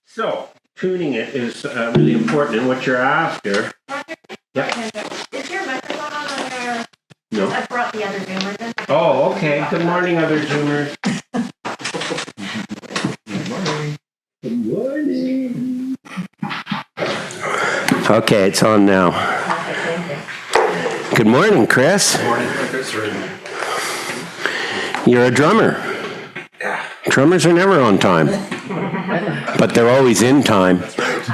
So, tuning it is really important, and what you're after. Yep. Is your microphone on there? No. I brought the other Zoomers in. Oh, okay. Good morning, other Zoomers. Good morning. Good morning. Okay, it's on now. Good morning, Chris. Good morning, Chris. You're a drummer. Yeah. Drummers are never on time, but they're always in time. That's right.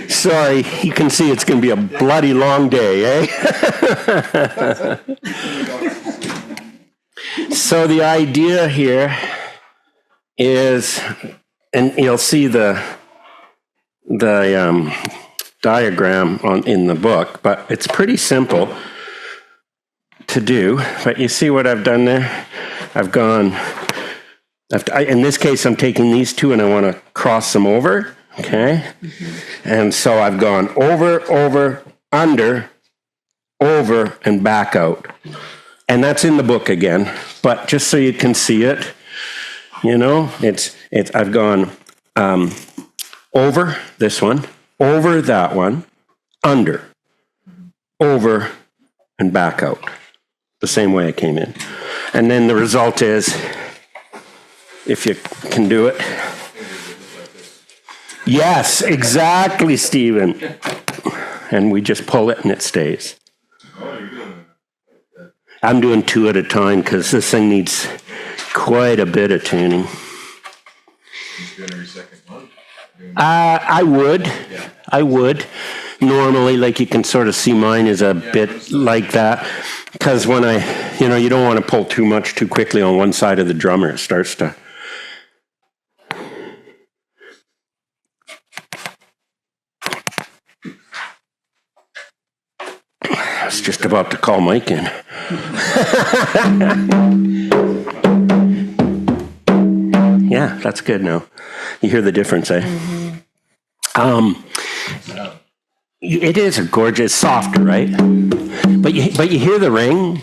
Sorry. You can see it's going to be a bloody long day, eh? So the idea here is, and you'll see the diagram in the book, but it's pretty simple to do. But you see what I've done there? In this case, I'm taking these two and I want to cross them over, okay? And so I've gone over, under, over, and back out. And that's in the book again, but just so you can see it, you know, I've gone over this one, over that one, under, over, and back out. The same way I came in. And then the result is, if you can do it. Yes, exactly, Stephen. And we just pull it and it stays. I'm doing two at a time because this thing needs quite a bit of tuning. I would. Normally, like you can sort of see mine is a bit like that. Because when you don't want to pull too much too quickly on one side of the drummer. It starts to. I was just about to call Mike in. Yeah, that's good now. You hear the difference, eh? It is a gorgeous, softer, right? But you hear the ring?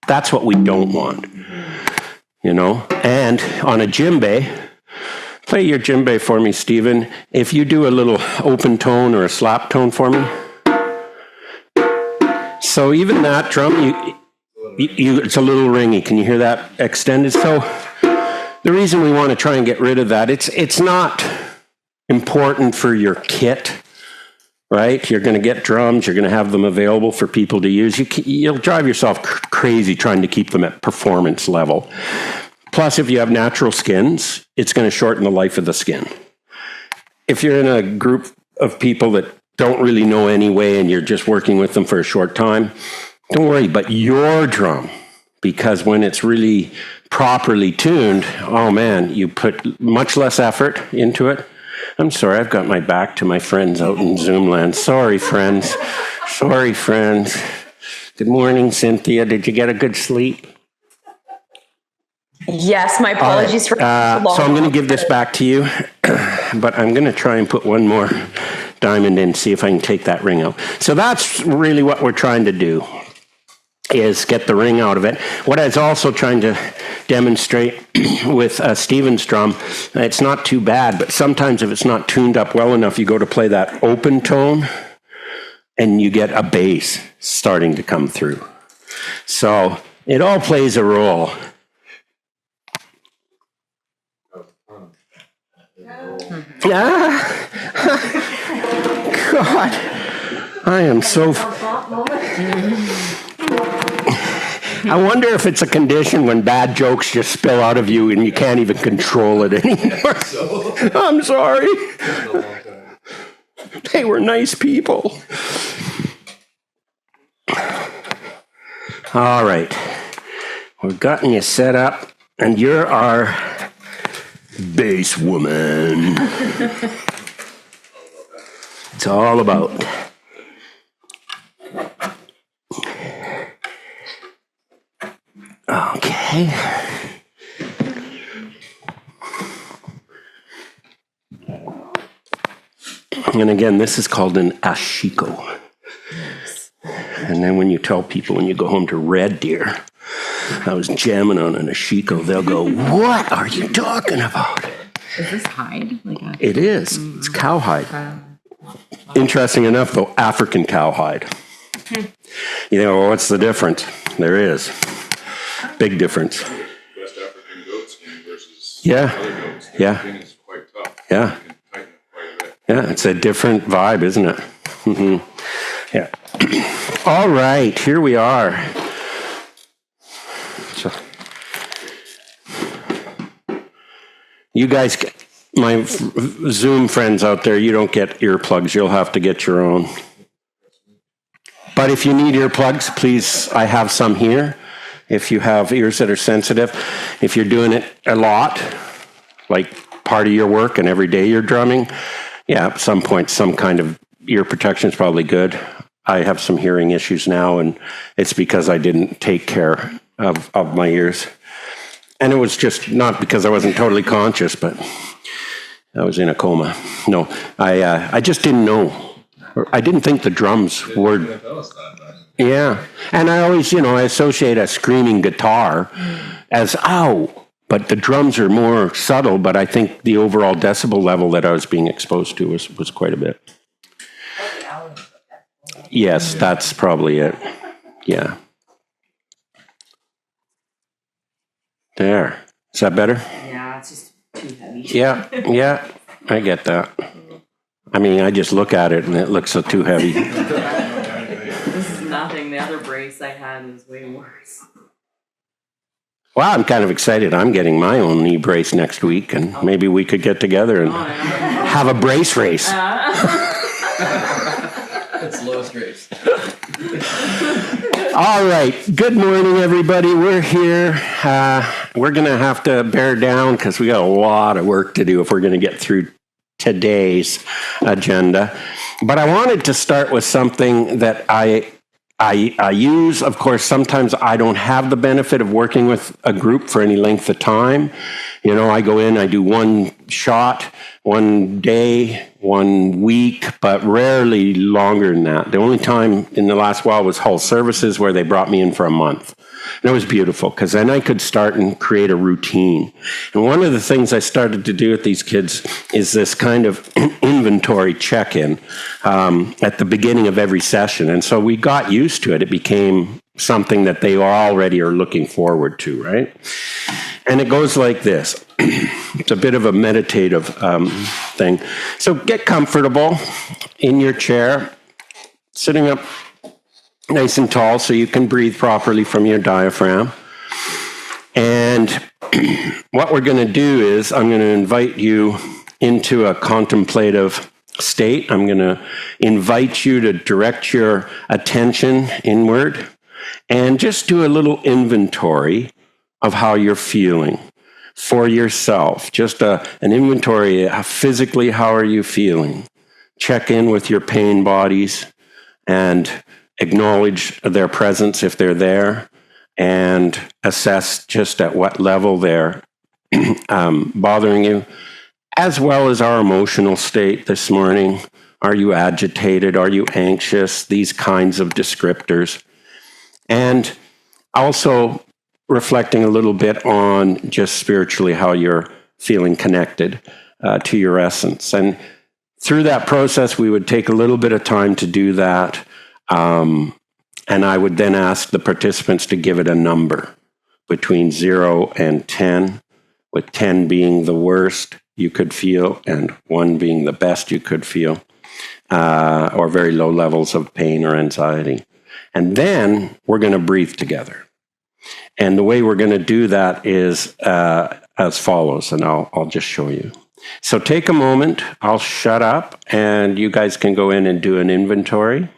That's what we don't want, you know? And on a djembe, play your djembe for me, Stephen. If you do a little open tone or a slap tone for me. So even that drum, it's a little ringy. Can you hear that extended? So the reason we want to try and get rid of that, it's not important for your kit, right? You're going to get drums, you're going to have them available for people to use. You'll drive yourself crazy trying to keep them at performance level. Plus, if you have natural skins, it's going to shorten the life of the skin. If you're in a group of people that don't really know anyway and you're just working with them for a short time, don't worry, but your drum, because when it's really properly tuned, oh man, you put much less effort into it. I'm sorry, I've got my back to my friends out in Zoomland. Sorry, friends. Good morning, Cynthia. Did you get a good sleep? Yes, my apologies for so I'm going to give this back to you, but I'm going to try and put one more diamond in, see if I can take that ring out. So that's really what we're trying to do, is get the ring out of it. What I was also trying to demonstrate with Stephen's drum, it's not too bad, but sometimes if it's not tuned up well enough, you go to play that open tone and you get a bass starting to come through. So it all plays a role. Yeah. God, I am so. I wonder if it's a condition when bad jokes just spill out of you and you can't even control it anymore. I'm sorry. They were nice people. All right. We've gotten you set up, and you're our bass woman. It's all about. Okay. And again, this is called an ashiko. And then when you tell people when you go home to Red Deer, I was jamming on an ashiko, they'll go, "What are you talking about?" Is this hide? It is. It's cowhide. Interesting enough, though, African cowhide. You know, what's the difference? There is. Big difference. West African goat skin versus Yeah. other goats. The Yeah. skin is quite tough. Yeah. You can tighten it quite a bit. Yeah, it's a different vibe, isn't it? Yeah. All right, here we are. So, you guys, my Zoom friends out there, you don't get earplugs. You'll have to get your own. But if you need earplugs, please, I have some here. If you have ears that are sensitive, if you're doing it a lot, like part of your work and every day you're drumming, yeah, at some point, some kind of ear protection is probably good. I have some hearing issues now, and it's because I didn't take care of my ears. And it was just not because I wasn't totally conscious, but I was in a coma. No, I just didn't know. I didn't think the drums were... Yeah, and I always, I associate a screaming guitar as, ow, but the drums are more subtle, but I think the overall decibel level that I was being exposed to was quite a bit. Yes, that's probably it. Yeah. There. Is that better? Yeah, it's just too heavy. Yeah, I get that. I mean, I just look at it and it looks so too heavy. This is nothing. The other brace I had was way worse. Well, I'm kind of excited. I'm getting my own knee brace next week, and maybe we could get together and have a brace race. It's lowest race. All right. Good morning, everybody. We're here. We're going to have to bear down because we got a lot of work to do if we're going to get through today's agenda. But I wanted to start with something that I use. Of course, sometimes I don't have the benefit of working with a group for any length of time. I go in, I do one shot, one day, 1 week, but rarely longer than that. The only time in the last while was Hull Services, where they brought me in for a month. And it was beautiful because then I could start and create a routine. And one of the things I started to do with these kids is this kind of inventory check-in at the beginning of every session. And so we got used to it. It became something that they already are looking forward to, right? And it goes like this. It's a bit of a meditative thing. So get comfortable in your chair, sitting up nice and tall so you can breathe properly from your diaphragm. And what we're going to do is I'm going to invite you into a contemplative state. I'm going to invite you to direct your attention inward and just do a little inventory of how you're feeling for yourself. Just an inventory. Physically, how are you feeling? Check in with your pain bodies and acknowledge their presence if they're there, and assess just at what level they're bothering you, as well as our emotional state this morning. Are you agitated? Are you anxious? These kinds of descriptors. And also reflecting a little bit on just spiritually how you're feeling connected to your essence. And through that process, we would take a little bit of time to do that. And I would then ask the participants to give it a number between 0 and 10, with 10 being the worst you could feel and 1 being the best you could feel, or very low levels of pain or anxiety. And then we're going to breathe together. And the way we're going to do that is as follows, and I'll just show you. So take a moment, I'll shut up, and you guys can go in and do an inventory.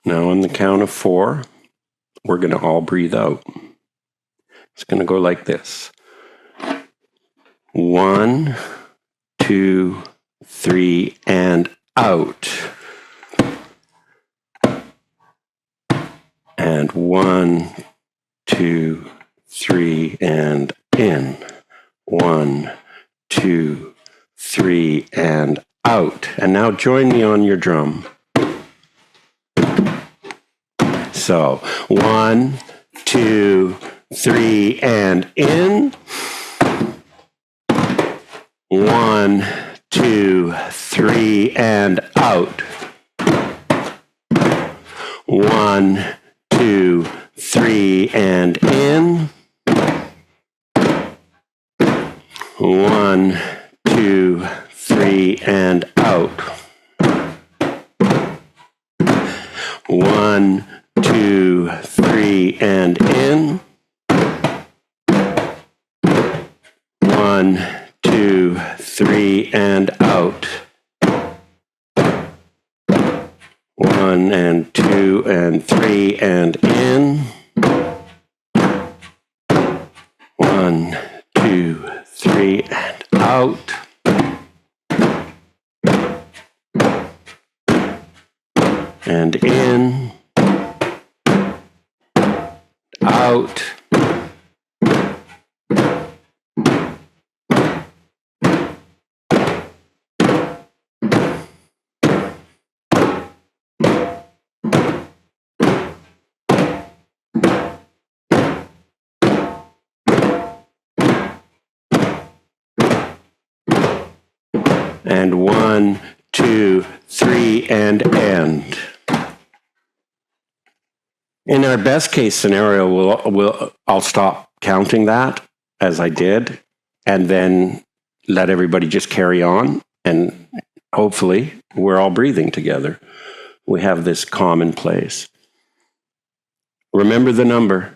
Now on the count of 4, we're going to all breathe out. It's going to go like this. 1, 2, 3, and out. And 1, 2, 3, and in. 1, 2, 3, and out. And now join me on your drum. So 1, 2, 3, and in. 1, 2, 3, and out. 1, 2, 3, and in. 1, 2, 3, and out. 1, 2, 3, and in. 1, 2, 3, and out. 1 and 2 and 3 and in. 1, 2, 3, and out. And in. Out. And 1, 2, 3, and end. In our best case scenario, I'll stop counting that as I did, and then let everybody just carry on, and hopefully we're all breathing together. We have this common place. Remember the number.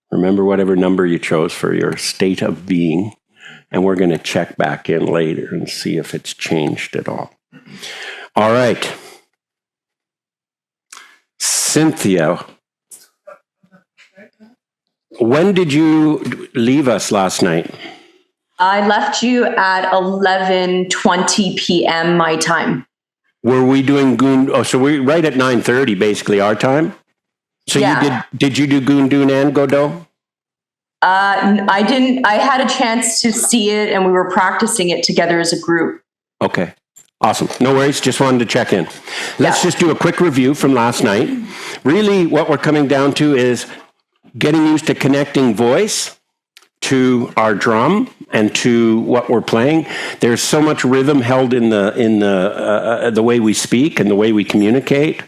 Remember whatever number you chose for your state of being. And we're going to check back in later and see if it's changed at all. All right. Cynthia, when did you leave us last night? I left you at 11:20 p.m. my time. Were we doing Goon? Oh, so we're right at 9:30, basically our time. So Yeah. Did you do Goondoon and Godot? I didn't. I had a chance to see it, and we were practicing it together as a group. Okay. Awesome. No worries. Just wanted to check in. Let's just do a quick review from last night. Really, what we're coming down to is getting used to connecting voice to our drum and to what we're playing. There's so much rhythm held in the way we speak and the way we communicate.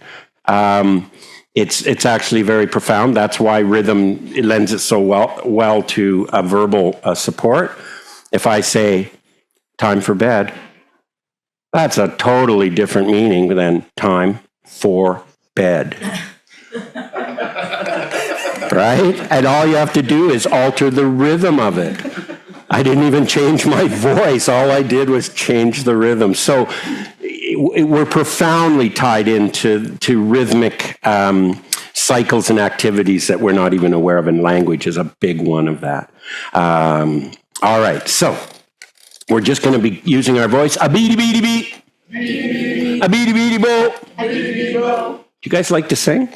It's actually very profound. That's why rhythm lends it so well to a verbal support. If I say time for bed, that's a totally different meaning than time for bed. Right? And all you have to do is alter the rhythm of it. I didn't even change my voice. All I did was change the rhythm. So we're profoundly tied into rhythmic cycles and activities that we're not even aware of, and language is a big one of that. All right, so we're just going to be using our voice. A beady beady beat. A beady beady bo. Do you guys like to sing?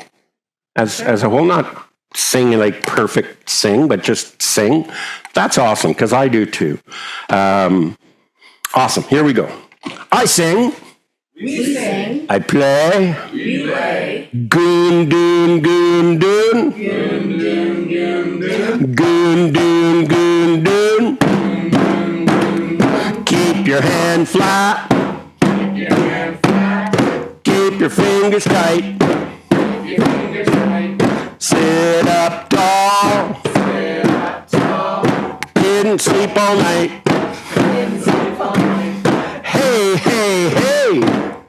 As a whole, not sing like perfect sing, but just sing. That's awesome, because I do too. Awesome, here we go. I sing. We sing. I play. We play. Goon doon goon doon. Goon doon goon doon. Goon doon goon doon. Keep your hand flat. Keep your hand flat. Keep your fingers tight. Keep your fingers tight. Sit up tall. Sit up tall. Didn't sleep all night. Didn't sleep all night. Hey, hey, hey.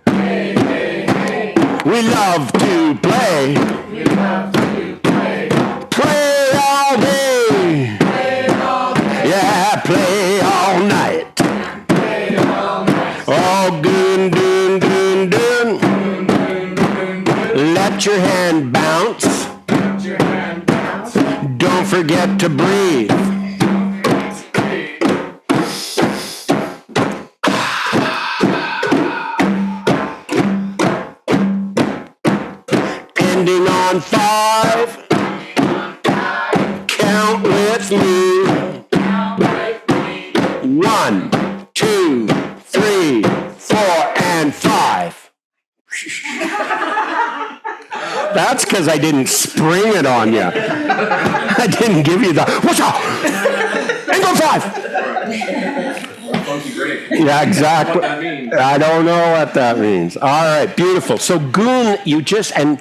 Hey, hey, hey. We love to play. We love to play. Play all day. Play all day. Yeah, play all night. Play all night. Oh, goon, doon, goon, doon. Goon, goon, goon, goon. Let your hand bounce. Let your hand bounce. Don't forget to breathe. Ending on 5. Count with me. 1, 2, 3, 4, and 5. That's because I didn't spring it on you. I didn't give you the, what's up? And go 5. Funky break. Yeah, exactly. What that means. I don't know what that means. All right, beautiful. So goon, you just and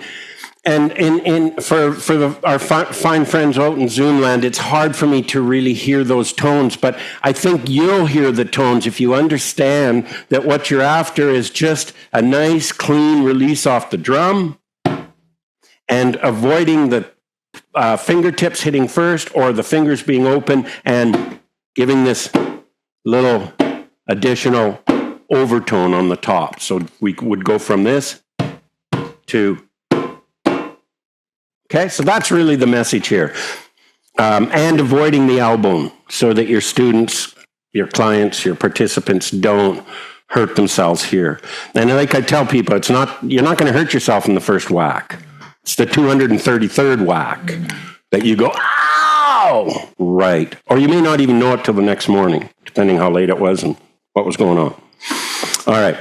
our fine friends out in Zoom land, it's hard for me to really hear those tones, but I think you'll hear the tones if you understand that what you're after is just a nice, clean release off the drum and avoiding the fingertips hitting first or the fingers being open and giving this little additional overtone on the top. So we would go from this to, okay, so that's really the message here. And avoiding the elbow so that your students, your clients, your participants don't hurt themselves here. And like I tell people, you're not going to hurt yourself in the first whack. It's the 233rd whack that you go, ow! Right. Or you may not even know it till the next morning, depending how late it was and what was going on. All right.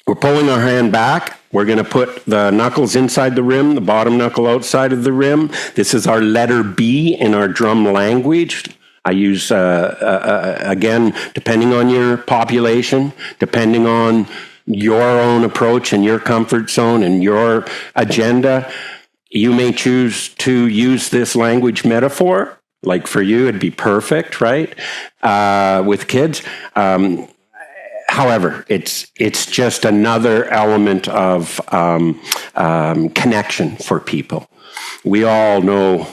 We're pulling our hand back. We're going to put the knuckles inside the rim, the bottom knuckle outside of the rim. This is our letter B in our drum language. I use, again, depending on your population, depending on your own approach and your comfort zone and your agenda, you may choose to use this language metaphor. Like for you, it'd be perfect, right? With kids. However, it's just another element of connection for people. We all know,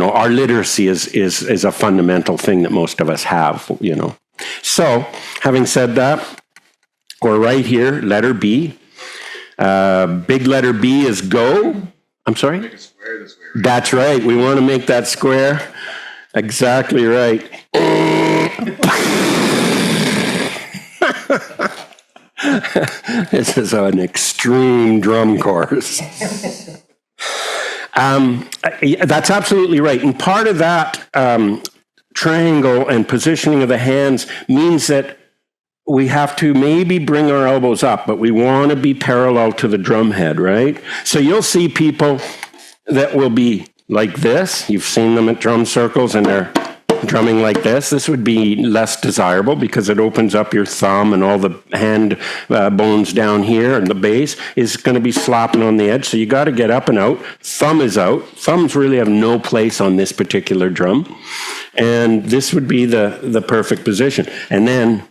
our literacy is a fundamental thing that most of us have, So, having said that, we're right here, letter B. Big letter B is go. I'm sorry? Make a square this way. Right? That's right. We want to make that square. Exactly right. This is an extreme drum course. That's absolutely right. And part of that triangle and positioning of the hands means that we have to maybe bring our elbows up, but we want to be parallel to the drum head, right? So you'll see people that will be like this. You've seen them at drum circles and they're drumming like this. This would be less desirable because it opens up your thumb and all the hand bones down here, and the bass is going to be slopping on the edge. So you got to get up and out. Thumb is out. Thumbs really have no place on this particular drum. And this would be the perfect position. And then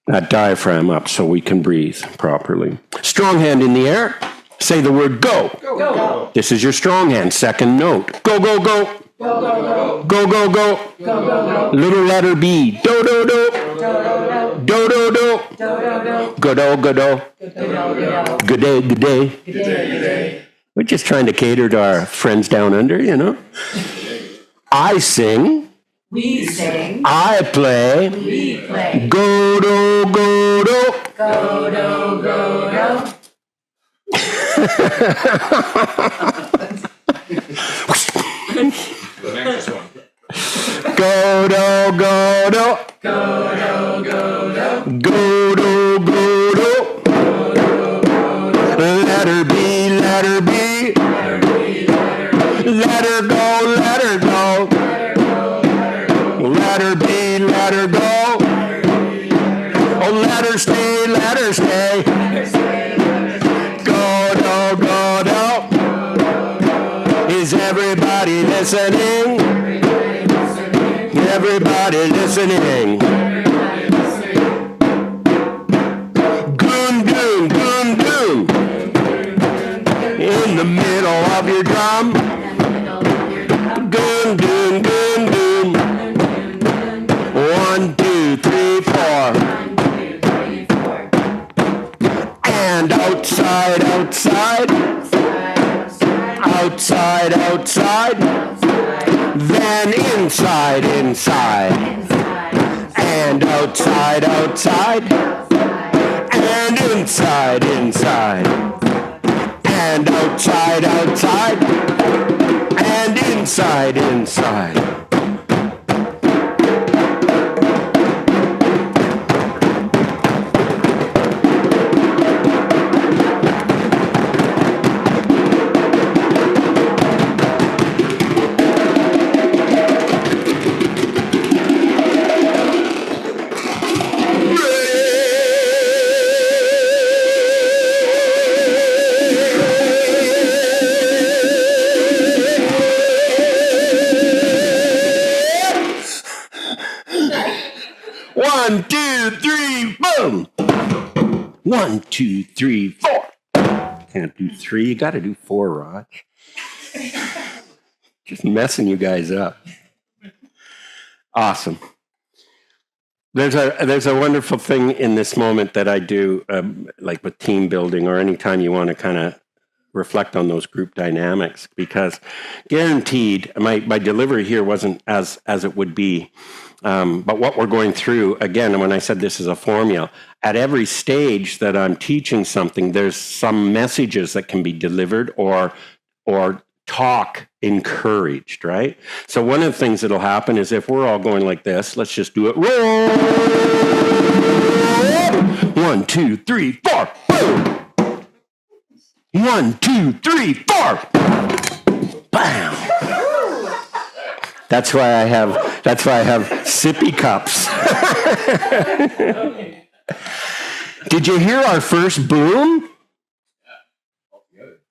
that diaphragm up so we can breathe properly. Strong hand in the air. Say the word go. Go, go, This is your strong hand. Second note. Go, go, go. go, go, Go, go, go. go, go, Little letter B. Do, do, do. go, Do, do, do. go, Go, do, go, do. go, Good day, good day. good day. We're just trying to cater to our friends down under, I sing. We sing, I play. we play. Go, do, go, do. Go, do, go, do. The next one. Go, do, go, do. Go, do, go, do. Go, do, go, do. Letter B, letter B. Let her go, let her go. Let her be, let her go. Oh, let her stay, let her stay. Go, do, go, do. Is everybody listening? Everybody listening. Goon, goon, goon, goon. In the middle of your drum. Goon, goon, goon, goon. 1, 2, 3, 4. And outside. outside, outside, outside, outside, then inside, inside, and outside, outside, and inside, inside, and outside, outside, and inside, inside. One, two, three, boom. 1, 2, 3, 4. Can't do 3. You got to do 4, Rod. Just messing you guys up. Awesome. There's a wonderful thing in this moment that I do, like with team building or anytime you want to kind of reflect on those group dynamics, because guaranteed my delivery here wasn't as it would be. But what we're going through, again, when I said this is a formula, at every stage that I'm teaching something, there's some messages that can be delivered or talk encouraged, right? So one of the things that'll happen is if we're all going like this, let's just do it. Roll. 1, 2, 3, 4. Boom. 1, 2, 3, 4. Bam. That's why I have sippy cups. Did you hear our first boom?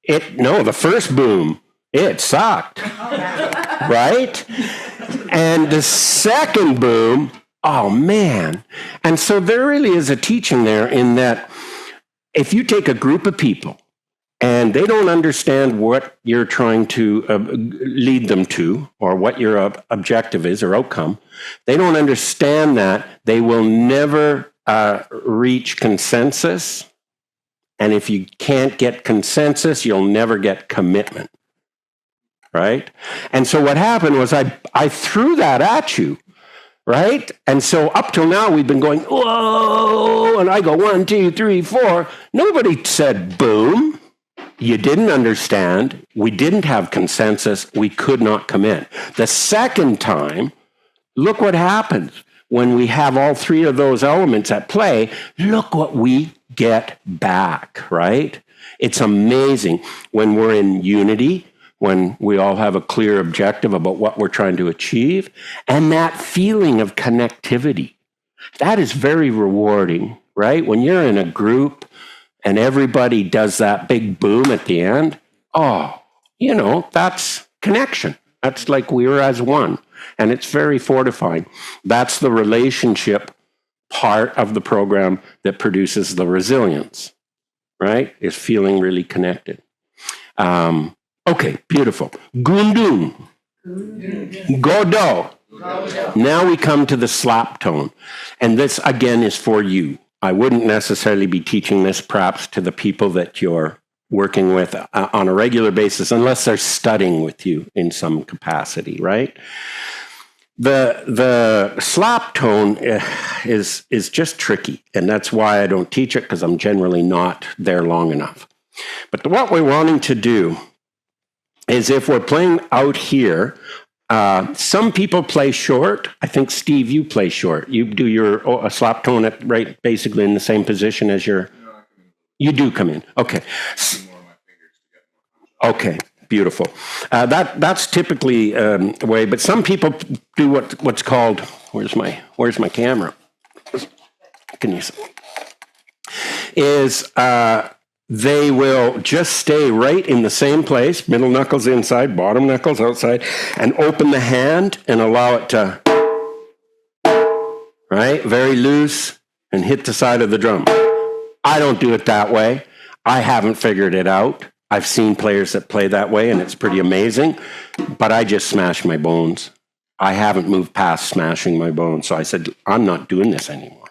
The first boom, it sucked. Right? And the second boom, oh man. And so there really is a teaching there in that if you take a group of people and they don't understand what you're trying to lead them to, or what your objective is or outcome, they don't understand that, they will never reach consensus. And if you can't get consensus, you'll never get commitment, right? And so what happened was I threw that at you, right? And so up till now, we've been going, whoa, and I go 1, 2, 3, 4. Nobody said boom. You didn't understand. We didn't have consensus. We could not commit. The second time, look what happens when we have all 3 of those elements at play. Look what we get back, right? It's amazing when we're in unity, when we all have a clear objective about what we're trying to achieve, and that feeling of connectivity. That is very rewarding, right? When you're in a group and everybody does that big boom at the end, that's connection. That's like we were as one. And it's very fortifying. That's the relationship part of the program that produces the resilience, right? Is feeling really connected. Okay, beautiful. Gundung. Godo. Now we come to the slap tone. And this, again, is for you. I wouldn't necessarily be teaching this perhaps to the people that you're working with on a regular basis, unless they're studying with you in some capacity, right? The slap tone is just tricky, and that's why I don't teach it, because I'm generally not there long enough. But what we're wanting to do is, if we're playing out here, some people play short. I think, Steve, you play short. You do your slap tone at right, basically in the same position as your. You do come in. Okay. Okay. Beautiful. That's typically the way, but some people do what's called. Where's my camera? Can you see? They will just stay right in the same place, middle knuckles inside, bottom knuckles outside, and open the hand and allow it to, right, very loose, and hit the side of the drum. I don't do it that way. I haven't figured it out. I've seen players that play that way, and it's pretty amazing, but I just smash my bones. I haven't moved past smashing my bones, so I said, I'm not doing this anymore.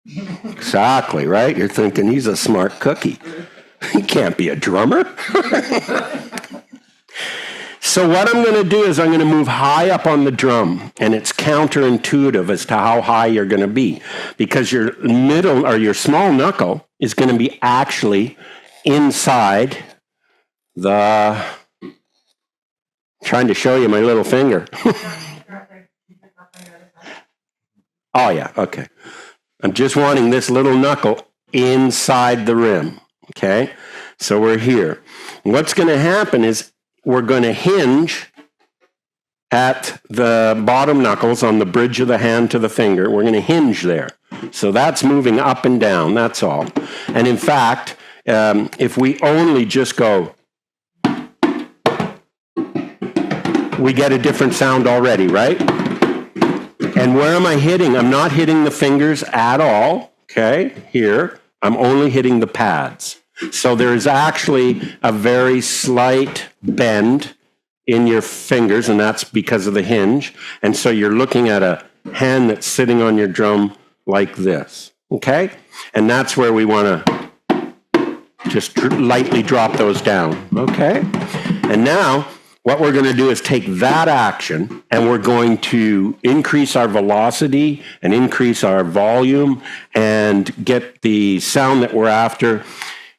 Exactly, right? You're thinking he's a smart cookie. He can't be a drummer. So what I'm going to do is I'm going to move high up on the drum, and it's counterintuitive as to how high you're going to be, because your middle or your small knuckle is going to be actually inside the, trying to show you my little finger. Oh yeah, okay. I'm just wanting this little knuckle inside the rim, okay? So we're here. What's going to happen is we're going to hinge at the bottom knuckles on the bridge of the hand to the finger. We're going to hinge there. So that's moving up and down, that's all. And in fact, if we only just go, we get a different sound already, right? And where am I hitting? I'm not hitting the fingers at all, okay? Here, I'm only hitting the pads. So there's actually a very slight bend in your fingers, and that's because of the hinge. And so you're looking at a hand that's sitting on your drum like this, okay? And that's where we want to just lightly drop those down, okay? And now what we're going to do is take that action, and we're going to increase our velocity and increase our volume and get the sound that we're after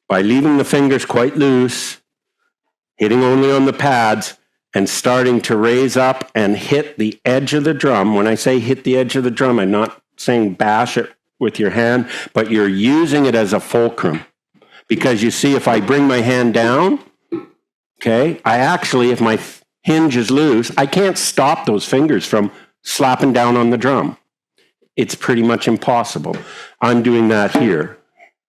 by leaving the fingers quite loose, hitting only on the pads, and starting to raise up and hit the edge of the drum. When I say hit the edge of the drum, I'm not saying bash it with your hand, but you're using it as a fulcrum. Because you see, if I bring my hand down, okay, I actually, if my hinge is loose, I can't stop those fingers from slapping down on the drum. It's pretty much impossible. I'm doing that here.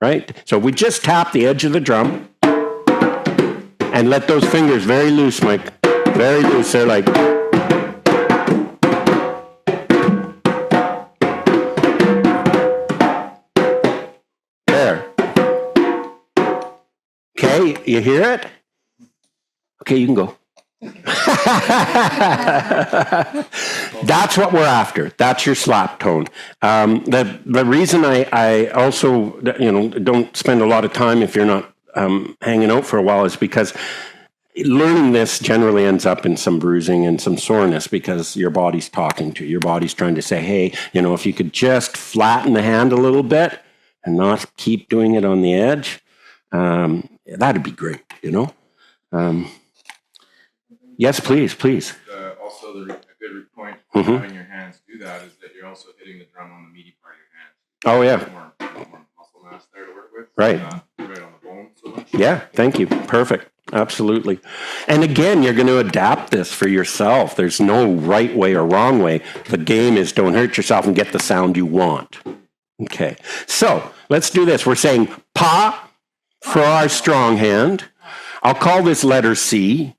Right? So we just tap the edge of the drum and let those fingers very loose, Mike. Very loose. They're like. There. Okay, you hear it? Okay, you can go. That's what we're after. That's your slap tone. The reason I also don't spend a lot of time if you're not hanging out for a while is because learning this generally ends up in some bruising and some soreness, because your body's talking to you. Your body's trying to say, hey, if you could just flatten the hand a little bit and not keep doing it on the edge, that'd be great. Yes, please. Also, a good point of having your hands do that is that you're also hitting the drum on the meaty part of your hands. Oh, yeah. More muscle mass there to work with. Right. Right on the bone so much. Yeah, thank you. Perfect. Absolutely. And again, you're going to adapt this for yourself. There's no right way or wrong way. The game is don't hurt yourself and get the sound you want. Okay. So let's do this. We're saying pa for our strong hand. I'll call this letter C.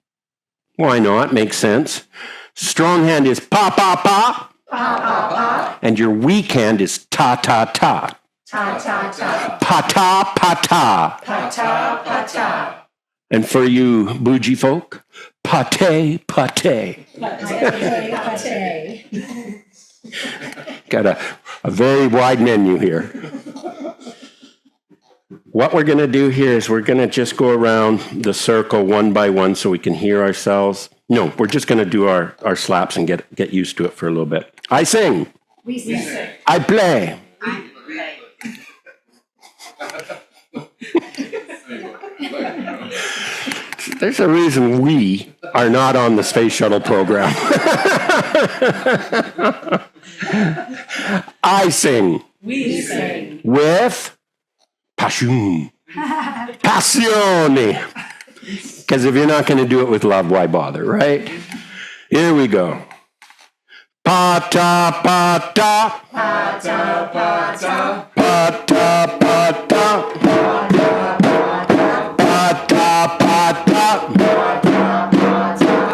Why not? Makes sense. Strong hand is pa, pa, pa. Pa, pa, pa. And your weak hand is ta, ta, ta. Ta, ta, ta. Pa, ta, pa, ta. Pa, ta, pa, ta. And for you bougie folk, pate, pate. Got a very wide menu here. What we're going to do here is we're going to just go around the circle one by one so we can hear ourselves. No, we're just going to do our slaps and get used to it for a little bit. I sing. We sing. I play. There's a reason we are not on the space shuttle program. I sing. We sing. With passion. Passione. Because if you're not going to do it with love, why bother, right? Here we go. Pa-ta, pa-ta. Pa-ta, pa-ta. Pa-ta, pa-ta. Pa-ta, pa-ta.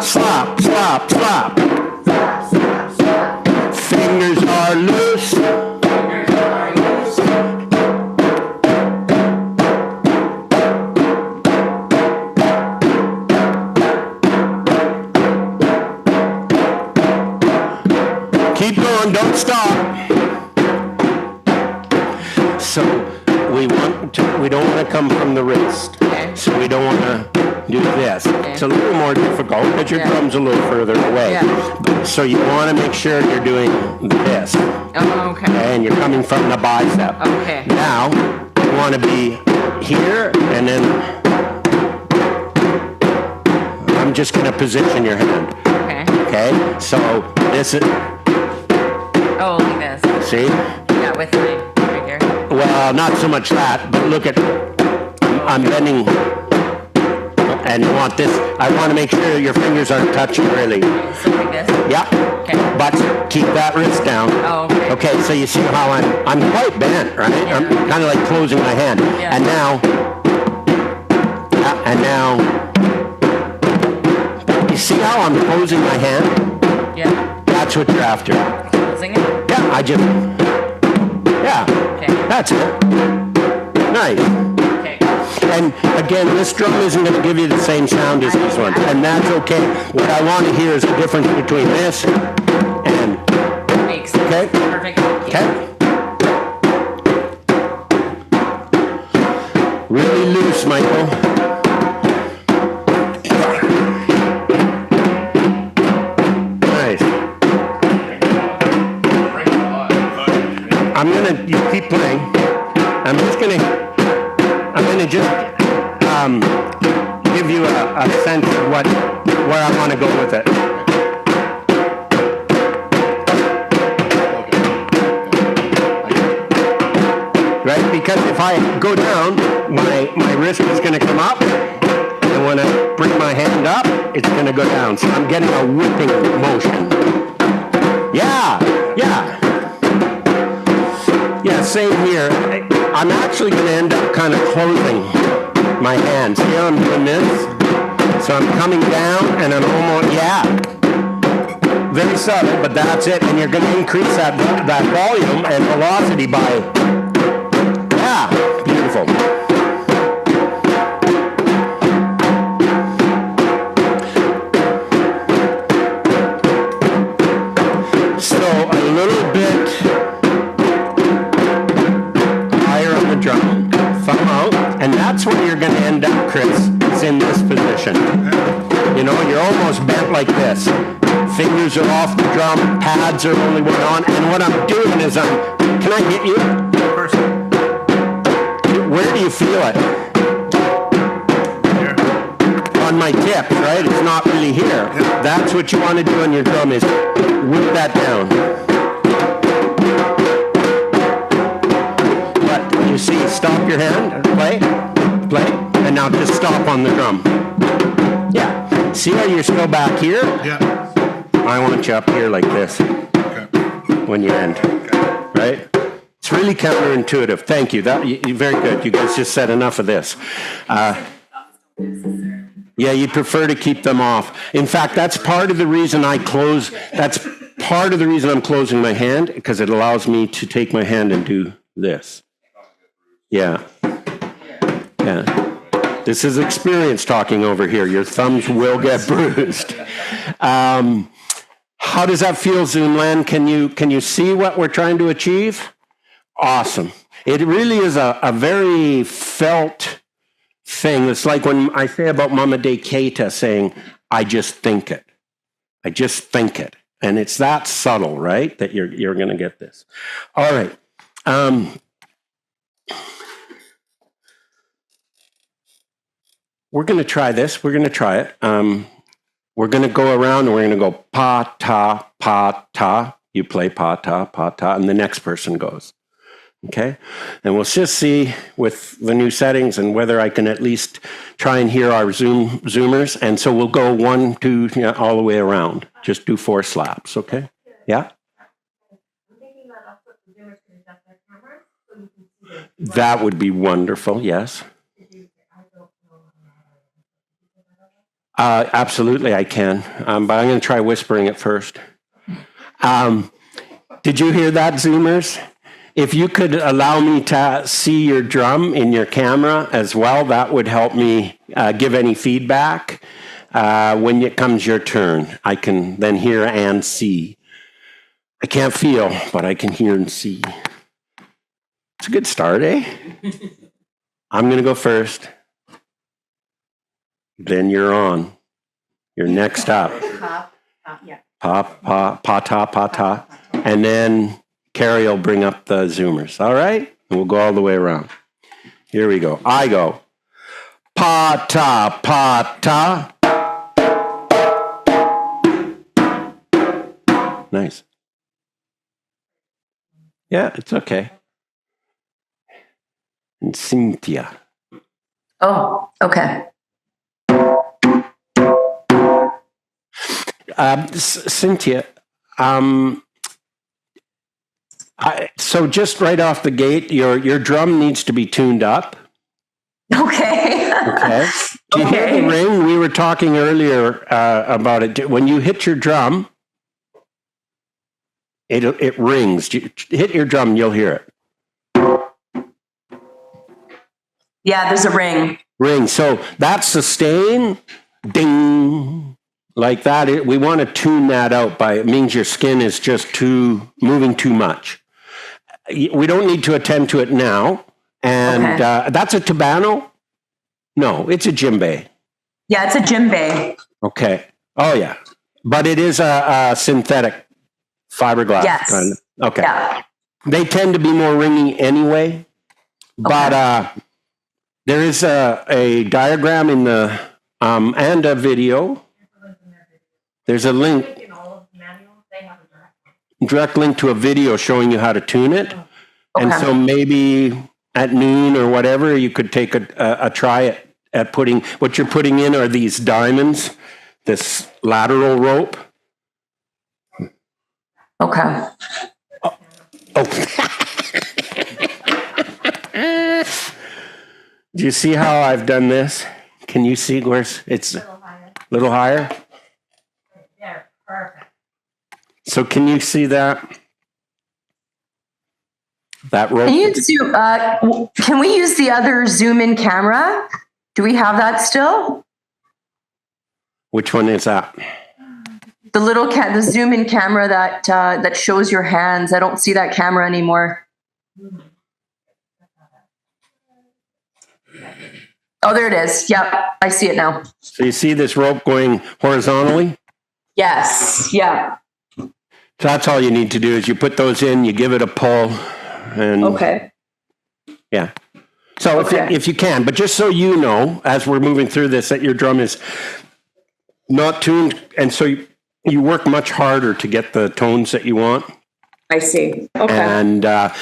Slap, slap, slap. Fingers are loose. Keep going, don't stop. So we don't want to come from the wrist. Okay. So we don't want to do this. Okay. It's a little more difficult because your Yeah. drum's a little further away. Yeah. So you want to make sure you're doing this. Oh, okay. And you're coming from the bicep. Okay. Now, you want to be here, and then I'm just going to position your hand. Okay. Okay? So this is, Oh, like this. see? Yeah, with my right here. Well, not so much that, but look at, I'm bending, and you want this, I want to make sure your fingers aren't touching really. So like this. Yeah, Okay. but keep that wrist down. Oh, okay. Okay, so you see how I'm quite bent, right? I'm Yeah. kind of like closing my hand. Yeah. And now, you see how I'm closing my hand? Yeah. That's what you're after. Closing it. Yeah, yeah, Okay. that's it. Nice. Okay. And again, this drum isn't going to give you the same sound as these ones, and that's okay. What I want to hear is the difference between this and, Makes sense. Okay. Perfect. okay? Really loose, Michael. Nice. You keep playing. I'm gonna just give you a sense of where I want to go with it. Right? Because if I go down, my wrist is gonna come up, and when I bring my hand up, it's gonna go down. So I'm getting a whipping motion. Yeah. Yeah, same here. I'm actually going to end up kind of closing my hands. See how I'm doing this? So I'm coming down and I'm almost, very subtle, but that's it. And you're going to increase that volume and velocity by, beautiful. So a little bit higher on the drum, thumb out, and that's where you're going to end up, Chris, is in this position. You know, you're almost bent like this. Fingers are off the drum, pads are only one on, and what I'm doing is can I hit you? Where do you feel it? Here. On my tips, right? It's not really here. That's what you want to do on your drum is whip that down. But you see, stop your hand, play, and now just stop on the drum. Yeah. See how you're still back here? Yeah. I want you up here like this Okay. when you end, right? It's really counterintuitive. Thank you. You're very good. You guys just said enough of this. Yeah, you'd prefer to keep them off. In fact, that's part of the reason that's part of the reason I'm closing my hand, because it allows me to take my hand and do this. Yeah. This is experience talking over here. Your thumbs will get bruised. How does that feel, Zoomland? Can you see what we're trying to achieve? Awesome. It really is a very felt thing. It's like when I say about Mama De Keita saying, I just think it. I just think it. And it's that subtle, right? That you're going to get this. All right. We're going to try this. We're going to try it. We're going to go around and we're going to go pa, ta, pa, ta. You play pa, ta, and the next person goes. Okay? And we'll just see with the new settings and whether I can at least try and hear our Zoomers. And so we'll go 1, 2, all the way around. Just do 4 slaps, okay? Yeah? That would be wonderful, yes. Absolutely, I can. But I'm going to try whispering it first. Did you hear that, Zoomers? If you could allow me to see your drum in your camera as well, that would help me give any feedback. When it comes your turn, I can then hear and see. I can't feel, but I can hear and see. It's a good start, eh? I'm going to go first. Then you're on. You're next up. Yeah. Pa-ta. And then Carrie will bring up the Zoomers. All right? And we'll go all the way around. Here we go. I go. Pa-ta. Nice. Yeah, it's okay. And Cynthia. Oh, okay. Cynthia, so just right off the gate, your drum needs to be tuned up. Okay. Okay. Do you hear the ring? We were talking earlier about it. When you hit your drum, it rings. Hit your drum, you'll hear it. Yeah, there's a ring. Ring. So that sustain, ding, like that. We want to tune that out it means your skin is just moving too much. We don't need to attend to it now. And that's a tabano? No, it's a djembe. Yeah, it's a djembe. Okay. Oh, yeah. But it is a synthetic fiberglass. Yes. Kind of. Okay. Yeah. They tend to be more ringy anyway. But there is a diagram in the and a video. There's a link. Direct link to a video showing you how to tune it. And so maybe at noon or whatever, you could take a try at putting, what you're putting in are these diamonds, this lateral rope. Okay. Oh. Do you see how I've done this? Can you see where it's a little higher? There, perfect. So can you see that? That rope? Can we use the other zoom in camera? Do we have that still? Which one is that? The little the zoom in camera that shows your hands. I don't see that camera anymore. Oh, there it is. Yep, I see it now. So you see this rope going horizontally? Yes. Yeah. So that's all you need to do is you put those in, you give it a pull, and yeah. So if you can, but just so you know, as we're moving through this, that your drum is not tuned, and so you work much harder to get the tones that you want. I see. Okay. And the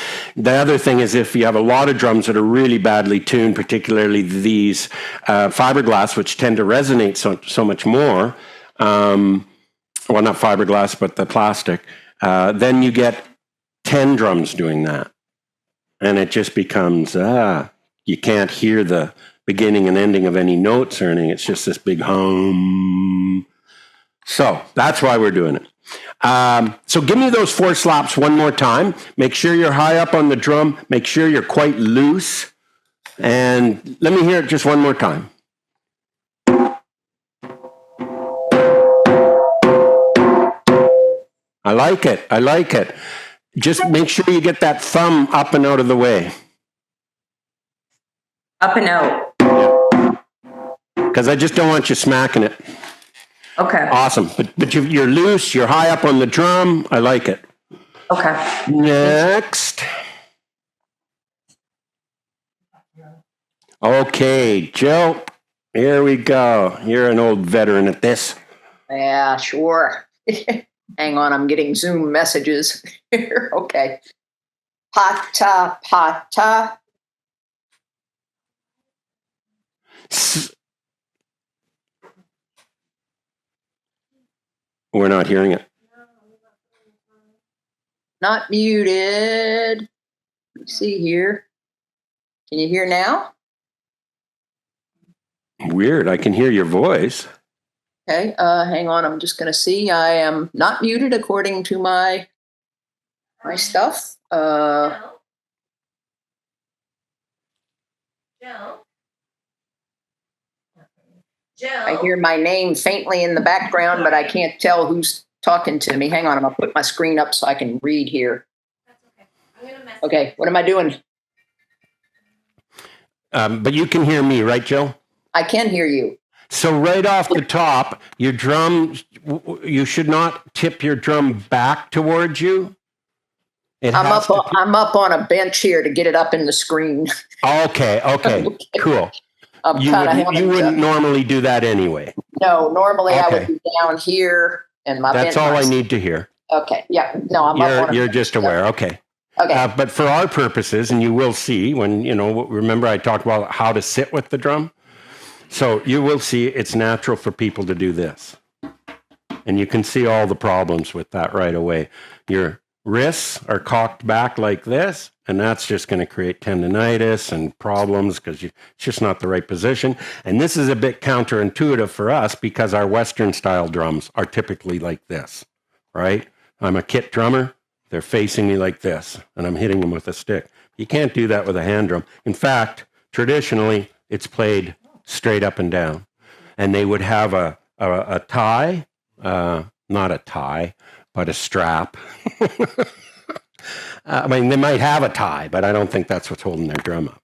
other thing is if you have a lot of drums that are really badly tuned, particularly these fiberglass, which tend to resonate so much more, well, not fiberglass, but the plastic, then you get 10 drums doing that. And it just becomes, you can't hear the beginning and ending of any notes or anything. It's just this big hum. So that's why we're doing it. So give me those 4 slaps one more time. Make sure you're high up on the drum. Make sure you're quite loose. And let me hear it just one more time. I like it. I like it. Just make sure you get that thumb up and out of the way. Up and out. Because I just don't want you smacking it. Okay. Awesome. But you're loose. You're high up on the drum. I like it. Okay. Next. Okay, Joe. Here we go. You're an old veteran at this. Yeah, sure. Hang on, I'm getting Zoom messages here. Okay. Pata, pata. We're not hearing it. Not muted. Let's see here. Can you hear now? Weird. I can hear your voice. Okay, hang on. I'm just going to see. I am not muted according to my stuff. Jill? I hear my name faintly in the background, but I can't tell who's talking to me. Hang on. I'm going to put my screen up so I can read here. That's okay. I'm gonna message. Okay, what am I doing? But you can hear me, right, Jill? I can hear you. So right off the top, your drum, you should not tip your drum back towards you. I'm up on a bench here to get it up in the screen. Okay, cool. You wouldn't normally do that anyway. No, normally I would Okay. be down here and my That's all I need to hear. Okay, yeah, no, I'm up on a You're bench. just aware, okay. Okay, But for our purposes, and you will see when, remember I talked about how to sit with the drum? So you will see it's natural for people to do this. And you can see all the problems with that right away. Your wrists are cocked back like this, and that's just going to create tendonitis and problems because it's just not the right position. And this is a bit counterintuitive for us because our Western style drums are typically like this, right? I'm a kit drummer. They're facing me like this, and I'm hitting them with a stick. You can't do that with a hand drum. In fact, traditionally, it's played straight up and down. And they would have a tie, not a tie, but a strap. I mean, they might have a tie, but I don't think that's what's holding their drum up.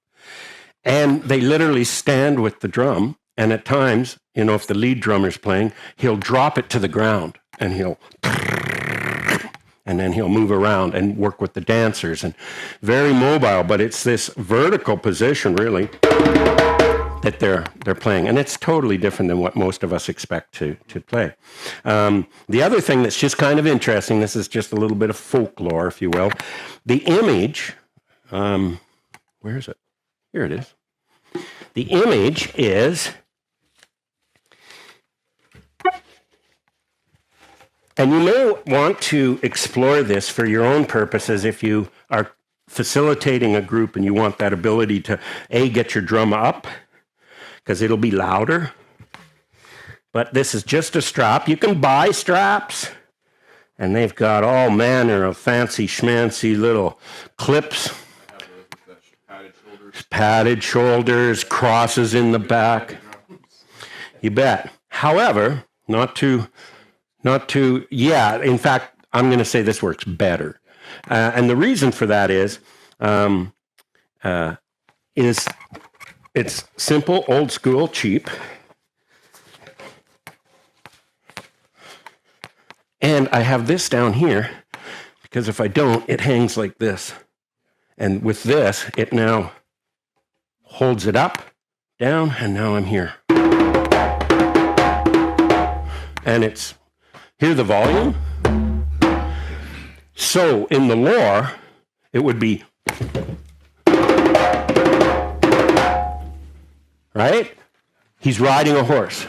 And they literally stand with the drum, and at times, if the lead drummer's playing, he'll drop it to the ground, and then he'll move around and work with the dancers, and very mobile, but it's this vertical position, really, that they're playing. And it's totally different than what most of us expect to play. The other thing that's just kind of interesting, this is just a little bit of folklore, if you will. The image, where is it? Here it is. The image is, and you may want to explore this for your own purposes if you are facilitating a group and you want that ability to, get your drum up, because it'll be louder. But this is just a strap. You can buy straps, and they've got all manner of fancy schmancy little clips. Padded shoulders, crosses in the back. You bet. However, in fact, I'm going to say this works better. And the reason for that is it's simple, old school, cheap. And I have this down here because if I don't, it hangs like this. And with this, it now holds it up, down, and now I'm here. And hear the volume? So in the lore, it would be, right? He's riding a horse.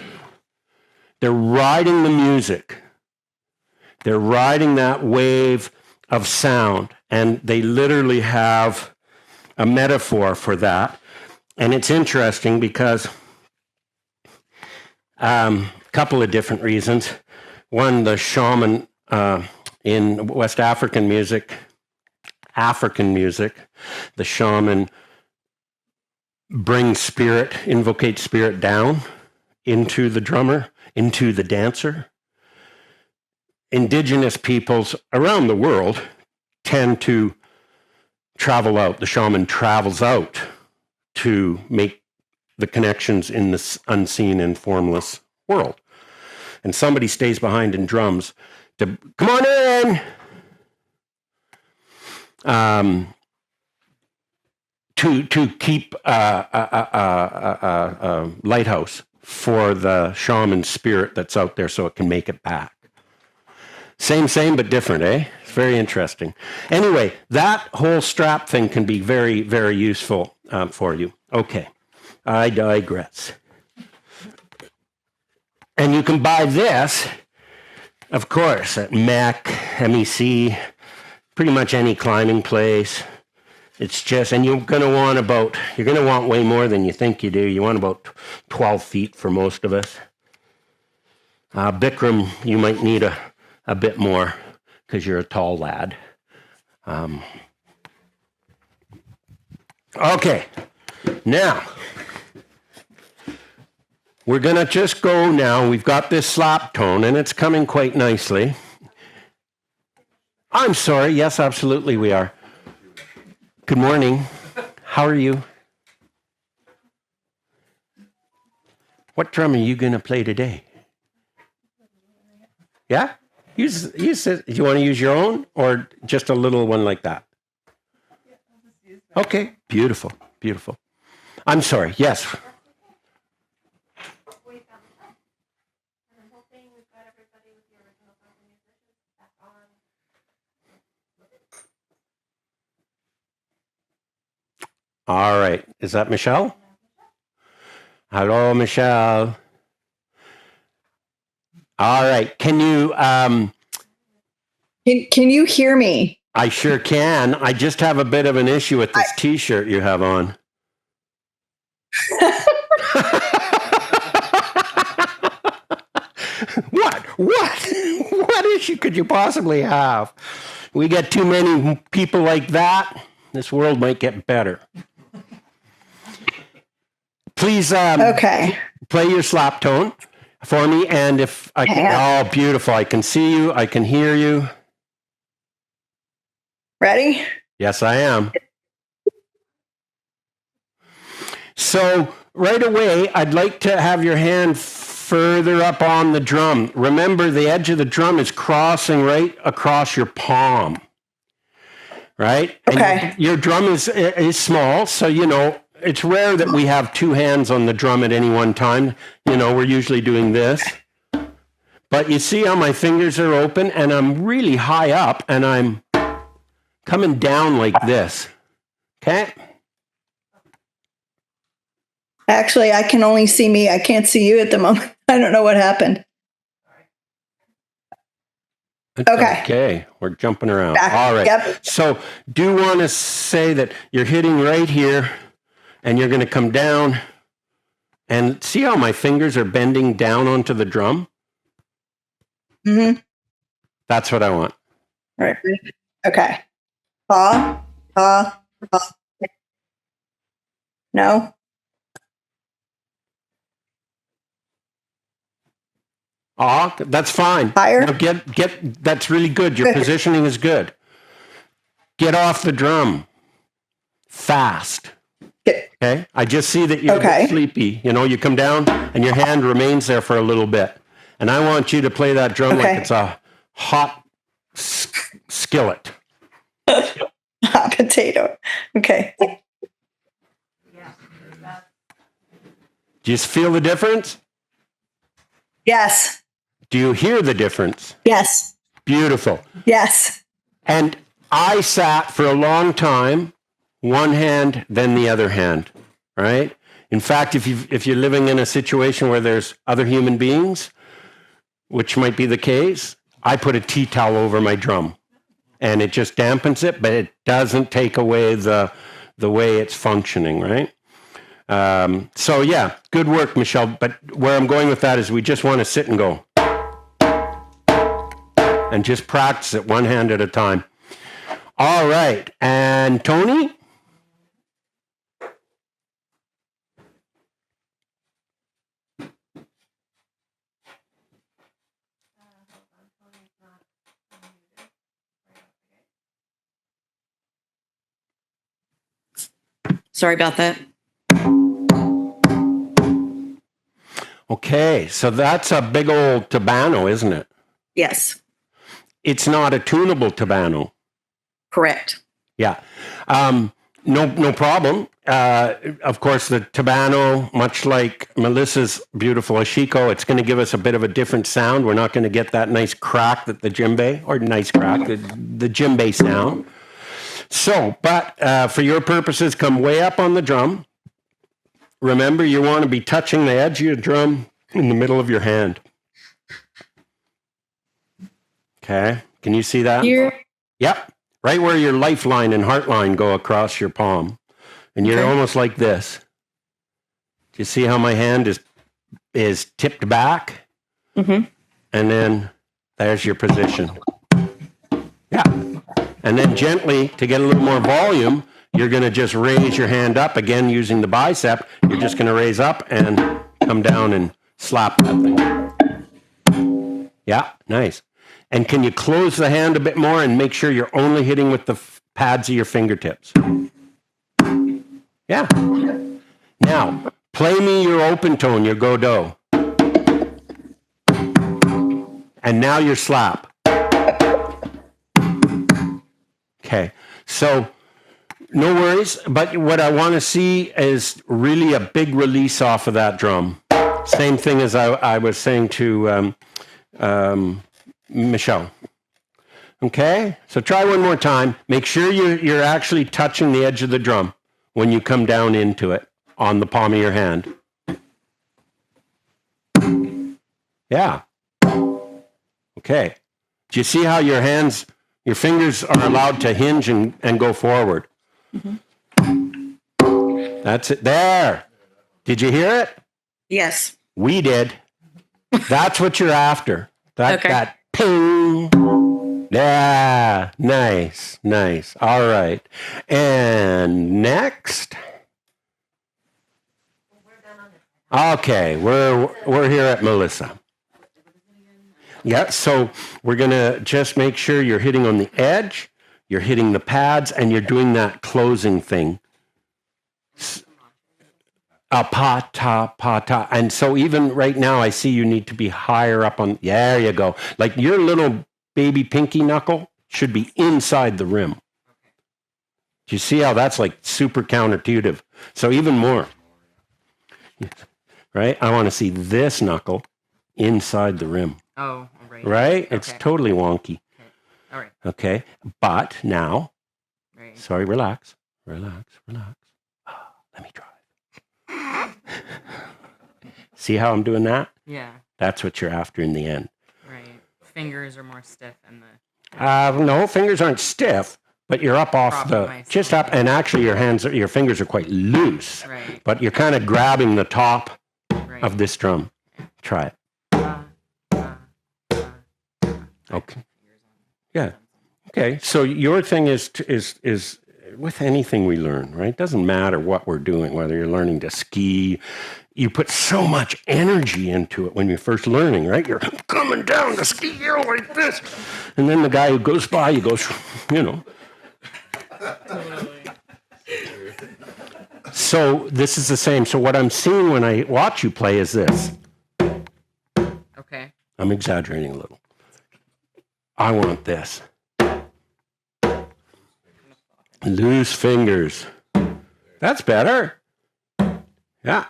They're riding the music. They're riding that wave of sound. And they literally have a metaphor for that. And it's interesting because a couple of different reasons. One, the shaman in West African music, the shaman brings spirit, invocates spirit down into the drummer, into the dancer. Indigenous peoples around the world tend to travel out. The shaman travels out to make the connections in this unseen and formless world. And somebody stays behind and drums to, come on in! To keep a lighthouse for the shaman spirit that's out there so it can make it back. Same, but different, eh? It's very interesting. Anyway, that whole strap thing can be very, very useful for you. Okay, I digress. And you can buy this, of course, at MEC, pretty much any climbing place. It's just, and you're going to want way more than you think you do. You want about 12 feet for most of us. Bikram, you might need a bit more because you're a tall lad. Okay, now, we're going to just go now. We've got this slap tone, and it's coming quite nicely. I'm sorry. Yes, absolutely we are. Good morning. How are you? What drum are you going to play today? Yeah? You want to use your own or just a little one like that? Okay, beautiful, beautiful. I'm sorry, yes. I'm hoping we've got everybody with the original musicians back on. All right. Is that Michelle? Hello, Michelle. All right. Can you, Can you hear me? I sure can. I just have a bit of an issue with this t-shirt you have on. What issue could you possibly have? We get too many people like that, this world might get better. Please Okay. play your slap tone for me, and if I can, oh, beautiful. I can see you, I can hear you. Ready? Yes, I am. So right away, I'd like to have your hand further up on the drum. Remember, the edge of the drum is crossing right across your palm, right? Okay. And your drum is small, so, you know, it's rare that we have two hands on the drum at any one time. You know, we're usually doing this. But you see how my fingers are open, and I'm really high up, and I'm coming down like this, okay? Actually, I can only see me. I can't see you at the moment. I don't know what happened. It's Okay. Okay, we're jumping around. Back. All right. Yep. So do want to say that you're hitting right here, and you're going to come down, and see how my fingers are bending down onto the drum? Mm-hmm. That's what I want. Right. Okay. Pa. Pa. Pa. No. Ah, that's fine. Higher? Now get. That's really good. Your Good. positioning is good. Get off the drum fast. Get- Okay. I just see that you're a Okay. bit sleepy. You know, you come down and your hand remains there for a little bit, and I want you to play that drum Okay. like it's a hot skillet. Hot potato. Okay. Yeah, that's Do you feel the difference? Yes. Do you hear the difference? Yes. Beautiful. Yes. And I sat for a long time, one hand, then the other hand, right? In fact, if you're living in a situation where there's other human beings, which might be the case, I put a tea towel over my drum, and it just dampens it, but it doesn't take away the way it's functioning, right? So yeah, good work, Michelle. But where I'm going with that is we just want to sit and go. And just practice it one hand at a time. All right. And Tony? Sorry about that. Okay, so that's a big old tabano, isn't it? Yes, It's not a tunable tabano. correct. Yeah. No problem. Of course, the tabano, much like Melissa's beautiful ashiko, it's going to give us a bit of a different sound. We're not going to get that nice crack that the djembe, or nice crack, the djembe sound. So, but for your purposes, come way up on the drum. Remember, you want to be touching the edge of your drum in the middle of your hand. Okay, can you see that? Here. Yep, right where your lifeline and heart line go across your palm. And you're Okay. almost like this. Do you see how my hand is tipped back? Mm-hmm. And then there's your position. Yeah. And then gently, to get a little more volume, you're going to just raise your hand up again using the bicep. You're just going to raise up and come down and slap that thing. Yeah, nice. And can you close the hand a bit more and make sure you're only hitting with the pads of your fingertips? Yeah. Now, Play me your open tone, your Godot. And now your slap. Okay, so no worries, but what I want to see is really a big release off of that drum. Same thing as I was saying to Michelle. Okay, so try one more time. Make sure you're actually touching the edge of the drum when you come down into it on the palm of your hand. Yeah. Okay. Do you see how your fingers are allowed to hinge and go forward? That's it. There. Did you hear it? Yes. We did. That's what you're after. Okay. That ping. Yeah. Nice. Nice. All right. And next. Okay. We're here at Melissa. Yeah. So we're going to just make sure you're hitting on the edge, you're hitting the pads, and you're doing that closing thing. Pa, ta, pa, ta. And so even right now, I see you need to be higher up on, there you go. Like your little baby pinky knuckle should be inside the rim. Do you see how that's like super counterintuitive? So even more, right? I want to see this knuckle inside the rim, Oh, right. right? It's Okay. totally wonky. All right. Okay. But now, Right. sorry, relax. Let me try. See how I'm doing that? Yeah. That's what you're after in the end. Right. Fingers are more stiff and the. No, fingers aren't stiff, but you're up off Propping the, myself. just up, and actually your fingers are quite loose, Right. but you're kind of grabbing the top Right. of this drum. Try it. Uh, uh, Okay. Yeah. Okay. So your thing is with anything we learn, right? Doesn't matter what we're doing, whether you're learning to ski, you put so much energy into it when you're first learning, right? You're coming down the ski hill like this. And then the guy who goes by, he goes, you know. So this is the same. So what I'm seeing when I watch you play is this. Okay. I'm exaggerating a little. I want this. Loose fingers. That's better. Yeah.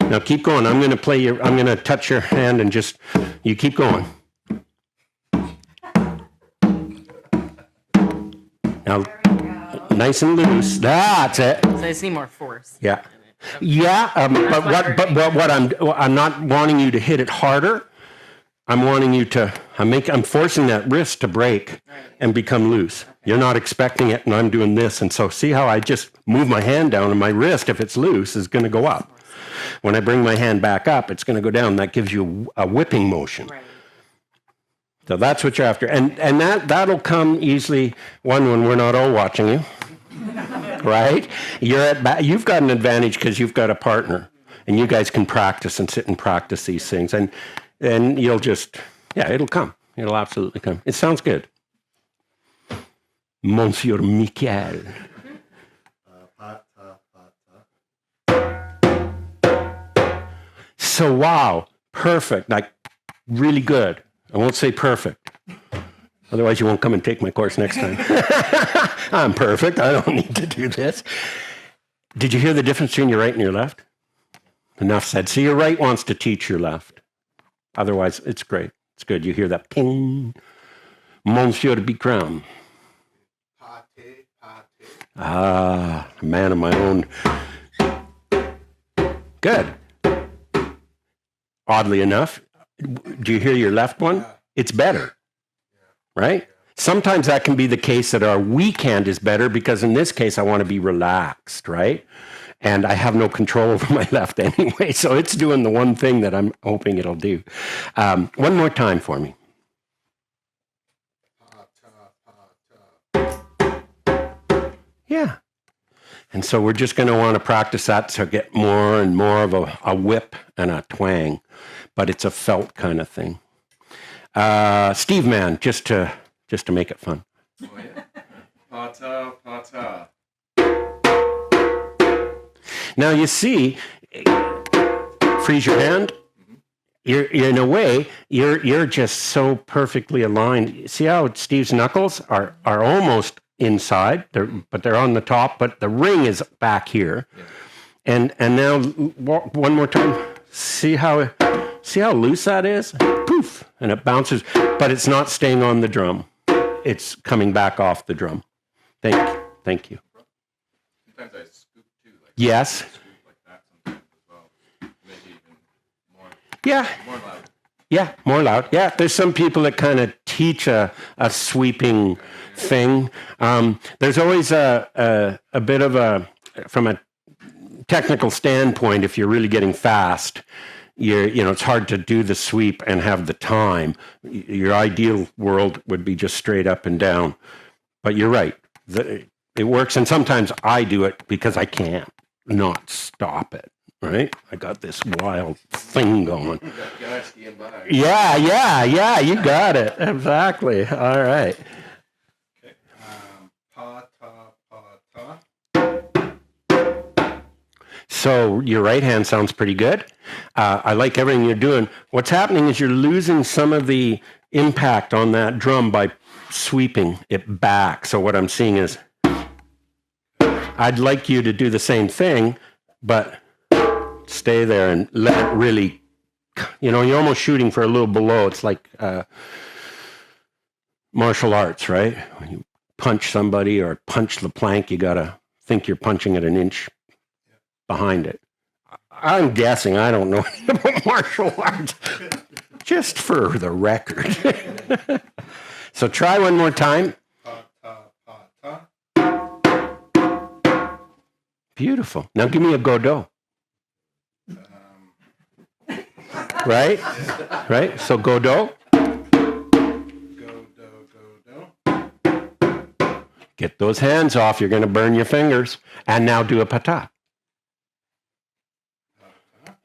Now keep going. I'm going to touch your hand and just, you keep going. Now, nice and loose. That's it. So I see more force. Yeah. Yeah, but what I'm not wanting you to hit it harder. I'm wanting you to, I'm forcing that wrist to break and become loose. You're not expecting it, and I'm doing this. And so see how I just move my hand down, and my wrist, if it's loose, is going to go up. When I bring my hand back up, it's going to go down. That gives you a whipping motion. Right. So that's what you're after. And that'll come easily, when we're not all watching you. Right? You've got an advantage because you've got a partner, and you guys can practice and sit and practice these things. And you'll just, it'll come. It'll absolutely come. It sounds good. Monsieur Michael. So, wow, perfect. Like, really good. I won't say perfect. Otherwise, you won't come and take my course next time. I'm perfect. I don't need to do this. Did you hear the difference between your right and your left? Enough said. So your right wants to teach your left. Otherwise, it's great. It's good. You hear that ping. Monsieur Bikram. Ah, a man of my own. Good. Oddly enough, do you hear your left one? It's better, right? Sometimes that can be the case that our weak hand is better because in this case, I want to be relaxed, right? And I have no control over my left anyway, so it's doing the one thing that I'm hoping it'll do. One more time for me. Yeah. And so we're just going to want to practice that to get more and more of a whip and a twang, but it's a felt kind of thing. Steve Man, just to make it fun. Oh, yeah. Pata, pata. Now you see, freeze your hand. You're in a way, you're just so perfectly aligned. See how Steve's knuckles are almost inside, but they're on the top, but the ring is back here. Yeah. And now one more time. See how loose that is? Poof, and it bounces, but it's not staying on the drum. It's coming back off the drum. Thank you. Sometimes I scoop too. Like yes. I scoop like that sometimes as well. Maybe even more. Yeah. More loud. Yeah, more loud. Yeah, there's some people that kind of teach a sweeping thing. There's always a bit of from a technical standpoint, if you're really getting fast, it's hard to do the sweep and have the time. Your ideal world would be just straight up and down. But you're right. It works, and sometimes I do it because I can't not stop it. Right? I got this wild thing going. Yeah, you got it. Exactly. All right. Okay. Pa, ta, pa, ta. So your right hand sounds pretty good. I like everything you're doing. What's happening is you're losing some of the impact on that drum by sweeping it back. So what I'm seeing is I'd like you to do the same thing, but stay there and let it really, you're almost shooting for a little below. It's like martial arts, right? When you punch somebody or punch the plank, you got to think you're punching at an inch behind it. I'm guessing. I don't know anything about martial arts. Just for the record. So try one more time. Pa, ta, pa, ta. Beautiful. Now give me a Godot. Right? Right? So Godot. Go. Get those hands off. You're going to burn your fingers. And now do a pata.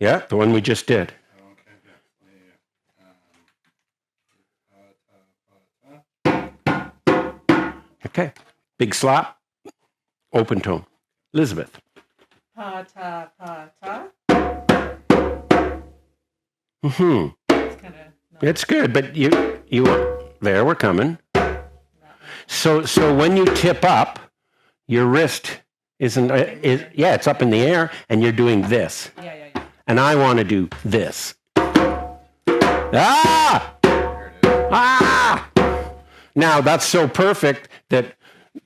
Yeah, the one we just did. Okay. Big slap. Open tone. Elizabeth. Pa ta pa ta. Mm-hmm. It's kind of. It's good, but you there, we're coming. So when you tip up, your wrist isn't, it's up in the air, and you're doing this. Yeah. And I want to do this. Ah! Ah! Now, that's so perfect that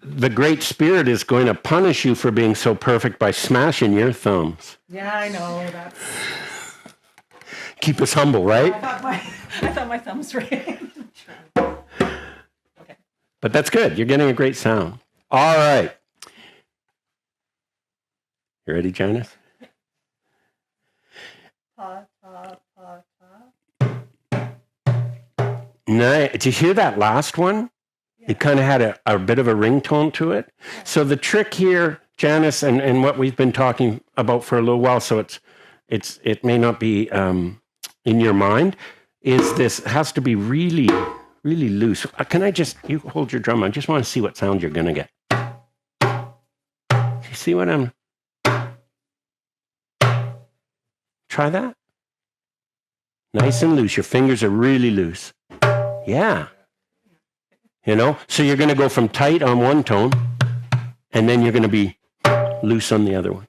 the Great Spirit is going to punish you for being so perfect by smashing your thumbs. Yeah, I know. That's. Keep us humble, right? I thought my thumbs were in. Okay. But that's good. You're getting a great sound. All right. You ready, Janice? Pa ta pa ta. Nice. Did you hear that last one? Yeah. It kind of had a bit of a ringtone to it. Yeah. So the trick here, Janice, and what we've been talking about for a little while, so it may not be in your mind, is this has to be really, really loose. Can I you hold your drum? I just want to see what sound you're going to get. You see what I'm... Try that. Nice and loose. Your fingers are really loose. Yeah. So you're going to go from tight on one tone, and then you're going to be loose on the other one.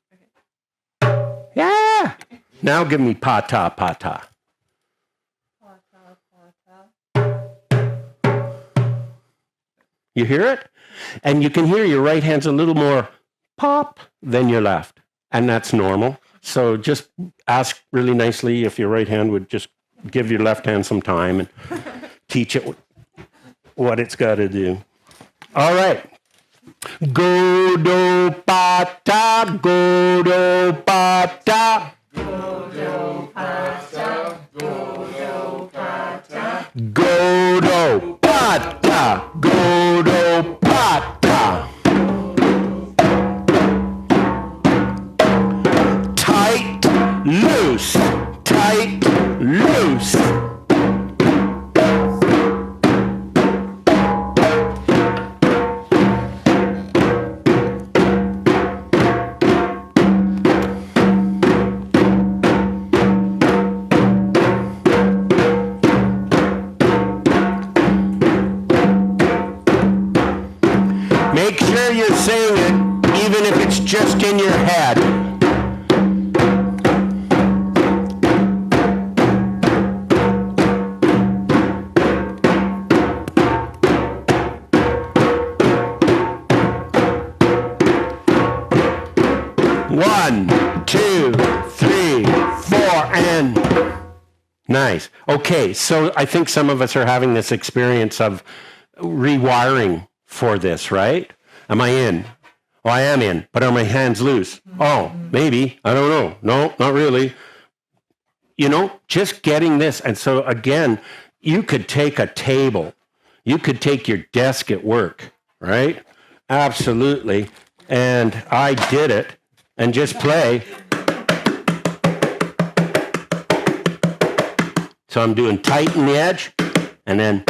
Yeah. Now give me pa-ta, pa-ta. You hear it? And you can hear your right hand's a little more pop than your left. And that's normal. So just ask really nicely if your right hand would just give your left hand some time and teach it what it's got to do. All right. Go do pa ta, go do pa ta. Go do pa ta, go do pa ta. Go do pa ta, go do pa ta. Tight, loose, tight, loose. And nice. Okay, so I think some of us are having this experience of rewiring for this, right? Am I in? Oh, I am in, but are my hands loose? Oh, maybe. I don't know. No, not really. You know, just getting this. And so again, you could take a table. You could take your desk at work, right? Absolutely. And I did it and just play. So I'm doing tight in the edge and then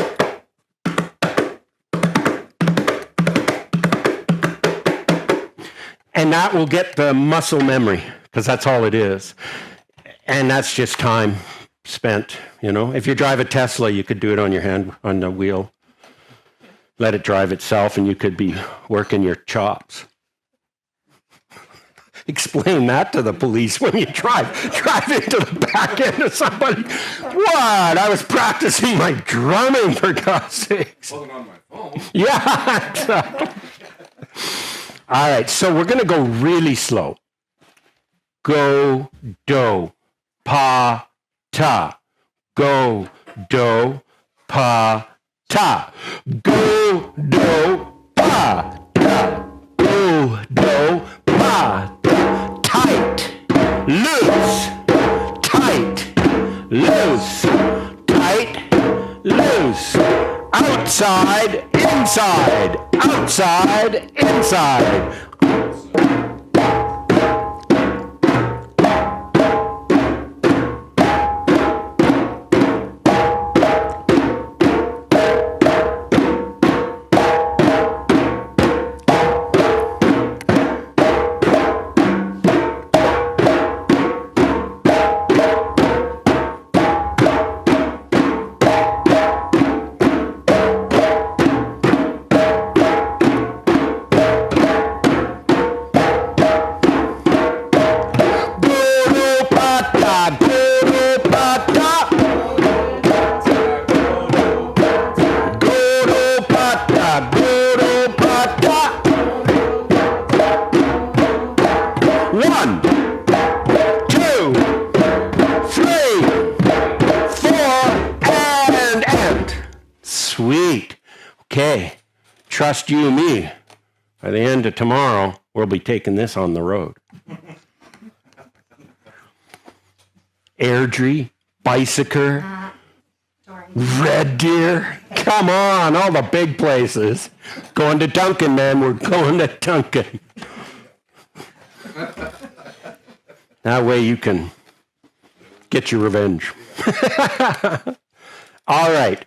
and that will get the muscle memory because that's all it is. And that's just time spent, you know. If you drive a Tesla, you could do it on your hand, on the wheel. Let it drive itself and you could be working your chops. Explain that to the police when you drive into the back end of somebody. What? I was practicing my drumming, for God's sakes. Wasn't on my phone. Yeah. All right, so we're going to go really slow. Go, do, pa, ta. Go, do, pa, ta. Go, do, pa, ta. Go, do, pa, ta. Tight, loose, tight, loose, tight, loose. Outside, inside, outside, inside. Sweet. Okay. Trust you and me. By the end of tomorrow, we'll be taking this on the road. Airdrie, Bicycle, Red Deer. Come on, all the big places. Going to Duncan, man. We're going to Duncan. That way you can get your revenge. All right.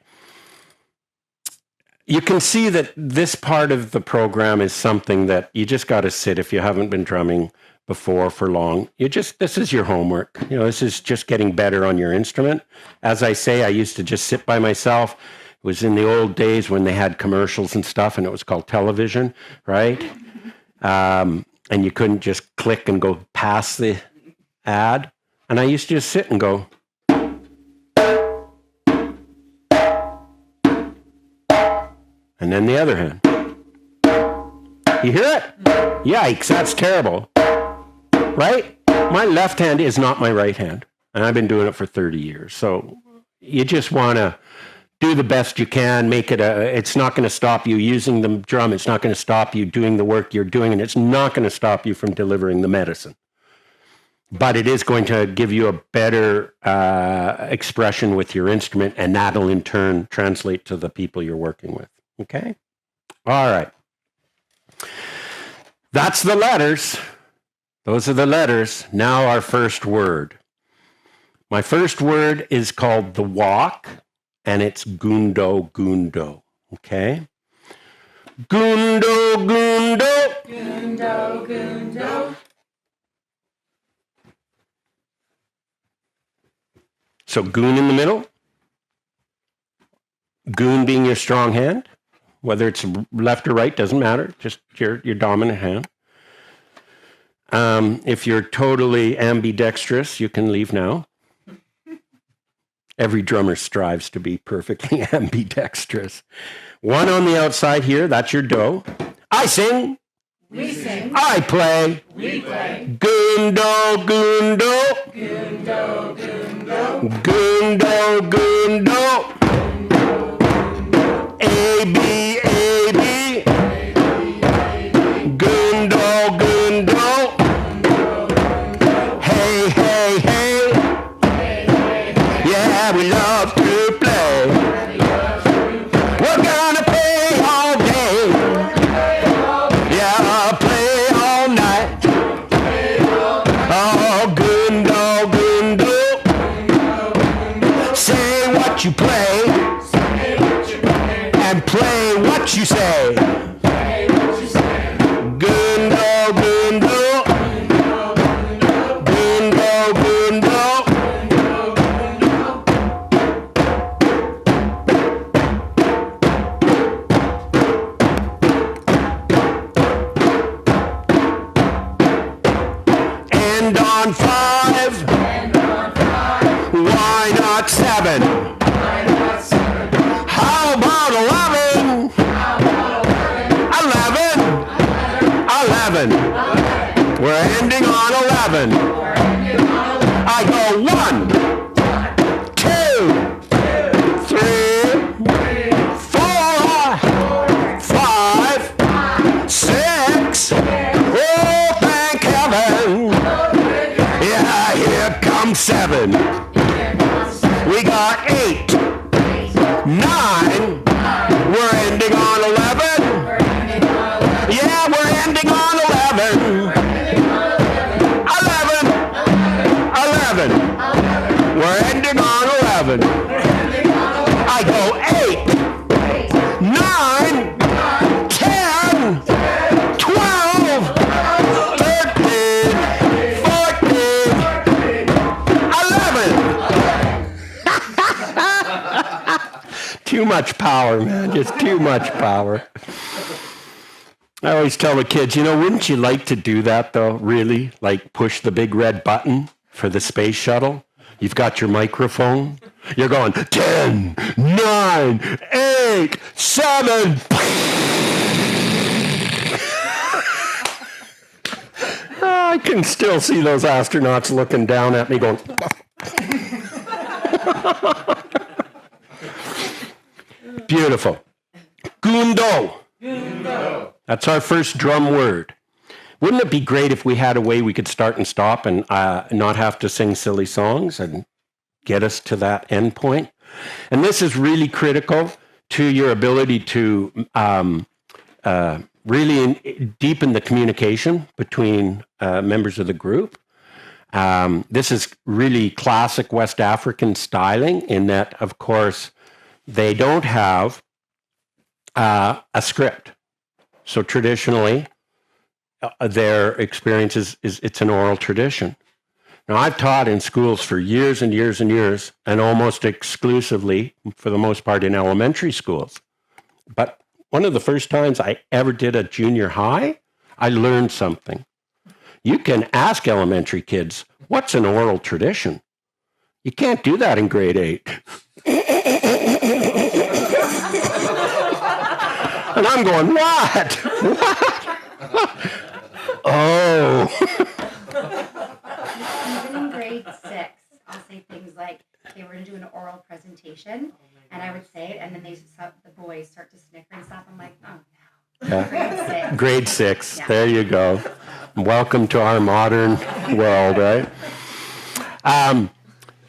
You can see that this part of the program is something that you just got to sit if you haven't been drumming before for long. This is your homework. You know, this is just getting better on your instrument. As I say, I used to just sit by myself. It was in the old days when they had commercials and stuff, and it was called television, right? And you couldn't just click and go past the ad. And I used to just sit and go. And then the other hand. You hear it? Yikes, that's terrible. Right? My left hand is not my right hand. And I've been doing it for 30 years. So you just want to do the best you can. Make it it's not going to stop you using the drum. It's not going to stop you doing the work you're doing. And it's not going to stop you from delivering the medicine. But it is going to give you a better expression with your instrument. And that'll in turn translate to the people you're working with. Okay? All right. That's the letters. Those are the letters. Now our first word. My first word is called the walk, and it's gundo, gundo. Okay? Gundo, gundo. Gundo, gundo. So goon in the middle. Goon being your strong hand. Whether it's left or right, doesn't matter. Just your dominant hand. If you're totally ambidextrous, you can leave now. Every drummer strives to be perfectly ambidextrous. One on the outside here, that's your do. I sing. We sing. I play. We play. Gundo, gundo. Gundo, gundo. Gundo, gundo. A, B, A, B. Gundo, gundo. Hey, hey, hey. Yeah, we love to play. We're gonna play all day. Yeah, play all night. Oh, gundo, gundo. Say what you play. And play what you say. Gundo, gundo. Gundo, gundo. End on 5. Why not 7? How about 11? 11. We're ending on 11. I go 1, 2, 3, 4, 5, 6. Oh, thank heaven. Yeah, here comes 7. We got 8, 9. We're ending on 11. Yeah, we're ending on 11. 11. We're ending on 11. I go 8, 9, 10, 12, 13, 14, 11. Too much power, man. Just too much power. I always tell the kids, wouldn't you like to do that, though? Really? Like push the big red button for the space shuttle? You've got your microphone. You're going 10, 9, 8, 7. I can still see those astronauts looking down at me going... Beautiful. Gundo. That's our first drum word. Wouldn't it be great if we had a way we could start and stop and not have to sing silly songs and get us to that end point? And this is really critical to your ability to really deepen the communication between members of the group. This is really classic West African styling in that, of course, they don't have a script. So traditionally, their experience is it's an oral tradition. Now, I've taught in schools for years and years and years, and almost exclusively, for the most part, in elementary schools. But one of the first times I ever did a junior high, I learned something. You can ask elementary kids, what's an oral tradition? You can't do that in grade 8. And I'm going, what? What? Oh. Even in grade 6, I'll say things like, okay, we're going to do an oral presentation. And I would say it, and then the boys start to snicker and stuff. I'm like, oh, no. Yeah. Grade 6. Yeah. There you go. Welcome to our modern world, right?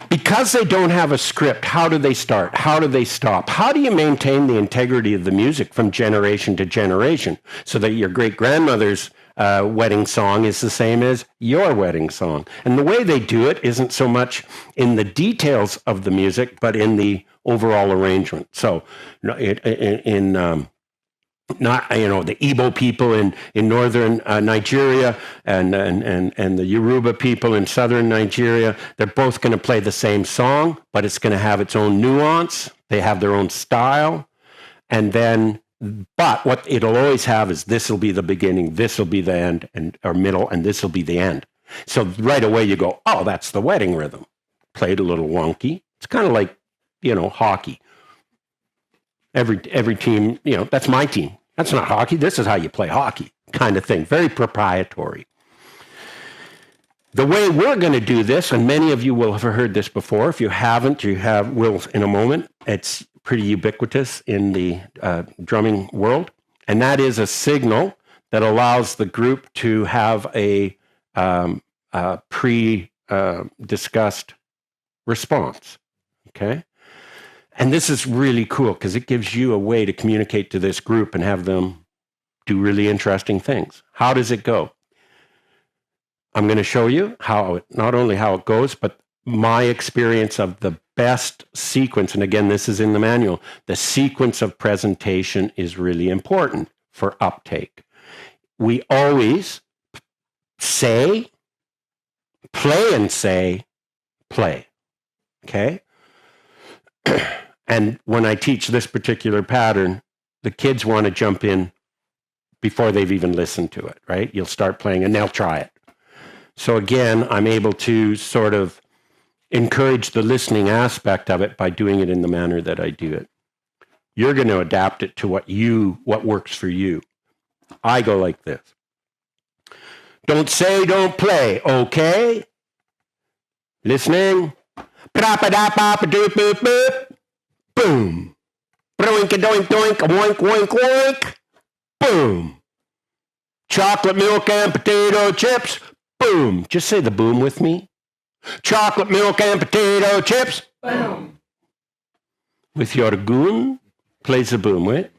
Because they don't have a script, how do they start? How do they stop? How do you maintain the integrity of the music from generation to generation so that your great-grandmother's wedding song is the same as your wedding song? And the way they do it isn't so much in the details of the music, but in the overall arrangement. So the Igbo people in northern Nigeria and the Yoruba people in southern Nigeria, they're both going to play the same song, but it's going to have its own nuance. They have their own style. And then, but what it'll always have is this will be the beginning, this will be the end, or middle, and this will be the end. So right away you go, oh, that's the wedding rhythm. Played a little wonky. It's kind of like, hockey. Every team, that's my team. That's not hockey. This is how you play hockey, kind of thing. Very proprietary. The way we're going to do this, and many of you will have heard this before. If you haven't, will in a moment. It's pretty ubiquitous in the drumming world. And that is a signal that allows the group to have a pre-discussed response. Okay? And this is really cool because it gives you a way to communicate to this group and have them do really interesting things. How does it go? I'm going to show you not only how it goes, but my experience of the best sequence. And again, this is in the manual. The sequence of presentation is really important for uptake. We always say, play and say, play. Okay? And when I teach this particular pattern, the kids want to jump in before they've even listened to it, right? You'll start playing and they'll try it. So again, I'm able to sort of encourage the listening aspect of it by doing it in the manner that I do it. You're going to adapt it to what works for you. I go like this. Don't say, don't play, okay? Listening. Boom. Doink, doink, doink, oink, oink, oink. Boom. Chocolate milk and potato chips. Boom. Just say the boom with me. Chocolate milk and potato chips. Boom. With your goon, plays the boom, right?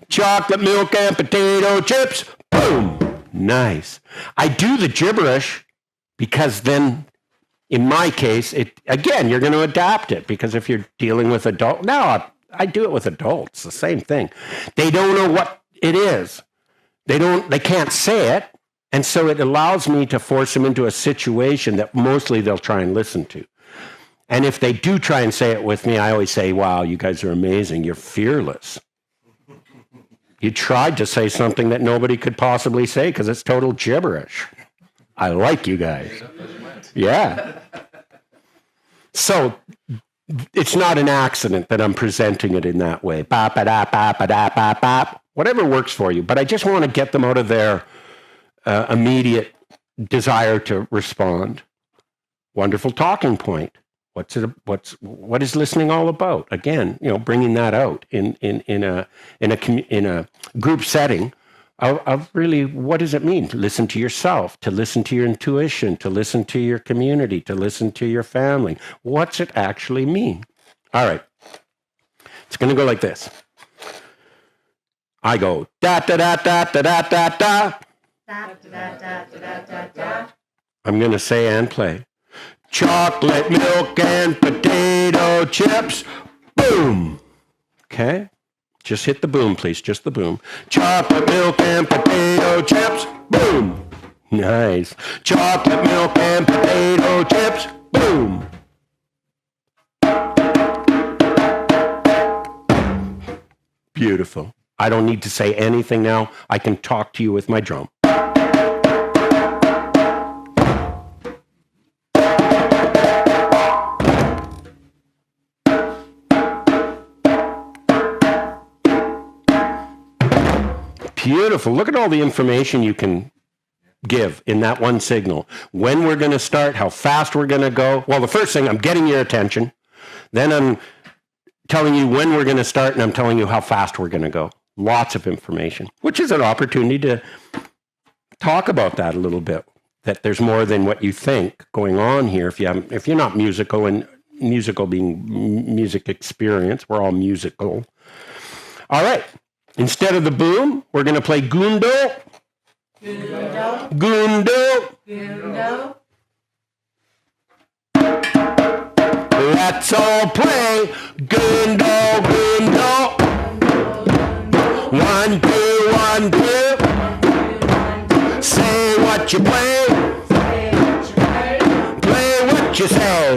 Chocolate milk and potato chips. Boom. Nice. I do the gibberish because then, in my case, again, you're going to adapt it because if you're dealing with adults, now I do it with adults, the same thing. They don't know what it is. They can't say it. And so it allows me to force them into a situation that mostly they'll try and listen to. And if they do try and say it with me, I always say, wow, you guys are amazing. You're fearless. You tried to say something that nobody could possibly say because it's total gibberish. I like you guys. Yeah. So it's not an accident that I'm presenting it in that way. Bop, ba, da, bop, ba, da, bop, bop. Whatever works for you. But I just want to get them out of their immediate desire to respond. Wonderful talking point. What is listening all about? Again, bringing that out in a group setting of really, what does it mean to listen to yourself, to listen to your intuition, to listen to your community, to listen to your family? What's it actually mean? All right. It's going to go like this. I go da da da da da da da da. Da, da, da, da, da, da. I'm going to say and play. Chocolate milk and potato chips. Boom. Okay. Just hit the boom, please. Just the boom. Chocolate milk and potato chips. Boom. Nice. Chocolate milk and potato chips. Boom. Beautiful. I don't need to say anything now. I can talk to you with my drum. Beautiful. Look at all the information you can give in that one signal. When we're going to start, how fast we're going to go. Well, the first thing, I'm getting your attention. Then I'm telling you when we're going to start, and I'm telling you how fast we're going to go. Lots of information, which is an opportunity to talk about that a little bit, that there's more than what you think going on here. If you're not musical, and musical being music experience, we're all musical. All right. Instead of the boom, we're going to play gundo. Gundo. Gundo. Gundo. Let's all play gundo, gundo. 1, 2, 1, 2. Say what you play. Play what you say.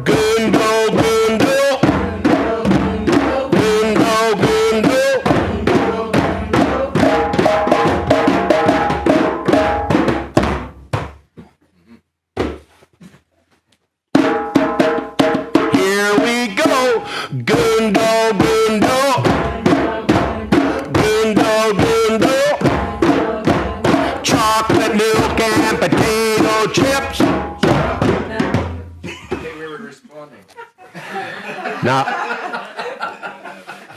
Gundo, gundo. Gundo, gundo. Here we go. Gundo, gundo. Gundo, gundo. Chocolate potato chips. They were responding. Now,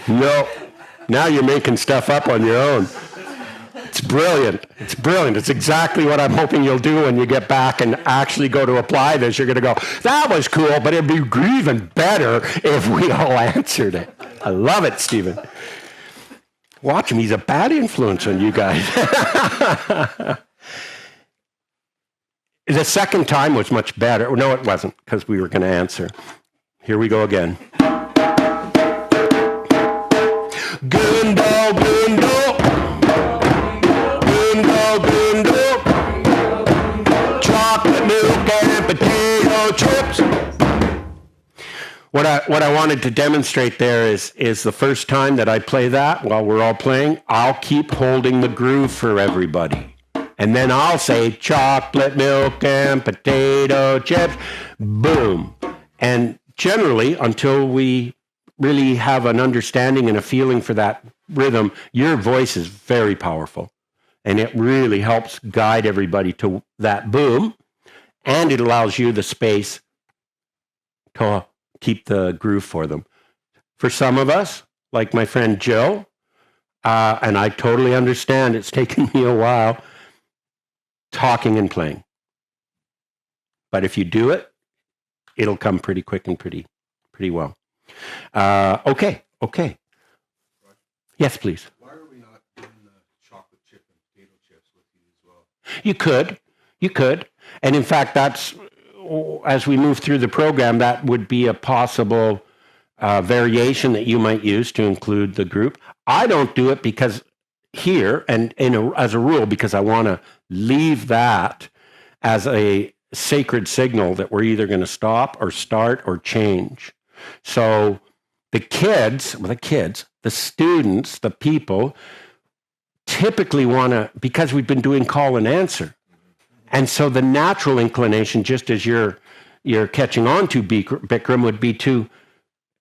no, now you're making stuff up on your own. It's brilliant. It's brilliant. It's exactly what I'm hoping you'll do when you get back and actually go to apply this. You're going to go, that was cool, but it'd be even better if we all answered it. I love it, Stephen. Watch him. He's a bad influence on you guys. The second time was much better. No, it wasn't, because we were going to answer. Here we go again. Gundo, gundo. Gundo, gundo. Chocolate milk and potato chips. What I wanted to demonstrate there is the first time that I play that while we're all playing, I'll keep holding the groove for everybody. And then I'll say chocolate milk and potato chips. Boom. And generally, until we really have an understanding and a feeling for that rhythm, your voice is very powerful. And it really helps guide everybody to that boom. And it allows you the space to keep the groove for them. For some of us, like my friend Joe, and I totally understand it's taken me a while, talking and playing. But if you do it, it'll come pretty quick and pretty well. Okay. Yes, please. Why are we not doing the chocolate chip and potato chips with you as well? You could. And in fact, that's, as we move through the program, that would be a possible variation that you might use to include the group. I don't do it because here, and as a rule, because I want to leave that as a sacred signal that we're either going to stop or start or change. So the students, the people typically want to, because we've been doing call and answer. And so the natural inclination, just as you're catching on to, Bikram, would be to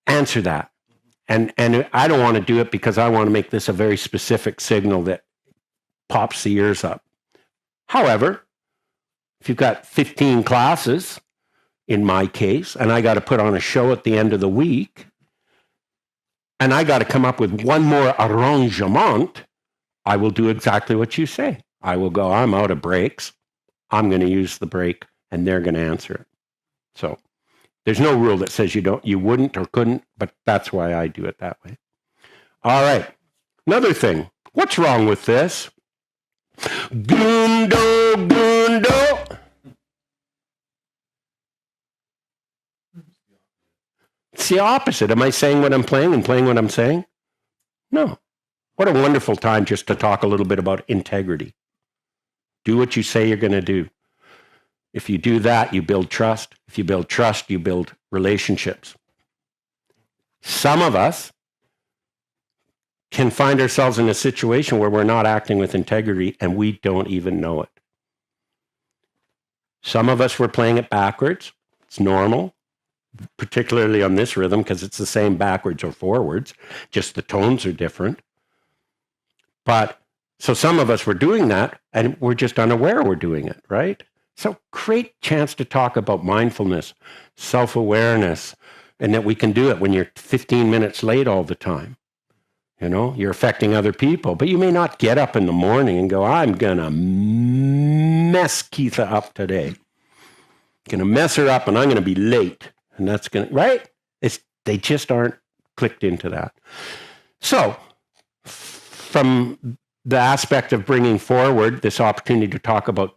answer that. And I don't want to do it because I want to make this a very specific signal that pops the ears up. However, if you've got 15 classes, in my case, and I got to put on a show at the end of the week, and I got to come up with one more arrangement, I will do exactly what you say. I will go, I'm out of breaks. I'm going to use the break, and they're going to answer it. So there's no rule that says you wouldn't or couldn't, but that's why I do it that way. All right. Another thing. What's wrong with this? Gundo, gundo. It's the opposite. Am I saying what I'm playing and playing what I'm saying? No. What a wonderful time just to talk a little bit about integrity. Do what you say you're going to do. If you do that, you build trust. If you build trust, you build relationships. Some of us can find ourselves in a situation where we're not acting with integrity and we don't even know it. Some of us were playing it backwards. It's normal, particularly on this rhythm because it's the same backwards or forwards, just the tones are different. But so some of us were doing that and we're just unaware we're doing it, right? So great chance to talk about mindfulness, self-awareness, and that we can do it when you're 15 minutes late all the time. You know, you're affecting other people, but you may not get up in the morning and go, I'm going to mess Keitha up today. Going to mess her up and I'm going to be late. And that's going to, right? They just aren't clicked into that. So from the aspect of bringing forward this opportunity to talk about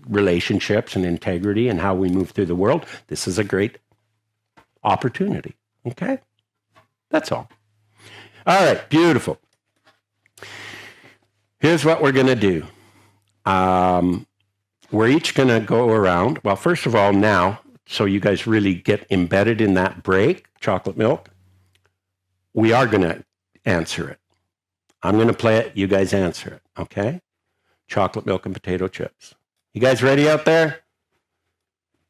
relationships and integrity and how we move through the world, this is a great opportunity. Okay? That's all. All right, beautiful. Here's what we're going to do. We're each going to go around. Well, first of all, now, so you guys really get embedded in that break, chocolate milk, we are going to answer it. I'm going to play it. You guys answer it, okay? Chocolate milk and potato chips. You guys ready out there?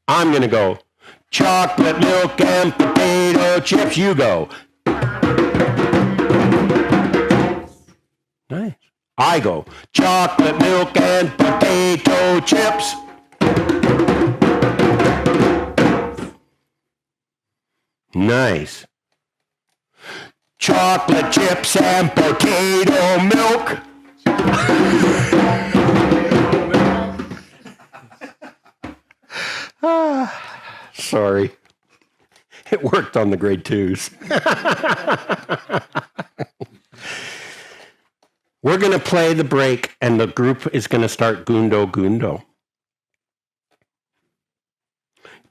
I'm going to go, chocolate milk and potato chips. You go. Nice. I go, chocolate milk and potato chips. Nice. Chocolate chips and potato milk. Sorry. It worked on the grade 2s. We're going to play the break, and the group is going to start Gundo Gundo.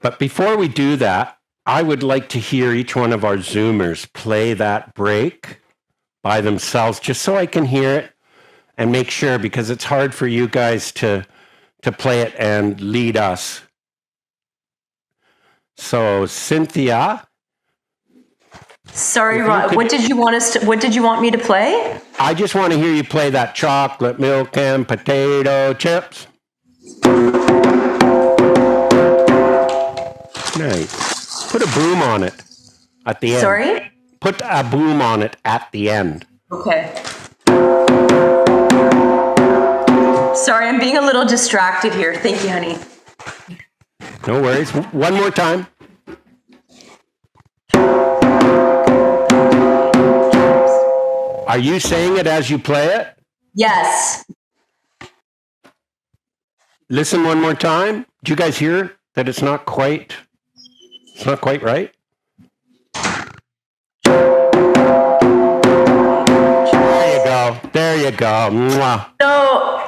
But before we do that, I would like to hear each one of our Zoomers play that break by themselves, just so I can hear it and make sure, because it's hard for you guys to play it and lead us. So, Cynthia. Sorry, Ron, what did you want me to play? I just want to hear you play that chocolate milk and potato chips. Nice. Put a boom on it at the end. Sorry? Put a boom on it at the end. Okay. Sorry, I'm being a little distracted here. Thank you, honey. No worries. One more time. Are you saying it as you play it? Yes. Listen one more time. Did you guys hear that it's not quite right? There you go. Mwah. So,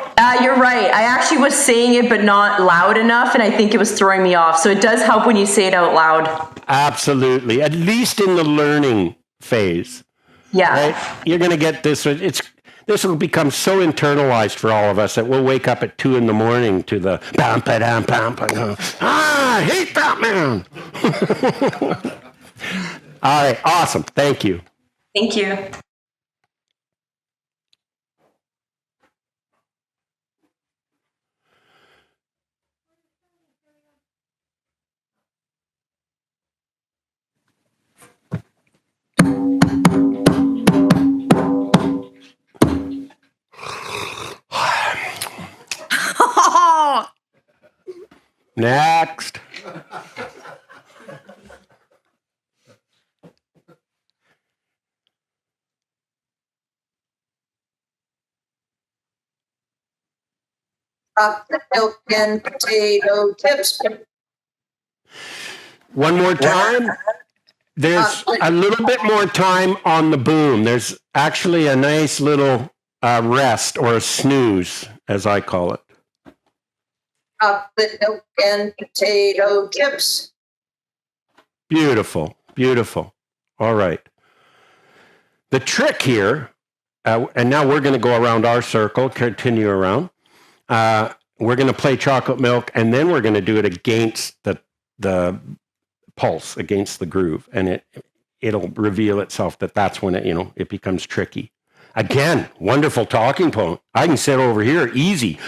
you're right. I actually was saying it, but not loud enough, and I think it was throwing me off. So it does help when you say it out loud. Absolutely. At least in the learning phase. Yeah. Right? You're going to get this. This will become so internalized for all of us that we'll wake up at 2 a.m. to the bam, ba-dam, bam, ba-dam. I hate that man. All right. Awesome. Thank you. Thank you. Next. Chocolate milk and potato chips. One more time. There's a little bit more time on the boom. There's actually a nice little rest or a snooze, as I call it. Chocolate milk and potato chips. Beautiful, beautiful. All right. The trick here, and now we're going to go around our circle, continue around. We're going to play chocolate milk, and then we're going to do it against the pulse, against the groove, and it'll reveal itself that's when it becomes tricky. Again, wonderful talking point. I can sit over here easy.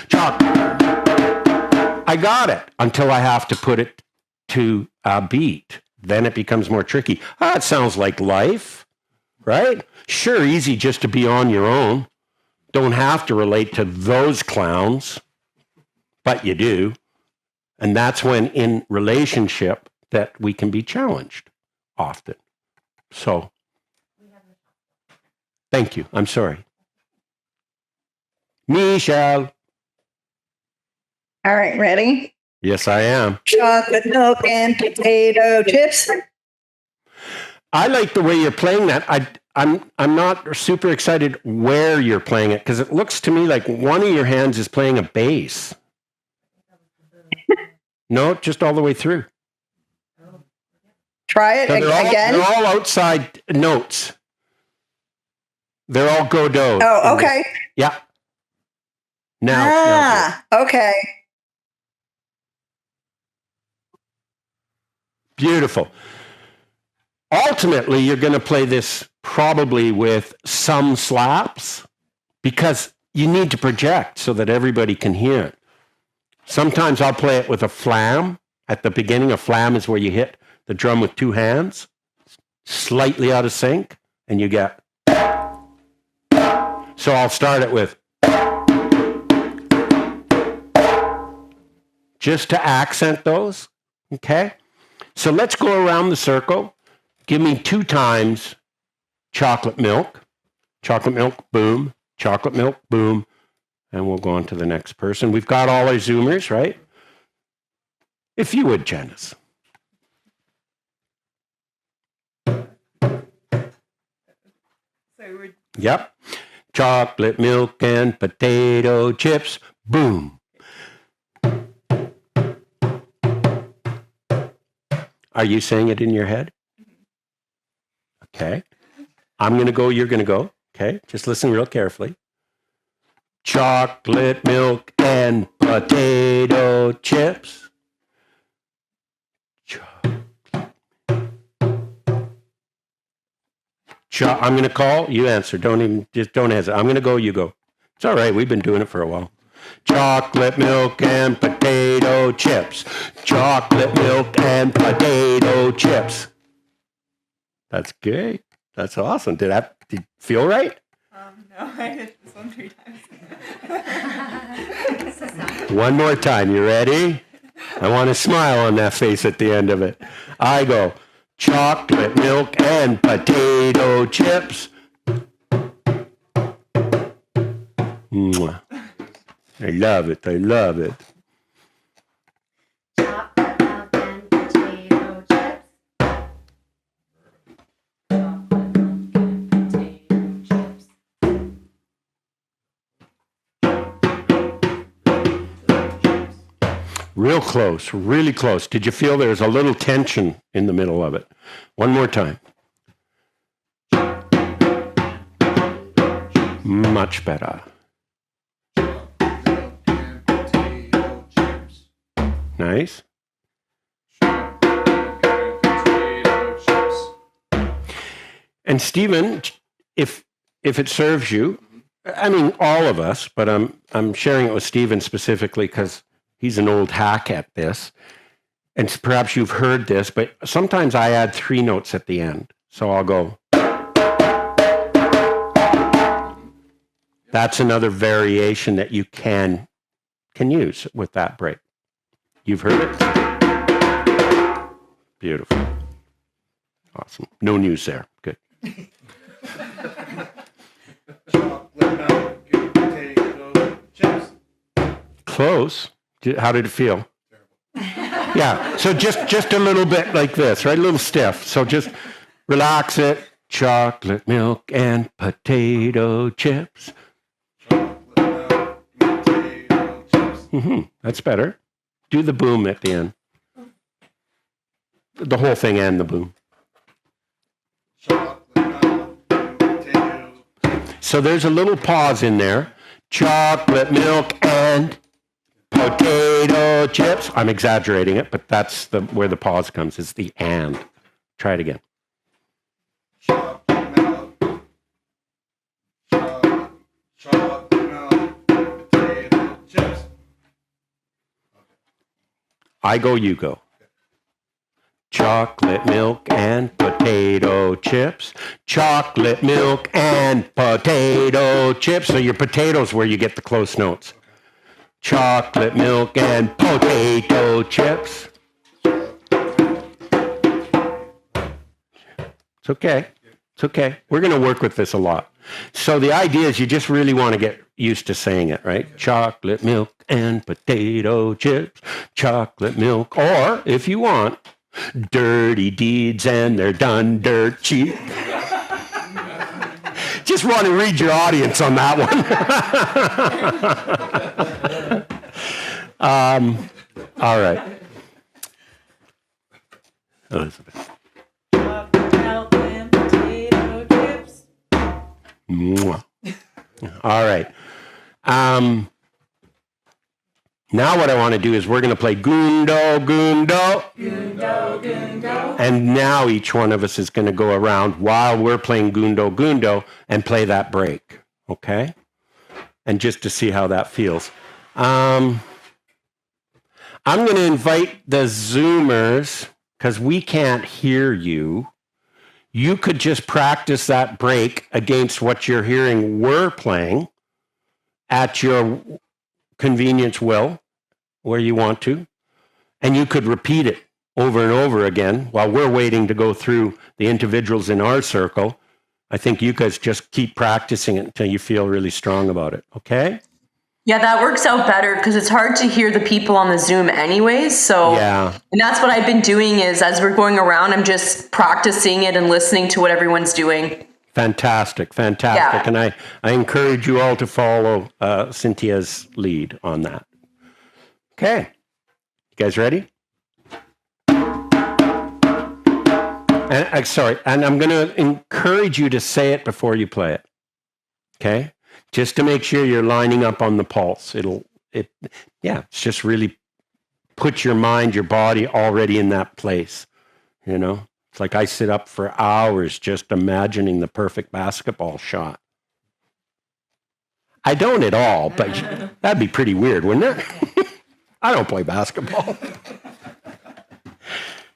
I got it until I have to put it to a beat. Then it becomes more tricky. It sounds like life, right? Sure, easy just to be on your own. Don't have to relate to those clowns, but you do. And that's when in relationship that we can be challenged often. So, thank you. I'm sorry. Michelle. All right, ready? Yes, I am. Chocolate milk and potato chips. I like the way you're playing that. I'm not super excited where you're playing it because it looks to me like one of your hands is playing a bass. No, just all the way through. Try it again. They're all outside notes. They're all Godot. Oh, okay. Yeah. Now. Okay. Beautiful. Ultimately, you're going to play this probably with some slaps because you need to project so that everybody can hear it. Sometimes I'll play it with a flam. At the beginning, a flam is where you hit the drum with two hands, slightly out of sync, and you get. So I'll start it with. Just to accent those, okay? So let's go around the circle. give me 2 times chocolate milk, boom, chocolate milk, boom, and we'll go on to the next person. We've got all our Zoomers, right? If you would, Janice. Yep. Chocolate milk and potato chips, boom. Are you saying it in your head? Okay. I'm going to go, you're going to go. Okay. Just listen real carefully. Chocolate milk and potato chips. I'm going to call, you answer. Don't hesitate. I'm going to go, you go. It's all right. We've been doing it for a while. Chocolate milk and potato chips. Chocolate milk and potato chips. That's good. That's awesome. Did you feel right? No, I did this one 3 times. One more time. You ready? I want a smile on that face at the end of it. I go, chocolate milk and potato chips. Mwah. I love it. I love it. Chocolate milk and potato chips. Chocolate milk and potato chips. Real close, really close. Did you feel there's a little tension in the middle of it? One more time. Much better. Nice. And Stephen, if it serves you, I mean all of us, but I'm sharing it with Stephen specifically because he's an old hack at this. And perhaps you've heard this, but sometimes I add 3 notes at the end. So I'll go. That's another variation that you can use with that break. You've heard it? Beautiful. Awesome. No news there. Good. Chocolate milk and potato chips. Close. How did it feel? Yeah. So just a little bit like this, right? A little stiff. So just relax it. Chocolate milk and potato chips. Chocolate milk and potato chips. That's better. Do the boom at the end. The whole thing and the boom. Chocolate milk and potato. So there's a little pause in there. Chocolate milk and potato chips. I'm exaggerating it, but that's where the pause comes. Is the and. Try it again. Chocolate milk. Chocolate milk and potato chips. I go, you go. Chocolate milk and potato chips. Chocolate milk and potato chips. So your potatoes where you get the close notes. Chocolate milk and potato chips. It's okay. It's okay. We're going to work with this a lot. So the idea is you just really want to get used to saying it, right? Chocolate milk and potato chips. Chocolate milk. Or, if you want, dirty deeds and they're done dirt cheap. Just want to read your audience on that one. All right. Elizabeth. Chocolate milk and potato chips. Mwah. All right. Now what I want to do is we're going to play Gundo, Gundo. Gundo, Gundo. And now each one of us is going to go around while we're playing Gundo, Gundo and play that break. Okay? And just to see how that feels. I'm going to invite the Zoomers, because we can't hear you. You could just practice that break against what you're hearing we're playing at your convenience will, where you want to, and you could repeat it over and over again while we're waiting to go through the individuals in our circle. I think you guys just keep practicing it until you feel really strong about it. Okay? Yeah, that works out better because it's hard to hear the people on the Zoom anyways. So, Yeah. and that's what I've been doing is as we're going around, I'm just practicing it and listening to what everyone's doing. Fantastic. Yeah. And I encourage you all to follow Cynthia's lead on that. Okay. You guys ready? And sorry, and I'm going to encourage you to say it before you play it. Okay? Just to make sure you're lining up on the pulse. It's just really put your mind, your body already in that place. You know? It's like I sit up for hours just imagining the perfect basketball shot. I don't at all, but that'd be pretty weird, wouldn't it? I don't play basketball.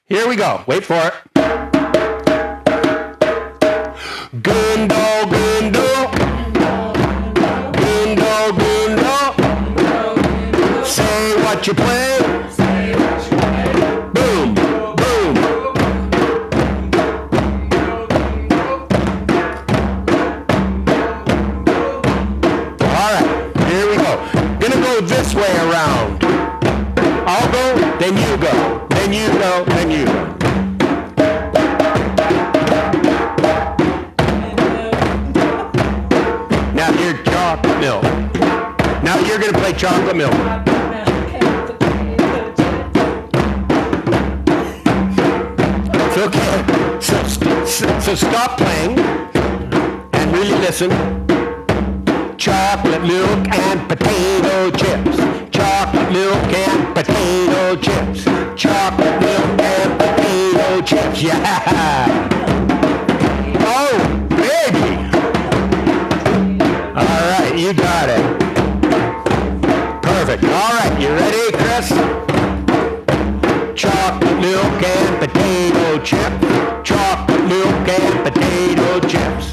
Here we go. Wait for it. Gundo, gundo. Gundo, gundo. Say what you play. Boom, boom. All right, here we go. Gonna go this way around. I'll go, then you go, then you go, then you go. Now you're chocolate milk. Now you're going to play chocolate milk. It's okay. So stop playing and really listen. Chocolate milk and potato chips. Chocolate milk and potato chips. Chocolate milk and potato chips. Yeah. Oh, baby. All right, you got it. Perfect. All right, you ready, Chris? Chocolate milk and potato chips. Chocolate milk and potato chips.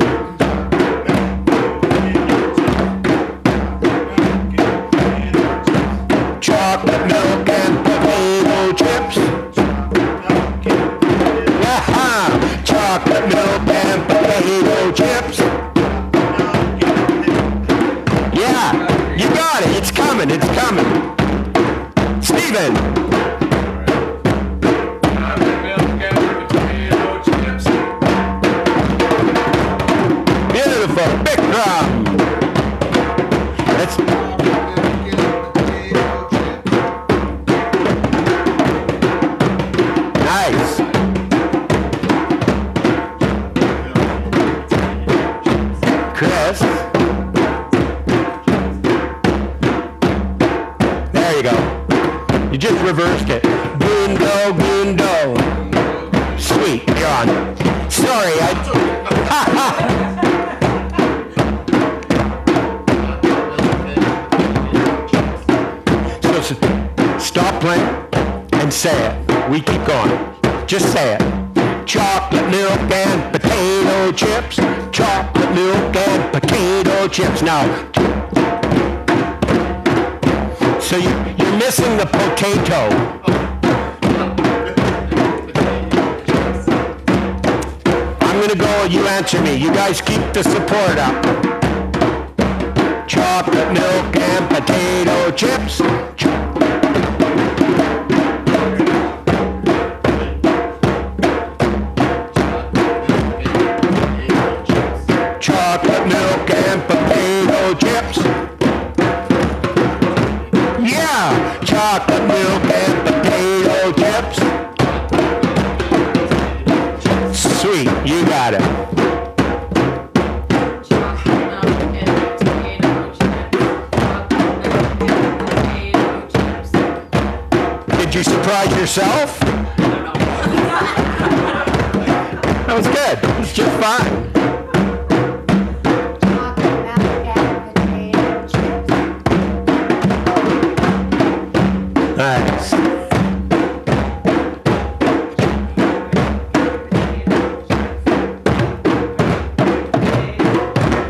Chocolate milk and potato chips. Yeah, chocolate milk and potato chips. Yeah, you got it. It's coming. It's coming. Steven. Beautiful. Big drum. Let's. Nice. Chris. There you go. You just reversed it. Gundo, gundo. Sweet, you're on. Sorry, So stop playing and say it. We keep going. Just say it. Chocolate milk and potato chips. Chocolate milk and potato chips. Now, so you're missing the potato. I'm going to go, you answer me. You guys keep the support up. Chocolate milk and potato chips. Chocolate milk and potato chips. Yeah, chocolate milk and potato chips. Sweet, you got it. Did you surprise yourself? That was good. It's just fine. Nice.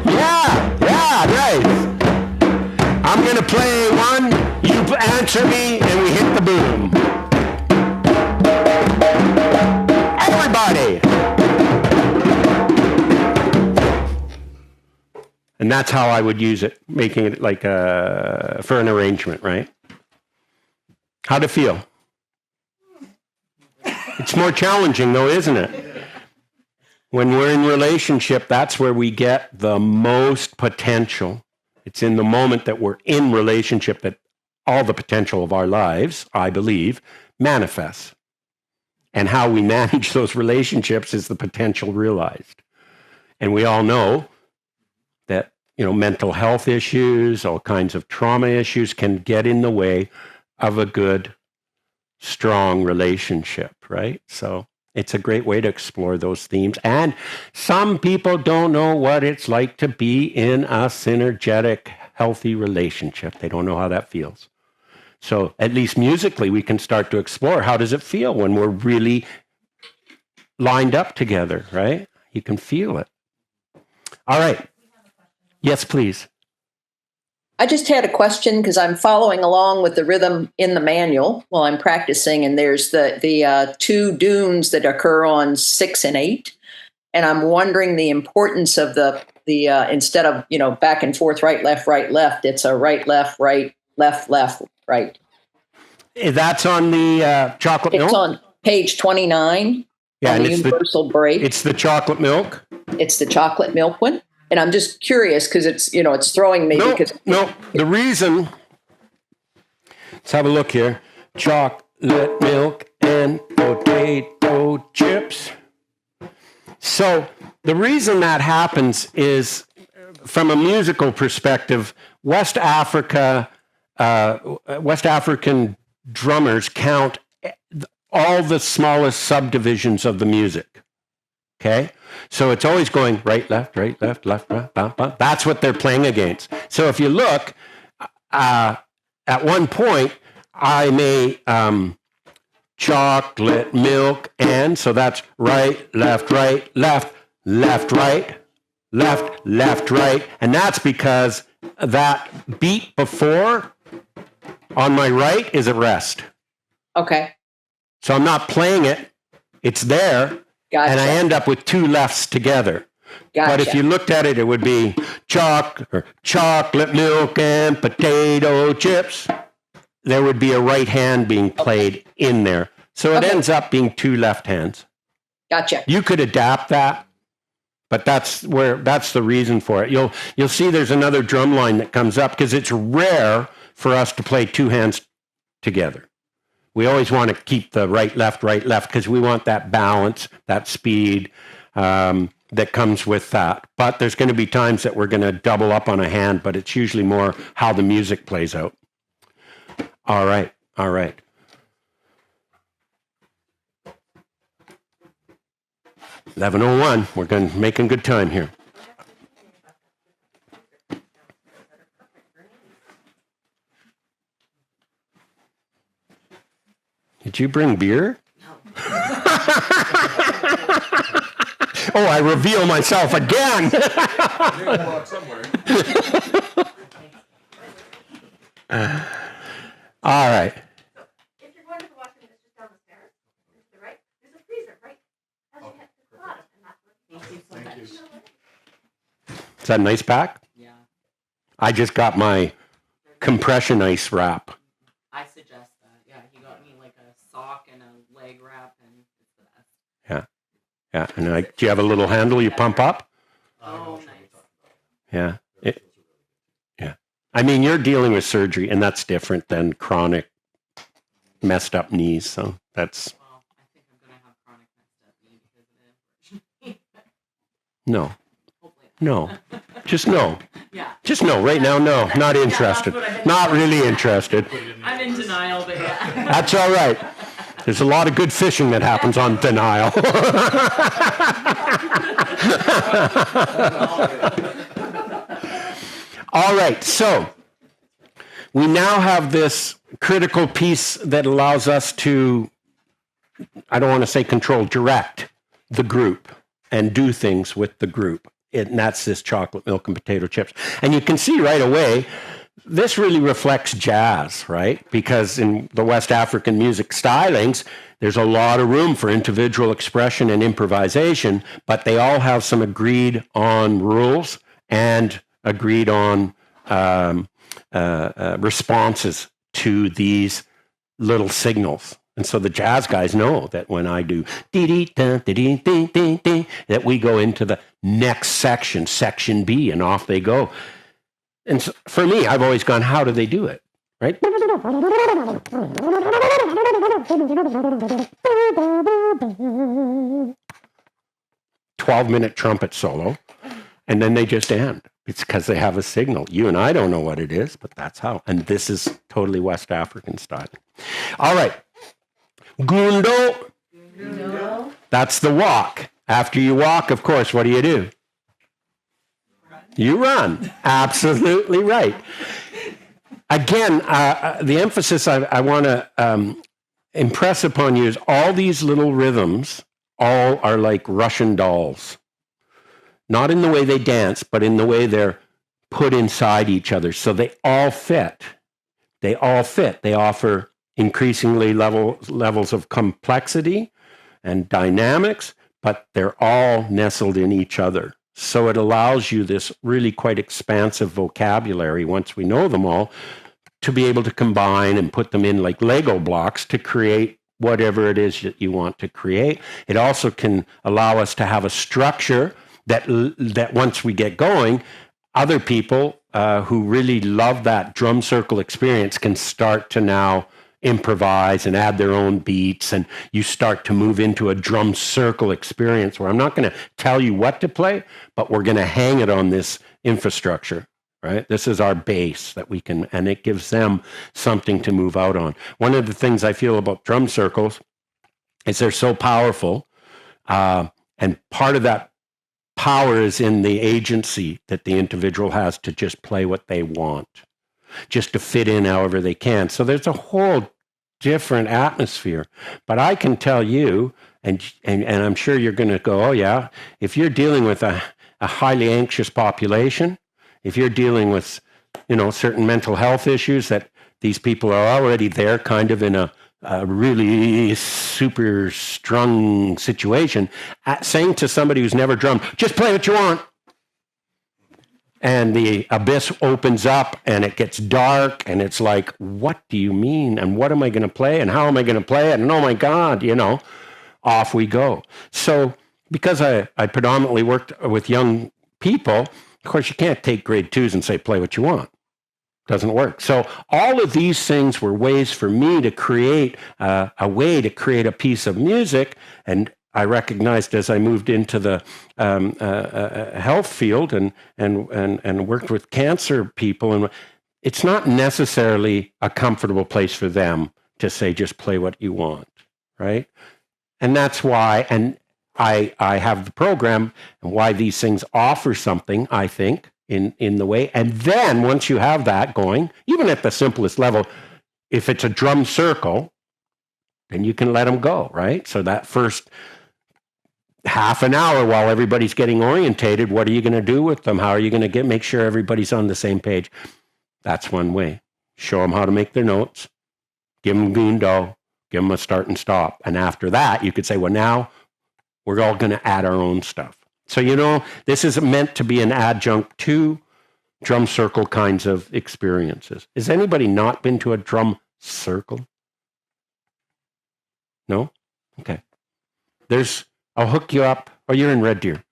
Yeah, nice. I'm gonna play one, you answer me, and we hit the boom. And that's how I would use it, making it like for an arrangement, right? How'd it feel? It's more challenging though, isn't it? When we're in relationship, that's where we get the most potential. It's in the moment that we're in relationship that all the potential of our lives, I believe, manifests. And how we manage those relationships is the potential realized. And we all know that, mental health issues, all kinds of trauma issues can get in the way of a good, strong relationship, right? So it's a great way to explore those themes. And some people don't know what it's like to be in a synergetic, healthy relationship. They don't know how that feels. So at least musically, we can start to explore how does it feel when we're really lined up together, right? You can feel it. All right. Yes, please. I just had a question because I'm following along with the rhythm in the manual while I'm practicing, and there's the two dunes that occur on 6 and 8, and I'm wondering the importance of the instead of back and forth, right, left, it's a right, left, left, right. That's on the chocolate milk? It's on page 29. Yeah, on and the universal break. It's the chocolate milk. It's the chocolate milk one. And I'm just curious because it's throwing me because the reason, let's have a look here. Chocolate milk and potato chips. So the reason that happens is from a musical perspective, West African drummers count all the smallest subdivisions of the music. Okay? So it's always going right, left, left, bam, bam. That's what they're playing against. So if you look, at one point, I may chocolate milk and, so that's right, left, right, left, right, left, right. And that's because that beat before on my right is a rest. Okay. So I'm not playing it. It's there. Gotcha. And I end up with two lefts together. Gotcha. But if you looked at it, it would be chocolate milk and potato chips. There would be a right hand being played in there. So it ends up being two left hands. Gotcha. You could adapt that, but that's the reason for it. You'll see there's another drum line that comes up because it's rare for us to play two hands together. We always want to keep the right, left, because we want that balance, that speed that comes with that. But there's going to be times that we're going to double up on a hand, but it's usually more how the music plays out. All right. 11:01. We're making good time here. Did you bring beer? No. Oh, I reveal myself again. All right. If you're going to the washroom, it's just down the stairs. To the right, there's a freezer right as you hit the bottom, and that's what. Thank you so much. Is that an ice pack? Yeah, I just got my compression ice wrap. I suggest that. Yeah, he got me like a sock and a leg wrap, and it's the best. Yeah. And do you have a little handle you pump up? Oh, nice. Yeah. I mean, you're dealing with surgery, and that's different than chronic messed up knees. So that's. Well, I think I'm gonna have chronic messed up knee because of it. No. Hopefully. No. Just no. Yeah. Just no. Right now, no. Not interested. Not really interested. I'm in denial, but yeah. That's all right. There's a lot of good fishing that happens on denial. All right, so we now have this critical piece that allows us to, I don't want to say control, direct the group and do things with the group. And that's this chocolate milk and potato chips. And you can see right away, this really reflects jazz, right? Because in the West African music stylings, there's a lot of room for individual expression and improvisation, but they all have some agreed on rules and agreed on responses to these little signals. And so the jazz guys know that when I do that we go into the next section, section B, and off they go. And so for me, I've always gone, how do they do it? Right? 12-minute trumpet solo, and then they just end. It's because they have a signal. You and I don't know what it is, but that's how. And this is totally West African style. All right. Gundo. That's the walk. After you walk, of course, what do? You run. Absolutely right. Again, the emphasis I want to impress upon you is all these little rhythms all are like Russian dolls. Not in the way they dance, but in the way they're put inside each other. So they all fit. They all fit. They offer increasingly levels of complexity and dynamics, but they're all nestled in each other. So it allows you this really quite expansive vocabulary, once we know them all, to be able to combine and put them in like Lego blocks to create whatever it is that you want to create. It also can allow us to have a structure that once we get going, other people who really love that drum circle experience can start to now improvise and add their own beats, and you start to move into a drum circle experience where I'm not going to tell you what to play, but we're going to hang it on this infrastructure, right? This is our base that we can, and it gives them something to move out on. One of the things I feel about drum circles is they're so powerful, and part of that power is in the agency that the individual has to just play what they want, just to fit in however they can. So there's a whole different atmosphere. But I can tell you, and I'm sure you're going to go, oh yeah, if you're dealing with a highly anxious population, if you're dealing with, certain mental health issues that these people are already there kind of in a really super strung situation, saying to somebody who's never drummed, just play what you want. And the abyss opens up and it gets dark and it's like, what do you mean? And what am I going to play? And how am I going to play it? And oh my God, off we go. So because I predominantly worked with young people, of course you can't take grade 2s and say, play what you want. Doesn't work. So all of these things were ways for me to create a way to create a piece of music. And I recognized as I moved into the health field and worked with cancer people, and it's not necessarily a comfortable place for them to say, just play what you want, right? And that's why, and I have the program and why these things offer something, I think, in the way. And then once you have that going, even at the simplest level, if it's a drum circle, then you can let them go, right? So that first half an hour while everybody's getting orientated, what are you going to do with them? How are you going to make sure everybody's on the same page? That's one way. Show them how to make their notes, give them gundo, give them a start and stop. And after that, you could say, well, now we're all going to add our own stuff. So, this is meant to be an adjunct to drum circle kinds of experiences. Has anybody not been to a drum circle? No? Okay. I'll hook you up. Oh, you're in Red Deer.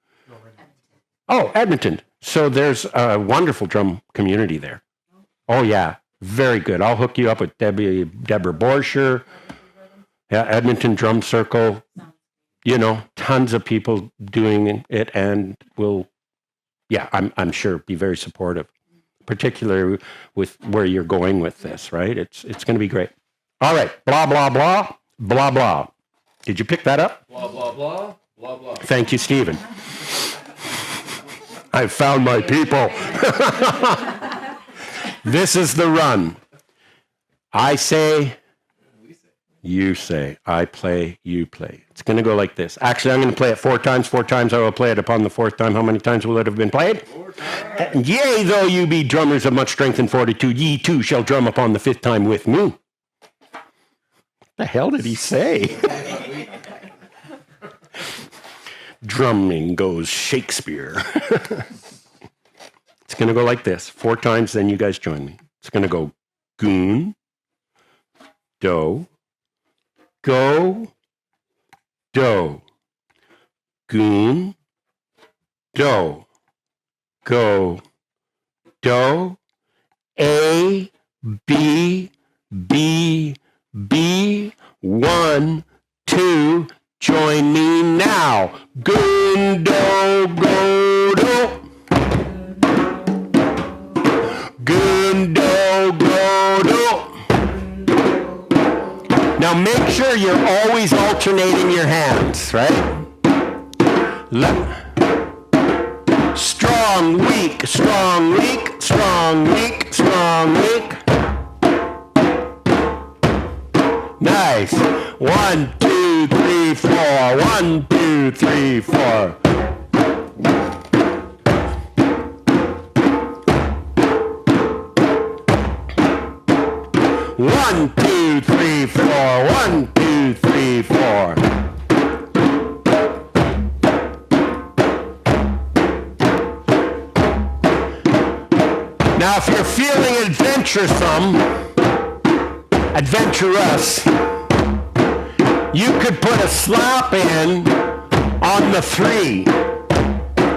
Oh, Edmonton. So there's a wonderful drum community there. Oh, yeah. Very good. I'll hook you up with Deborah Borscher. Yeah, Edmonton Drum Circle. Tons of people doing it, and I'm sure be very supportive, particularly with where you're going with this, right? It's going to be great. All right. Blah, blah, blah, blah, blah. Did you pick that up? Blah, blah, blah, blah, blah. Thank you, Stephen. I've found my people. This is the run. I say, you say, I play, you play. It's going to go like this. Actually, I'm going to play it 4 times. 4 times I will play it upon the 4th time. How many times will it have been played? 4 times. Yea, though you be drummers of much strength and fortitude, ye too shall drum upon the 5th time with me. What the hell did he say? Drumming goes Shakespeare. It's going to go like this 4 times, then you guys join me. It's going to go goon, do, go, do, goon, do, go, do, A, B, B, B, 1, 2, join me now. Goon, do, go, do. Goon, do, go, do. Now make sure you're always alternating your hands, right? Strong, weak, strong, weak, strong, weak, strong, weak. Nice. 1, 2, 3, 4. 1, 2, 3, 4. One, two, three, four. 1, 2, 3, 4. Now, if you're feeling adventurous, you could put a slap in on the 3.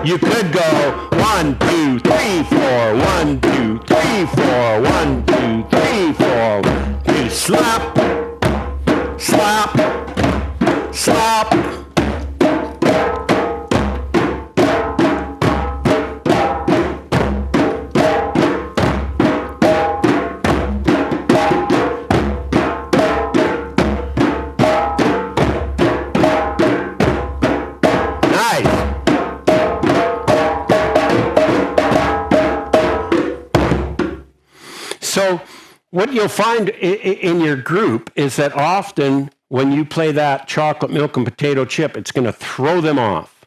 You could go 1, 2, 3, 4. 1, 2, 3, 4. 1, 2, 3, 4. You slap, slap, slap. So what you'll find in your group is that often when you play that chocolate milk and potato chip, it's going to throw them off,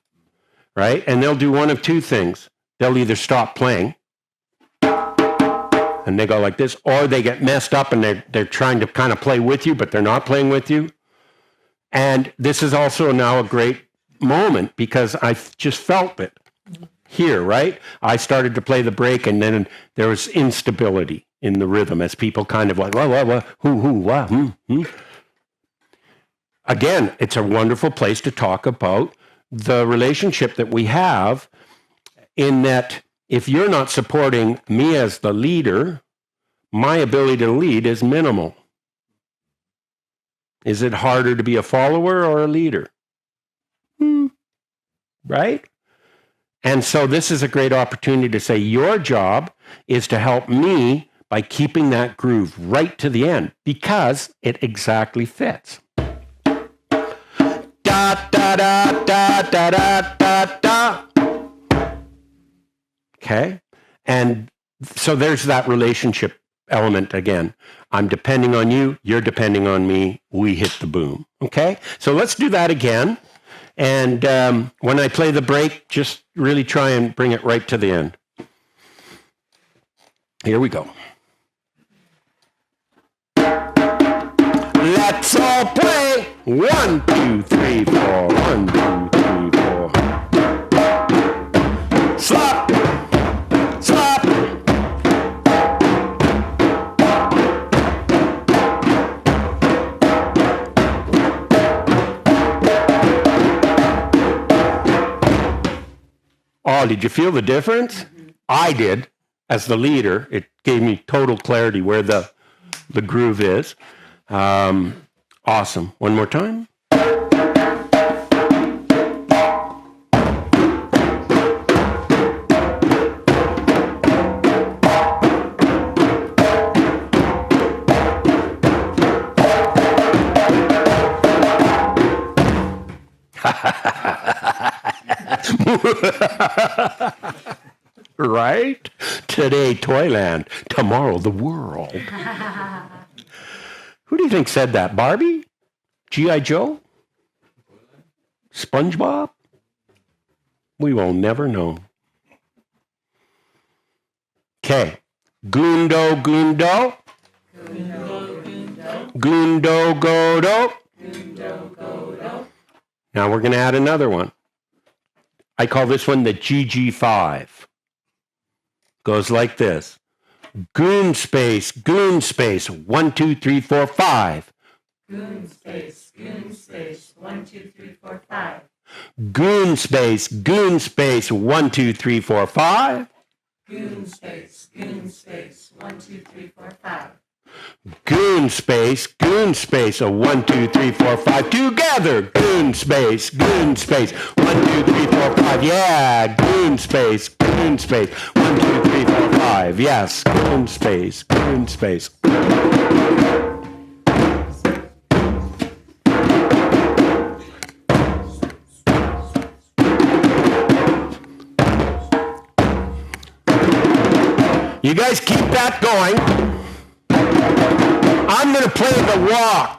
right? And they'll do one of 2 things. They'll either stop playing and they go like this, or they get messed up and they're trying to kind of play with you, but they're not playing with you. And this is also now a great moment because I just felt it here, right? I started to play the break and then there was instability in the rhythm as people kind of like, what, who, what, Again, it's a wonderful place to talk about the relationship that we have in that if you're not supporting me as the leader, my ability to lead is minimal. Is it harder to be a follower or a leader? Right? And so this is a great opportunity to say your job is to help me by keeping that groove right to the end because it exactly fits. Da, da, da, da, da, da, da, da. Okay? And so there's that relationship element again. I'm depending on you, you're depending on me, we hit the boom. Okay? So let's do that again. And when I play the break, just really try and bring it right to the end. Here we go. Let's all play. 1, 2, 3, 4. 1, 2, 3, 4. Slap, slap. Oh, did you feel the difference? I did. As the leader, it gave me total clarity where the groove is. Awesome. One more time. Right? Today, Toyland. Tomorrow, the world. Who do you think said that? Barbie? G.I. Joe? SpongeBob? We will never know. Okay. Gundo, gundo. Gundo, godo. Now we're going to add another one. I call this one the GG5. goes like this. Goon space, 1, 2, 3, 4, 5. Goon space, 1, 2, 3, 4, 5. Goon space, 1, 2, 3, 4, 5. Goon space, 1, 2, 3, 4, 5. Goon space, a 1, 2, 3, 4, 5. Together. Goon space, 1, 2, 3, 4, 5. Yeah, goon space, 1, 2, 3, 4, 5. Yes, goon space. You guys keep that going. I'm going to play the walk.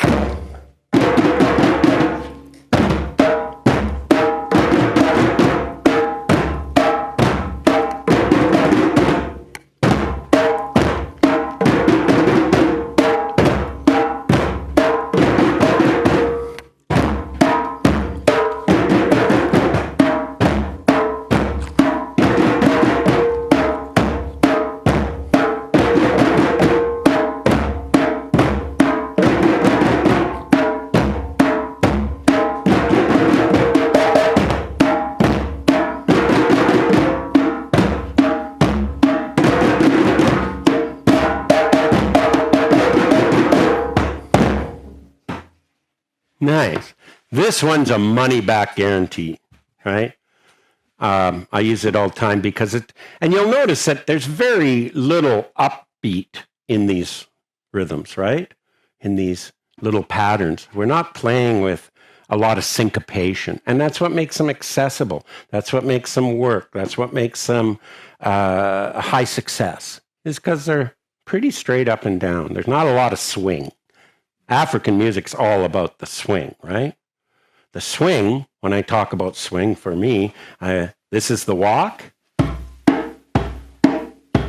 Nice. This one's a money back guarantee, right? I use it all the time because and you'll notice that there's very little upbeat in these rhythms, right? In these little patterns. We're not playing with a lot of syncopation, and that's what makes them accessible. That's what makes them work. That's what makes them a high success, is because they're pretty straight up and down. There's not a lot of swing. African music's all about the swing, right? The swing, when I talk about swing, for me, this is the walk.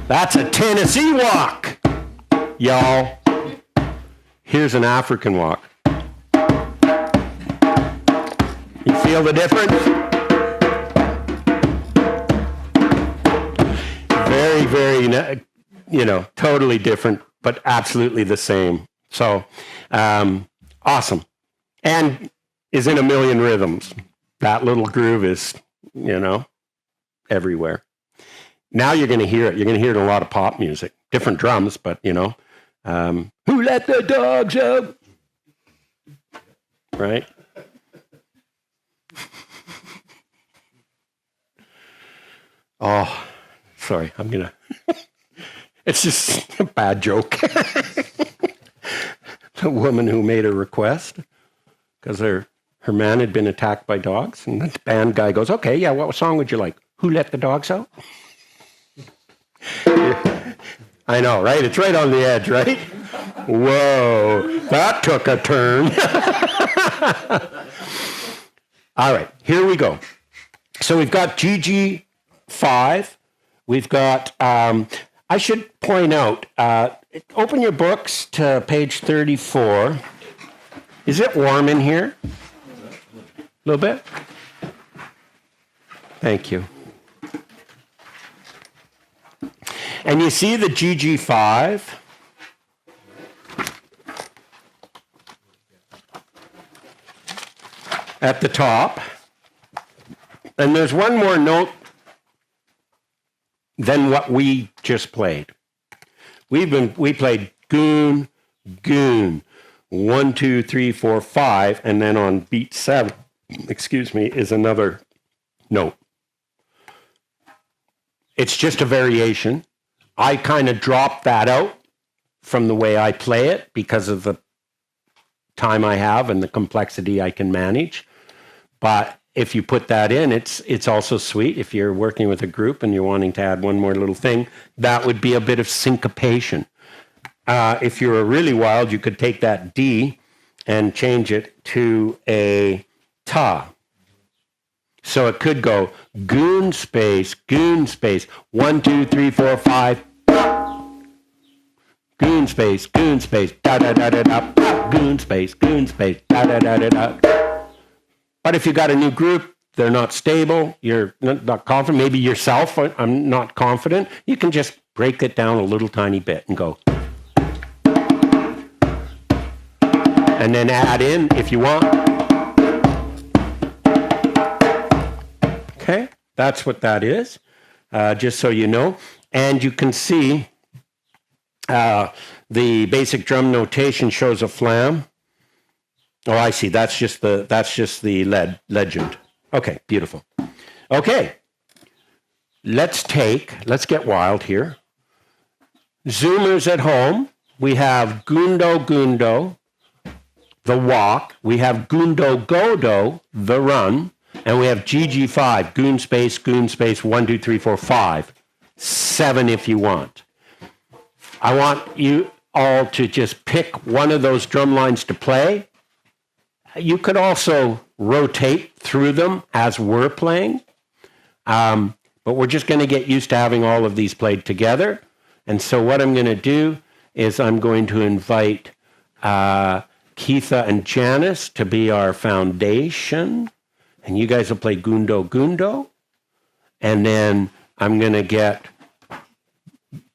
That's a Tennessee walk, y'all. Here's an African walk. You feel the difference? Very, very, totally different, but absolutely the same. So, awesome. And is in a million rhythms. That little groove is, everywhere. Now you're going to hear it. You're going to hear it in a lot of pop music. Different drums, but, who let the dogs out? Right? Oh, sorry. I'm going to... It's just a bad joke. A woman who made a request because her man had been attacked by dogs, and the band guy goes, okay, yeah, what song would you like? Who let the dogs out? I know, right? It's right on the edge, right? Whoa, that took a turn. All right, here we go. So we've got GG5. We've got, I should point out, open your books to page 34. Is it warm in here? A little bit? Thank you. And you see the GG5? At the top. And there's one more note than what we just played. We played goon, 1, 2, 3, 4, 5, and then on beat 7, is another note. It's just a variation. I kind of dropped that out from the way I play it because of the time I have and the complexity I can manage. But if you put that in, it's also sweet. If you're working with a group and you're wanting to add one more little thing, that would be a bit of syncopation. If you were really wild, you could take that D and change it to a ta. So it could go goon space, 1, 2, 3, 4, 5. Goon space, da da da da da. Goon space, da da da da da. But if you got a new group, they're not stable, you're not confident, maybe yourself, I'm not confident, you can just break it down a little tiny bit and go. And then add in if you want. Okay, that's what that is, just so you know. And you can see the basic drum notation shows a flam. Oh, I see. That's just the legend. Okay, beautiful. Okay, let's get wild here. Zoomers at home, we have Gundo Gundo, the walk. We have Gundo Godo, the run. And we have GG5, goon space, 1, 2, 3, 4, 5. 7 if you want. I want you all to just pick one of those drum lines to play. You could also rotate through them as we're playing. But we're just going to get used to having all of these played together. And so what I'm going to do is I'm going to invite Keitha and Janice to be our foundation. And you guys will play Gundo Gundo. And then I'm going to get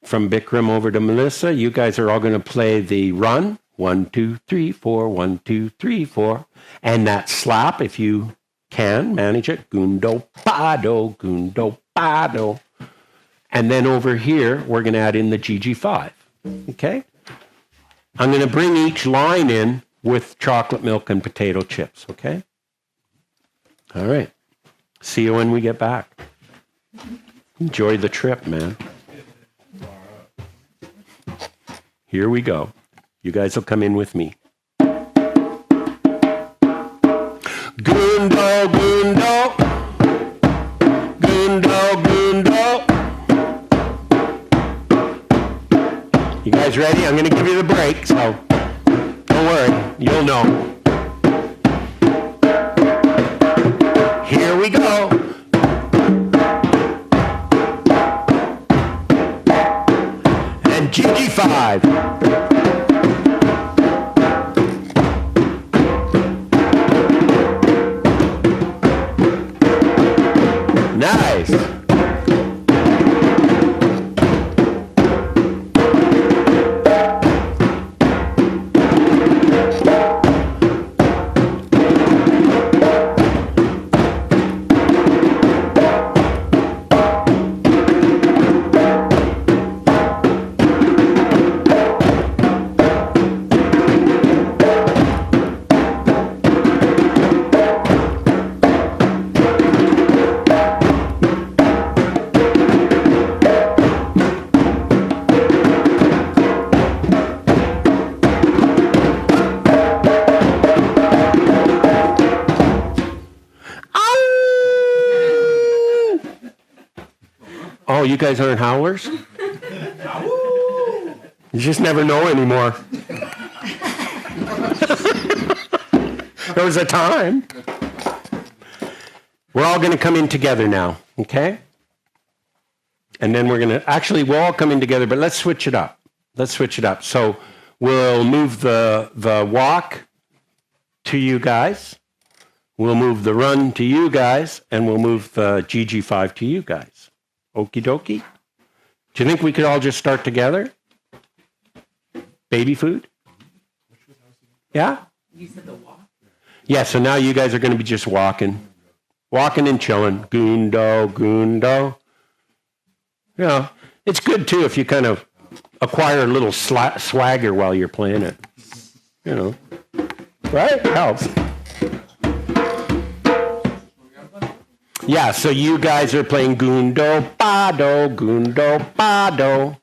from Bikram over to Melissa. You guys are all going to play the run. 1, 2, 3, 4, 1, 2, 3, 4. And that slap, if you can manage it. Gundo Pado. And then over here, we're going to add in the GG5. Okay? I'm going to bring each line in with chocolate milk and potato chips. Okay? All right. See you when we get back. Enjoy the trip, man. Here we go. You guys will come in with me. Gundo, Gundo. Gundo, Gundo. You guys ready? I'm going to give you the break, so don't worry. You'll know. Here we go. And GG5. Nice. Oh, you guys aren't howlers? You just never know anymore. There was a time. We're all going to come in together now, okay? And then we're going to, actually, we'll all come in together, but let's switch it up. Let's switch it up. So we'll move the walk to you guys. We'll move the run to you guys, and we'll move the GG5 to you guys. Okie dokie. Do you think we could all just start together? Baby food? Yeah? You said the walk? Yeah, so now you guys are going to be just walking. Walking and chilling. Gundo, Gundo. You know, it's good too if you kind of acquire a little swagger while you're playing it. You know. Right? Helps. Yeah, so you guys are playing Gundo Pado, Gundo Pado.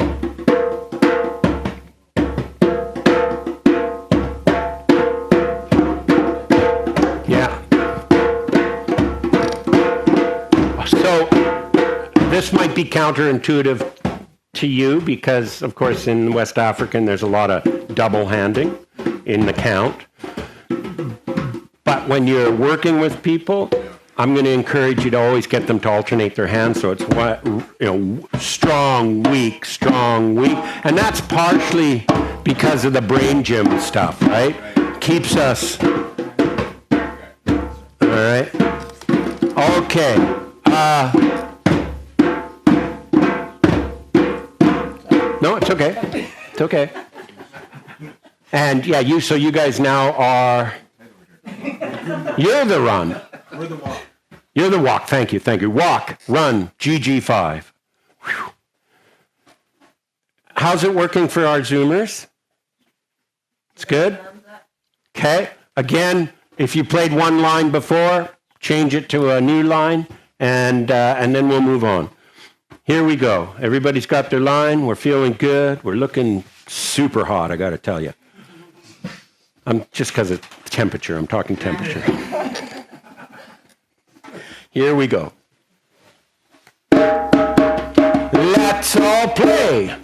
Yeah. So this might be counterintuitive to you because, of course, in West African, there's a lot of double handing in the count. But when you're working with people, I'm going to encourage you to always get them to alternate their hands, so it's strong, weak, and that's partially because of the brain gym stuff, right? Keeps us. All right. All Okay. No, it's okay. It's okay. And yeah, you guys now are, you're the run. We're the walk. You're the walk. Thank you. Walk, run, GG5. Whew. How's it working for our Zoomers? It's good? Okay. Again, if you played one line before, change it to a new line, and then we'll move on. Here we go. Everybody's got their line. We're feeling good. We're looking super hot, I got to tell you. I'm just because of temperature. I'm talking temperature. Here we go. Let's all play.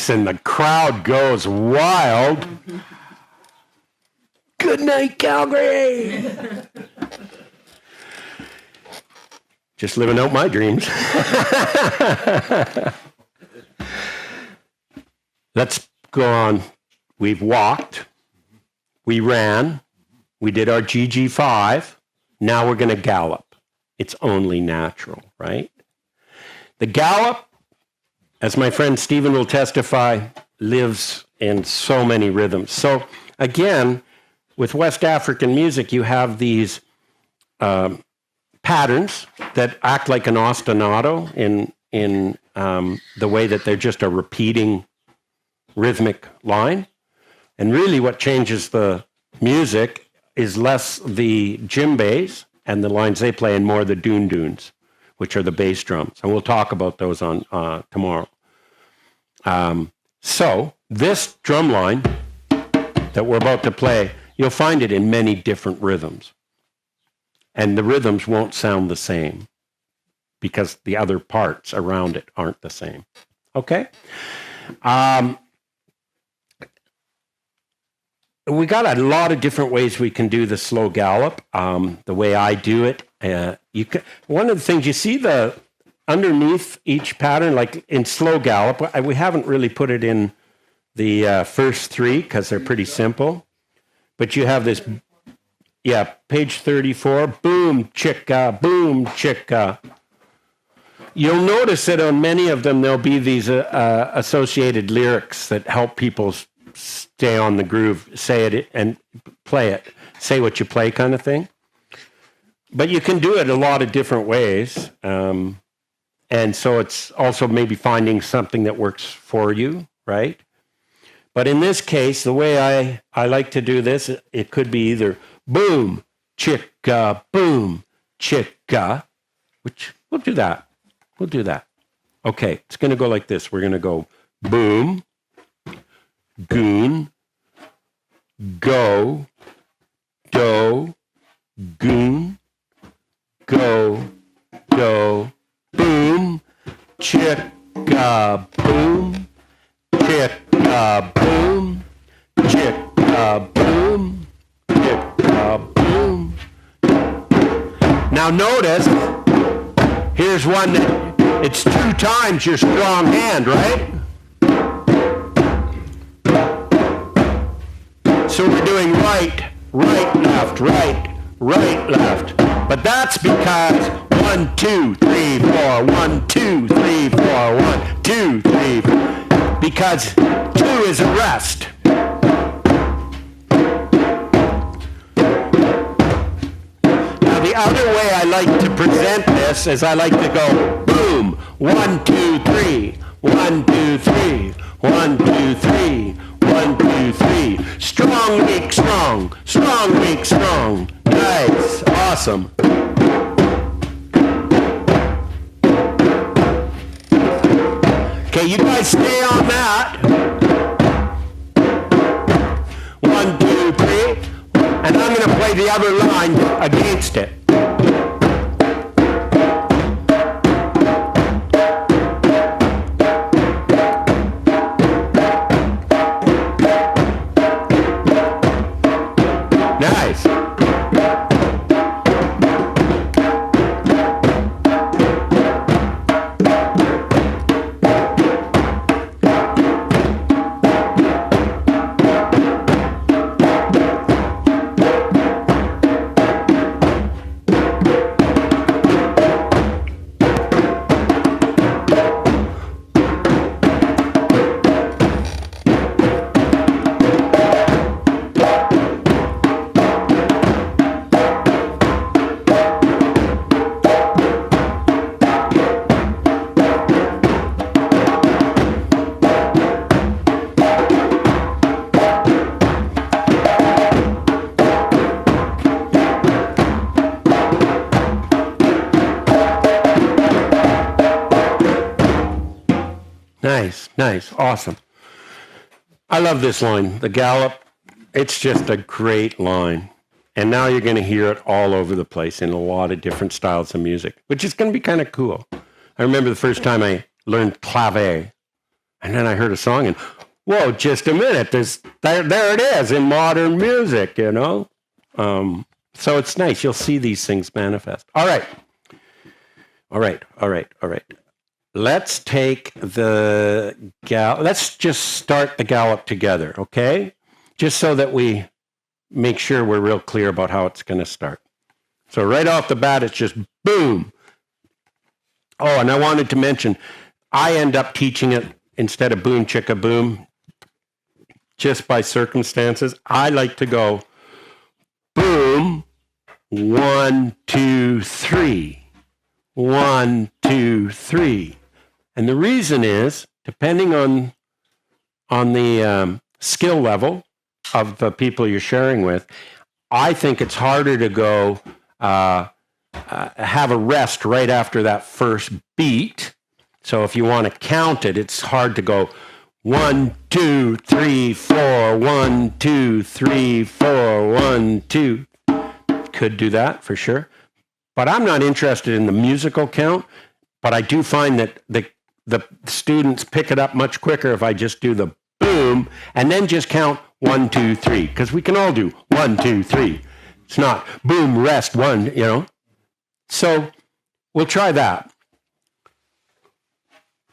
And the crowd goes wild. Good night, Calgary. Just living out my dreams. Let's go on. We've walked. We ran. We did our GG5. Now we're going to gallop. It's only natural, right? The gallop, as my friend Stephen will testify, lives in so many rhythms. So again, with West African music, you have these patterns that act like an ostinato in the way that they're just a repeating rhythmic line. And really what changes the music is less the djembes and the lines they play and more the doon-doons, which are the bass drums. And we'll talk about those on tomorrow. So this drum line that we're about to play, you'll find it in many different rhythms. And the rhythms won't sound the same because the other parts around it aren't the same. Okay? We got a lot of different ways we can do the slow gallop. The way I do it, one of the things you see underneath each pattern, like in slow gallop, we haven't really put it in the first three because they're pretty simple. But you have this, page 34, boom, chicka, boom, chicka. You'll notice that on many of them, there'll be these associated lyrics that help people stay on the groove, say it and play it, say what you play kind of thing. But you can do it a lot of different ways. And so it's also maybe finding something that works for you, right? But in this case, the way I like to do this, it could be either boom, chicka, which we'll do that. We'll do that. Okay, it's going to go like this. We're going to go boom, goon, go, do, goon, go, do, boom, chicka, boom, chicka, boom, chicka, boom, chicka, boom. Now notice, here's one that it's 2 times your strong hand, right? So we're doing right, left, right, left. But that's because 1, 2, 3, 4, 1, 2, 3, 4, 1, 2, 3, 4. Because 2 is a rest. Now the other way I like to present this is I like to go boom, 1, 2, 3, 1, 2, 3, 1, 2, 3, 1, 2, 3. Strong, weak, strong. Strong, weak, strong. Nice. Awesome. Okay, you guys stay on that. 1, 2, 3. play the other line against it. Nice. Nice, nice, awesome. I love this line, the gallop. It's just a great line. And now you're going to hear it all over the place in a lot of different styles of music, which is going to be kind of cool. I remember the first time I learned clave, and then I heard a song, and whoa, just a minute, there it is in modern music, you know? So it's nice. You'll see these things manifest. All right. Let's take let's just start the gallop together, okay? Just so that we make sure we're real clear about how it's going to start. So right off the bat, it's just boom. Oh, and I wanted to mention, I end up teaching it instead of boom, chicka, boom, just by circumstances. I like to go boom, 1, 2, 3. 1, 2, 3. And the reason is, depending on the skill level of the people you're sharing with, I think it's harder to go have a rest right after that first beat. So if you want to count it, it's hard to go 1, 2, 3, 4, 1, 2, 3, 4, 1, 2. Could do that for sure. But I'm not interested in the musical count, but I do find that the students pick it up much quicker if I just do the boom and then just count 1, 2, 3, because we can all do 1, 2, 3. It's not boom, rest, 1, you know. So we'll try that.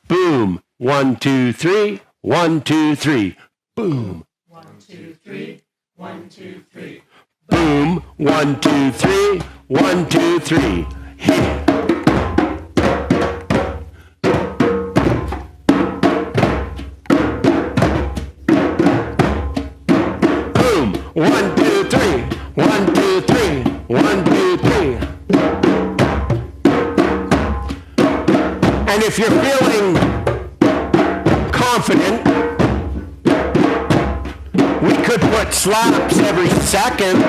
Boom, 1, 2, 3, 1, 2, 3. Boom. 1, 2, 3. 1, 2, 3. Boom, 1, 2, 3, 1, 2, 3. Hit. Boom, 1, 2, 3, 1, 2, 3, 1, 2, 3. And if you're feeling confident, we could put slaps every second.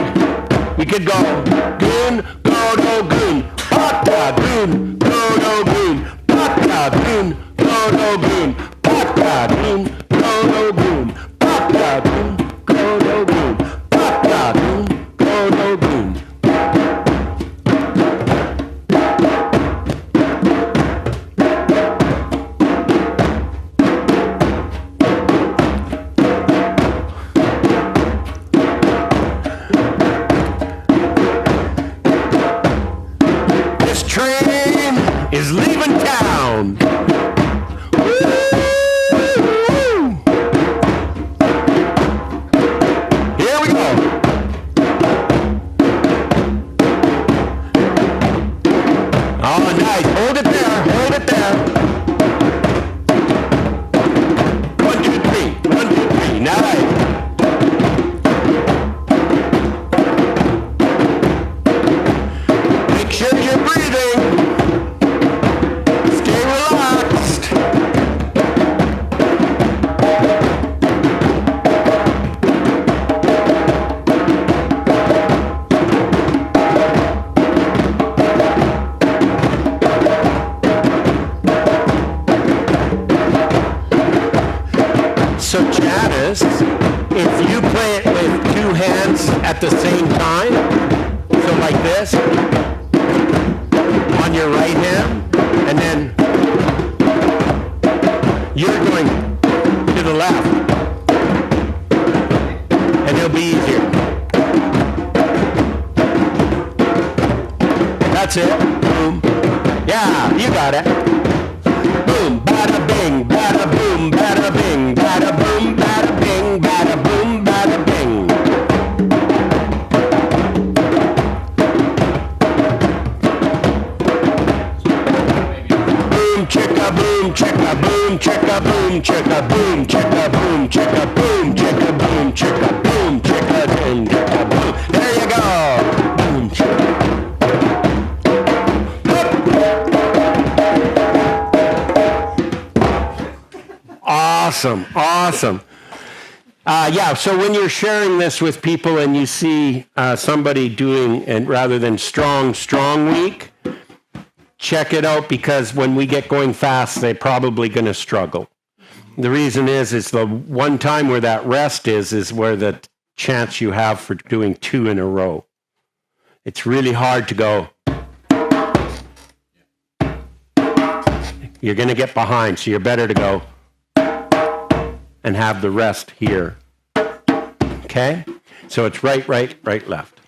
We could go goon, go do goon, pata goon, go do goon, pata goon, go do goon, pata goon, go do goon, pata goon, go do goon, pata goon, go do goon. Train is leaving town. Woo! Here we go. Oh, nice. Hold it there. Hold it there. 1, 2, 3. 1, 2, 3. Nice. Make sure you're breathing. Stay relaxed. So Janice, if you play it with 2 hands at the same time, this on your right hand, and then you're going to the left, and it'll be easier. That's it. Boom. Yeah, you got it. Boom, bada bing, bada boom, bada bing, bada boom, bada bing, bada boom, bada bing. Boom, chicka, boom, chicka, boom, chicka, boom, chicka, boom, chicka, boom, chicka, boom, chicka, boom, chicka, boom, chicka, boom, chicka, boom. There you go. Boom, chicka. Awesome, awesome. Yeah, so when you're sharing this with people and you see somebody doing, and rather than strong week, check it out, because when we get going fast, they're probably going to struggle. The reason is the one time where that rest is where the chance you have for doing 2 in a row. It's really hard to go. You're going to get behind, so you're better to go and have the rest here. Okay? So it's right, left.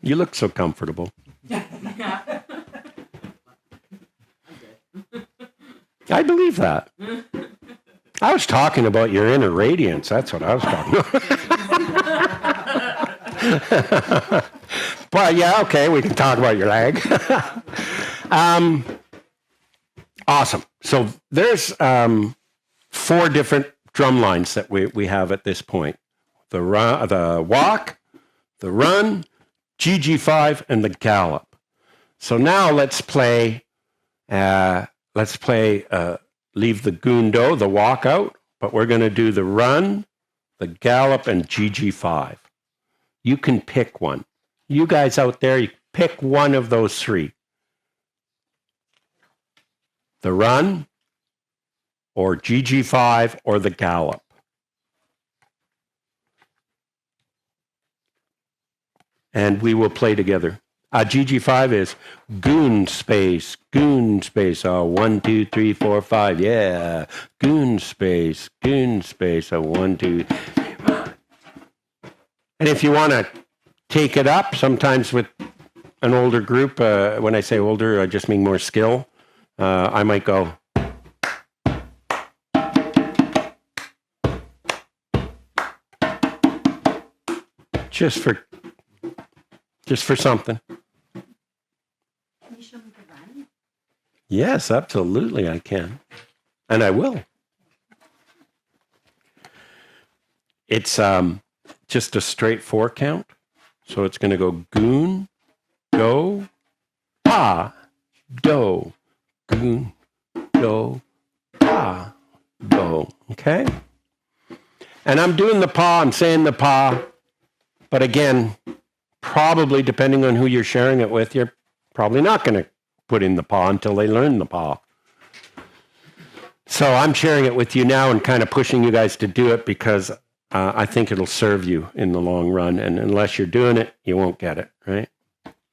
You look so comfortable. I believe that. I was talking about your inner radiance. That's what I was talking about. But yeah, okay, we can talk about your leg. Awesome. So there's 4 different drum lines that we have at this point. The walk, the run, GG5, and the gallop. So now let's play leave the gundo, the walk out, but we're going to do the run, the gallop, and GG5. You can pick one. You guys out there, you pick one of those 3. The run, or GG5, or the gallop. And we will play together. GG5 is goon space. 1, 2, 3, 4, 5. Yeah. Goon space. 1, 2. And if you want to take it up, sometimes with an older group, when I say older, I just mean more skill. I might go. Just for something. Can you show me the run? Yes, absolutely I can. And I will. It's just a straight 4 count. So it's going to go goon, go, pa, do, goon, do, pa, do. Okay? And I'm doing the pa, I'm saying the pa, but again, probably depending on who you're sharing it with, you're probably not going to put in the pa until they learn the pa. So I'm sharing it with you now and kind of pushing you guys to do it because I think it'll serve you in the long run. And unless you're doing it, you won't get it, right?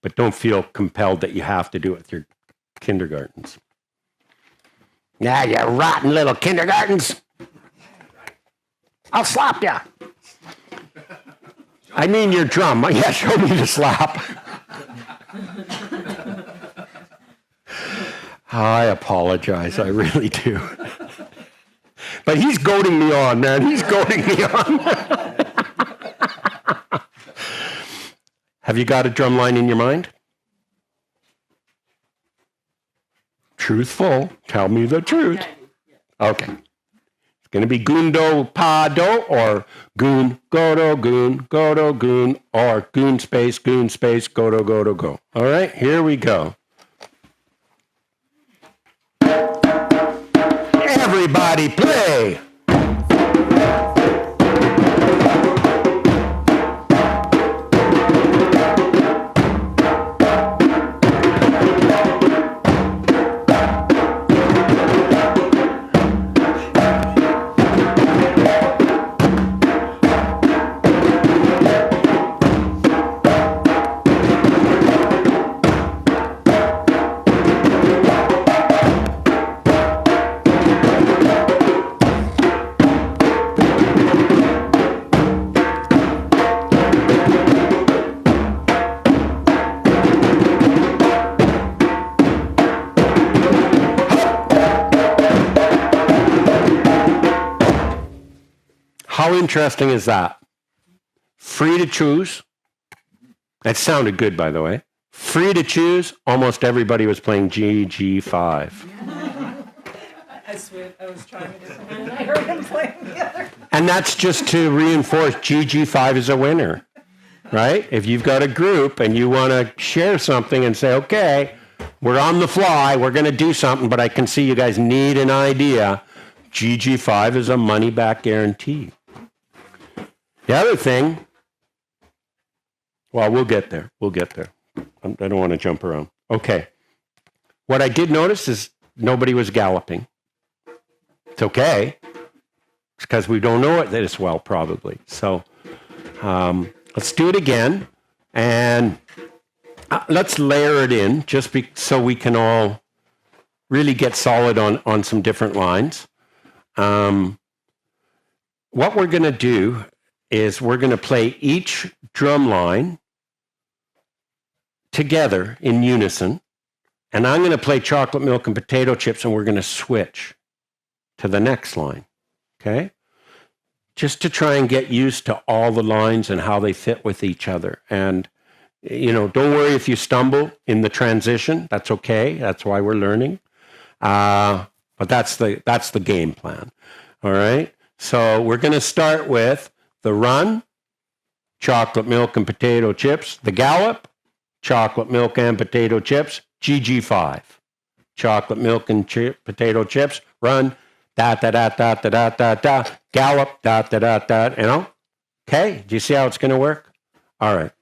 But don't feel compelled that you have to do it with your kindergartens. Yeah, you rotten little kindergartens. I'll slap ya. I mean your drum. Yeah, show me the slap. I apologize. I really do. But he's goading me on, man. He's goading me on. Have you got a drum line in your mind? Truthful. Tell me the truth. Okay. It's going to be gundo pa do, or goon godo goon, or goon space godo go. All right, here we go. Everybody play. how interesting is that? Free to choose. That sounded good, by the way. Free to choose. Almost everybody was playing GG5. I was trying a different one and I heard him playing the other. And that's just to reinforce GG5 is a winner, right? If you've got a group and you want to share something and say, okay, we're on the fly, we're going to do something, but I can see you guys need an idea. GG5 is a money back guarantee. The other thing, well, we'll get there. We'll get there. I don't want to jump around. Okay. What I did notice is nobody was galloping. It's okay. It's because we don't know it as well, probably. So let's do it again. And let's layer it in just so we can all really get solid on some different lines. What we're going to do is we're going to play each drum line together in unison. And I'm going to play chocolate milk and potato chips, and we're going to switch to the next line. Okay? Just to try and get used to all the lines and how they fit with each other. And, don't worry if you stumble in the transition. That's okay. That's why we're learning. But that's the game plan. All right? So we're going to start with the run, chocolate milk and potato chips. The gallop, chocolate milk and potato chips, GG5. Chocolate milk and potato chips, run, da da da da da da da da, gallop, da da da da, Okay, do you see how it's going to work? All right.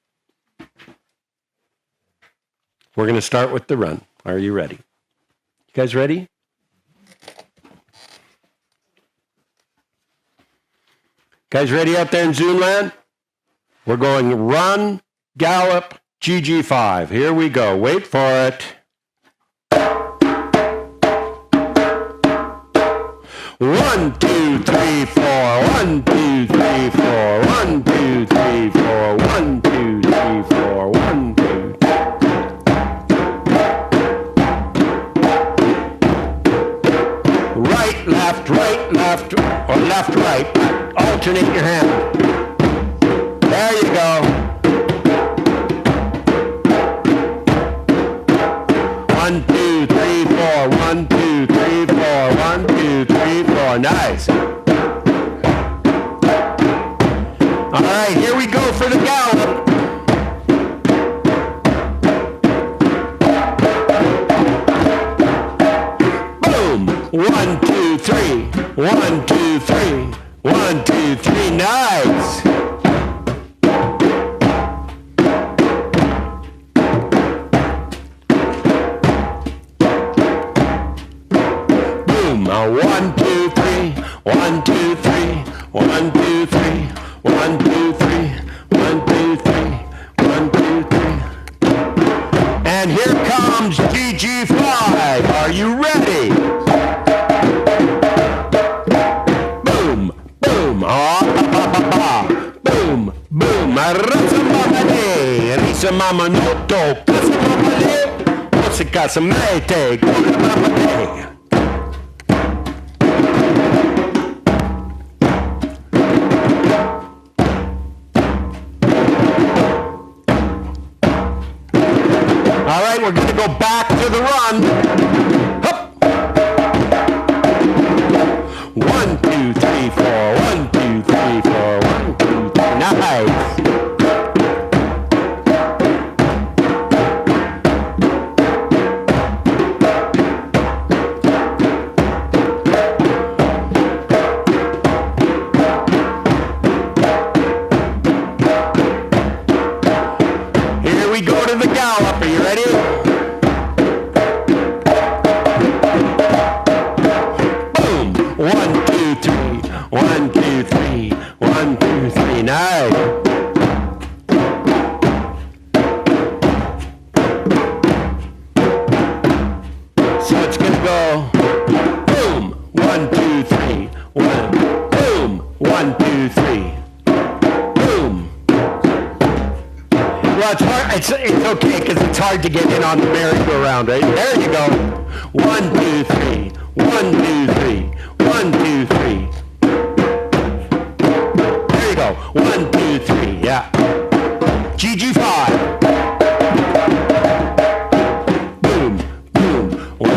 We're going to start with the run. Are you ready? You guys ready? Guys ready out there in Zoom land? We're going run, gallop, GG5. Here we go. Wait for it. 1, 2, 3, 4. 1, 2, 3, 4. 1, 2, 3, 4. 1, 2, 3, 4. 1, 2. Right, left, or left, right. Alternate your hand. There you go. 1, 2, 3, 4. 1, 2, 3, 4. 1, 2, 3, 4. Nice. All right, here we go for the gallop. Boom. 1, 2, 3. 1, 2, 3. 1, 2, 3. Nice. Boom. 1, 2, 3. 1, 2, 3. 1, 2, 3. 1, 2, 3. 1, 2, 3. 1, 2, 3. And here comes GG5. Are you ready? Boom, boom, boom, boom. Rasa mamane, risa mama noto, casa mamale, osa casa mete, gula mamane. All right, we're going to go back to the run. Hup. 1, 2, 3, 4. 1, 2, 3, 4. 1, 2, 3. Nice. Here we go to the gallop. Are you ready? Boom. 1, 2, 3. 1, 2, 3. 1, 2, 3. Nice. So it's going to go boom. 1, 2, 3. 1. Boom. 1, 2, 3. Boom. Well, it's hard. It's okay because it's hard to get in on the merry-go-round, right? There you go. 1, 2, 3. 1, 2, 3. 1, 2, 3. 1, 2, 3, yeah. GG5. Boom, boom. 1,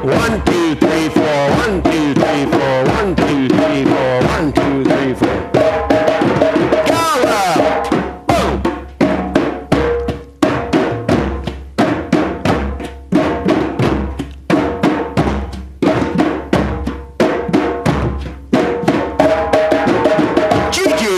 One, two, three, four. 1, 2, 3, 4. 1, 2, 3, 4. 1, 2, 3, 4. Gala! Boom! Gigi!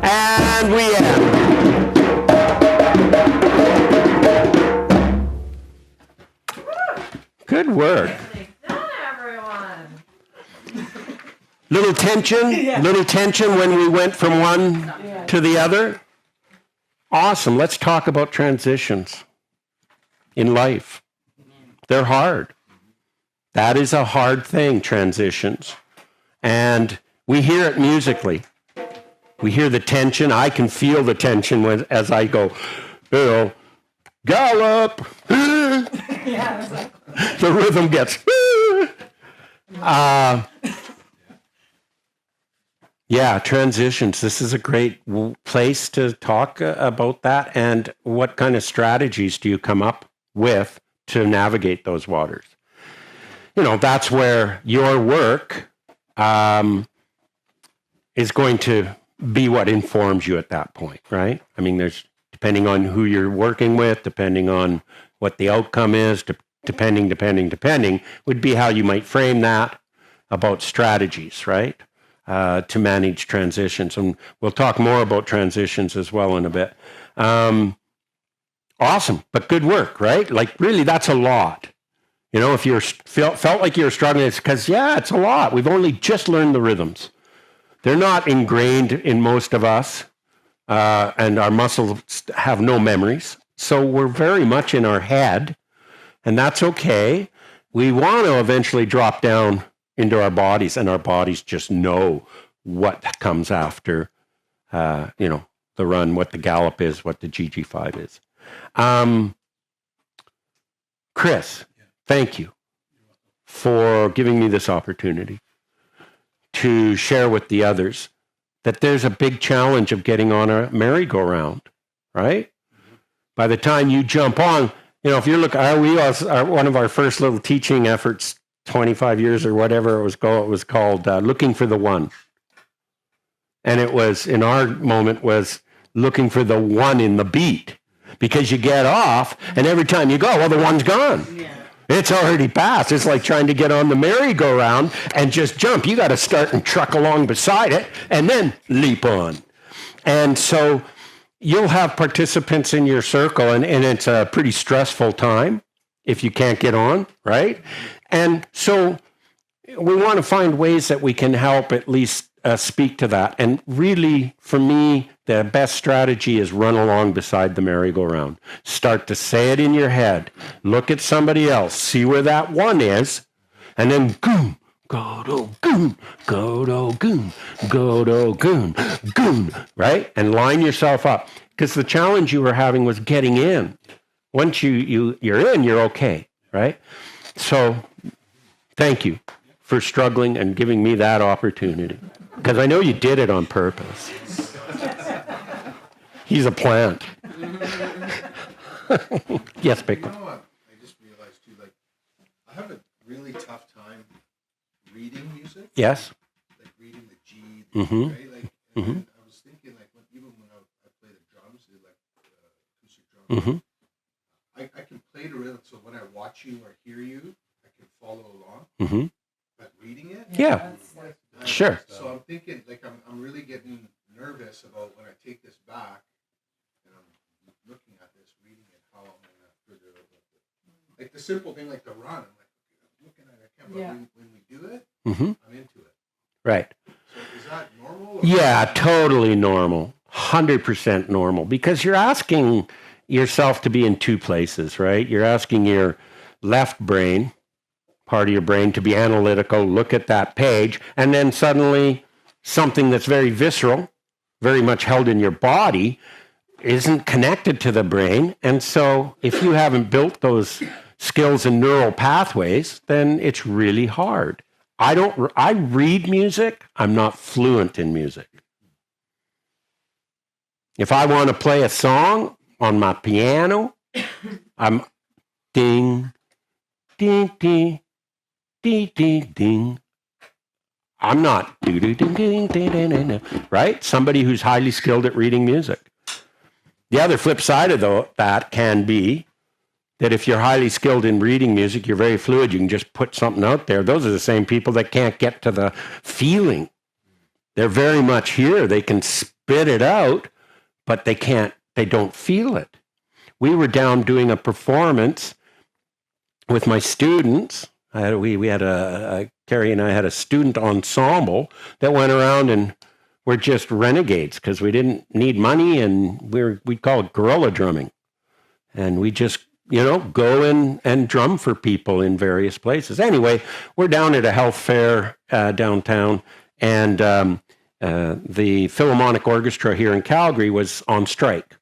And we end. Good work. Done, everyone. Little tension when we went from one to the other. Awesome. Let's talk about transitions in life. They're hard. That is a hard thing, transitions. And we hear it musically. We hear the tension. I can feel the tension as I go, gallop. The rhythm gets. Yeah, transitions. This is a great place to talk about that. And what kind of strategies do you come up with to navigate those waters? You know, that's where your work is going to be what informs you at that point, right? I mean, there's depending on who you're working with, depending on what the outcome is, depending, would be how you might frame that about strategies, right? To manage transitions. And we'll talk more about transitions as well in a bit. Awesome, but good work, right? Like really, that's a lot. You know, if you're felt like you're struggling, it's because, yeah, it's a lot. We've only just learned the rhythms. They're not ingrained in most of us, and our muscles have no memories. So we're very much in our head, and that's okay. We want to eventually drop down into our bodies, and our bodies just know what comes after, the run, what the gallop is, what the GG5 is. Chris, thank you for giving me this opportunity to share with the others that there's a big challenge of getting on a merry-go-round, right? By the time you jump on, if you look, one of our first little teaching efforts 25 years or whatever it was called Looking for the One. And it was, in our moment, was looking for the one in the beat. Because you get off, and every time you go, well, the one's gone. Yeah. It's already passed. It's like trying to get on the merry-go-round and just jump. You got to start and truck along beside it and then leap on. And so you'll have participants in your circle, and it's a pretty stressful time if you can't get on, right? And so we want to find ways that we can help at least speak to that. And really, for me, the best strategy is run along beside the merry-go-round. Start to say it in your head. Look at somebody else. See where that one is. And then, goon, go to goon, go to goon, go to goon, goon, right? And line yourself up. Because the challenge you were having was getting in. Once you're in, you're okay, right? So thank you for struggling and giving me that opportunity. Because I know you did it on purpose. He's a plant. Yes, Pickle. You know what? I just realized too, like, I have a really tough time reading music. Yes. Like reading the G, Mm-hmm. right? Like, and I was thinking, like, even when I play the drums, like acoustic drums, Mm-hmm. I can play the rhythm. So when I watch you or hear you, I can follow along. Mm-hmm. But reading it, Yeah. Sure. So I'm thinking, like, I'm really getting nervous about when I take this back, and I'm looking at this, reading it, how I'm gonna figure out like the simple thing like the run. I'm like, okay, I'm looking at it, I Yeah, but when we do it, Mm-hmm. I'm into it. Right. So is that normal? Or Yeah, totally normal. 100% normal, because you're asking yourself to be in two places, right? You're asking your left brain, part of your brain, to be analytical, look at that page, and then suddenly something that's very visceral, very much held in your body, isn't connected to the brain. And so if you haven't built those skills and neural pathways, then it's really hard. I read music. I'm not fluent in music. If I want to play a song on my piano, I'm ding, ding, ding, ding, ding, ding. I'm not do do ding ding ding ding ding, right? Somebody who's highly skilled at reading music. The other flip side of that can be that if you're highly skilled in reading music, you're very fluid, you can just put something out there. Those are the same people that can't get to the feeling. They're very much here. They can spit it out, but they don't feel it. We were down doing a performance with my students. We had Carrie and I had a student ensemble that went around and were just renegades because we didn't need money, and we call it guerrilla drumming. And we just, go in and drum for people in various places. Anyway, we're down at a health fair downtown, and the Philharmonic Orchestra here in Calgary was on strike.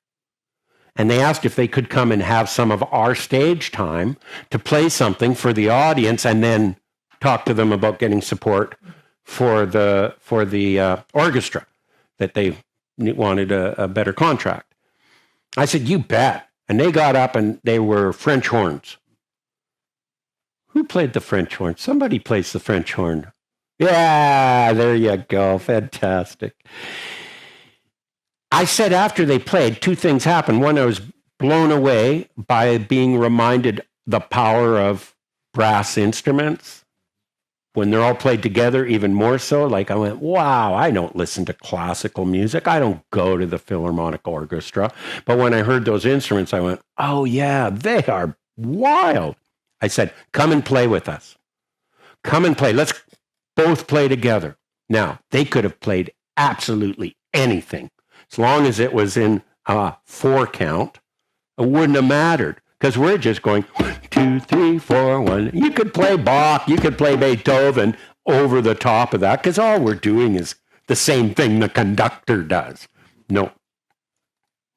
And they asked if they could come and have some of our stage time to play something for the audience and then talk to them about getting support for the orchestra, that they wanted a better contract. I said, you bet. And they got up and they were French horns. Who played the French horn? Somebody plays the French horn. Yeah, there you go. Fantastic. I said after they played, two things happened. One, I was blown away by being reminded the power of brass instruments. When they're all played together, even more so. Like I went, wow, I don't listen to classical music. I don't go to the Philharmonic Orchestra. But when I heard those instruments, I went, oh yeah, they are wild. I said, come and play with us. Come and play. Let's both play together. Now, they could have played absolutely anything. As long as it was in a 4 count, it wouldn't have mattered. Because we're just going 1, 2, 3, 4, 1. You could play Bach, you could play Beethoven over the top of that, because all we're doing is the same thing the conductor does. No,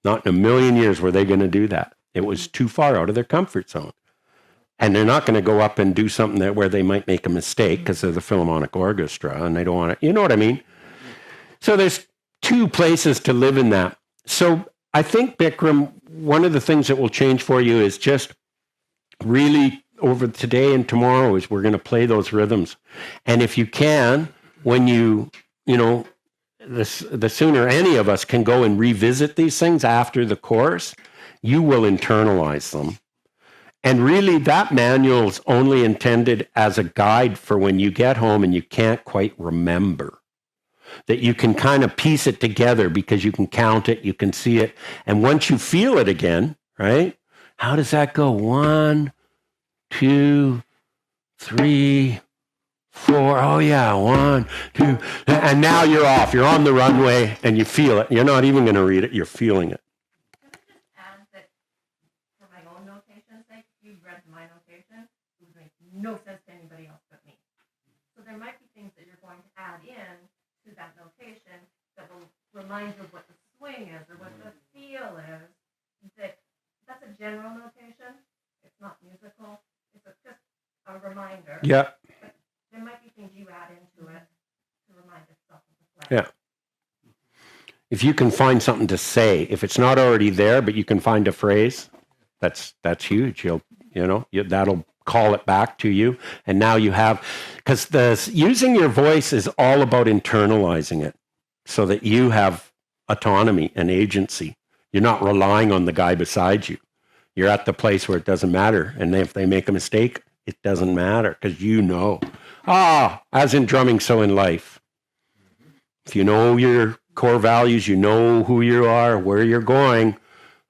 not in a million years were they going to do that. It was too far out of their comfort zone. And they're not going to go up and do something where they might make a mistake because they're the Philharmonic Orchestra and they don't want to, you know what I mean? So there's two places to live in that. So I think, Bikram, one of the things that will change for you is just really over today and tomorrow is we're going to play those rhythms. And if you can, when the sooner any of us can go and revisit these things after the course, you will internalize them. And really that manual's only intended as a guide for when you get home and you can't quite remember. That you can kind of piece it together because you can count it, you can see it. And once you feel it again, right? How does that go? 1, 2, 3, 4. Oh yeah, 1, 2. And now you're off. You're on the runway and you feel it. You're not even going to read it. You're feeling it. Can I just add that for my own notation's sake, if you read my notation, it would make no sense to anybody else but me. So there might be things that you're going to add in to that notation that will remind you of what the swing is or what the feel is. That's a general notation. It's not musical. It's just a reminder. Yeah. But there might be things you add into it to remind yourself of the play. Yeah. If you can find something to say, if it's not already there, but you can find a phrase, that's huge. That'll call it back to you. And now you have, because using your voice is all about internalizing it so that you have autonomy and agency. You're not relying on the guy beside you. You're at the place where it doesn't matter. And if they make a mistake, it doesn't matter because you know. As in drumming, so in life. If you know your core values, you know who you are, where you're going,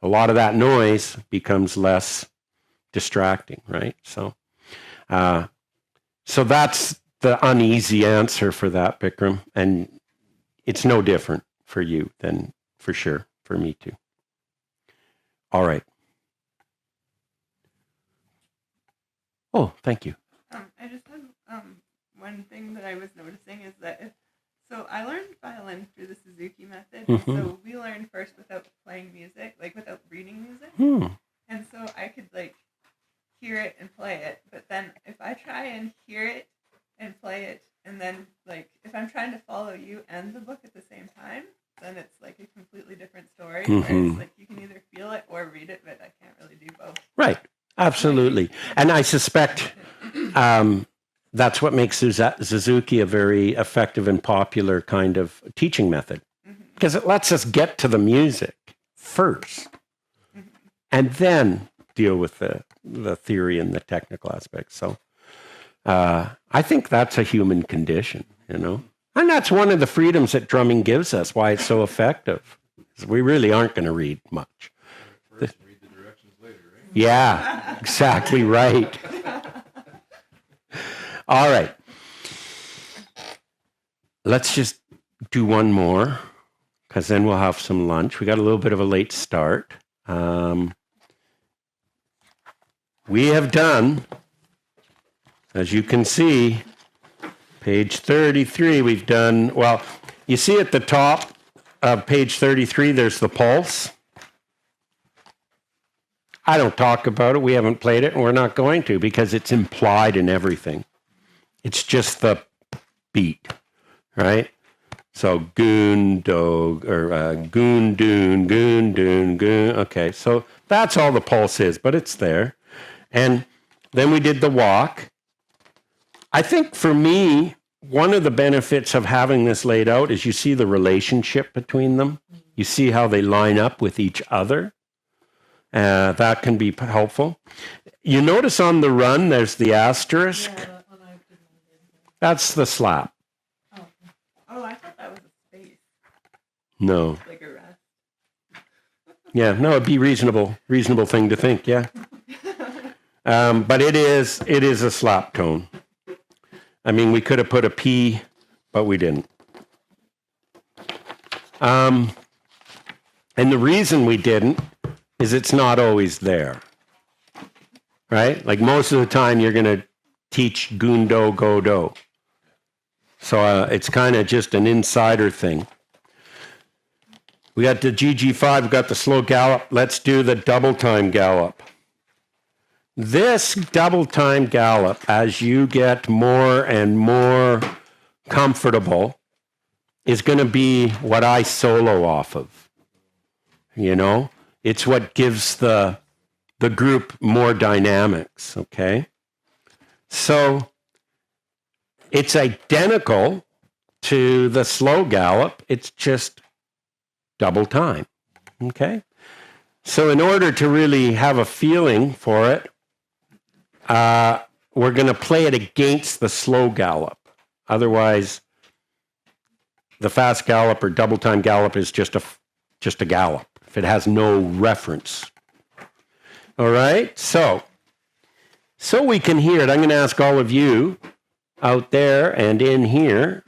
a lot of that noise becomes less distracting, right? So So that's the uneasy answer for that, Bikram. And it's no different for you than for sure for me too. All right. Oh, thank you. I just had one thing that I was noticing is that so I learned violin through the Suzuki method. Mhm. So we learned first without playing music, like without reading music. And so I could like hear it and play it. But then if I try and hear it and play it, and then like if I'm trying to follow you and the book at the same time, then it's like a completely different story. Where it's like you can either feel it or read it, but I can't really do both. Right. Absolutely. And I suspect that's what makes Suzuki a very effective and popular kind of teaching method, because it lets us get to the music first and then deal with the theory and the technical aspects. So I think that's a human condition, you know, and that's one of the freedoms that drumming gives us, why it's so effective. We really aren't going to read much. First, read the directions later, right? Yeah, exactly right. All right. Let's just do one more, because then we'll have some lunch. We got a little bit of a late start. We have done, as you can see, page 33, we've done, well, you see at the top of page 33, there's the pulse. I don't talk about it. We haven't played it, and we're not going to, because it's implied in everything. It's just the beat, right? So goon, dog, or goon, doon, goon, doon, goon. Okay, so that's all the pulse is, but it's there. And then we did the walk. I think for me, one of the benefits of having this laid out is you see the relationship between them. You see how they line up with each other. That can be helpful. You notice on the run, there's the asterisk. Yeah, that one I didn't. That's the slap. Oh, I thought that was a space, No. like a rest. Yeah, no, it'd be reasonable thing to think, yeah. But it is a slap tone. I mean, we could have put a P, but we didn't. And the reason we didn't is it's not always there, right? Like most of the time you're going to teach gundo, go-do. So it's kind of just an insider thing. We got the GG5, we got the slow gallop. Let's do the double time gallop. This double time gallop, as you get more and more comfortable, is going to be what I solo off of. You know, it's what gives the group more dynamics, okay? So it's identical to the slow gallop. It's just double time, okay? So in order to really have a feeling for it, we're going to play it against the slow gallop. Otherwise, the fast gallop or double time gallop is just a gallop if it has no reference. All right, so we can hear it. I'm going to ask all of you out there and in here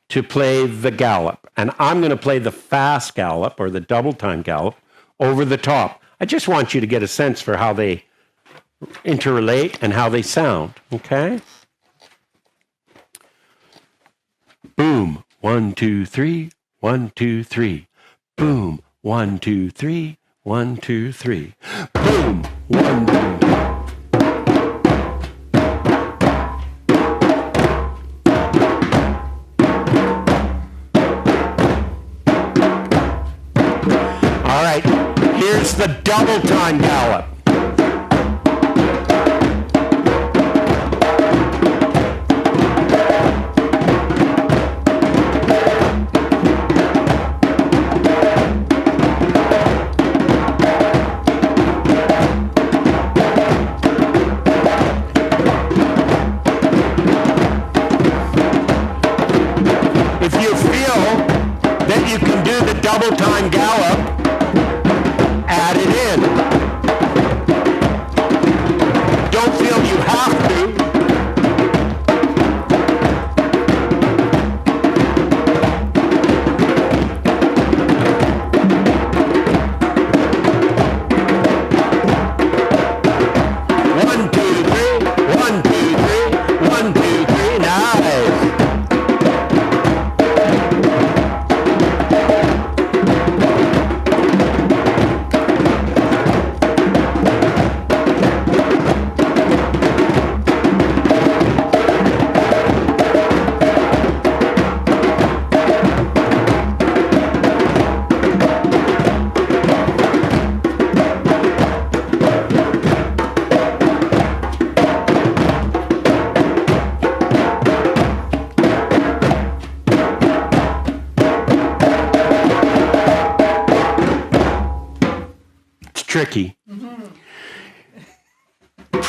to play the gallop, and I'm going to play the fast gallop or the double time gallop over the top. I just want you to get a sense for how they interrelate and how they sound, okay? Boom, 1, 2, 3, 1, 2, 3. Boom, 1, 2, 3, 1, 2, 3. Boom, 1, 2, 3. All right, here's the double time gallop. If you feel that you can do the double time gallop, add it in. Don't feel you have to.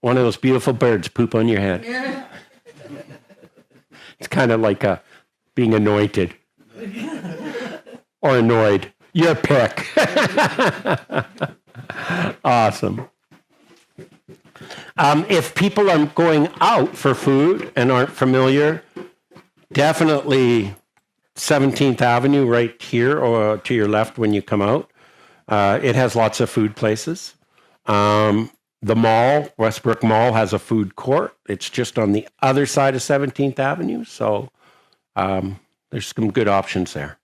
one of those beautiful birds poop on your head. It's kind of like being anointed or annoyed. Your pick. Awesome. If people are going out for food and aren't familiar, definitely 17th Avenue right here or to your left when you come out. It has lots of food places. The mall, Westbrook Mall, has a food court. It's just on the other side of 17th Avenue. So there's some good options there.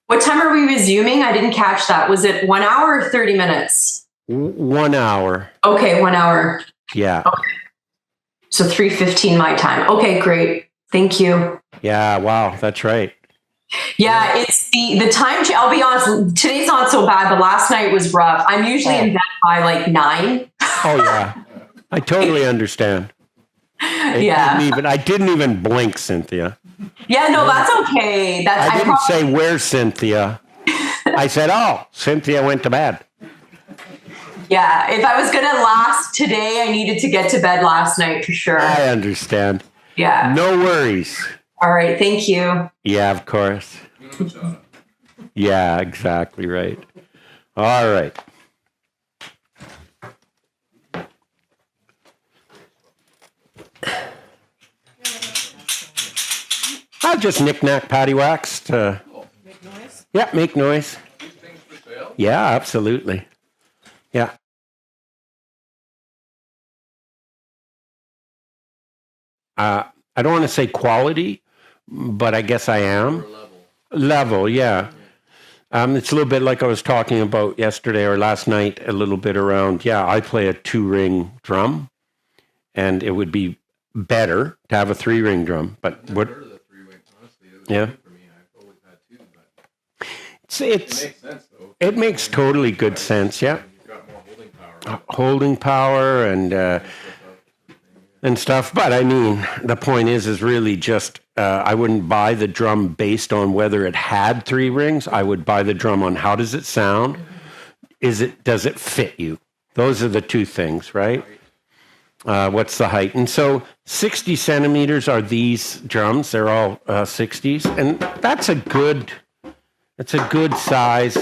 What time are we resuming? I didn't catch that. Was it 1 hour or 30 minutes? 1 hour. Okay, 1 hour. Yeah. Okay. So 3:15 my time. Okay, great. Thank you. Yeah, wow, that's right. Yeah, it's the time. I'll be honest, today's not so bad, but last night was rough. I'm usually in bed by like 9. Oh, yeah. I totally understand. I didn't even blink, Cynthia. Yeah, no, that's okay. I didn't say, where's Cynthia? I said, oh, Cynthia went to bed. Yeah, if I was going to last today, I needed to get to bed last night for sure. I understand. Yeah. No worries. All right, thank you. Yeah, of course. Yeah, exactly right. All right. I'll just knick-knack paddywhacks to... Make noise? Yeah, make noise. Yeah, absolutely. Yeah. I don't want to say quality, but I guess I am. Level, yeah. It's a little bit like I was talking about yesterday or last night, a little bit around, I play a 2-ring drum, and it would be better to have a 3-ring drum. But what? Heard of the 3-ring, honestly. Yeah. For me, I've always had 2, but it makes sense, though. It makes totally good sense, yeah. You've got more holding power. And stuff. But I mean, the point is really just, I wouldn't buy the drum based on whether it had 3 rings. I would buy the drum on how does it sound? Does it fit you? Those are the 2 things, right? What's the height? And so 60 centimeters are these drums. They're all 60s. And that's a good size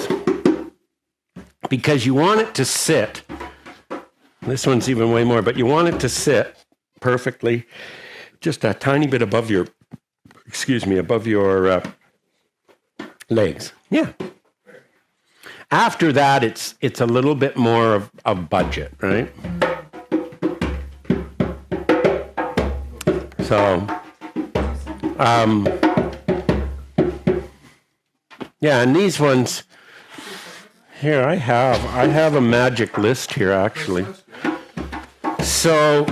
because you want it to sit. This one's even way more, but you want it to sit perfectly, just a tiny bit above your legs. Yeah. After that, it's a little bit more of budget, right? So, and these ones here, I have a magic list here actually. So.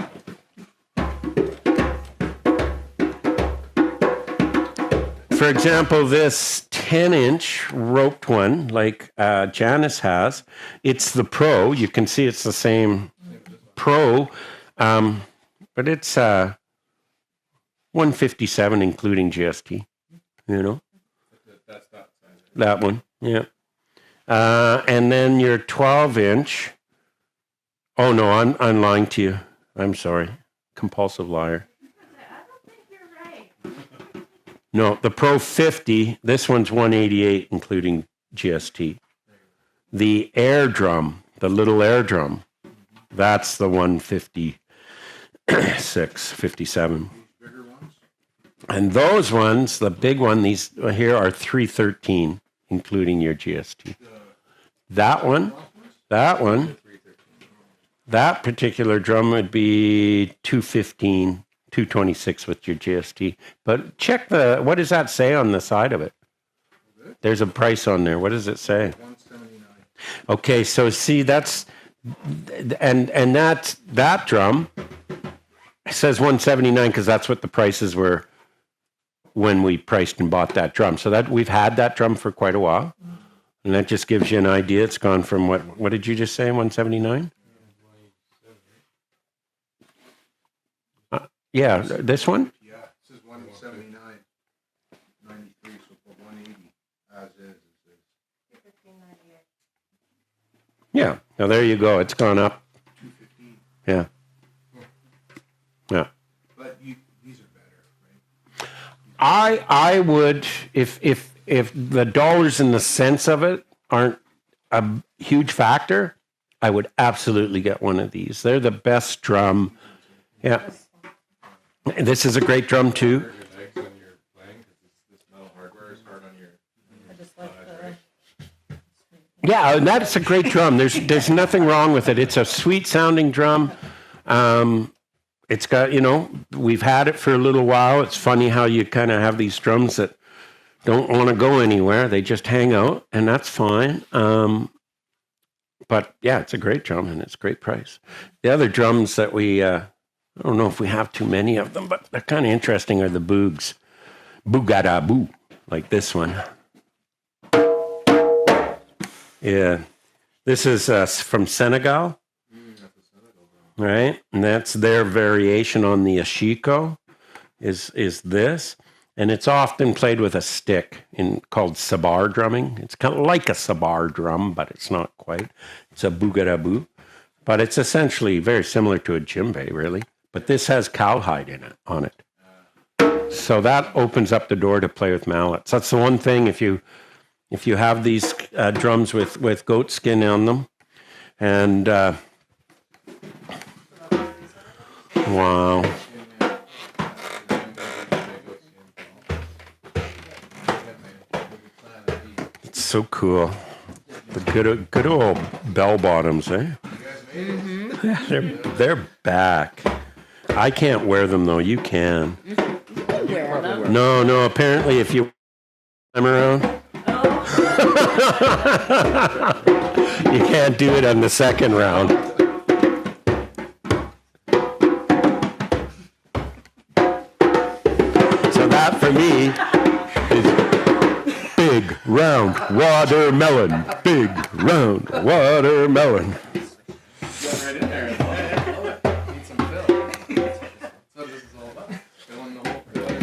For example, this 10-inch roped one, like Janice has, it's the Pro. You can see it's the same Pro, but it's 157 including GST. You know, that one, yeah. And then your 12-inch. Oh no, I'm lying to you. I'm sorry, compulsive liar. No, the Pro 50, this one's 188, including GST. The air drum, the little air drum, that's the 156, 57. And those ones, the big one, these here are 313, including your GST. That particular drum would be 215. 226 with your GST. But check what does that say on the side of it? There's a price on there. What does it say? 179. Okay, so see that drum says 179 because that's what the prices were when we priced and bought that drum. So that we've had that drum for quite a while. And that just gives you an idea. It's gone from what did you just say? 179? Yeah, this one? Yeah, it says 179, 93, so put 180 as is. Yeah, now there you go. It's gone up. Yeah. Yeah. But these are better, right? I would, if the dollars and the cents of it aren't a huge factor, I would absolutely get one of these. They're the best drum. Yeah. This is a great drum too. Hurt your legs when you're playing because this metal hardware is hard on your. I just like the. Yeah, and that's a great drum. There's nothing wrong with it. It's a sweet sounding drum. It's got, we've had it for a little while. It's funny how you kind of have these drums that don't want to go anywhere. They just hang out, and that's fine. But yeah, it's a great drum, and it's a great price. The other drums that I don't know if we have too many of them, but they're kind of interesting are the Boogs. Boogadaboo, like this one. Yeah. This is from Senegal. Right? And that's their variation on the ashiko is this. And it's often played with a stick called sabar drumming. It's kind of like a sabar drum, but it's not quite. It's a boogadaboo. But it's essentially very similar to a djembe, really. But this has cowhide on it. So that opens up the door to play with mallets. That's the one thing if you have these drums with goat skin on them. And wow. It's so cool. The good old bell bottoms, eh? Yeah, they're back. I can't wear them though. You can. Wear them. No. Apparently, if you I'm around, you can't do it on the second round. So that for me is big round watermelon. Big round watermelon. Right in there. Need some fill. That's what this is all about. Filling the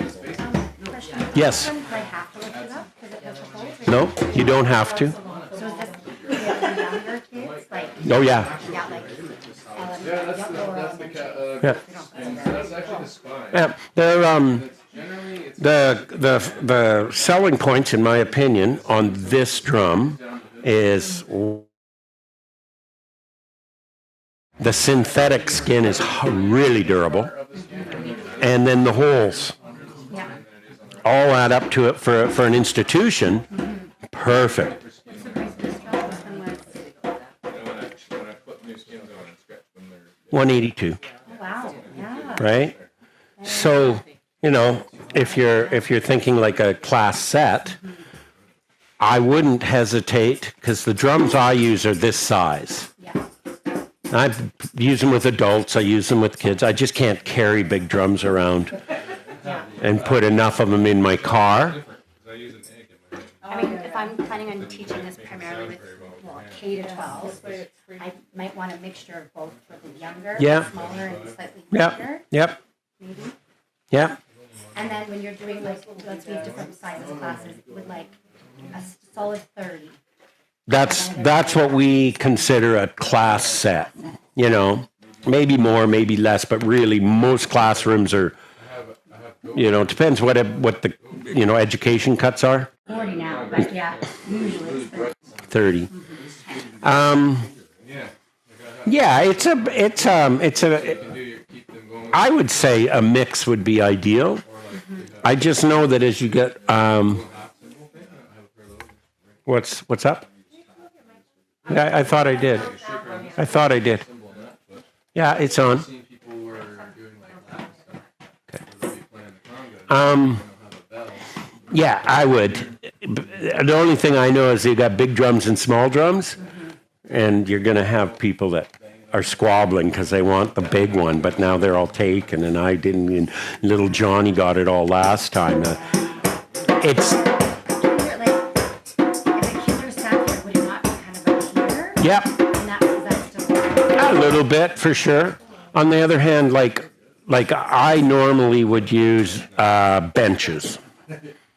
spaces. Yes. Do I have to lift it up because it has a hole? No, you don't have to. So is this for the younger kids? Like, Oh yeah. yeah, like, Yeah, that's the cat. Yeah. And that's actually the spine. Yeah. They're Generally, it's the selling points, in my opinion, on this drum is the synthetic skin is really durable, and then the holes yeah. all add up to it for an institution. Perfect. What's the price of this drum? This one was, when I put new skins on and stretch them, they're 182, oh, wow, yeah. right? So if you're thinking like a class set, I wouldn't hesitate because the drums I use are this size. Yeah. I use them with adults. I use them with kids. I just can't carry big drums around and put enough of them in my car. I use an egg in my head. I mean, if I'm planning on teaching this primarily with, K to 12, I might want a mixture of both for the younger, Yeah. smaller, and slightly Yep. bigger, Yep. maybe. Yep. And then when you're doing like, let's say different sizes classes, with like a solid 30. That's what we consider a class set. Maybe more, maybe less, but really most classrooms are. It depends what the education cuts are. 40 now, but yeah, usually it's 30. 30. Yeah, it's a. I would say a mix would be ideal. I just know that as you get what's up? Yeah, I thought I did. Yeah, it's on. Yeah, I would. The only thing I know is you got big drums and small drums, and you're going to have people that are squabbling because they want the big one, but now they're all taken, and I didn't. And little Johnny got it all last time. It's Like, if the kids are sat there, would it not be kind of a heater? yep, And that's still. a little bit for sure. On the other hand, like I normally would use benches.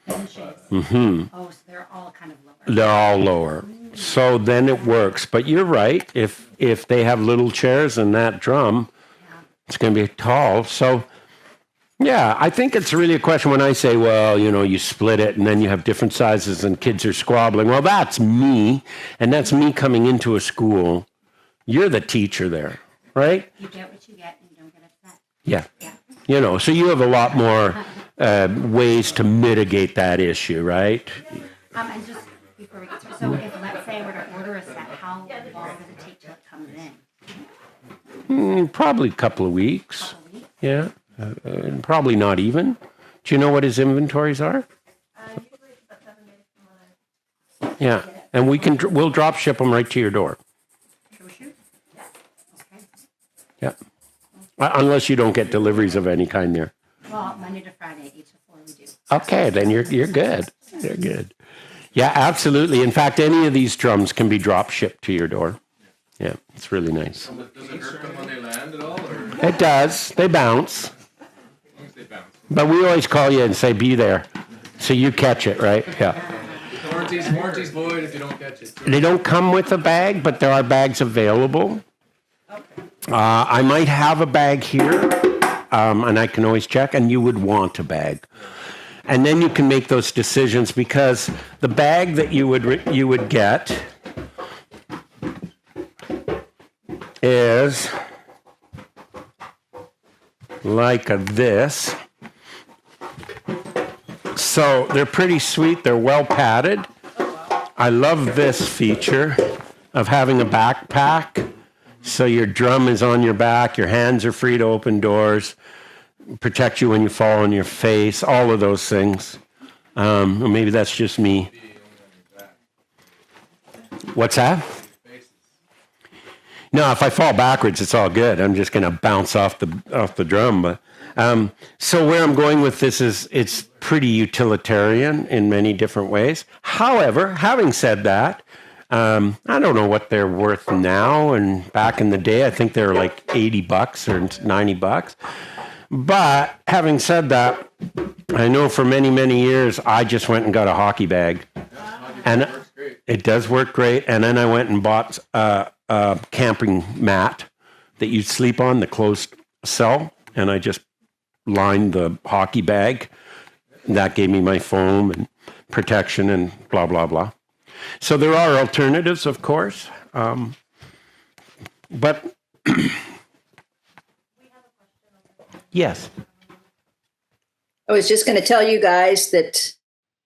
Oh, so they're all kind of lower. They're all lower. So then it works. But you're right. If they have little chairs and that drum, It's going to be tall. So, yeah, I think it's really a question when I say, well, you split it and then you have different sizes and kids are squabbling. Well, that's me. And that's me coming into a school. You're the teacher there, right? You get what you get and you don't get upset. Yeah. So you have a lot more ways to mitigate that issue, right? And just before we get through, so if let's say we're to order a set, how long does it take till it comes in? Probably a couple of weeks. Couple weeks? Yeah. Probably not even. Do you know what his inventories are? Usually it's about 7 days from when Yeah. And we'll drop ship them right to your door. Okay. Yeah. Unless you don't get deliveries of any kind there. Well, Monday to Friday, 8 to 4 we do. Okay, then you're good. You're good. Yeah, absolutely. In fact, any of these drums can be drop shipped to your door. Yeah, it's really nice. Does it hurt them when they land at all? Or? It does. They bounce. As long as they bounce. But we always call you and say, be there. So you catch it, right? Yeah. Warranty's void if you don't catch it. They don't come with a bag, but there are bags available. I might have a bag here, and I can always check, and you would want a bag. And then you can make those decisions because the bag that you would get is like this. So they're pretty sweet. They're well padded. I love this feature of having a backpack. So your drum is on your back. Your hands are free to open doors. Protect you when you fall on your face. All of those things. Or maybe that's just me. What's that? No, if I fall backwards, it's all good. I'm just going to bounce off the drum. But so where I'm going with this is it's pretty utilitarian in many different ways. However, having said that, I don't know what they're worth now. And back in the day, I think they were like $80 or $90. But having said that, I know for many, many years, I just went and got a hockey bag. And it does work great. And then I went and bought a camping mat that you sleep on, the closed cell. And I just lined the hockey bag. That gave me my foam and protection and blah, blah, blah. So there are alternatives, of course. But yes. I was just going to tell you guys that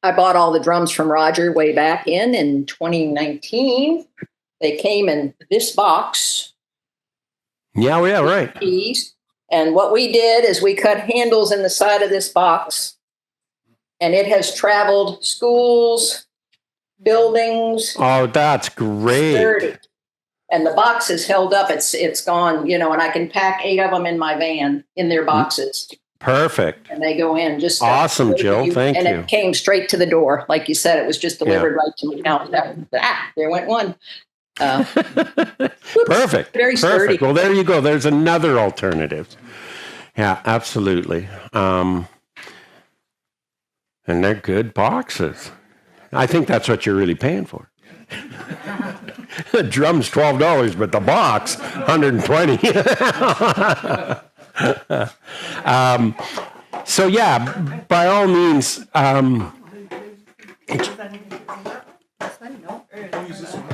I bought all the drums from Roger way back in 2019. They came in this box. Yeah, right. Keys. And what we did is we cut handles in the side of this box, and it has traveled schools, buildings. Oh, that's great. Sturdy. And the box is held up. It's gone, and I can pack 8 of them in my van in their boxes. Perfect. And they go in just awesome, Jill. Thank you. And it came straight to the door. Like you said, it was just delivered right to me. Now, there went one. Perfect. Very sturdy. Perfect. Well, there you go. There's another alternative. Yeah, absolutely. And they're good boxes. I think that's what you're really paying for. The drum's $12, but the box $120. So yeah, by all means, This one? No. Use this one.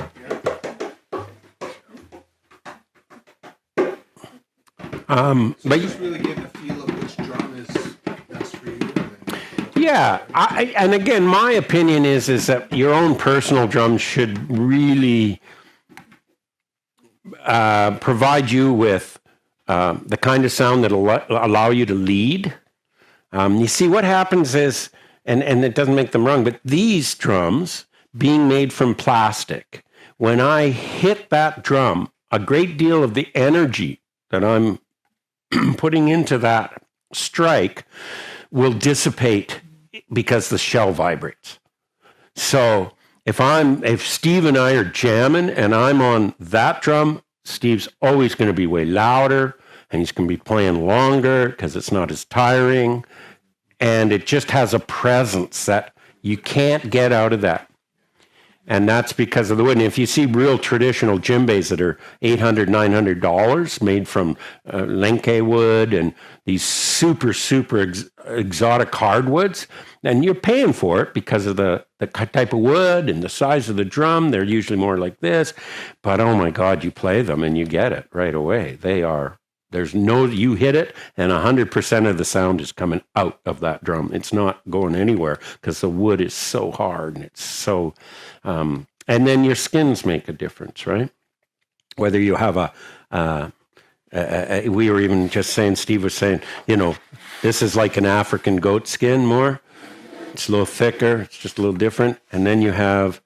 but Just really getting a feel of which drum is best for you. yeah, and again, my opinion is that your own personal drum should really provide you with the kind of sound that will allow you to lead. You see, what happens is, and it doesn't make them wrong, but these drums being made from plastic, when I hit that drum, a great deal of the energy that I'm putting into that strike will dissipate because the shell vibrates. So if Steve and I are jamming and I'm on that drum, Steve's always going to be way louder and he's going to be playing longer because it's not as tiring. And it just has a presence that you can't get out of that. And that's because of the wood. And if you see real traditional djembes that are $800, $900 made from lenke wood and these super exotic hardwoods, and you're paying for it because of the type of wood and the size of the drum. They're usually more like this. But oh my God, you play them and you get it right away. You hit it and 100% of the sound is coming out of that drum. It's not going anywhere because the wood is so hard and it's so, and then your skins make a difference, right? Whether you have we were even just saying, Steve was saying, this is like an African goat skin more. It's a little thicker. It's just a little different. And then you have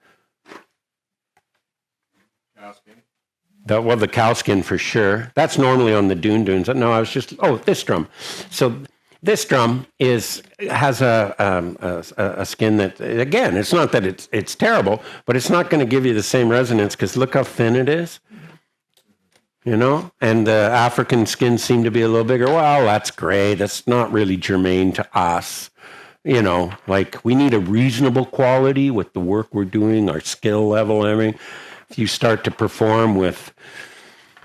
the cow skin for sure. That's normally on the dunes. No, I was just, this drum. So this drum has a skin that, again, it's not that it's terrible, but it's not going to give you the same resonance because look how thin it is. And the African skins seem to be a little bigger. Well, that's great. That's not really germane to us. Like we need a reasonable quality with the work we're doing, our skill level, everything. If you start to perform with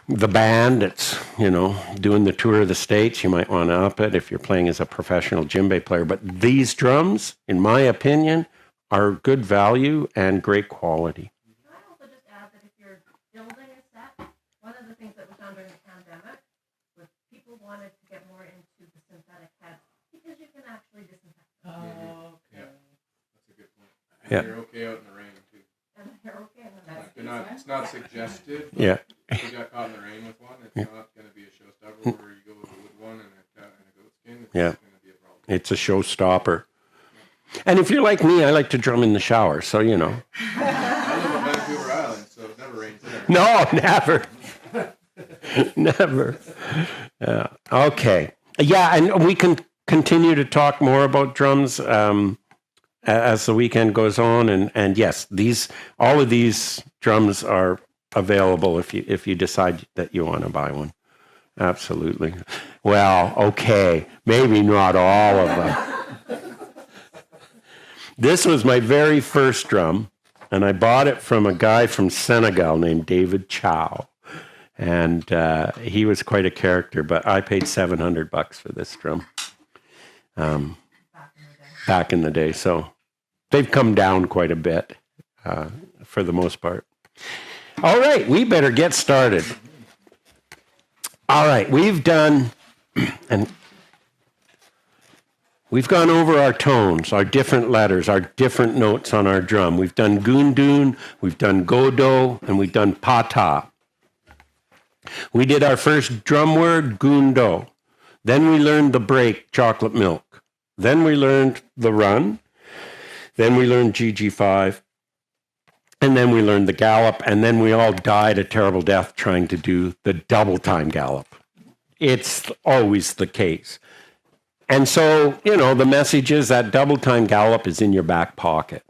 the band that's, doing the tour of the States, you might want to up it if you're playing as a professional djembe player. But these drums, in my opinion, are good value and great quality. Can I also just add that if you're building a set, one of the things that was done during the pandemic was people wanted to get more into the synthetic heads because you can actually disinfect them. Oh, okay. That's a good point. And Yeah. they're okay out in the rain too. And they're okay. Like it's not suggested. But Yeah. if you got caught in the rain with one, it's not going to be a showstopper. Where you go with a wood one and a goat skin, it's going to be a problem. It's a showstopper. And if you're like me, I like to drum in the shower, so I live on Vancouver Island, so it never rains there. No, never. Never. Okay. Yeah, and we can continue to talk more about drums as the weekend goes on. And yes, all of these drums are available if you decide that you want to buy one. Absolutely. Well, okay, maybe not all of them. This was my very first drum, and I bought it from a guy from Senegal named David Chow. And he was quite a character, but I paid $700 for this drum back in the day. So they've come down quite a bit for the most part. All right, we better get started. All right, we've done, and we've gone over our tones, our different letters, our different notes on our drum. We've done gundun, we've done godo, and we've done pata. We did our first drum word, gundo. Then we learned the break, chocolate milk. Then we learned the run. Then we learned GG5. And then we learned the gallop. And then we all died a terrible death trying to do the double time gallop. It's always the case. And so, the message is that double time gallop is in your back pocket,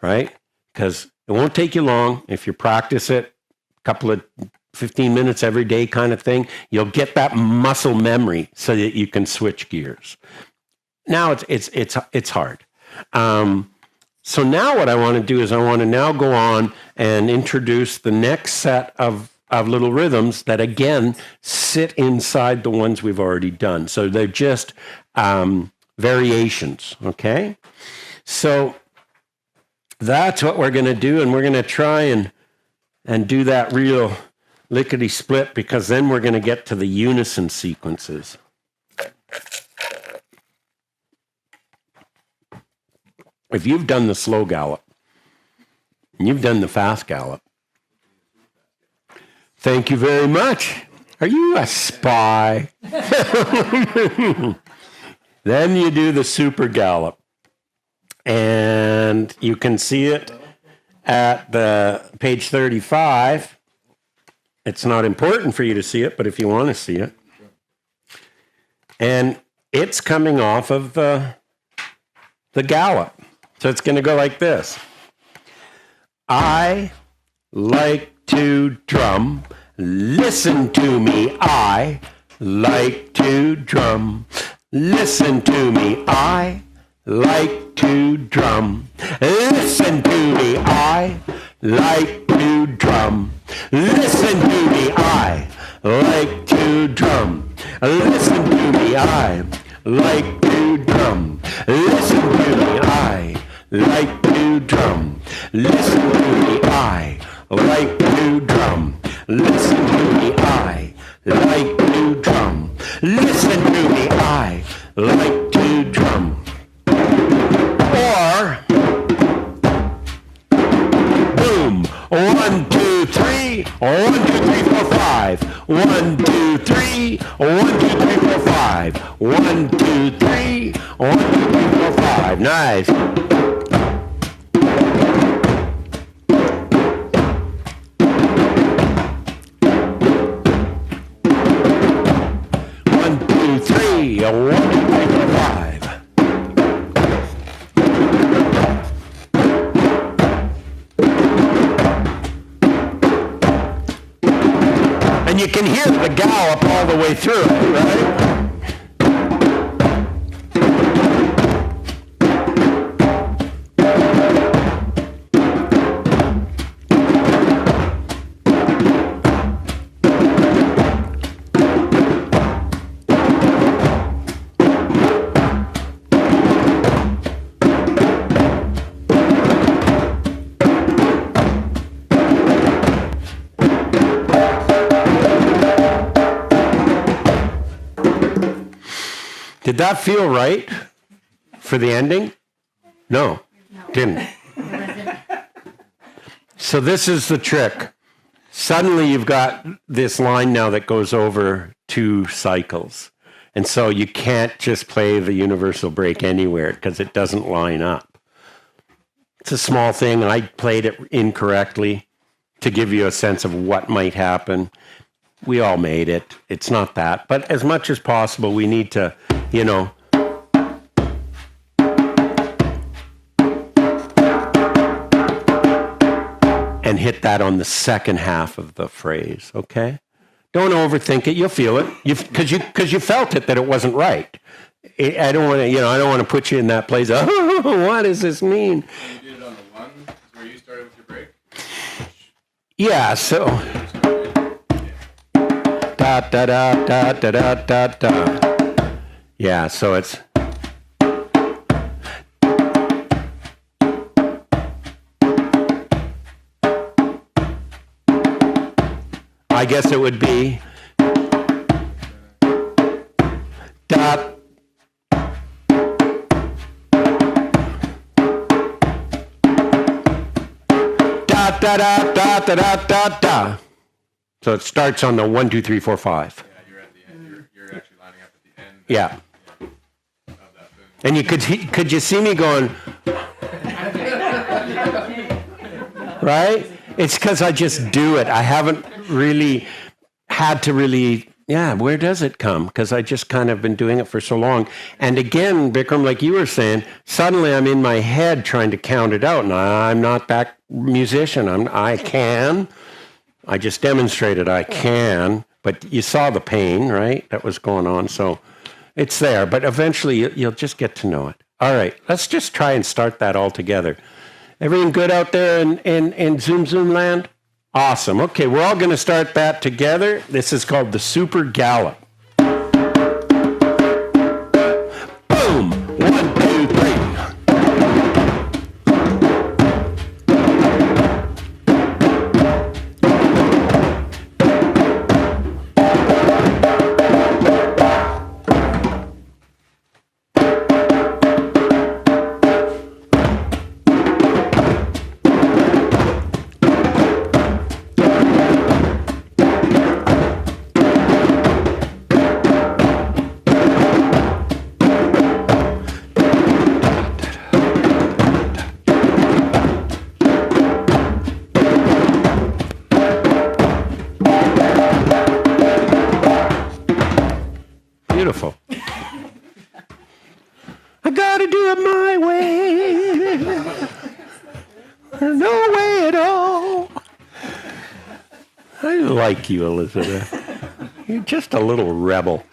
right? Because it won't take you long. If you practice it a couple of 15 minutes every day kind of thing, you'll get that muscle memory so that you can switch gears. Now it's hard. So now what I want to do is I want to now go on and introduce the next set of little rhythms that again sit inside the ones we've already done. So they're just variations, okay? So that's what we're going to do, and we're going to try and do that real lickety split, because then we're going to get to the unison sequences. If you've done the slow gallop, and you've done the fast gallop, thank you very much. Are you a spy? Then you do the super gallop, and you can see it at the page 35. It's not important for you to see it, but if you want to see it. And it's coming off of the gallop. So it's going to go like this. I like to drum. Listen to me. I like to drum. Listen to me. I like to drum. Listen to me. I like to drum. Listen to me, I like to drum. Listen to me, I like to drum. Listen to me, I like to drum. Listen to me, I like to drum. Listen to me, I like to drum. Listen to me, I like to drum. Or boom. 1, 2, 3. 1, 2, 3, 4, 5. 1, 2, 3. 1, 2, 3, 4, 5. 1, 2, 3. 1, 2, 3, 4, 5. Nice. One, two, three. 1, 2, 3, 4, 5. And you can hear the gallop all the way through it, right? Did that feel right for the ending? No, didn't. So this is the trick. Suddenly you've got this line now that goes over 2 cycles. And so you can't just play the universal break anywhere because it doesn't line up. It's a small thing. I played it incorrectly to give you a sense of what might happen. We all made it. It's not that. But as much as possible, we need to, and hit that on the second half of the phrase, okay? Don't overthink it. You'll feel it. Because you felt it that it wasn't right. I don't want to, I don't want to put you in that place. Oh, what does this mean? You did it on the 1, where you started with your break? Yeah, so da da da da da da da da. Yeah, so it's I guess it would be da da da da da da da da. So it starts on the 1, 2, 3, 4, 5. Yeah, you're at the end. You're actually lining up at the end. Yeah. Of that boom. And you could you see me going, right? It's because I just do it. I haven't really had to really, where does it come? Because I just kind of been doing it for so long. And again, Bikram, like you were saying, suddenly I'm in my head trying to count it out. And I'm not that musician. I just demonstrated I can. But you saw the pain, right? That was going on. So it's there. But eventually you'll just get to know it. All right, let's just try and start that all together. Everything good out there in Zoom land? Awesome. Okay, we're all going to start that together. This is called the Super Gallop. Boom! 1, 2, 3. Beautiful. I gotta do it my way. No way at all. I like you, Elizabeth. You're just a little rebel.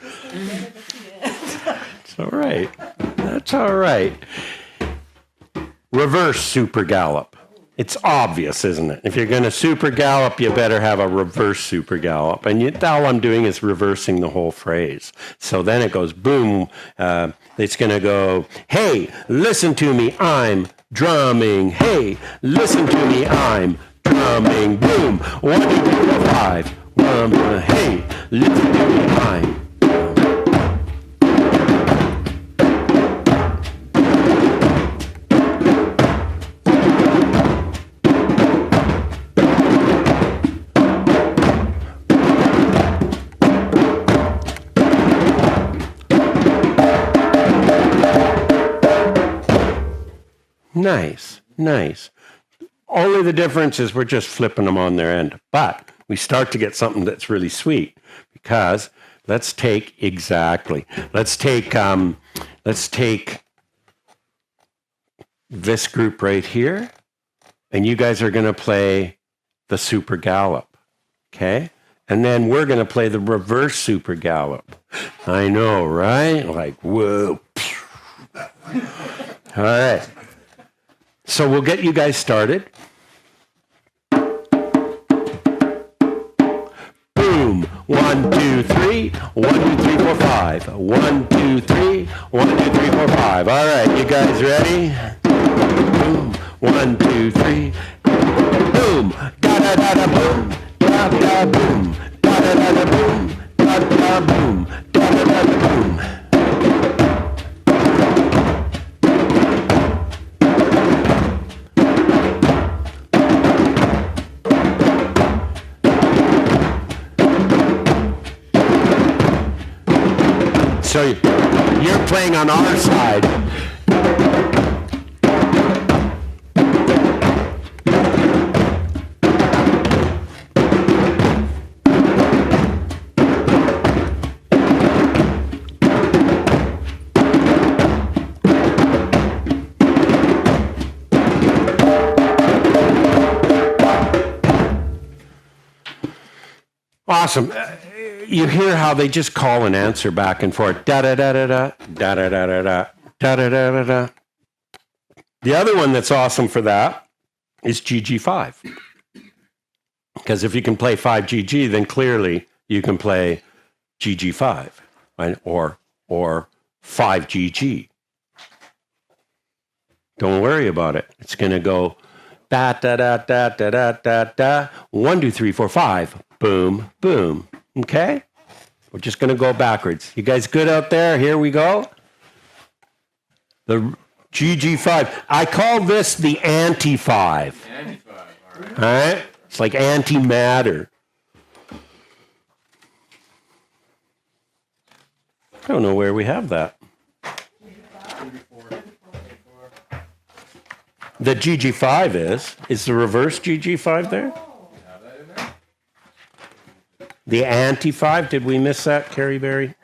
It's all right. That's all right. Reverse super gallop. It's obvious, isn't it? If you're going to super gallop, you better have a reverse super gallop. And all I'm doing is reversing the whole phrase. So then it goes boom. It's going to go, hey, listen to me, I'm drumming. Hey, listen to me, I'm drumming. Boom. 1, 2, 3, 4, 5. Hey, listen to me, I'm. Nice, nice. Only the difference is we're just flipping them on their end. But we start to get something that's really sweet because let's take this group right here, and you guys are going to play the super gallop, okay? And then we're going to play the reverse super gallop. I know, right? Like, whoa. All right. So we'll get you guys started. Boom. 1, 2, 3. 1, 2, 3, 4, 5. 1, 2, 3. 1, 2, 3, 4, 5. All right, you guys ready? Boom. 1, 2, 3. Boom. Da da da da boom. Da da boom. Da da da da boom. Da da boom. Da da da da boom. So you're playing on our side. Awesome. You hear how they just call and answer back and forth. Da da da da da da da da da da da da da da. The other one that's awesome for that is GG5. Because if you can play 5GG, then clearly you can play GG5, right? or 5GG. Don't worry about it. It's going to go da da da da da da da da. 1, 2, 3, 4, 5. Boom, boom. Okay? We're just going to go backwards. You guys good out there? Here we go. The GG5. I call this the anti-5. Anti-5, all right. All right? It's like antimatter. I don't know where we have that. The GG5 is the reverse GG5 there? The anti-5, did we miss that, Carrie Berry?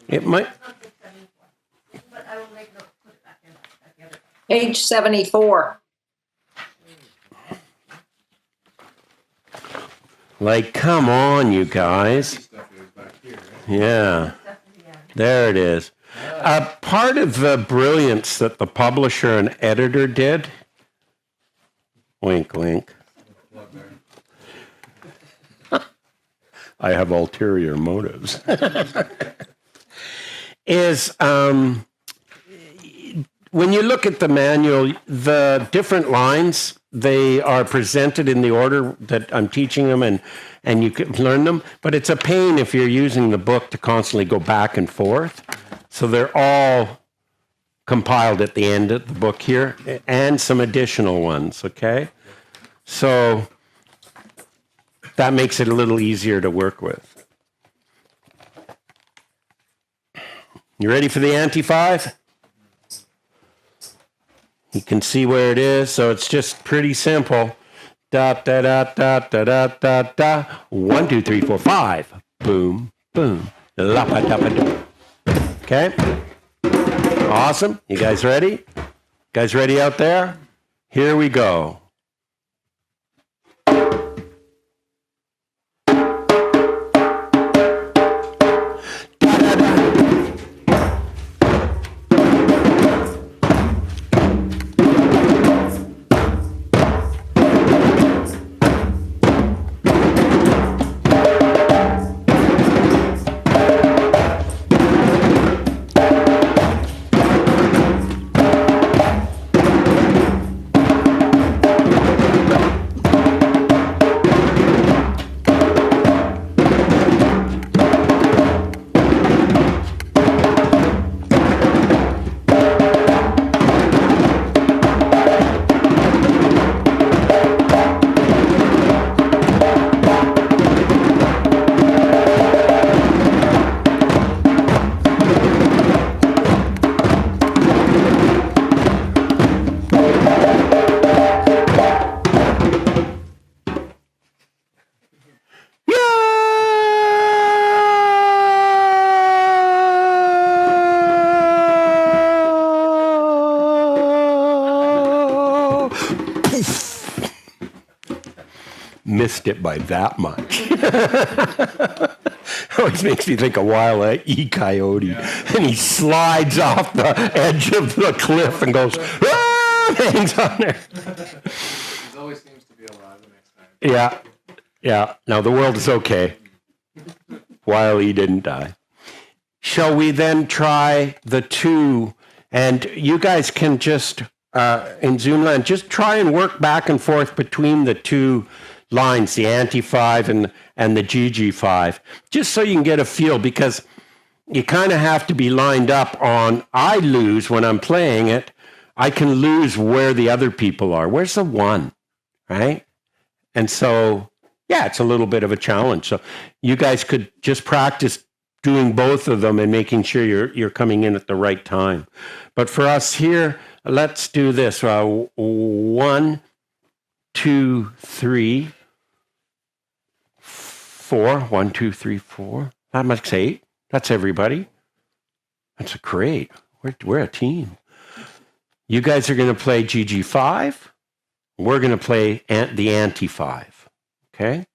It might. Page 74. Like, come on, you guys. Yeah, there it is. Part of the brilliance that the publisher and editor did, wink, wink. I have ulterior motives, is when you look at the manual, the different lines, they are presented in the order that I'm teaching them, and you can learn them, but it's a pain if you're using the book to constantly go back and forth. So they're all compiled at the end of the book here, and some additional ones, okay? So that makes it a little easier to work with. You ready for the anti-5? You can see where it is, so it's just pretty simple. Da da da da da da da da. 1, 2, 3, 4, 5. Boom, boom. La pa da pa da. Okay? Awesome. You guys ready? Guys ready out there? Here we go. Da da da missed it by that much. Always makes me think of Wile E. Coyote. And he slides off the edge of the cliff and goes, ah! Hangs on there. He always seems to be alive the next time. Yeah. Yeah. Now the world is okay. Wile E. didn't die. Shall we then try the two? And you guys can just, in Zoomland, just try and work back and forth between the two lines, the anti-5 and the GG5, just so you can get a feel, because you kind of have to be lined up on, I lose when I'm playing it. I can lose where the other people are. Where's the one, right? And so, yeah, it's a little bit of a challenge. So you guys could just practice doing both of them and making sure you're coming in at the right time. But for us here, let's do this. 1, 2, 3, 4. 1, 2, 3, 4. That makes 8. That's everybody. That's great. We're a team. You guys are going to play GG5. We're going to play the anti-5. Okay?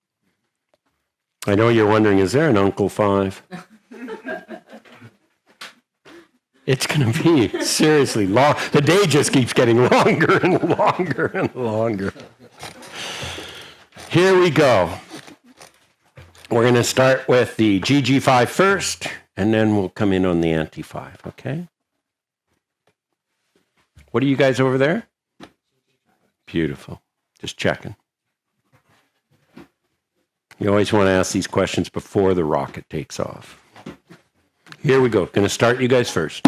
I know you're wondering, is there an Uncle 5? It's going to be seriously long. The day just keeps getting longer and longer and longer. Here we go. We're going to start with the GG5 first, and then we'll come in on the anti-5, okay? What are you guys over there? Beautiful. Just checking. You always want to ask these questions before the rocket takes off. Here we go. Going to start you guys first.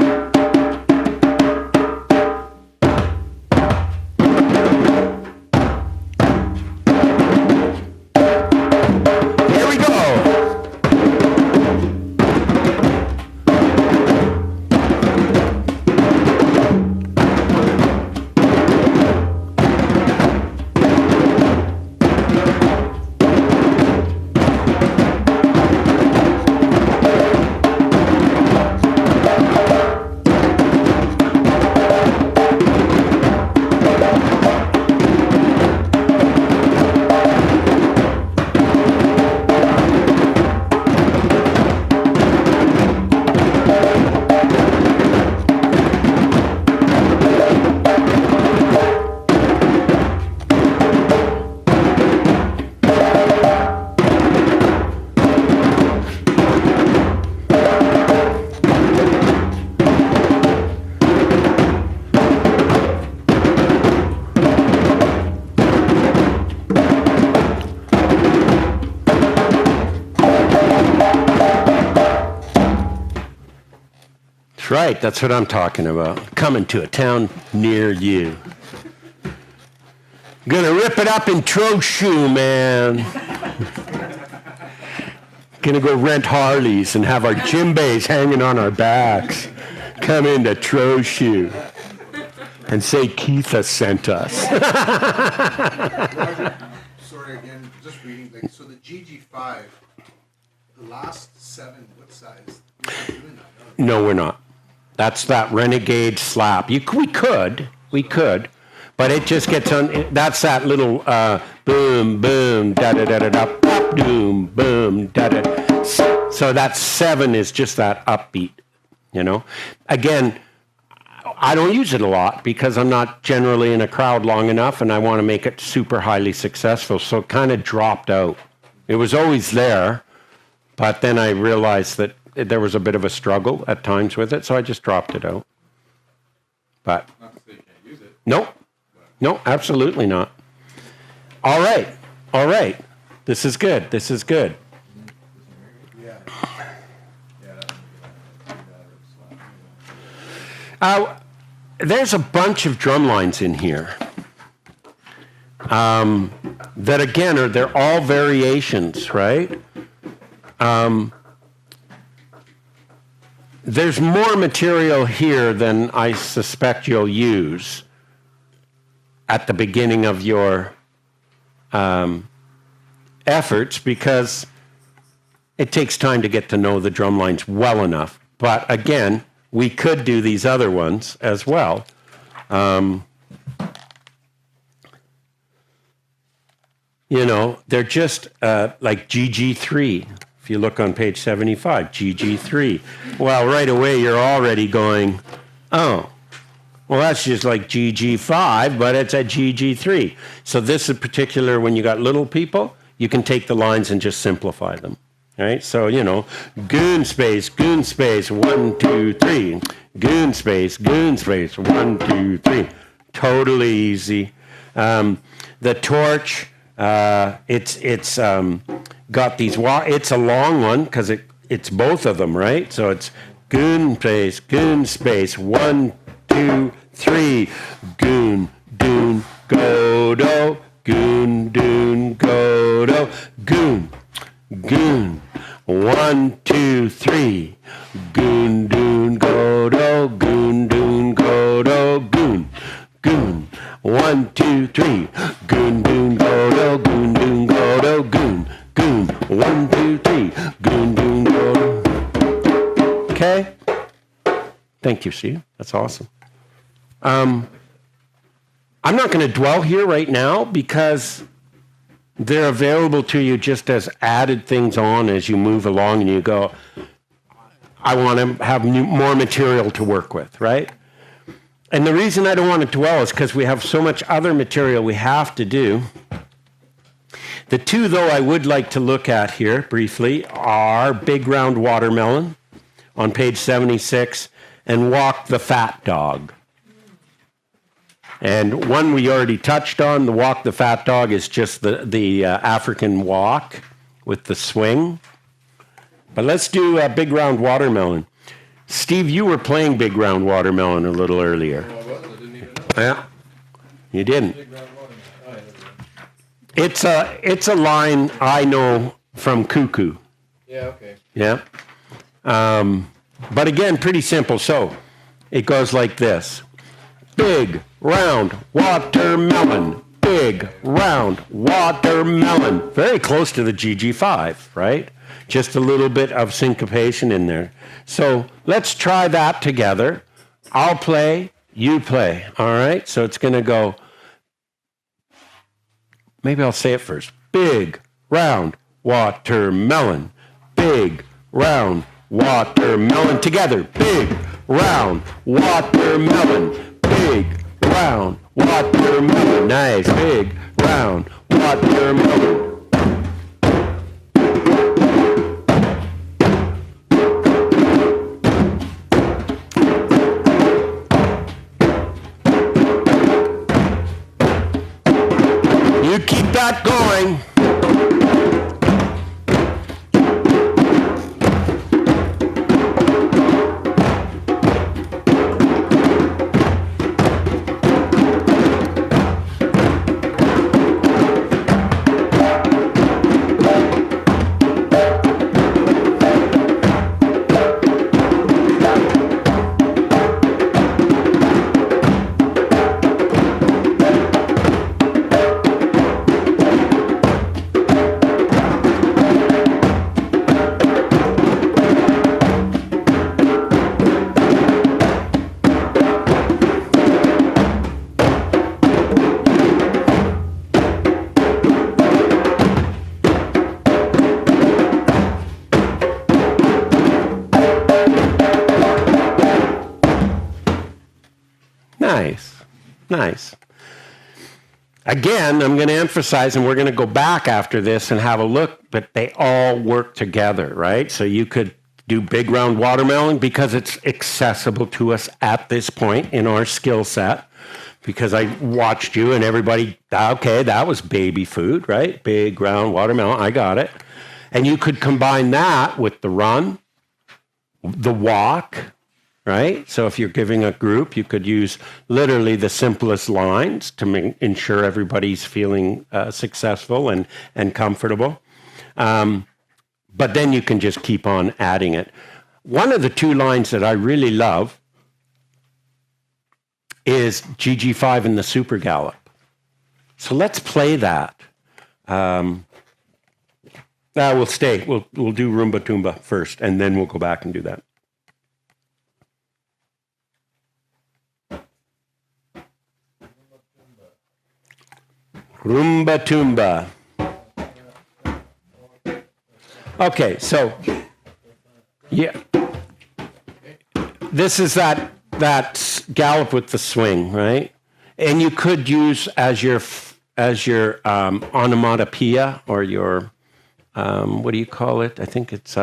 Right, that's what I'm talking about. Coming to a town near you. Gonna rip it up in Trochu, man. Gonna go rent Harleys and have our djembes hanging on our backs. Come into Trochu and say Keitha sent us. Sorry again, just reading. Like, so the GG5, the last 7, what size? We're not doing that, no, we're not. That's that renegade slap. We could, but it just gets on. That's that little boom, boom, da da da da da, pop, boom, boom, da da. So that 7 is just that upbeat, you know. Again, I don't use it a lot because I'm not generally in a crowd long enough, and I want to make it super highly successful. So it kind of dropped out. It was always there, but then I realized that there was a bit of a struggle at times with it, so I just dropped it out. But Not to say you can't use it. no, absolutely not. All right. This is good. There's a bunch of drum lines in here. That again they're all variations, right? There's more material here than I suspect you'll use at the beginning of your efforts, because it takes time to get to know the drum lines well enough. But again, we could do these other ones as well. they're just like GG3. If you look on page 75, GG3. Well, right away, you're already going, oh, well, that's just like GG5, but it's at GG3. So this is particular when you got little people, you can take the lines and just simplify them. Right? So, goon space, 1, 2, 3. Goon space, 1, 2, 3. Totally easy. The torch, it's got these, it's a long one because it's both of them, right? So it's goon space, 1, 2, 3. Goon, doon, go, do. Goon, doon, go, do. Goon, goon. 1, 2, 3. Goon, doon, go, do. Goon, doon, go, do. Goon, goon. 1, 2, 3. Goon, doon, go, do. Goon, doon, go, do. Goon, goon. 1, 2, 3. Goon, doon, go, do. Okay? Thank you, Steve. That's awesome. I'm not going to dwell here right now because they're available to you just as added things on as you move along and you go, I want to have more material to work with, right? And the reason I don't want to dwell is because we have so much other material we have to do. The two, though, I would like to look at here briefly are Big Round Watermelon on page 76 and Walk the Fat Dog. And one we already touched on, the Walk the Fat Dog, is just the African walk with the swing. But let's do Big Round Watermelon. Steve, you were playing Big Round Watermelon a little earlier. Oh, I wasn't. I didn't even know. Yeah, you didn't. Big round watermelon. Oh, yeah, It's a line I know from Cuckoo. yeah, okay. Yeah. But again, pretty simple. So it goes like this. Big, round, watermelon. Big, round, watermelon. Very close to the GG5, right? Just a little bit of syncopation in there. So let's try that together. I'll play, you play. All right? So it's going to go, maybe I'll say it first. Big, round, watermelon. Big, round, watermelon. Together. Big, round, watermelon. Big, round, watermelon. Nice. Big, round, watermelon. You keep that going. Nice. Again, I'm going to emphasize, and we're going to go back after this and have a look, but they all work together, right? So you could do Big Round Watermelon because it's accessible to us at this point in our skill set, because I watched you and everybody, okay, that was baby food, right? Big Round Watermelon, I got it. And you could combine that with the run, the walk, right? So if you're giving a group, you could use literally the simplest lines to ensure everybody's feeling successful and comfortable. But then you can just keep on adding it. One of the two lines that I really love is GG5 in the Super Gallop. So let's play that. We'll stay. We'll do Roomba Toomba first, and then we'll go back and do that. Roomba Toomba. Okay, so, yeah. This is that gallop with the swing, right? And you could use as your onomatopoeia or your, what do you call it? I think it's,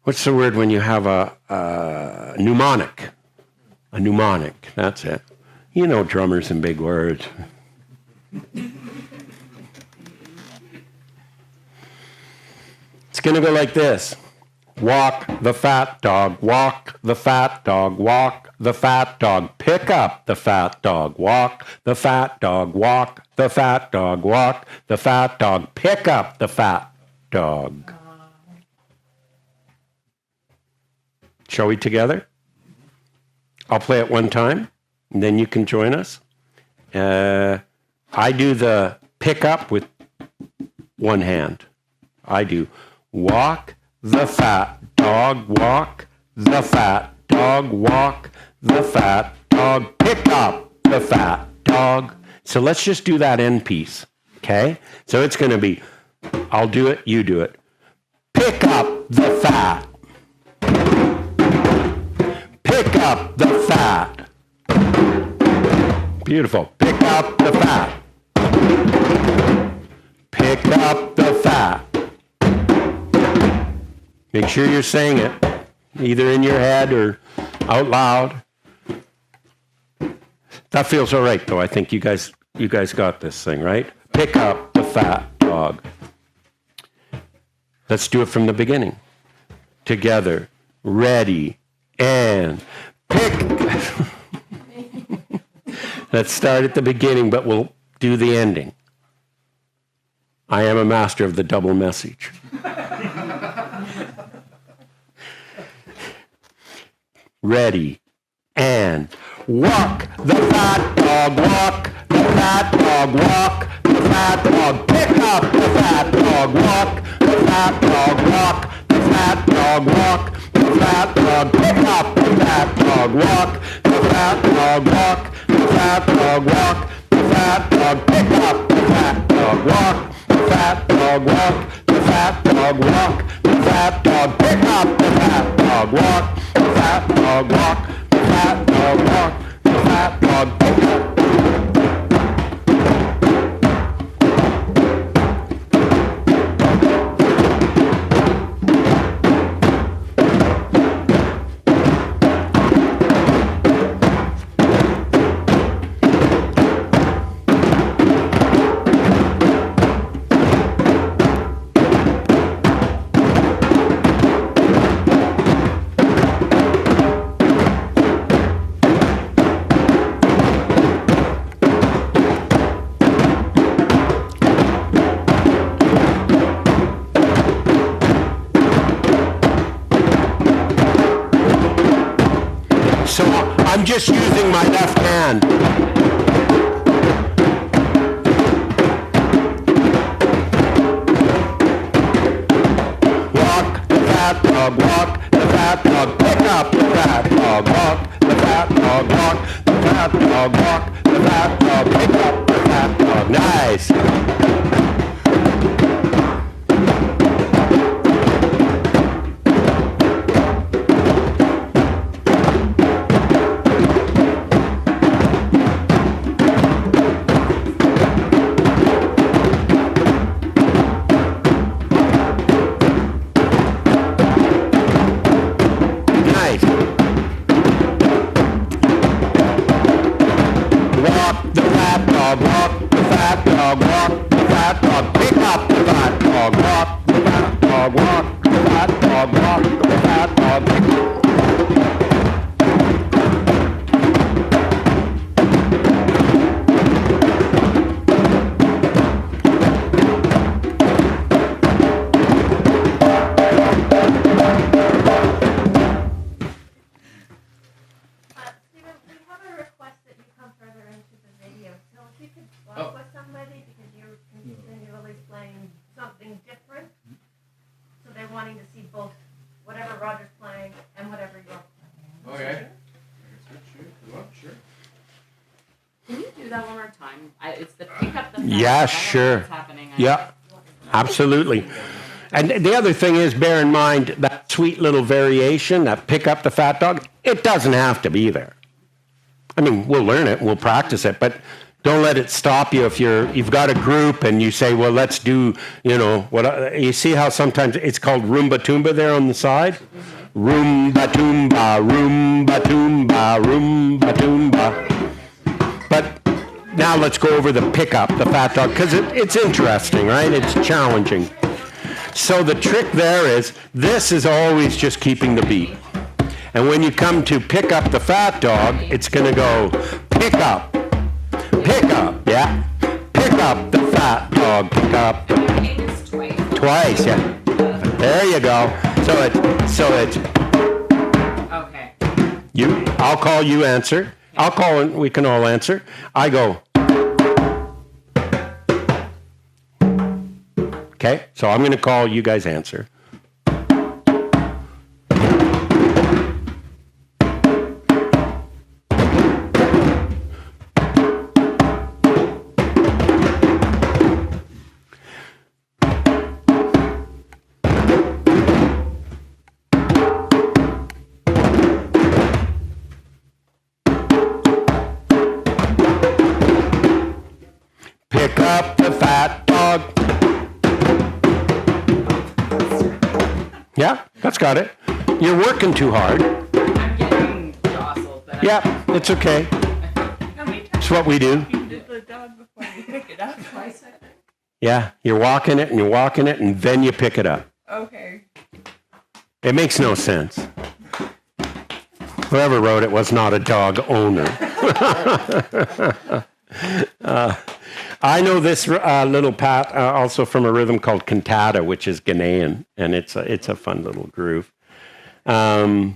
what's the word when you have a mnemonic? A mnemonic, that's it. You know drummers and big words. It's going to go like this. Walk the fat dog, walk the fat dog, walk the fat dog, pick up the fat dog, walk the fat dog, walk the fat dog, walk the fat dog, pick up the fat dog. Shall we together? I'll play it one time, and then you can join us. I do the pick up with one hand. I do walk the fat dog, walk the fat dog, walk the fat dog, pick up the fat dog. So let's just do that end piece, okay? So it's going to be, I'll do it, you do it. Pick up the fat. Pick up the fat. Beautiful. Pick up the fat. Pick up the fat. Make sure you're saying it, either in your head or out loud. That feels all right, though. I think you guys got this thing, right? Pick up the fat dog. Let's do it from the beginning. Together. Ready. And pick. Let's start at the beginning, but we'll do the ending. I am a master of the double message. Ready, and walk the fat dog, walk the fat dog, walk the fat dog, pick up the fat dog, walk the fat dog, walk the fat dog, walk the fat dog, pick up the fat dog, walk the fat dog, walk the fat dog, walk the fat dog, pick up the fat dog, walk the fat dog, walk the fat dog, walk the fat dog, pick up the fat dog, walk the fat dog, walk the fat dog, walk the fat dog, pick up. So I'm just using my left hand. Walk the fat dog, walk the fat dog, pick up the fat dog, walk the fat dog, walk the fat dog, walk the fat dog, pick up the fat dog. Nice. Yeah, sure. Yeah, absolutely. And the other thing is, bear in mind that sweet little variation, that pick up the fat dog, it doesn't have to be there. I mean, we'll learn it, we'll practice it, but don't let it stop you if you've got a group and you say, well, let's do, you see how sometimes it's called Roomba Toomba there on the side? Roomba Toomba, Roomba Toomba, Roomba Toomba. But now let's go over the pickup, the fat dog, because it's interesting, right? It's challenging. So the trick there is, this is always just keeping the beat. And when you come to pick up the fat dog, it's going to go pick up, yeah. Pick up the fat dog, pick up. Twice, yeah. There you go. So it's. Okay. I'll call, you answer. I'll call and we can all answer. I go. Okay, so I'm going to call, you guys answer. Pick up the fat dog. Yeah, that's got it. You're working too hard. I'm getting jostled, but Yeah, it's okay. How many times It's what we do. you did the dog before you pick it up? Twice, I think. Yeah, you're walking it and you're walking it and then you pick it up. Okay. It makes no sense. Whoever wrote it was not a dog owner. I know this little pat also from a rhythm called cantata, which is Ghanaian, and it's a fun little groove. Yeah.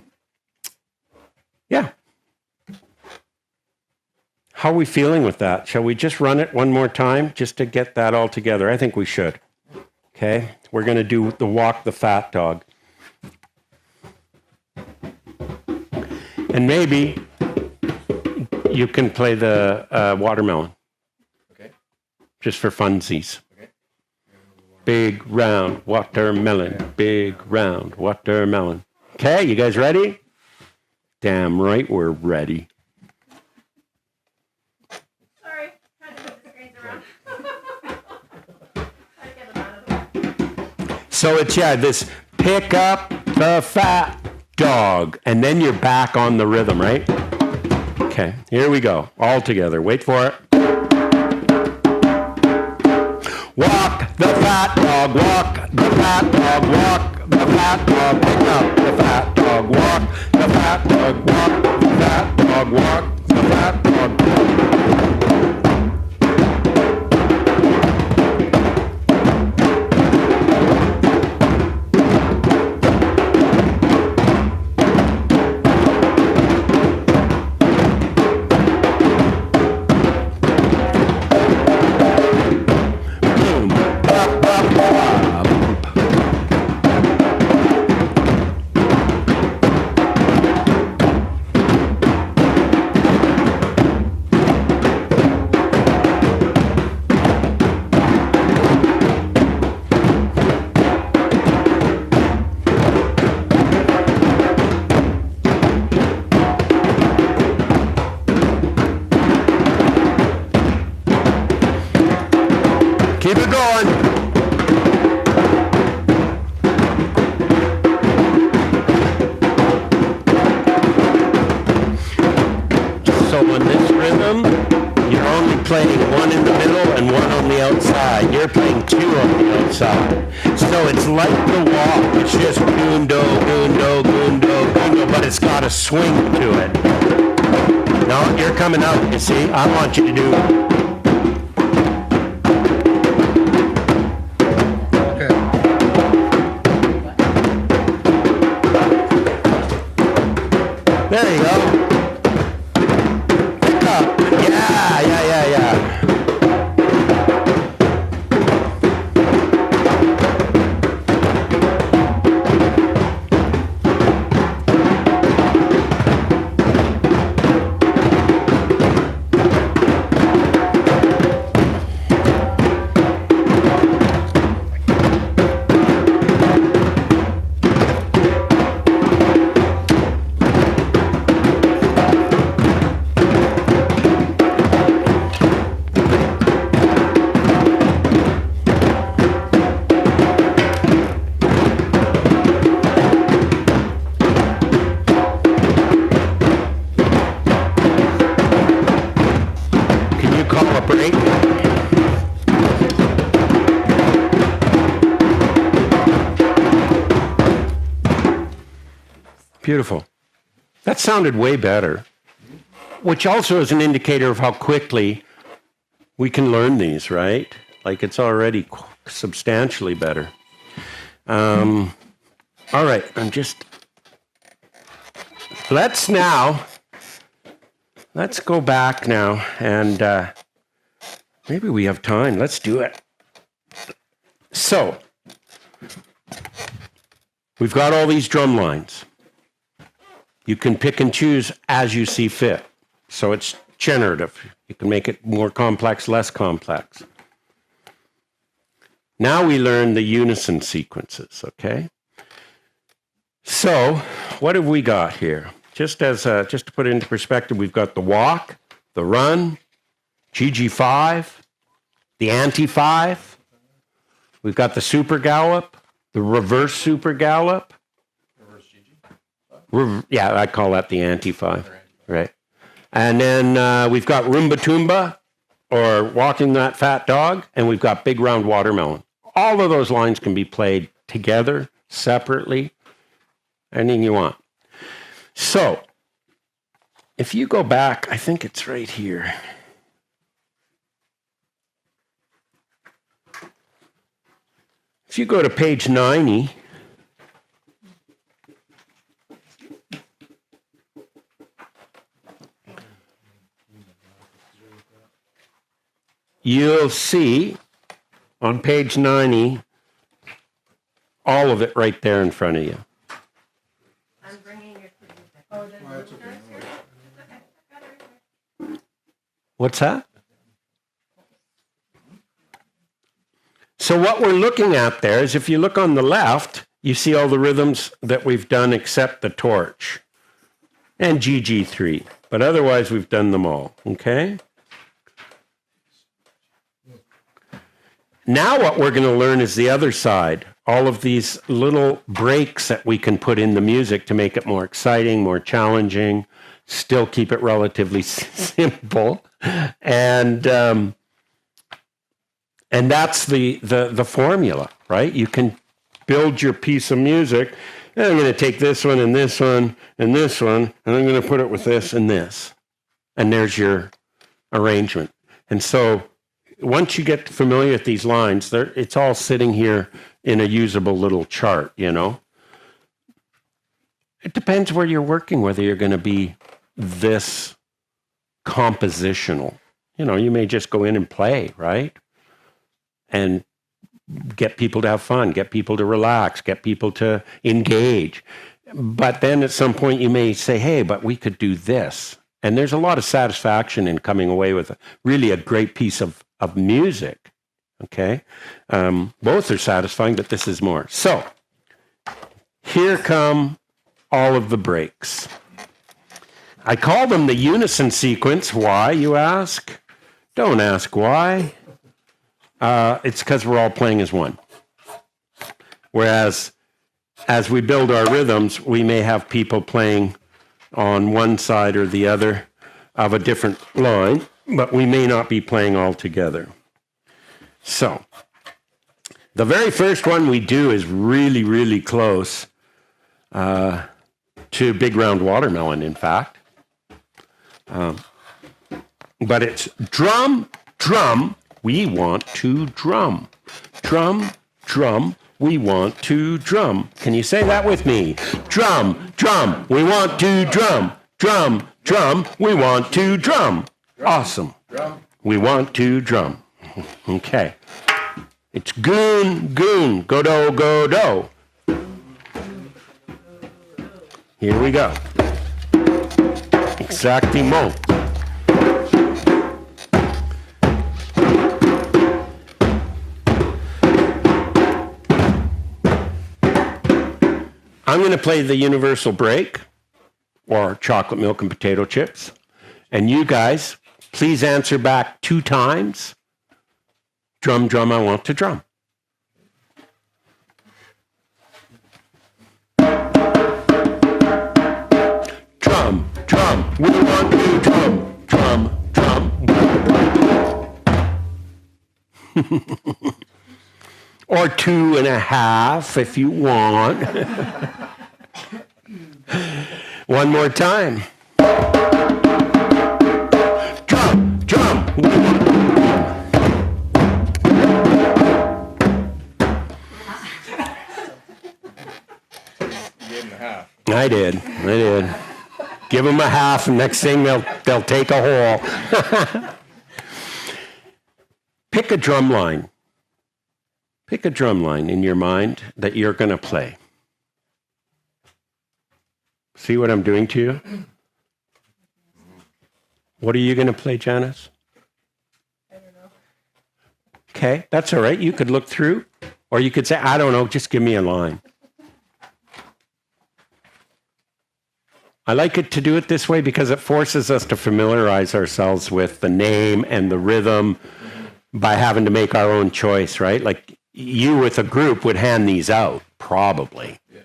How are we feeling with that? Shall we just run it one more time just to get that all together? I think we should. Okay, we're going to do the walk the fat dog. And maybe you can play the watermelon. Okay. Just for funsies. Okay. Big round watermelon, big round watermelon. Okay, you guys ready? Damn right we're ready. Sorry, trying to move the screens around. Trying to get them out of the way. So it's, this pick up the fat dog, and then you're back on the rhythm, right? Okay, here we go. All together. Wait for it. Walk the fat dog, walk the fat dog, walk the fat dog, pick up the fat dog, walk the fat dog, walk the fat dog, walk the fat dog. Keep it going. So on this rhythm, you're only playing one in the middle and one on the outside. You're playing two on the outside. So it's like the walk. It's just gundo, gundo, gundo, gundo, but it's got a swing to it. No, you're coming out, you see. I want you to do There you go. Pick up. Yeah. Beautiful. That sounded way better, which also is an indicator of how quickly we can learn these, right? Like it's already substantially better. All right, let's go back now and maybe we have time. Let's do it. So, we've got all these drum lines. You can pick and choose as you see fit. So it's generative. You can make it more complex, less complex. Now we learn the unison sequences, okay? So what have we got here? Just to put it into perspective, we've got the walk, the run, GG5, the anti-5. We've got the super gallop, the reverse super gallop. Yeah, I call that the anti-5, right? And then we've got Roomba Toomba, or Walking That Fat Dog, and we've got Big Round Watermelon. All of those lines can be played together, separately, anything you want. So, if you go back, I think it's right here. If you go to page 90, you'll see on page 90 all of it right there in front of you. I'm bringing your producer. What's that? So what we're looking at there is, if you look on the left, you see all the rhythms that we've done except the torch and GG3. But otherwise, we've done them all, okay? Now what we're going to learn is the other side. All of these little breaks that we can put in the music to make it more exciting, more challenging, still keep it relatively simple. And that's the formula, right? You can build your piece of music. And I'm going to take this one and this one and this one, and I'm going to put it with this and this. And there's your arrangement. And so once you get familiar with these lines, it's all sitting here in a usable little chart, you know. It depends where you're working, whether you're going to be this compositional. You know, you may just go in and play, right? And get people to have fun, get people to relax, get people to engage. But then at some point you may say, hey, but we could do this. And there's a lot of satisfaction in coming away with really a great piece of music, okay? Both are satisfying, but this is more. So here come all of the breaks. I call them the unison sequence. Why, you ask? Don't ask why. It's because we're all playing as one. Whereas as we build our rhythms, we may have people playing on one side or the other of a different line, but we may not be playing all together. So the very first one we do is really, really close to Big Round Watermelon, in fact. But it's drum, drum, we want to drum. Drum, drum, we want to drum. Can you say that with me? Drum, drum, we want to drum. Drum, drum, we want to drum. Awesome. We want to drum. Okay. It's goon, goon, go-do, go-do. Here we go. Exactimo. I'm going to play the universal break, or chocolate milk and potato chips. And you guys, please answer back 2 times. Drum, drum, I want to drum. Drum, drum, we want to drum. Drum, drum. Or 2.5 if you want. One more time. Drum, drum. Gave him a half. I did. Give them a half, and next thing they'll take a whole. Pick a drum line. Pick a drum line in your mind that you're going to play. See what I'm doing to you? What are you going to play, Janice? I don't know. Okay, that's all right. You could look through, or you could say, I don't know, just give me a line. I like it to do it this way because it forces us to familiarize ourselves with the name and the rhythm by having to make our own choice, right? Like you with a group would hand these out, probably. Yeah.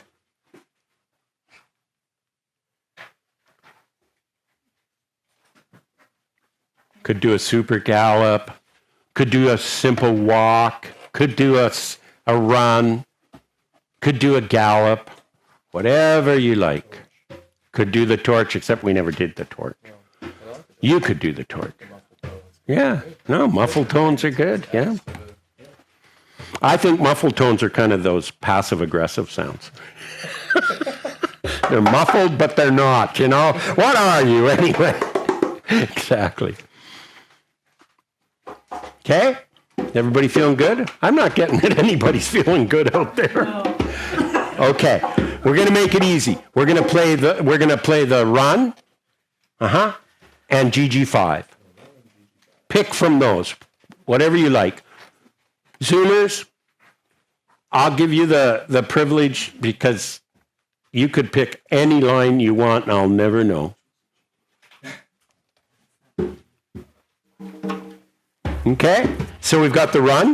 Could do a super gallop, could do a simple walk, could do a run, could do a gallop, whatever you like. Could do the torch, except we never did the torch. You could do the torch. Yeah, no, muffled tones are good, yeah. I think muffled tones are kind of those passive-aggressive sounds. They're muffled, but they're not, you know? What are you, anyway? Exactly. Okay? Everybody feeling good? I'm not getting that anybody's feeling good out there. Okay, we're gonna make it easy. We're gonna play the run, and GG5. Pick from those, whatever you like. Zoomers, I'll give you the privilege because you could pick any line you want and I'll never know. Okay, so we've got the run,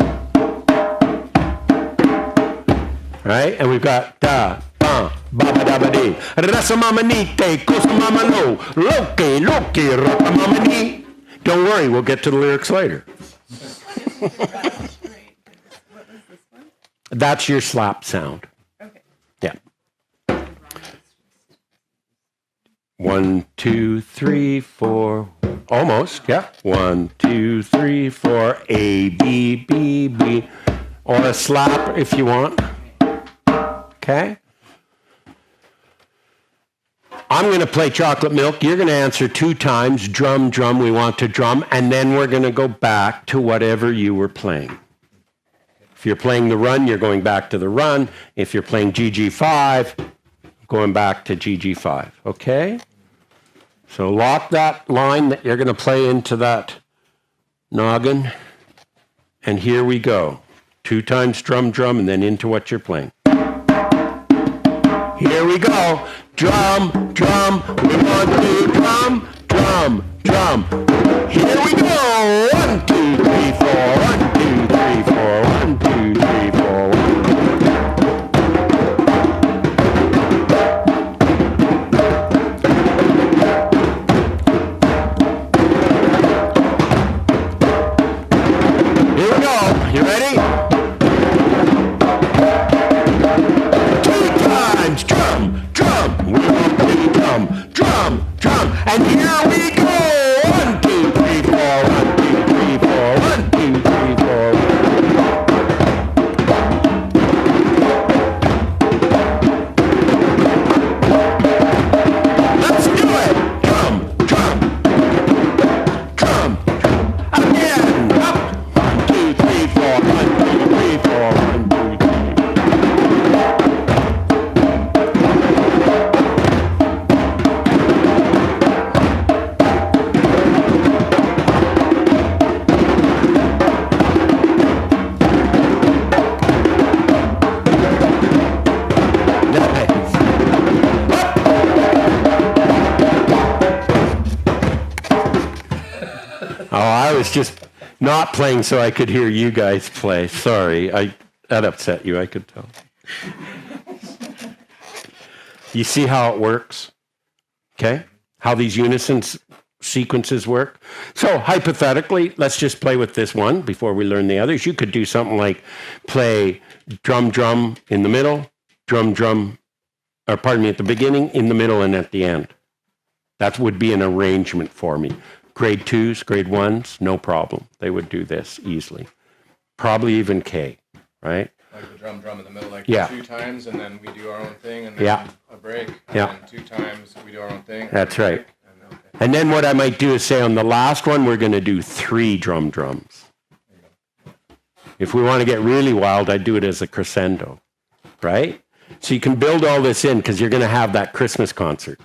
right? And we've got da, ba, ba ba da ba dee, rasa mama ni te, kosa mama no, loke, loke, rata mama ni. Don't worry, we'll get to the lyrics later. What was this one? That's your slap sound. Okay. Yeah. 1, 2, 3, 4. Almost, yeah. 1, 2, 3, 4. A, B, B, B. Or a slap if you want. Okay? I'm going to play chocolate milk. You're going to answer 2 times. Drum, drum, we want to drum. And then we're going to go back to whatever you were playing. If you're playing the run, you're going back to the run. If you're playing GG5, going back to GG5. Okay? So lock that line that you're going to play into that noggin. And here we go. 2 times drum, drum, and then into what you're playing. Here we go. Drum, drum, we want to drum, drum, drum. Here we go. 1, 2, 3, 4. 1, 2, 3, 4. 1, 2, 3, 4. 1. Here we go. You ready? 2 times drum, drum. We want to drum, drum, drum. And here we go. 1, 2, 3, 4. 1, 2, 3, 4. 1, 2, 3, 4. Let's do it. Drum, drum, drum. Again. Up. 1, 2, 3, 4. 1, 2, 3, 4. 1, 2, 3. Oh, I was just not playing so I could hear you guys play. Sorry, that upset you, I could tell. You see how it works? Okay? How these unison sequences work? So hypothetically, let's just play with this one before we learn the others. You could do something like play drum, drum in the middle, drum, drum or pardon me, at the beginning, in the middle, and at the end. That would be an arrangement for me. Grade 2s, grade 1s, no problem. They would do this easily. Probably even K, right? Like the drum in the middle, like Yeah. 2 times, and then we do our own thing, and then Yeah. a break. And Yeah. then 2 times we do our own thing. That's and a right. break, and okay. And then what I might do is say on the last one, we're going to do 3 drums. If we want to get really wild, I'd do it as a crescendo, right? So you can build all this in because you're going to have that Christmas concert,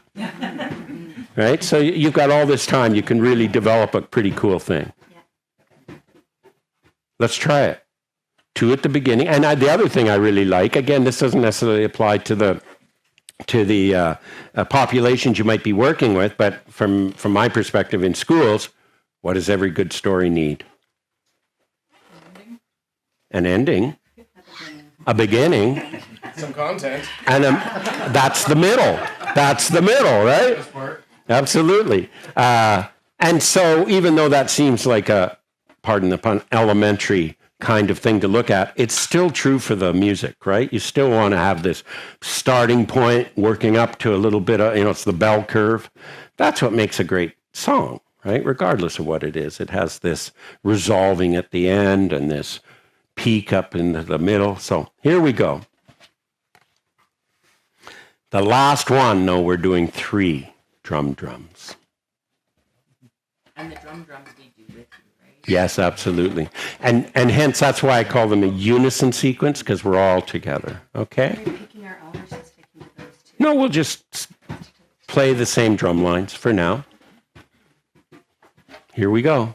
right? So you've got all this time. You can really develop a pretty cool thing. Let's try it. 2 at the beginning. And the other thing I really like, again, this doesn't necessarily apply to the populations you might be working with, but from my perspective in schools, what does every good story need? An ending, a beginning, Some content. and that's the middle. That's the middle, right? This part. Absolutely. And so even though that seems like a, pardon the pun, elementary kind of thing to look at, it's still true for the music, right? You still want to have this starting point working up to a little bit of, it's the bell curve. That's what makes a great song, right? Regardless of what it is. It has this resolving at the end and this peak up in the middle. So here we go. The last one, no, we're doing 3 drums. And the drums we do with you, right? Yes, absolutely. And hence, that's why I call them a unison sequence, because we're all together, okay? Are we picking our own or just sticking to those 2? No, we'll just play the same drum lines for now. Here we go.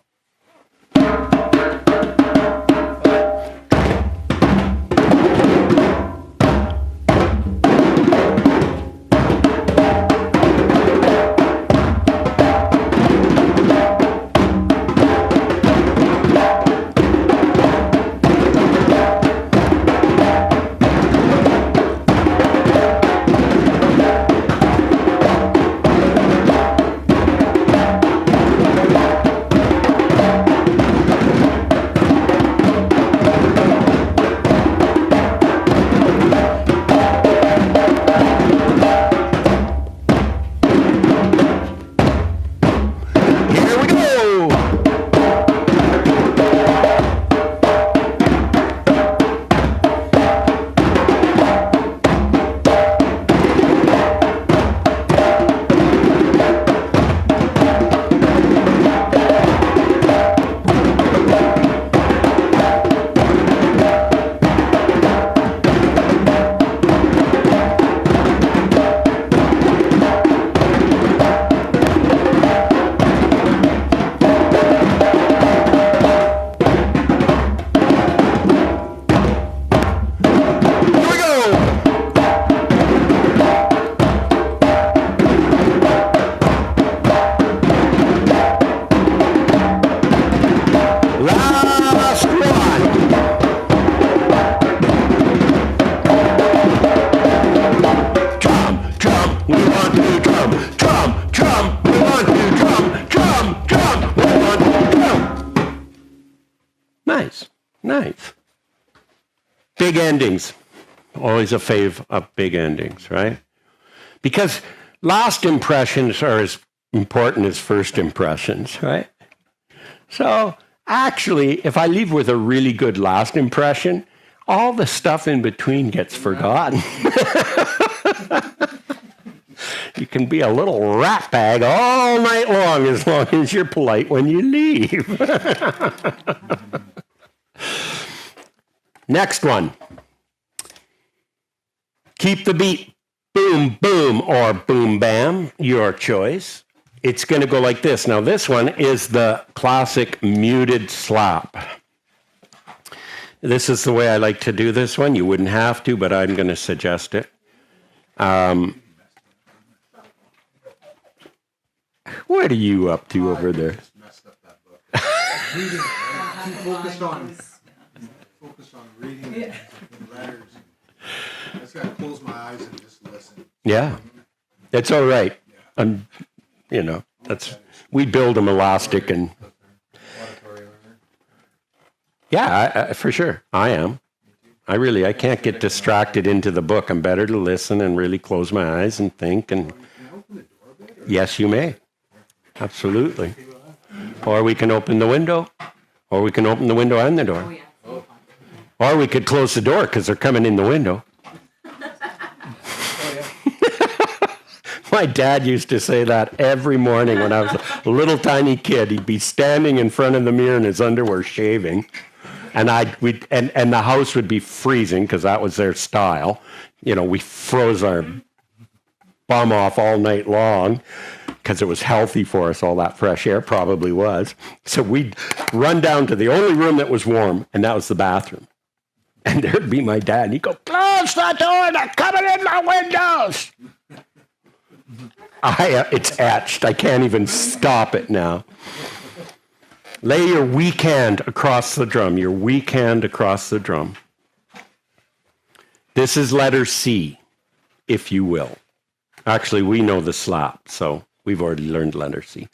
Nice. Big endings. Always a fave of big endings, right? Because last impressions are as important as first impressions, right? So actually, if I leave with a really good last impression, all the stuff in between gets forgotten. You can be a little rat bag all night long as you're polite when you leave. Next one. Keep the beat boom, boom, or boom, bam, your choice. It's going to go like this. Now, this one is the classic muted slap. This is the way I like to do this one. You wouldn't have to, but I'm going to suggest it. What are you up to over there? Messed up that book. Reading, focused on reading the letters. I just gotta close my eyes and just listen. Yeah, it's all right. We build them elastic and. Yeah, for sure. I am. I can't get distracted into the book. I'm better to listen and really close my eyes and think. And yes, you may. Absolutely. Or we can open the window. Or we can open the window and the door. Oh, yeah. Or we could close the door because they're coming in the window. My dad used to say that every morning when I was a little tiny kid. He'd be standing in front of the mirror in his underwear shaving. And and the house would be freezing because that was their style. You know, we froze our bum off all night long because it was healthy for us. All that fresh air probably was. So we'd run down to the only room that was warm, and that was the bathroom. And there'd be my dad, and he'd go, "Close the door, they're coming in my windows." It's etched. I can't even stop it now. Lay your weak hand across the drum, your weak hand across the drum. This is letter C, if you will. Actually, we know the slap, so we've already learned letter C.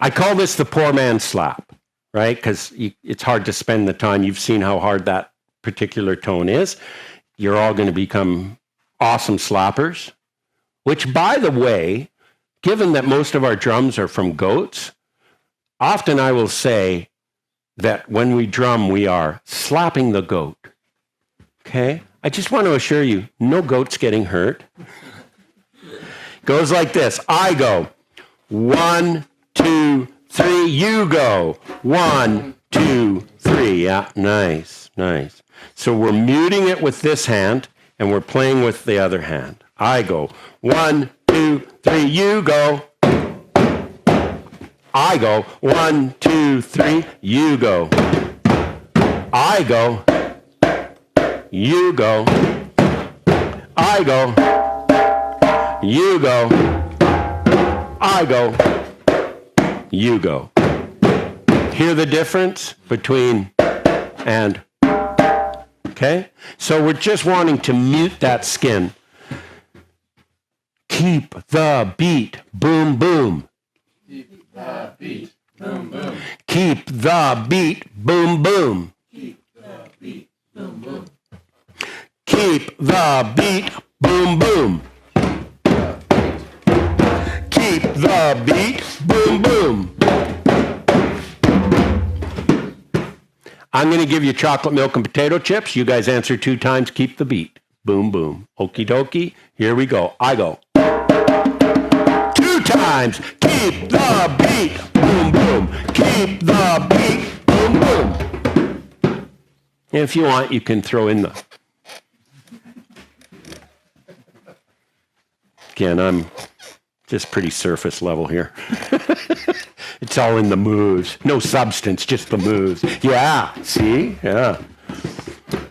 I call this the poor man's slap, right? Because it's hard to spend the time. You've seen how hard that particular tone is. You're all going to become awesome slappers, which, by the way, given that most of our drums are from goats, often I will say that when we drum, we are slapping the goat. Okay? I just want to assure you, no goat's getting hurt. Goes like this. I go. 1, 2, 3. You go. 1, 2, 3. Yeah, nice, nice. So we're muting it with this hand, and we're playing with the other hand. I go. 1, 2, 3. You go. I go. 1, 2, 3. You go. I go. You go. I go. You go. I go. You go. Hear the difference between and? Okay? So we're just wanting to mute that skin. Keep the beat. Boom, boom. Keep the beat. Boom, boom. Keep the beat. Boom, boom. Keep the beat. Boom, boom. Keep the beat. Boom, boom. Keep the beat. Boom, boom. I'm going to give you chocolate milk and potato chips. You guys answer 2 times. Keep the beat. Boom, boom. Okie dokie. Here we go. I go. 2 times. Keep the beat. Boom, boom. Keep the beat. Boom, boom. If you want, you can throw in the... Again, I'm just pretty surface level here. It's all in the moves. No substance, just the moves. Yeah, see? Yeah.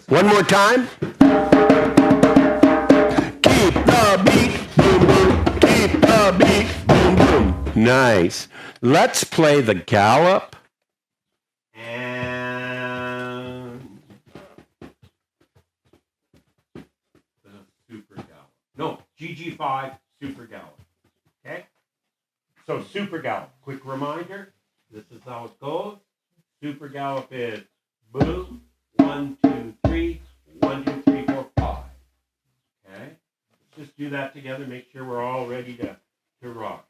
One more time. Keep the beat, boom, boom. Keep the beat, boom, boom. Nice. Let's play the gallop. And the super gallop. No, GG5 super gallop. Okay? So super gallop, quick reminder, this is how it goes. Super gallop is boom, 1, 2, 3, 1, 2, 3, 4, 5. Okay? Let's just do that together, make sure we're all ready to rock.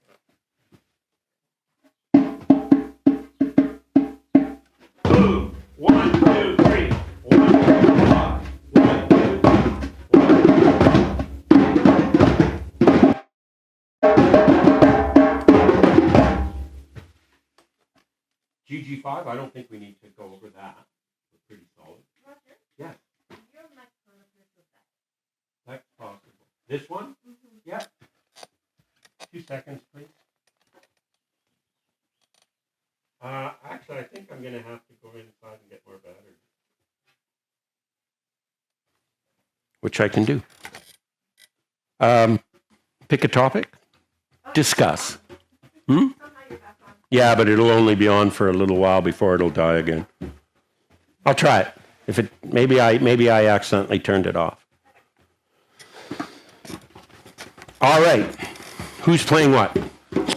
Boom, 1, 2, 3, 1, 2, 5. 1, 2, 1. GG5, I don't think we need to go over that. We're pretty solid. Roger, Yeah, your microphone appears to have that's possible. This one? Yeah. 2 seconds, please. Actually, I think I'm going to have to go inside and get more battery. Which I can do. Pick a topic. Discuss. somehow you're back on. Yeah, but it'll only be on for a little while before it'll die again. I'll try it. If it maybe I accidentally turned it off. All right. Who's playing what?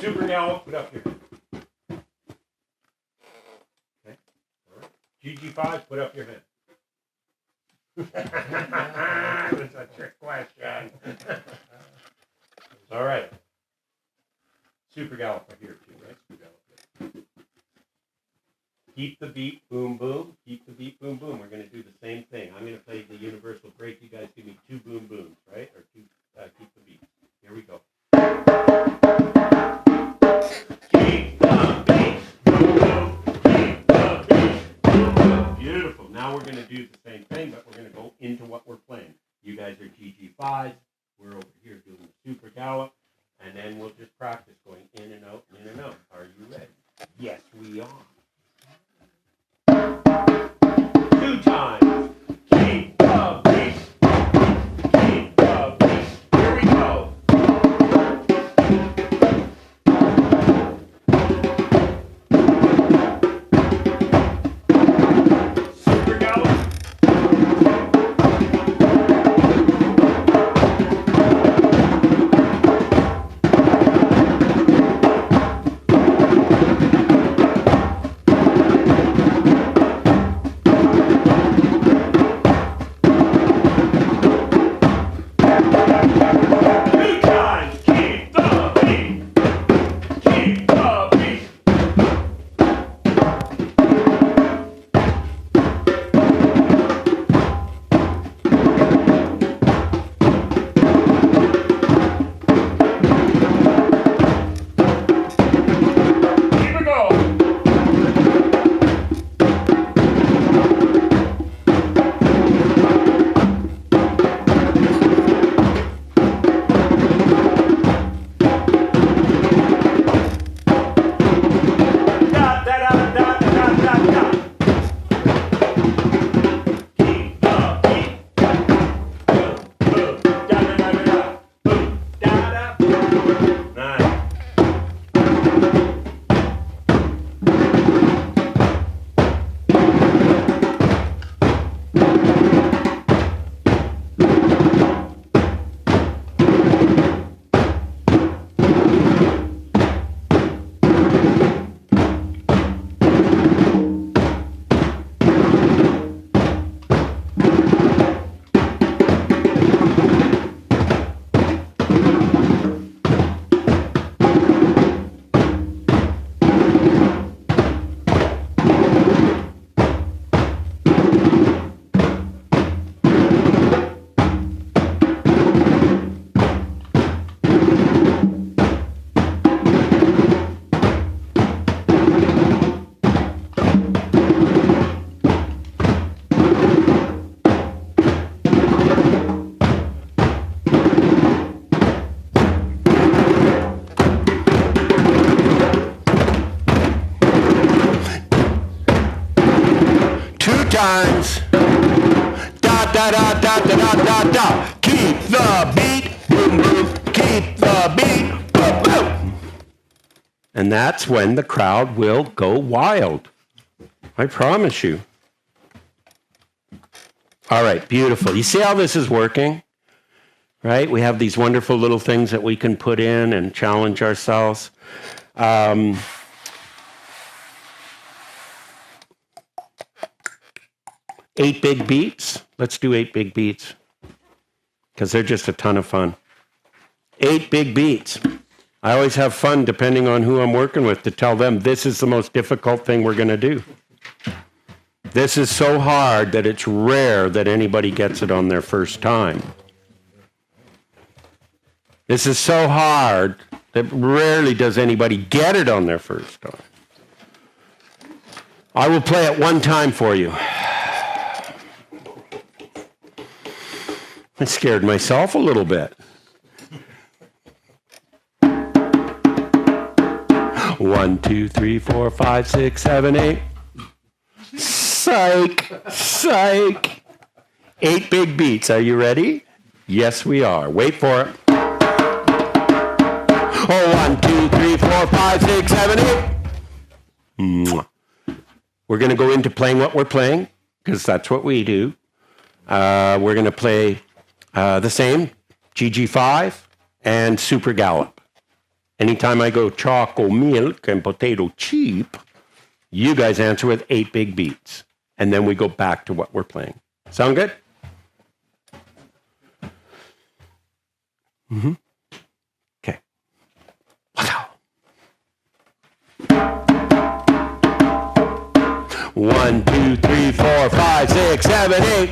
Super gallop, put up here. Okay. All right. GG5, put up your hand. That's a trick question. All right. Super gallop here too, right? Super gallop. Keep the beat, boom, boom. Keep the beat, boom, boom. We're going to do the same thing. I'm going to play the universal break. You guys give me 2 boom booms, right? Or 2 keep the beat. Here we go. Keep the beat, boom, boom. Keep the beat, boom, boom. Beautiful. Now we're going to do the same thing, but we're going to go into what we're playing. You guys are GG5s. We're over here doing the super gallop. And then we'll just practice going in and out, in and out. Are you ready? Yes, we are. 2 times. Keep the beat. Keep the beat. Here we go. Super gallop. Times. Da da da da da da da da. Keep the beat, boom boom. Keep the beat, boom boom. And that's when the crowd will go wild. I promise you. All right, beautiful. You see how this is working? Right? We have these wonderful little things that we can put in and challenge ourselves. 8 big beats. Let's do 8 big beats because they're just a ton of fun. 8 big beats. I always have fun depending on who I'm working with to tell them this is the most difficult thing we're going to do. This is so hard that it's rare that anybody gets it on their first time. This is so hard that rarely does anybody get it on their first time. I will play it one time for you. I scared myself a little bit. 1, 2, 3, 4, 5, 6, 7, 8. Psych! Psych! 8 big beats. Are you ready? Yes, we are. Wait for it. Oh, 1, 2, 3, 4, 5, 6, 7, 8. We're going to go into playing what we're playing, because that's what we do. We're going to play the same, GG5 and Super Gallop. Anytime I go choco milk and potato cheap, you guys answer with 8 big beats. And then we go back to what we're playing. Sound good? Okay. Wow. 1, 2, 3, 4, 5, 6, 7, 8.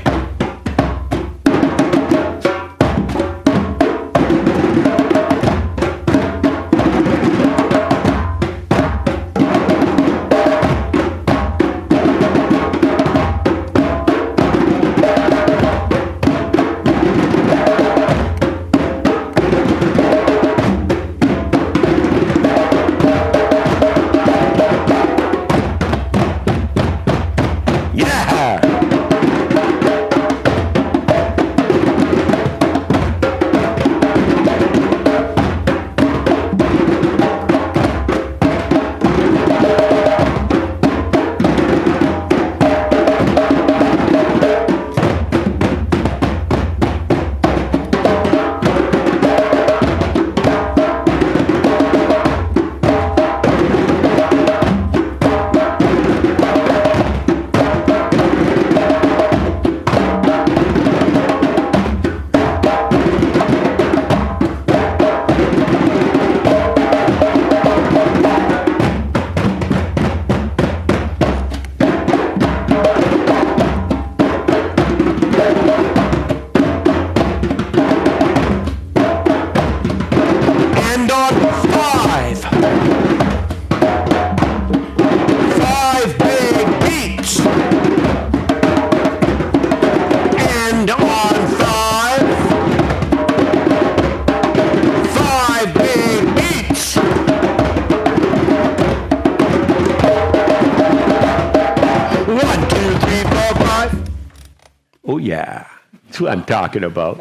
Oh, yeah. That's what I'm talking about.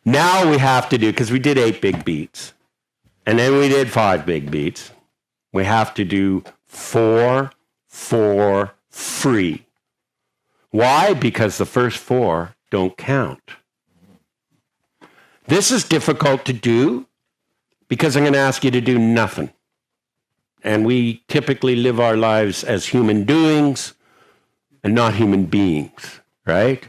Now we have to do, because we did 8 big beats, and then we did 5 big beats. We have to do 4, 4, free. Why? Because the first 4 don't count. This is difficult to do because I'm going to ask you to do nothing. And we typically live our lives as human doings and not human beings, right?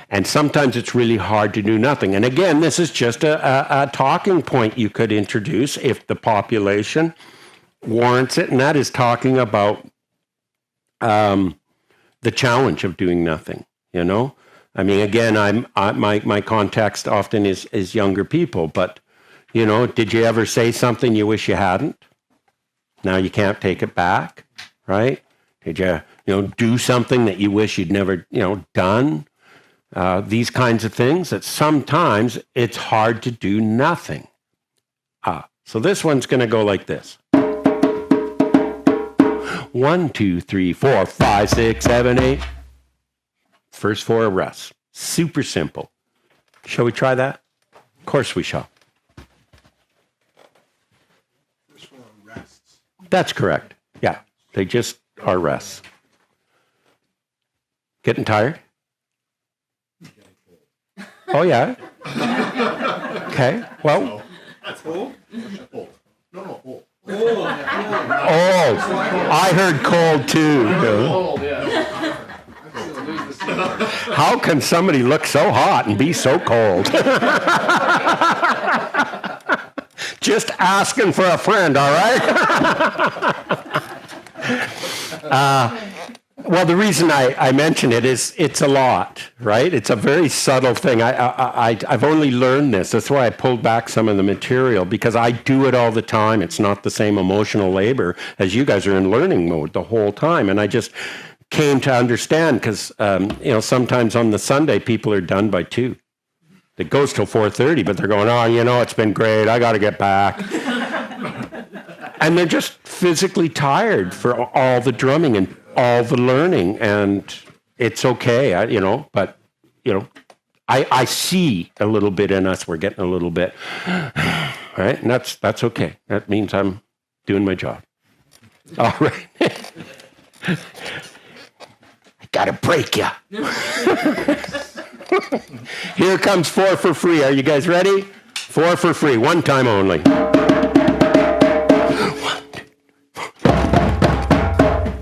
And sometimes it's really hard to do nothing. And again, this is just a talking point you could introduce if the population warrants it, and that is talking about the challenge of doing nothing, you know? I mean, again, my context often is younger people, but, you know, did you ever say something you wish you hadn't? Now you can't take it back, right? Did you, do something that you wish you'd never, done? These kinds of things that sometimes it's hard to do nothing. So this one's going to go like this. 1, 2, 3, 4, 5, 6, 7, 8. First 4 arrests. Super simple. Shall we try that? Of course we shall. First 4 arrests. That's correct. Yeah, they just are rests. Getting tired? Oh, yeah. Okay, well. Cold? No, cold. Oh, I heard cold too. Cold, yeah. How can somebody look so hot and be so cold? Just asking for a friend, all right? Well, the reason I mention it is it's a lot, right? It's a very subtle thing. I've only learned this. That's why I pulled back some of the material, because I do it all the time. It's not the same emotional labor as you guys are in learning mode the whole time. And I just came to understand because, sometimes on the Sunday, people are done by 2. It goes till 4:30, but they're going, it's been great. I got to get back. And they're just physically tired for all the drumming and all the learning, and it's okay, but I see a little bit in us. We're getting a little bit, right? And that's okay. That means I'm doing my job. All right. I gotta break you. Here comes 4 for free. Are you guys ready? 4 for free, one time only.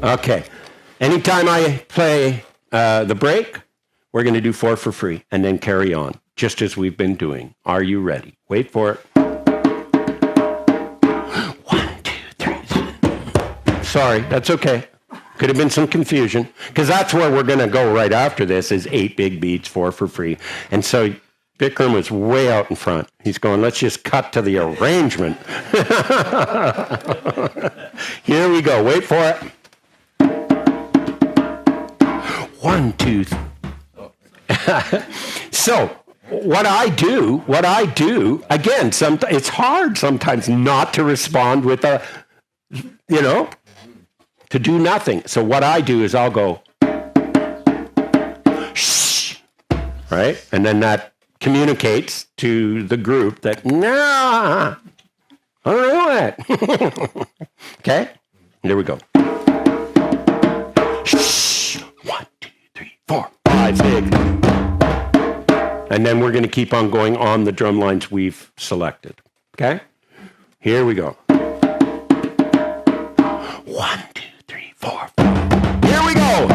Okay. Anytime I play the break, we're going to do 4 for free and then carry on. just as we've been doing. Are you ready? Wait for it. 1, 2, 3. Sorry, that's okay. Could have been some confusion, because that's where we're going to go right after this is 8 big beats, 4 for free. And so Vikram was way out in front. He's going, let's just cut to the arrangement. Here we go. Wait for it. 1, 2, 3. So what I do, again, it's hard sometimes not to respond with to do nothing. So what I do is I'll go, shh, right? And then that communicates to the group that, nah, I don't know it. Okay? There we go. Shh. 1, 2, 3, 4, 5, 6. And then we're going to keep on going on the drum lines we've selected. Okay? Here we go. 1, 2, 3, 4. Here we go.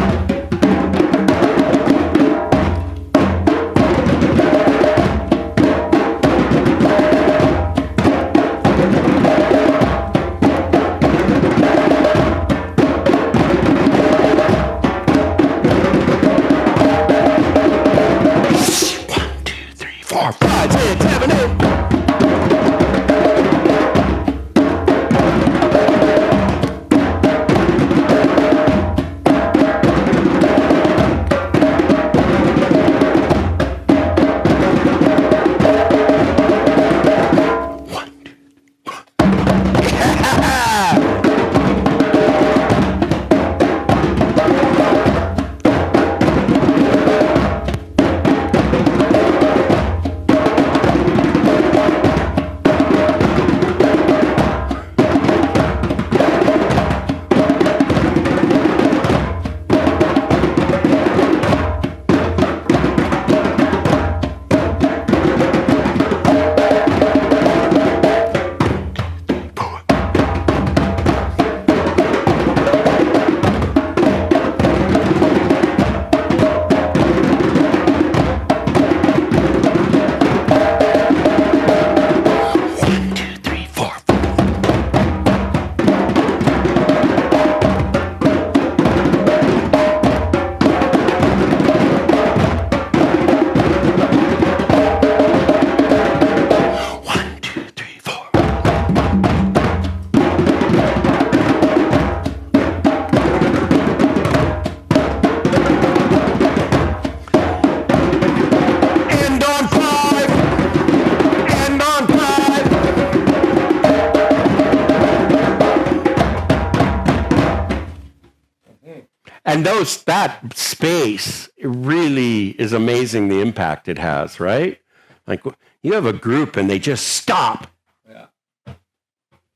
And that space really is amazing, the impact it has, right? Like you have a group and they just stop. Yeah.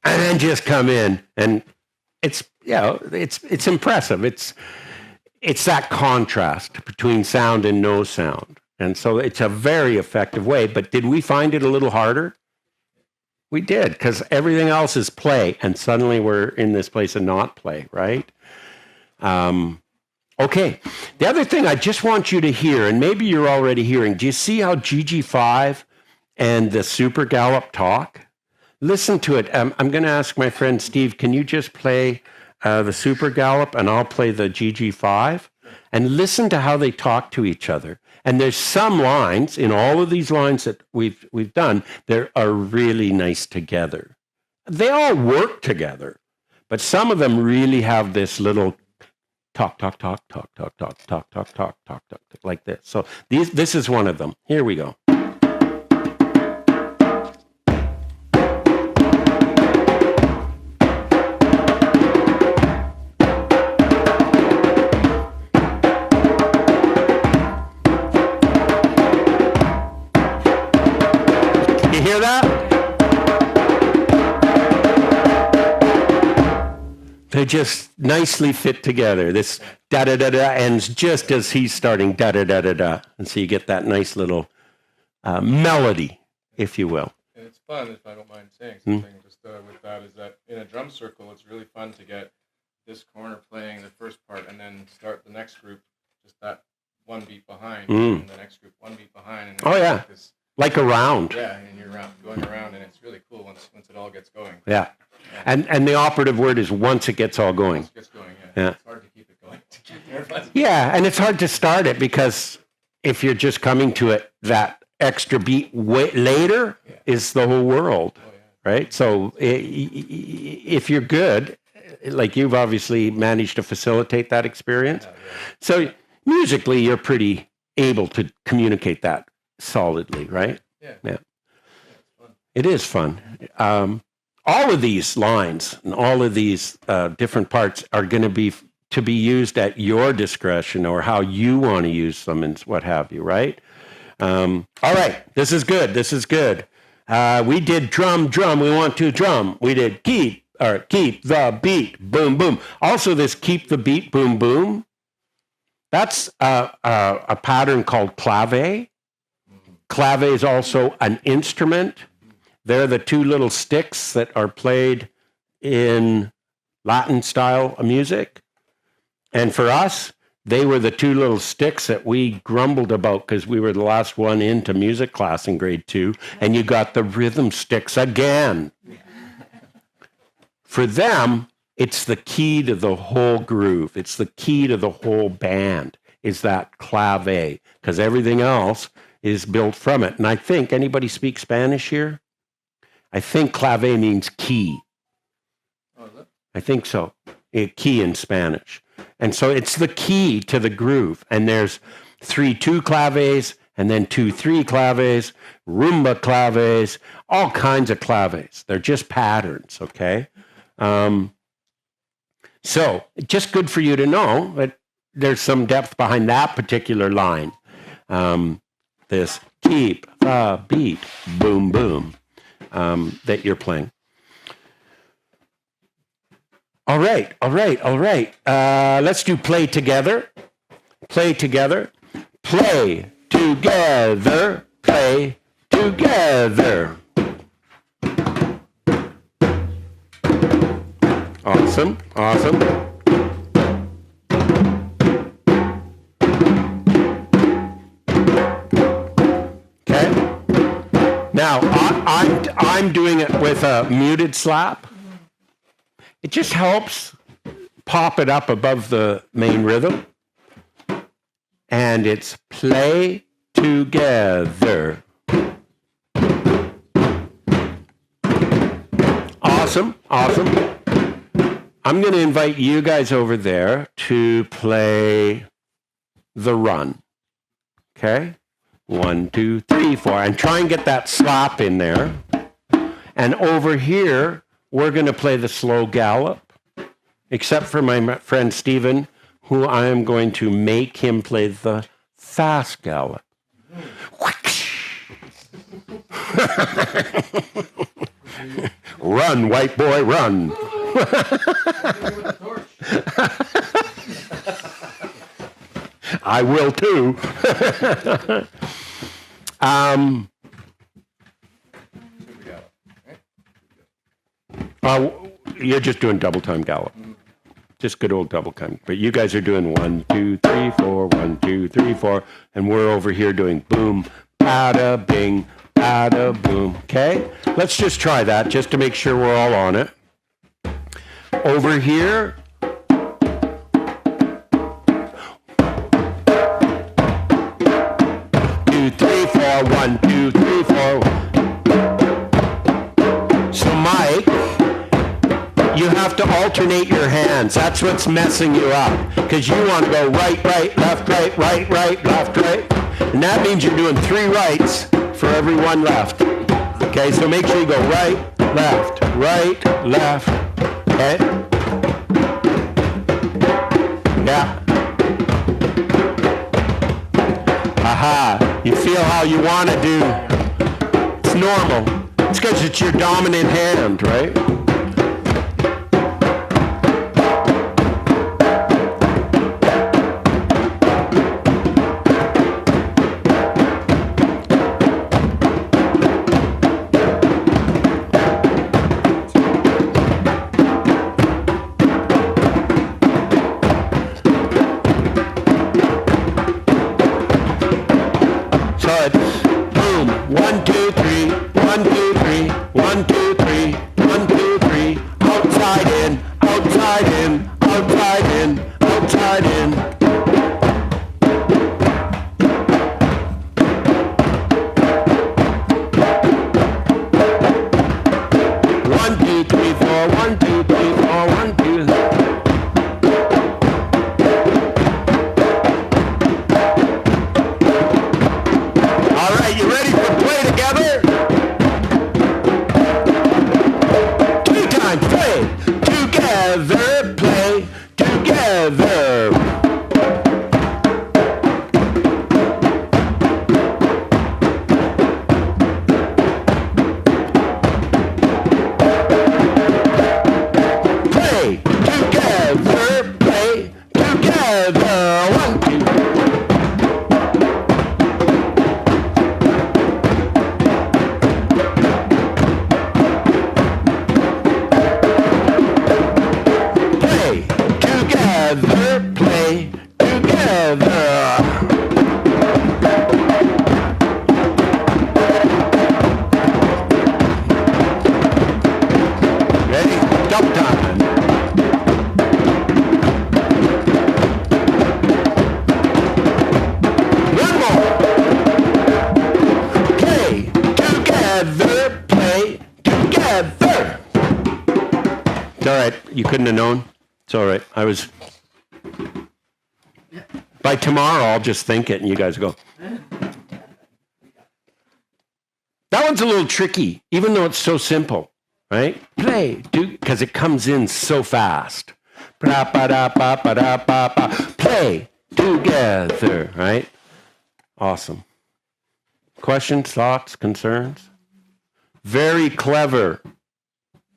And then just come in, and it's impressive. It's that contrast between sound and no sound. And so it's a very effective way. But did we find it a little harder? We did, because everything else is play, and suddenly we're in this place of not play, right? Okay. The other thing I just want you to hear, and maybe you're already hearing, do you see how GG5 and the Super Gallop talk? Listen to it. I'm going to ask my friend Steve, can you just play the Super Gallop, and I'll play the GG5? And listen to how they talk to each other. And there's some lines in all of these lines that we've done that are really nice together. They all work together, but some of them really have this little talk, talk, talk, talk, talk, talk, talk, talk, talk, talk, talk, like this. So this is one of them. Here we go. You hear that? They just nicely fit together. This da-da-da-da ends just as he's starting da-da-da-da-da. And so you get that nice little melody, if you will. And it's fun, if I don't mind saying something just with that, is that in a drum circle, it's really fun to get this corner playing the first part and then start the next group, just that one beat behind, Mm. and the next group one beat behind. And Oh, it's yeah. like this, Like a round. yeah, and you're going around, and it's really cool once it all gets going. Yeah. And the operative word is once it gets all going. Once it gets going, Yeah. It's hard to keep it going. To keep everybody. Yeah, and it's hard to start it because if you're just coming to it, that extra beat later is the whole world, right? So if you're good, like you've obviously managed to facilitate that experience. So musically, you're pretty able to communicate that solidly, right? Yeah. It is fun. All of these lines and all of these different parts are going to be used at your discretion or how you want to use them and what have you, right? All right, this is good. This is good. We did drum. We want to drum. We did keep the beat, boom, boom. Also, this keep the beat, boom, boom. That's a pattern called clave. Clave is also an instrument. They're the two little sticks that are played in Latin style of music. And for us, they were the two little sticks that we grumbled about because we were the last one into music class in grade 2. And you got the rhythm sticks again. For them, it's the key to the whole groove. It's the key to the whole band is that clave because everything else is built from it. And I think, anybody speak Spanish here? I think clave means key. I think so. Key in Spanish. And so it's the key to the groove. And there's 3/2 claves and then 2/3 claves, rumba claves, all kinds of claves. They're just patterns, okay? So just good for you to know that there's some depth behind that particular line. This keep the beat, boom, boom, that you're playing. All right. Let's do play together. Play together. Play together. Play together. Awesome. Okay. Now I'm doing it with a muted slap. It just helps pop it up above the main rhythm. And it's play together. Awesome. I'm going to invite you guys over there to play the run. Okay? 1, 2, 3, 4. And try and get that slap in there. And over here, we're going to play the slow gallop, except for my friend Stephen, who I am going to make him play the fast gallop. Run, white boy, run. I will too. You're just doing double time gallop. Just good old double time. But you guys are doing 1, 2, 3, 4, 1, 2, 3, 4. And we're over here doing boom, bada, bing, bada, boom. Okay? Let's just try that just to make sure we're all on it. Over here. 2, 3, 4, 1, 2, 3, 4. So Mike, you have to alternate your hands. That's what's messing you up. Because you want to go right, left, left, right. And that means you're doing 3 rights for every 1 left. Okay, so make sure you go right, left. Okay? Yeah. Aha. You feel how you want to do. It's normal. It's because it's your dominant hand, right? 1, 2, 3, 1, 2, 3, 1, 2, 3, 1, 2, 3. Outside in, outside in, outside in, outside in. One, two, three, four, 1, 2, 3, 4, 1, 2. All right, you ready for play together? 2 times, play together, play together. Play together, play together. 1, 2. Play together, play together. Ready? Double time. One more. Play together, play together. It's all right. You couldn't have known. It's all right. By tomorrow, I'll just think it and you guys go. That one's a little tricky, even though it's so simple, right? Play, because it comes in so fast. Play together, right? Awesome. Questions, thoughts, concerns? Very clever.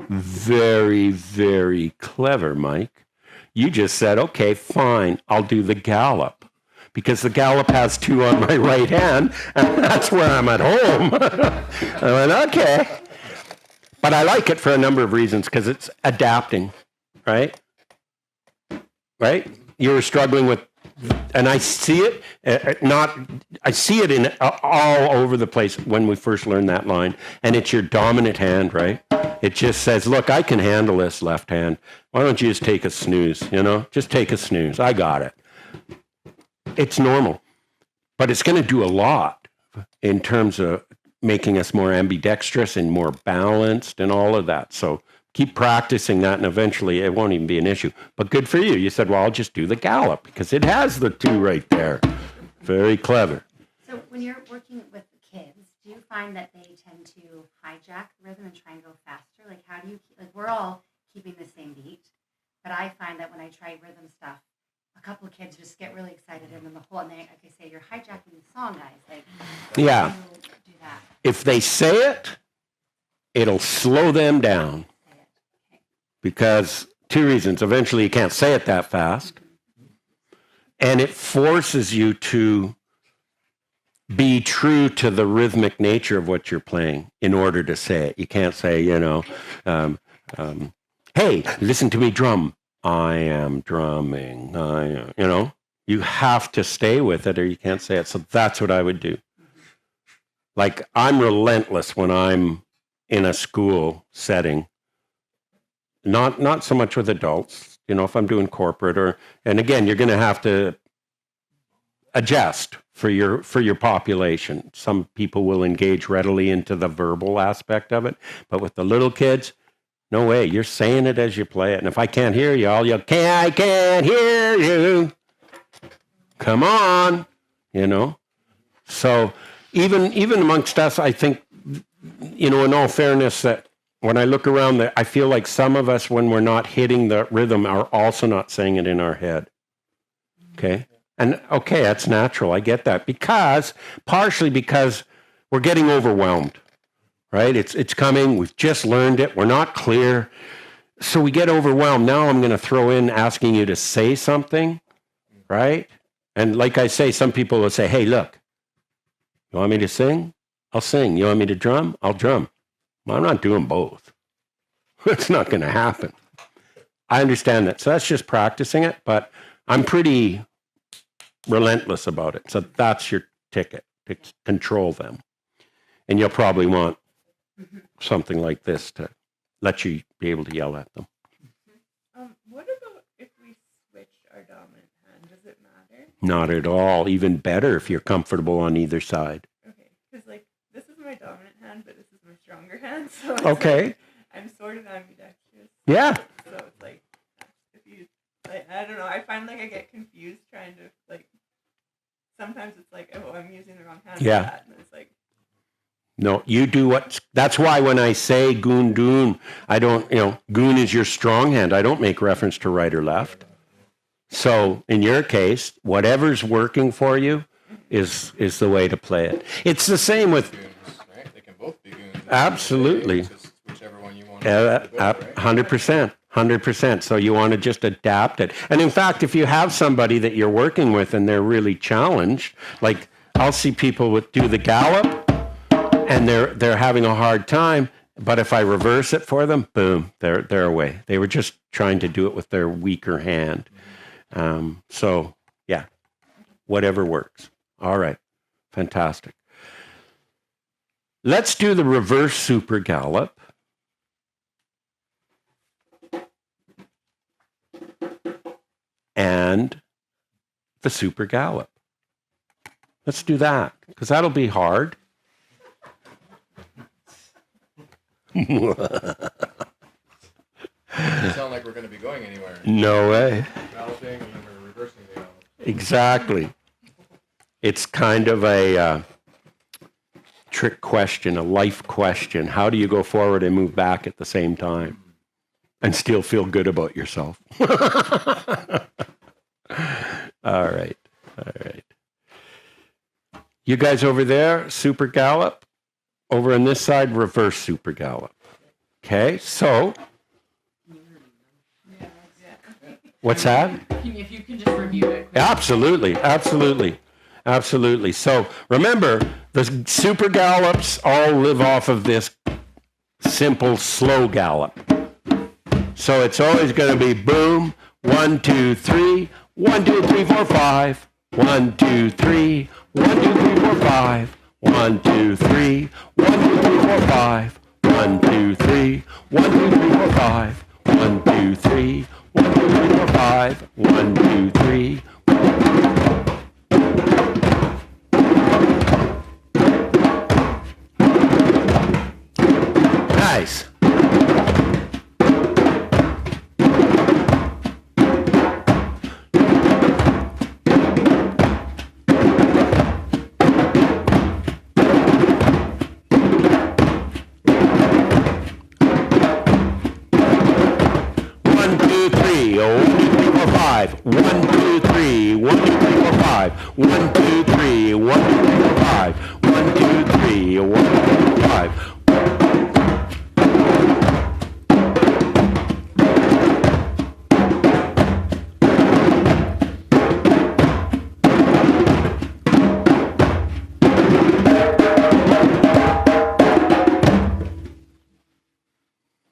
Very, very clever, Mike. You just said, okay, fine, I'll do the gallop. Because the gallop has 2 on my right hand, and that's where I'm at home. I went, okay. But I like it for a number of reasons, because it's adapting, right? Right? You were struggling with, and I see it, I see it in all over the place when we first learned that line, and it's your dominant hand, right? It just says, look, I can handle this left hand. Why don't you just take a snooze, Just take a snooze. I got it. It's normal, but it's going to do a lot in terms of making us more ambidextrous and more balanced and all of that. So keep practicing that, and eventually it won't even be an issue. But good for you. You said, well, I'll just do the gallop because it has the 2 right there. Very clever. So when you're working with kids, do you find that they tend to hijack the rhythm and try and go faster? Like, how do you, we're all keeping the same beat, but I find that when I try rhythm stuff, a couple of kids just get really excited, and then and they, like I say, you're hijacking the song, guys. Like, yeah. how do you do that? If they say it, it'll slow them down. Because 2 reasons. Eventually, you can't say it that fast. And it forces you to be true to the rhythmic nature of what you're playing in order to say it. You can't say, hey, listen to me drum. I am drumming. You have to stay with it or you can't say it. So that's what I would do. Like, I'm relentless when I'm in a school setting. Not so much with adults, if I'm doing corporate and again, you're going to have to adjust for your population. Some people will engage readily into the verbal aspect of it, but with the little kids, no way. You're saying it as you play it. And if I can't hear you, I'll yell, I can't hear you. Come on, So even amongst us, I think, in all fairness, that when I look around, I feel like some of us, when we're not hitting the rhythm, are also not saying it in our head. Okay? And okay, that's natural. I get that. Partially because we're getting overwhelmed, right? It's coming. We've just learned it. We're not clear. So we get overwhelmed. Now I'm going to throw in asking you to say something, right? And like I say, some people will say, hey, look, you want me to sing? I'll sing. You want me to drum? I'll drum. Well, I'm not doing both. It's not going to happen. I understand that. So that's just practicing it, but I'm pretty relentless about it. So that's your ticket, to control them. And you'll probably want something like this to let you be able to yell at them. What about if we switch our dominant hand? Does it matter? Not at all. Even better if you're comfortable on either side. Okay, because like this is my dominant hand, but this is my stronger hand. So it's Okay. like, I'm sort of ambidextrous. Yeah. So it's like if you like, I don't know. I find like I get confused trying to like. Sometimes it's like, oh, I'm using the wrong hand for Yeah. that, and it's like. No, you do that's why when I say goon doon, I don't, goon is your strong hand. I don't make reference to right or left. So in your case, whatever's working for you is the way to play it. It's the same with. Goons, right? They can both be goons. Absolutely. It's just whichever one you want. To go, right? 100%. 100%. So you want to just adapt it. And in fact, if you have somebody that you're working with and they're really challenged, like I'll see people do the gallop and they're having a hard time, but if I reverse it for them, boom, they're away. They were just trying to do it with their weaker hand. So yeah, whatever works. All right. Fantastic. Let's do the reverse super gallop. And the super gallop. Let's do that, because that'll be hard. Doesn't sound like we're going to be going anywhere. No way. Galloping and then we're reversing the gallop. Exactly. It's kind of a trick question, a life question. How do you go forward and move back at the same time and still feel good about yourself? All right. All right. You guys over there, super gallop. Over on this side, reverse super gallop. Okay, so. What's that? If you can just review it. Absolutely, absolutely, absolutely. So remember, the super gallops all live off of this simple slow gallop. So it's always going to be boom, 1, 2, 3, 1, 2, 3, 4, 5, 1, 2, 3, 1, 2, 3, 4, 5, 1, 2, 3, 1, 2, 3, 4, 5, 1, 2, 3, 1, 2, 3, 4, 5, 1, 2, 3, 1, 2, 3, 4, 5, 1, 2, 3. Nice.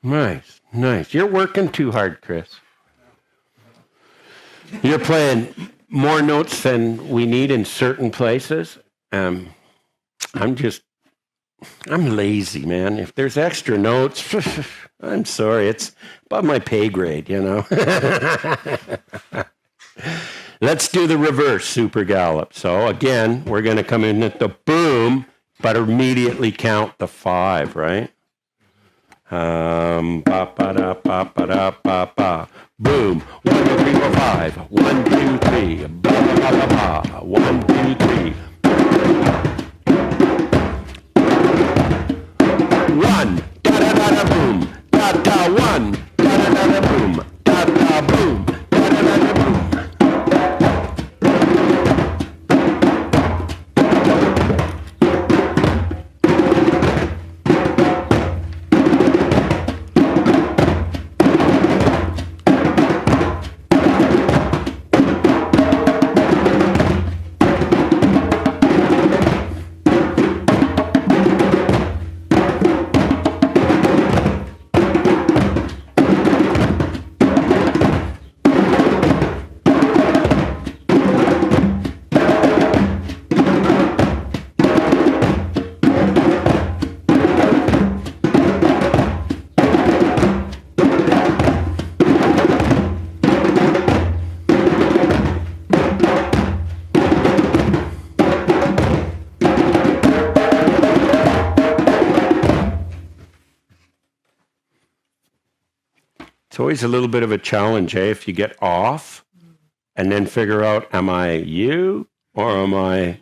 Nice, nice. You're working too hard, Chris. You're playing more notes than we need in certain places. I'm lazy, man. If there's extra notes, I'm sorry. It's above my pay grade, you know. Let's do the reverse super gallop. So again, we're going to come in at the boom, but immediately count the 5, right? Ba ba da ba ba da ba ba. Boom. 1, 2, 3, 4, 5. 1, 2, 3. Ba ba ba ba. 1, 2, 3. 1. Da da da da boom. Da da 1. Da da da da boom. Da da boom. Da da da da boom. It's always a little bit of a challenge, eh? If you get off and then figure out, am I you or am I,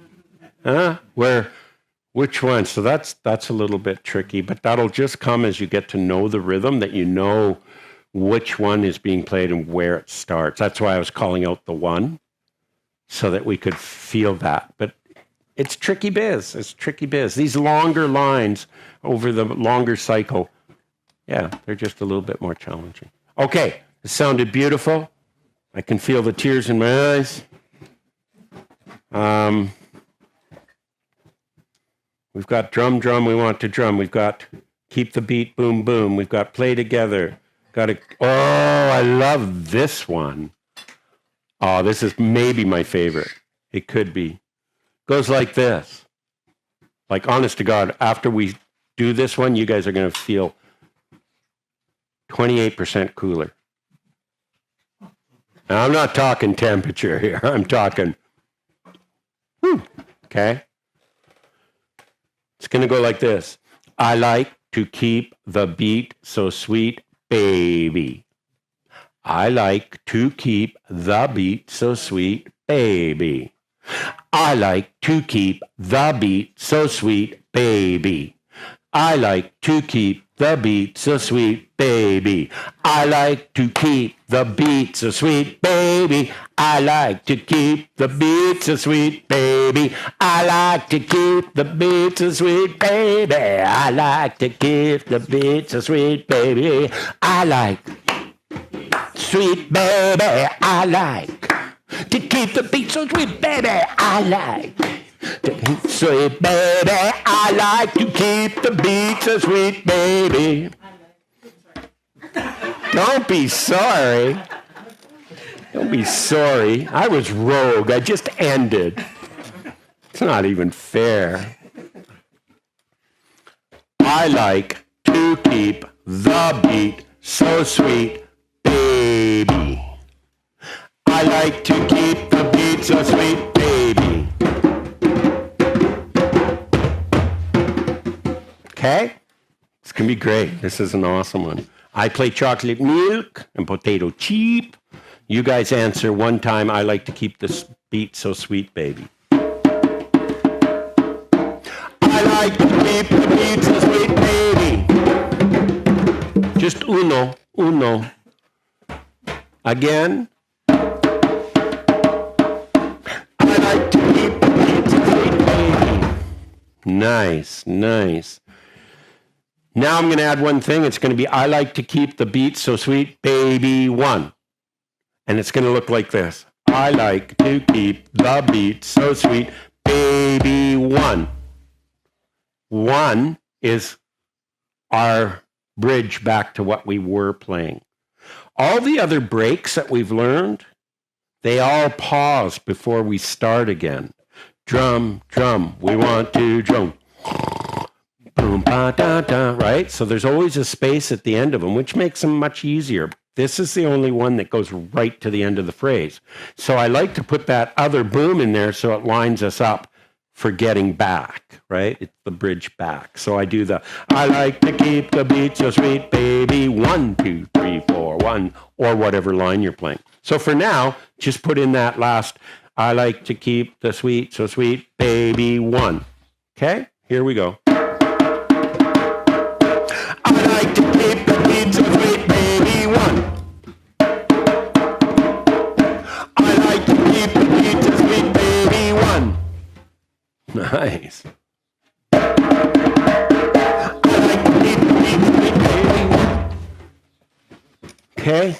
which one? So that's a little bit tricky, but that'll just come as you get to know the rhythm, that you know which one is being played and where it starts. That's why I was calling out the one, so that we could feel that. But it's tricky biz. It's tricky biz. These longer lines over the longer cycle, yeah, they're just a little bit more challenging. Okay, it sounded beautiful. I can feel the tears in my eyes. We've got drum, we want to drum. We've got keep the beat, boom, boom. We've got play together. I love this one. Oh, this is maybe my favorite. It could be. Goes like this. Like, honest to God, after we do this one, you guys are going to feel 28% cooler. Now, I'm not talking temperature here. I'm talking, okay? It's going to go like this. I like to keep the beat so sweet, baby. I like to keep the beat so sweet, baby. I like to keep the beat so sweet, baby. I like to keep the beat so sweet, baby. I like to keep the beat so sweet, baby. I like to keep the beat so sweet, baby. I like to keep the beat so sweet, baby. I like to keep the beat so sweet, baby. I like sweet, baby. I like to keep the beat so sweet, baby. I like sweet, baby. I like to keep the beat so sweet, baby. Don't be sorry. Don't be sorry. I was rogue. I just ended. It's not even fair. I like to keep the beat so sweet, baby. I like to keep the beat so sweet, baby. Okay? It's going to be great. This is an awesome one. I play chocolate milk and potato chip. You guys answer one time, I like to keep this beat so sweet, baby. I like to keep the beat so sweet, baby. Just uno. Again. I like to keep the beat so sweet, baby. Nice. Now I'm going to add one thing. It's going to be, I like to keep the beat so sweet, baby, one. And it's going to look like this. I like to keep the beat so sweet, baby, one. One is our bridge back to what we were playing. All the other breaks that we've learned, they all pause before we start again. Drum, we want to drum. Boom, ba, da, da, right? So there's always a space at the end of them, which makes them much easier. This is the only one that goes right to the end of the phrase. So I like to put that other boom in there so it lines us up for getting back, right? It's the bridge back. So I do the, I like to keep the beat so sweet, baby, 1, 2, 3, 4, 1, or whatever line you're playing. So for now, just put in that last, I like to keep the sweet so sweet, baby, 1. Okay, here we go. I like to keep the beat so sweet, baby, 1. I like to keep the beat so sweet, baby, 1. Nice. I like to keep the beat so sweet, baby, 1. Okay.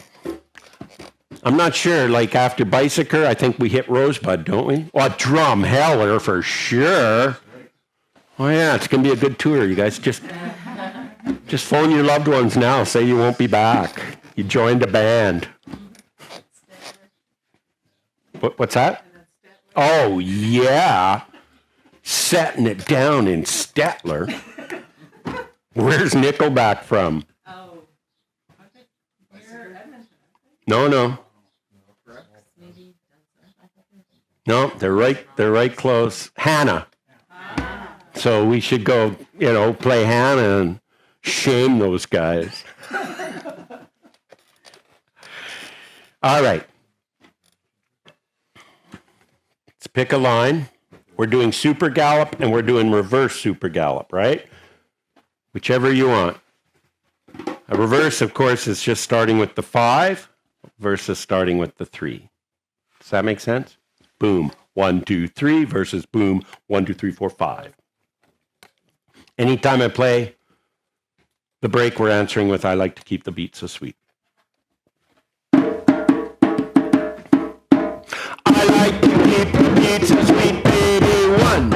I'm not sure, like after Bicycle, I think we hit Rosebud, don't we? Well, Drum Heller for sure. Oh yeah, it's going to be a good tour. You guys just phone your loved ones now. Say you won't be back. You joined a band. What's that? Oh yeah. Setting it down in Stettler. Where's Nickelback from? No. No, they're right close. Hannah. So we should go, play Hannah and shame those guys. All right. Let's pick a line. We're doing super gallop and we're doing reverse super gallop, right? Whichever you want. A reverse, of course, is just starting with the 5 versus starting with the 3. Does that make sense? Boom, 1, 2, 3 versus boom, 1, 2, 3, 4, 5. Anytime I play the break, we're answering with I like to keep the beat so sweet. I like to keep the beat so sweet, baby. 1.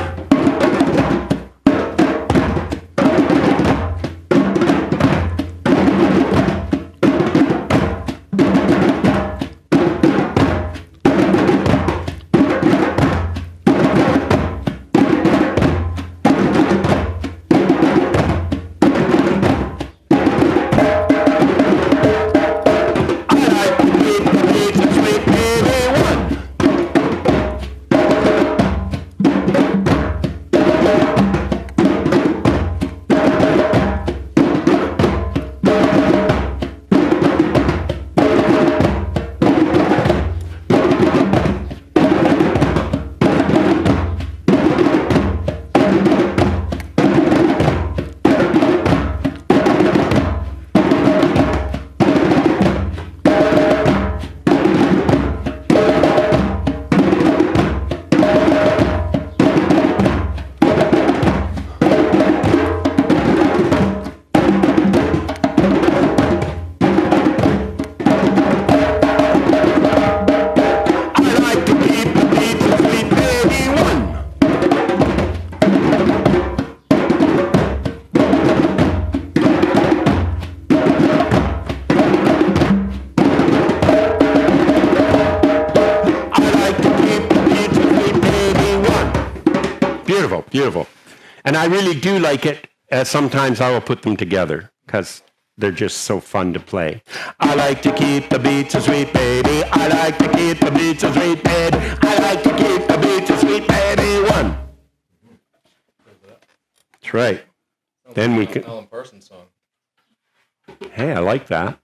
Beautiful. And I really do like it. Sometimes I will put them together because they're just so fun to play. I like to keep the beat so sweet, baby. I like to keep the beat so sweet, baby. I like to keep the beat so sweet, baby. 1. That's right. Then we can. Alan Parsons song. Hey, I like that.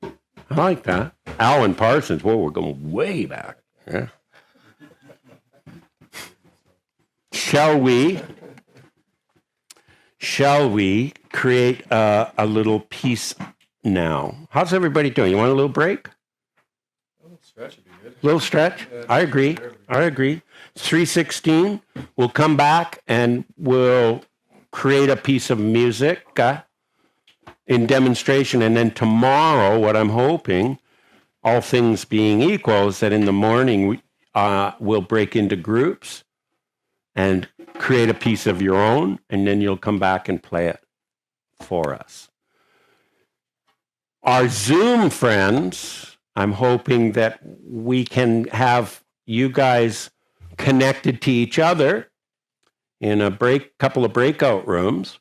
I like that. Alan Parsons. Whoa, we're going way back. Yeah. Shall we create a little piece now? How's everybody doing? You want a little break? A little stretch would be good. Little stretch? Yeah, I agree. sure. I agree. 3:16. We'll come back and we'll create a piece of music in demonstration. And then tomorrow, what I'm hoping, all things being equal, is that in the morning we'll break into groups and create a piece of your own, and then you'll come back and play it for us. Our Zoom friends, I'm hoping that we can have you guys connected to each other in a couple of breakout rooms,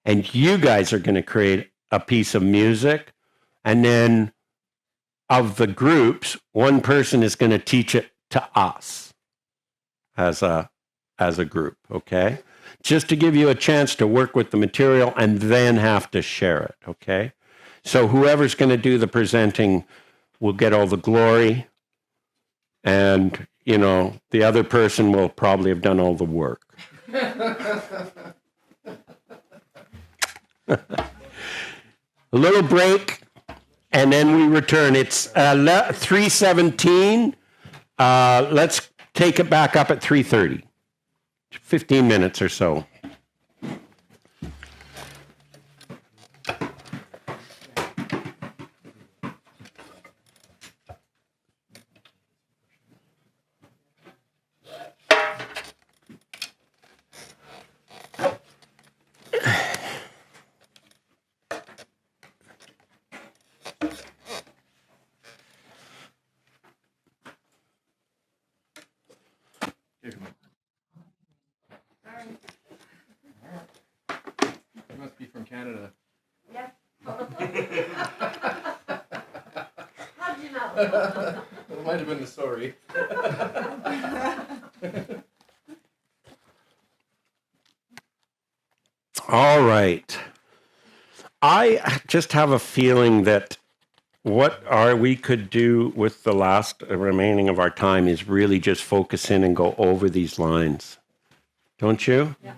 and you guys are going to create a piece of music, and then of the groups, one person is going to teach it to us as a group, okay? Just to give you a chance to work with the material and then have to share it, okay? So whoever's going to do the presenting will get all the glory, and, the other person will probably have done all the work. A little break, and then we return. It's 3:17. Let's take it back up at 3:30. 15 minutes or so. You must be from Canada. Yes. How'd you know? It might have been the story. All right. I just have a feeling that what we could do with the last remaining of our time is really just focus in and go over these lines. Don't you? Yeah.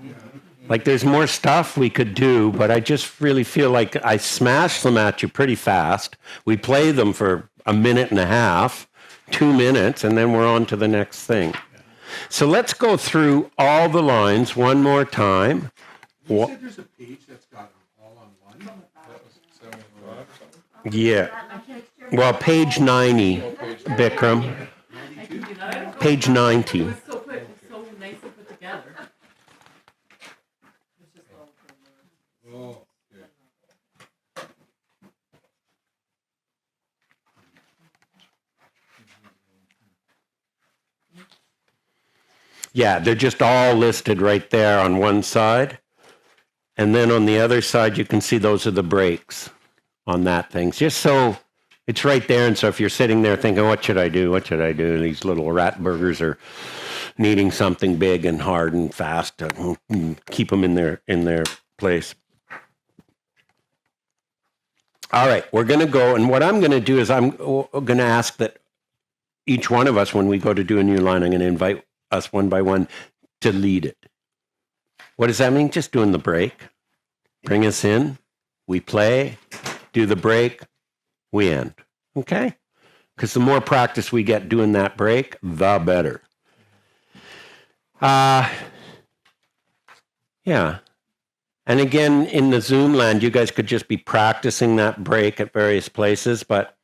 Like there's more stuff we could do, but I just really feel like I smash them at you pretty fast. We play them for a minute and a half, 2 minutes, and then we're on to the next thing. So let's go through all the lines one more time. You said there's a page that's got them all on one? Yeah. Well, page 90, Bikram. Page 90. It was so nicely put together. It's just all Oh, okay. Yeah, they're just all listed right there on one side. And then on the other side, you can see those are the breaks on that thing. Just so it's right there. And so if you're sitting there thinking, what should I do? What should I do? These little rat burgers are needing something big and hard and fast to keep them in their place. All right, we're going to go. And what I'm going to do is I'm going to ask that each one of us, when we go to do a new line, I'm going to invite us one by one to lead it. What does that mean? Just doing the break. Bring us in. We play, do the break, we end. Okay? Because the more practice we get doing that break, the better. Yeah. And again, in the Zoom land, you guys could just be practicing that break at various places, but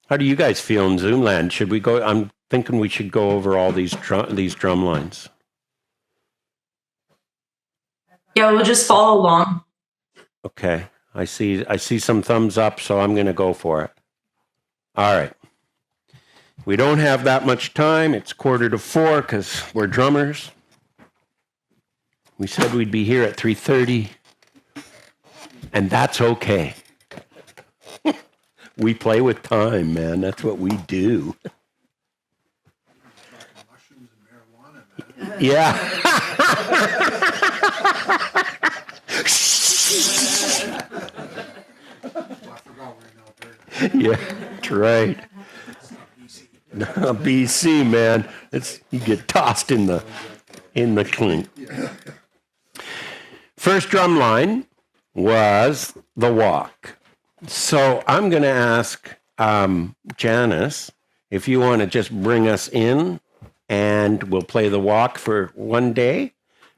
how do you guys feel in Zoom land? Should we go? I'm thinking we should go over all these drum lines. Yeah, we'll just follow along. Okay. I see some thumbs up, so I'm going to go for it. All right. We don't have that much time. It's 3:45 because we're drummers. We said we'd be here at 3:30, and that's okay. We play with time, man. That's what we do. Mushrooms and marijuana, man. Yeah. I forgot we're in Alberta. Yeah, that's right. BC, man. You get tossed in the clink. First drum line was the walk. So I'm going to ask Janice if you want to just bring us in, and we'll play the walk for one day,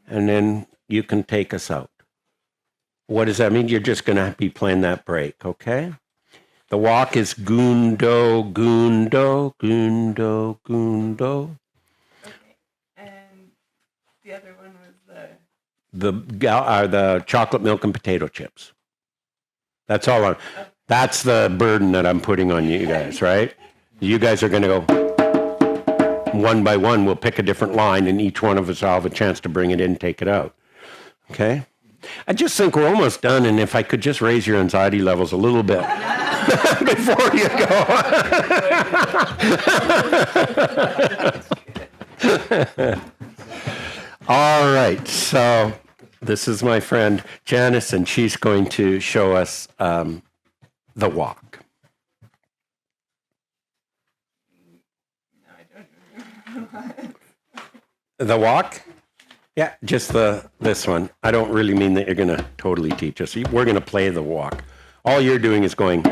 and then you can take us out. What does that mean? You're just going to be playing that break, okay? The walk is gundo, gundo, gundo, gundo. Okay. And the other one was The chocolate milk and potato chips. That's all that's the burden that I'm putting on you guys, right? You guys are going to go one by one. We'll pick a different line, and each one of us will have a chance to bring it in, take it out. Okay? I just think we're almost done, and if I could just raise your anxiety levels a little bit before you go. All right, so this is my friend Janice, and she's going to show us the walk. no, I don't remember. The walk? Yeah, just this one. I don't really mean that you're going to totally teach us. We're going to play the walk. All you're doing is going,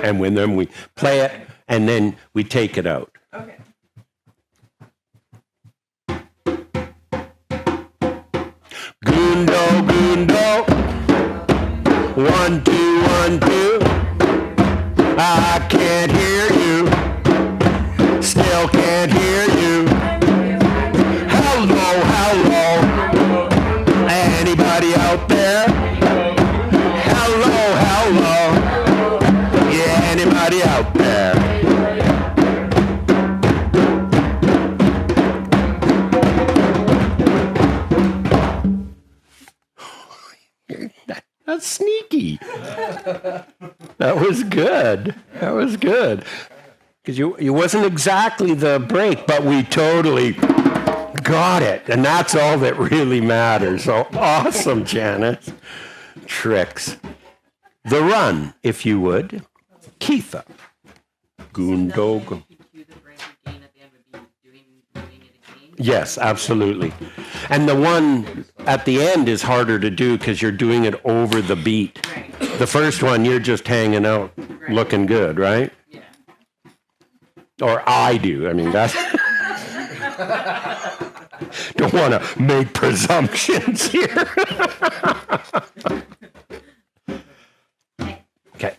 and then we play it, and then we take it out. Okay. Gundo, gundo. 1, 2, 1, 2. I can't hear you. Still can't hear you. Hello, hello. Anybody out there? Hello, hello. Yeah, anybody out there? That's sneaky. That was good. That was good. Because you wasn't exactly the break, but we totally got it. And that's all that really matters. So awesome, Janice. Tricks. the run, if you would. Keitha. Goondog. Cue the break again at the end would be doing it again. Yes, absolutely. And the one at the end is harder to do because you're doing it over the beat. Right. The first one, you're just hanging out, looking good, right? Yeah. Or I do. I mean, that's... Don't want to make presumptions here. Okay.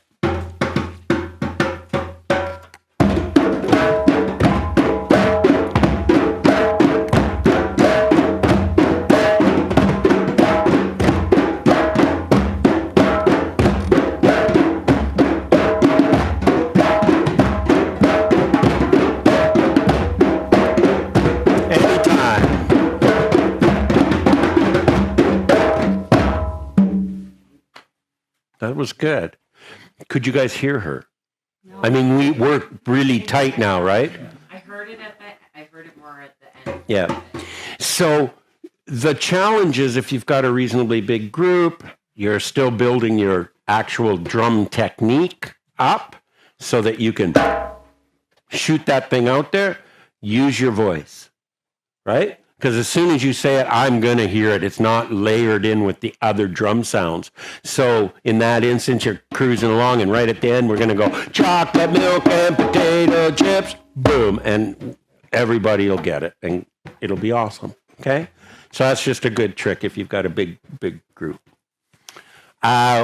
That was good. Could you guys hear her? No. I mean, we're really tight now, right? I heard it more at the end. Yeah. So the challenge is if you've got a reasonably big group, you're still building your actual drum technique up so that you can shoot that thing out there, use your voice, right? Because as soon as you say it, I'm going to hear it. It's not layered in with the other drum sounds. So in that instance, you're cruising along, and right at the end, we're going to go chocolate milk and potato chips, boom, and everybody will get it, and it'll be awesome, okay? So that's just a good trick if you've got a big group.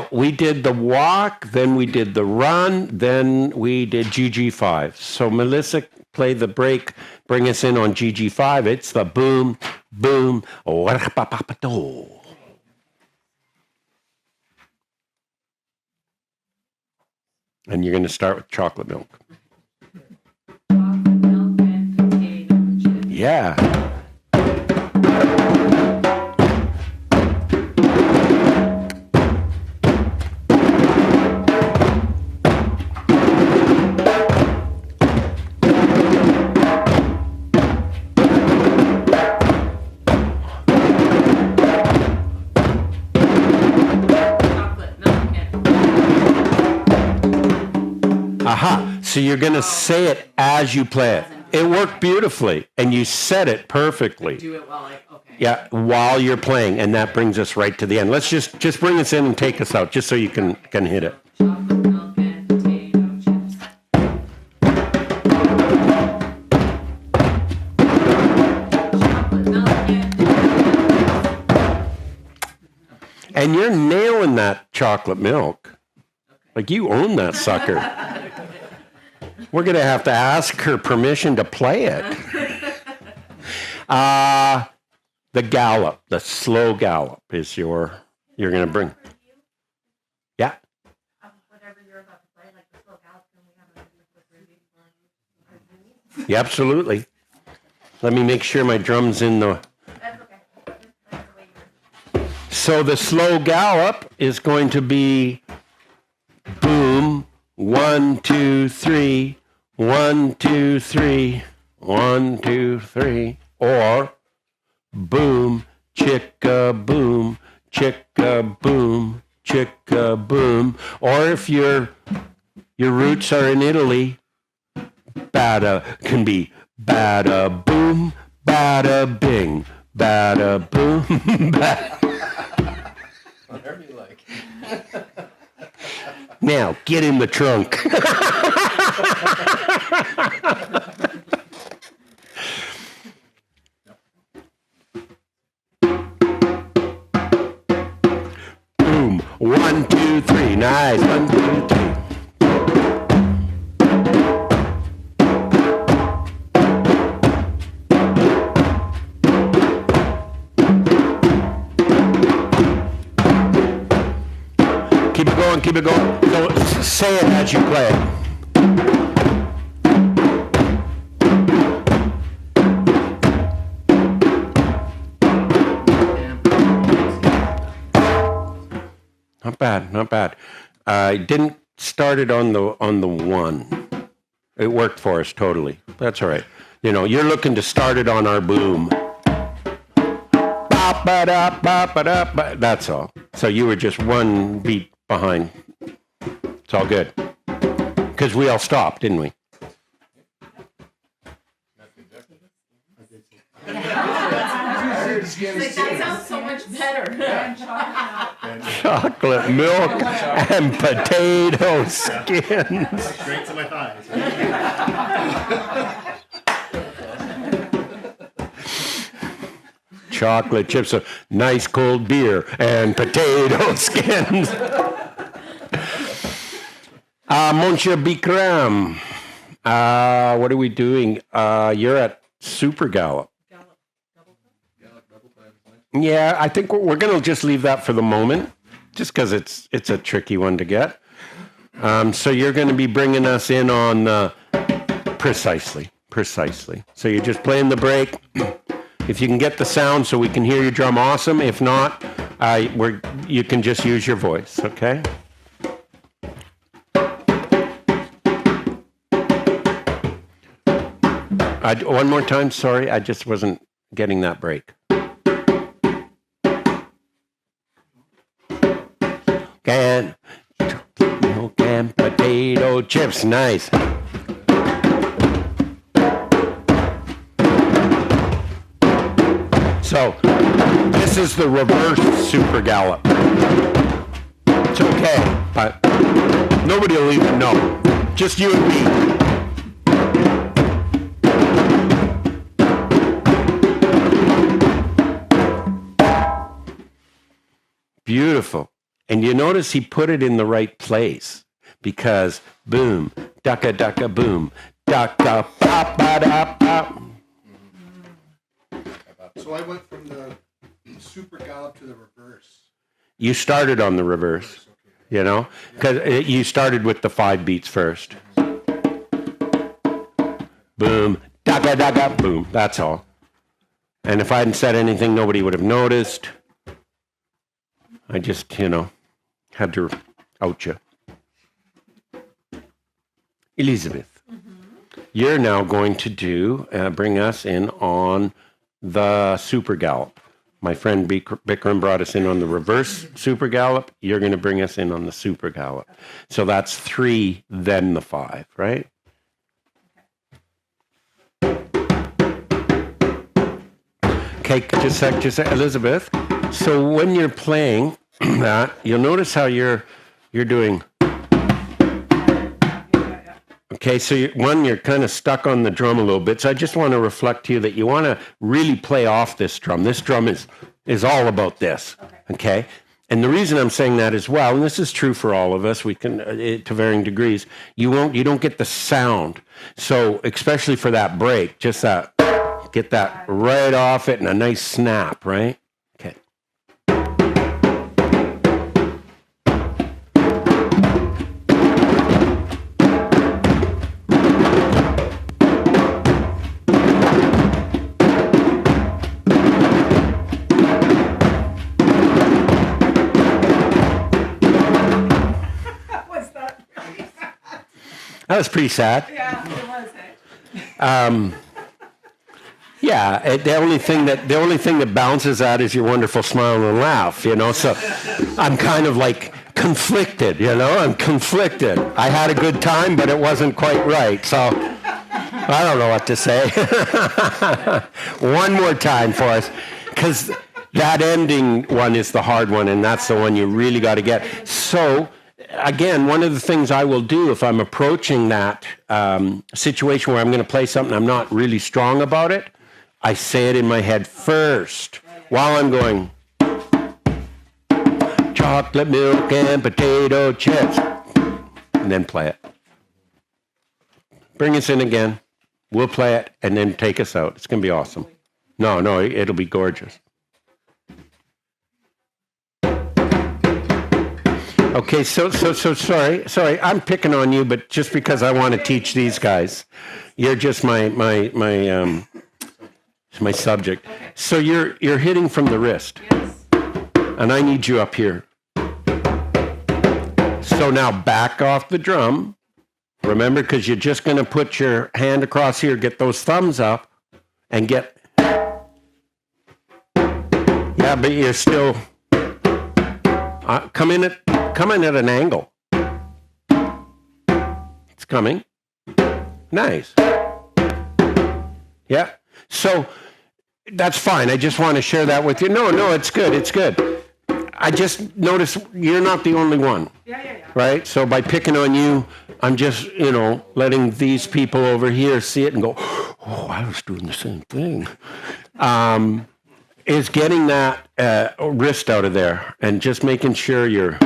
We did the walk, then we did the run, then we did GG5. So Melissa, play the break, bring us in on GG5. It's the boom, boom, do. And you're going to start with chocolate milk. Chocolate milk and potato chips. Yeah. Aha. So you're going to say it as you play it. It worked beautifully, and you said it perfectly. Do it while okay. Yeah, while you're playing, and that brings us right to the end. Let's just bring us in and take us out, just so you can hit it. Chocolate milk and potato chips. Chocolate milk and potato chips. And you're nailing that chocolate milk. Like you own that sucker. We're going to have to ask her permission to play it. The gallop, the slow gallop is you're going to bring. Yeah. Whatever you're about to play, like the slow gallop, and we have a review for Yeah, absolutely. Let me make sure my drum's in the... That's okay. That's the way you're... So the slow gallop is going to be boom, 1, 2, 3, 1, 2, 3, 1, 2, 3, or boom, chicka boom, chicka boom, chicka boom. Or if your roots are in Italy, bada can be bada boom, bada bing, bada boom, bada. Whatever you like. Now, get in the trunk. Boom. 1, 2, 3. Nice. 1, 2, 3. Keep it going, keep it going. So say it as you play it. Not bad, not bad. I didn't start it on the 1. It worked for us totally. That's all right. You know, you're looking to start it on our boom. Bop, ba, da, bop, ba, da, ba. That's all. So you were just one beat behind. It's all good. Because we all stopped, didn't we? That sounds so much better. Chocolate milk and potato skins. Straight to my thighs. Chocolate chips, a nice cold beer, and potato skins. Monsieur Bikram, what are we doing? You're at Super Gallop. Yeah, I think we're going to just leave that for the moment, just because it's a tricky one to get. So you're going to be bringing us in on precisely. So you're just playing the break. If you can get the sound so we can hear your drum, awesome. If not, you can just use your voice, okay? One more time, sorry, I just wasn't getting that break. Milk and potato chips, nice. So, this is the reverse Super Gallop. It's okay, but nobody will even know. Just you and me. Beautiful. And you notice he put it in the right place because boom, ducka ducka boom, ducka pop ba da pop. So I went from the Super Gallop to the reverse. You started on the reverse, you know, because you started with the 5 beats first. Boom, ducka ducka boom. That's all. And if I hadn't said anything, nobody would have noticed. I just, had to out you. Elizabeth, you're now going to bring us in on the Super Gallop. My friend Bikram brought us in on the reverse Super Gallop. You're going to bring us in on the Super Gallop. So that's 3, then the 5, right? Okay, just a sec, Elizabeth. So when you're playing that, you'll notice how you're doing. Okay, so you're kind of stuck on the drum a little bit. So I just want to reflect to you that you want to really play off this drum. This drum is all about this. Okay? And the reason I'm saying that as well, and this is true for all of us, we can to varying degrees, you don't get the sound. So especially for that break, just that, get that right off it and a nice snap, right? Okay. That was pretty sad. Yeah, it was. Yeah, the only thing that bounces out is your wonderful smile and laugh, So I'm kind of like conflicted, I'm conflicted. I had a good time, but it wasn't quite right. So I don't know what to say. One more time for us, because that ending one is the hard one, and that's the one you really got to get. So again, one of the things I will do if I'm approaching that situation where I'm going to play something I'm not really strong about it, I say it in my head first while I'm going, chocolate milk and potato chips, and then play it. Bring us in again. We'll play it and then take us out. It's going to be awesome. No, it'll be gorgeous. Okay, so sorry, I'm picking on you, but just because I want to teach these guys, you're just my subject. So you're hitting from the wrist, and I need you up here. So now back off the drum. Remember, because you're just going to put your hand across here, get those thumbs up, and get. Yeah, but you're still come in at an angle. coming. Nice. Yeah. So that's fine. I just want to share that with you. No, it's good. It's good. I just noticed you're not the only one. Yeah. Right? So by picking on you, I'm just, letting these people over here see it and go, oh, I was doing the same thing. Is getting that wrist out of there and just making sure you're,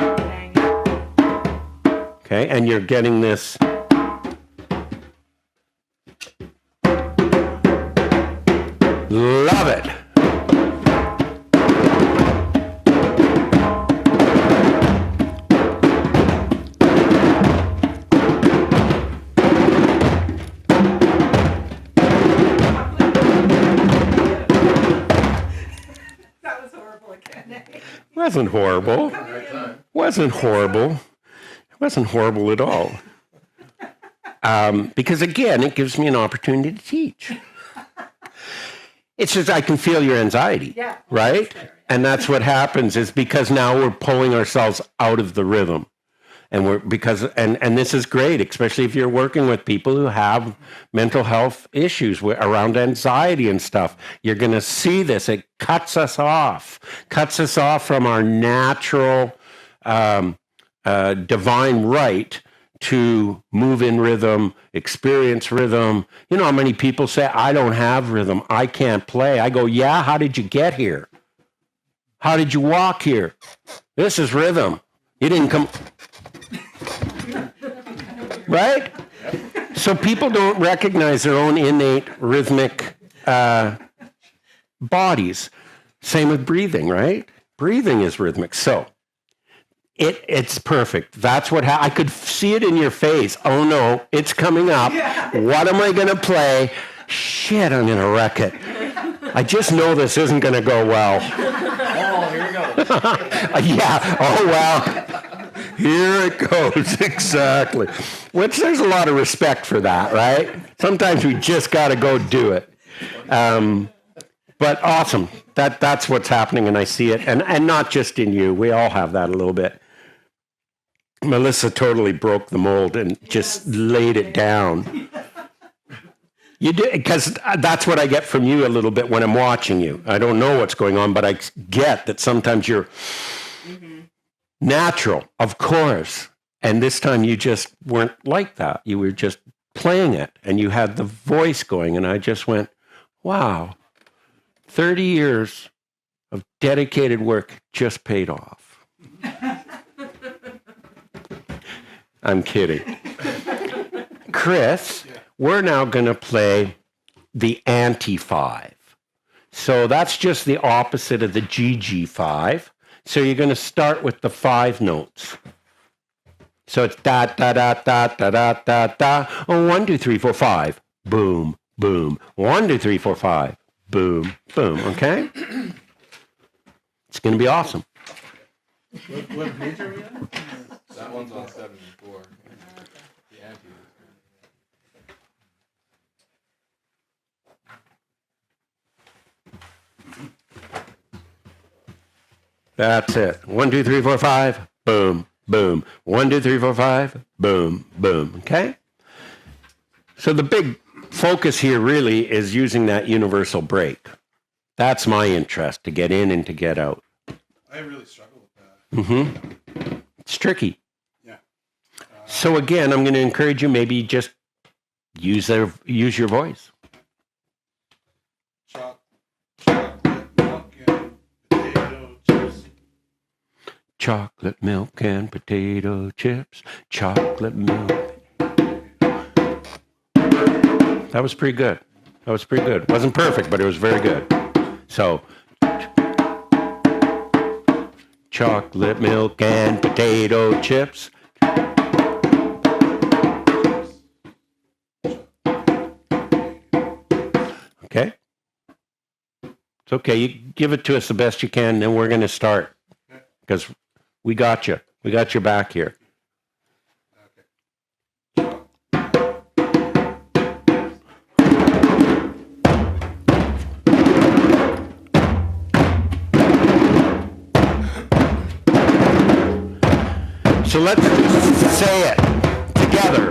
okay, and you're getting this. Love it. That was horrible again. Wasn't horrible. Wasn't horrible. It wasn't horrible at all. Because again, it gives me an opportunity to teach. It's just I can feel your anxiety, Yeah. right? And that's what happens is because now we're pulling ourselves out of the rhythm. And and this is great, especially if you're working with people who have mental health issues around anxiety and stuff. You're going to see this. It cuts us off from our natural divine right to move in rhythm, experience rhythm. You know how many people say, I don't have rhythm, I can't play. I go, yeah, how did you get here? How did you walk here? This is rhythm. You didn't come... Right? So people don't recognize their own innate rhythmic bodies. Same with breathing, right? Breathing is rhythmic. So it's perfect. That's what I could see it in your face. Oh no, it's coming up. What am I going to play? Shit, I'm going to wreck it. I just know this isn't going to go well. Oh, here we go. Yeah. Oh well. Here it goes, exactly. Which there's a lot of respect for that, right? Sometimes we just got to go do it. But awesome. That's what's happening, and I see it. And not just in you. We all have that a little bit. Melissa totally broke the mold and just laid it down. You do, because that's what I get from you a little bit when I'm watching you. I don't know what's going on, but I get that sometimes you're... natural, of course. And this time you just weren't like that. You were just playing it and you had the voice going. And I just went, wow, 30 years of dedicated work just paid off. I'm kidding. Chris, we're now going to play the anti-5. So that's just the opposite of the GG5. So you're going to start with the 5 notes. So it's da da da da da da da da. Oh, 1, 2, 3, 4, 5. Boom, boom. 1, 2, 3, 4, 5. Boom, boom. Okay? It's going to be awesome. What page are we on? That one's on 7 and 4. The anti. That's it. 1, 2, 3, 4, 5. Boom, boom. 1, 2, 3, 4, 5. Boom, boom. Okay? So the big focus here really is using that universal break. That's my interest, to get in and to get out. I really struggle with that. It's tricky. Yeah. So again, I'm going to encourage you, maybe just use your voice. Chocolate milk and potato chips. Chocolate milk and potato chips. Chocolate milk. That was pretty good. Wasn't perfect, but it was very good. So, chocolate milk and potato chips. Okay? It's okay. You give it to us the best you can, then we're going to start. Because we got you. We got your back here. So let's say it together.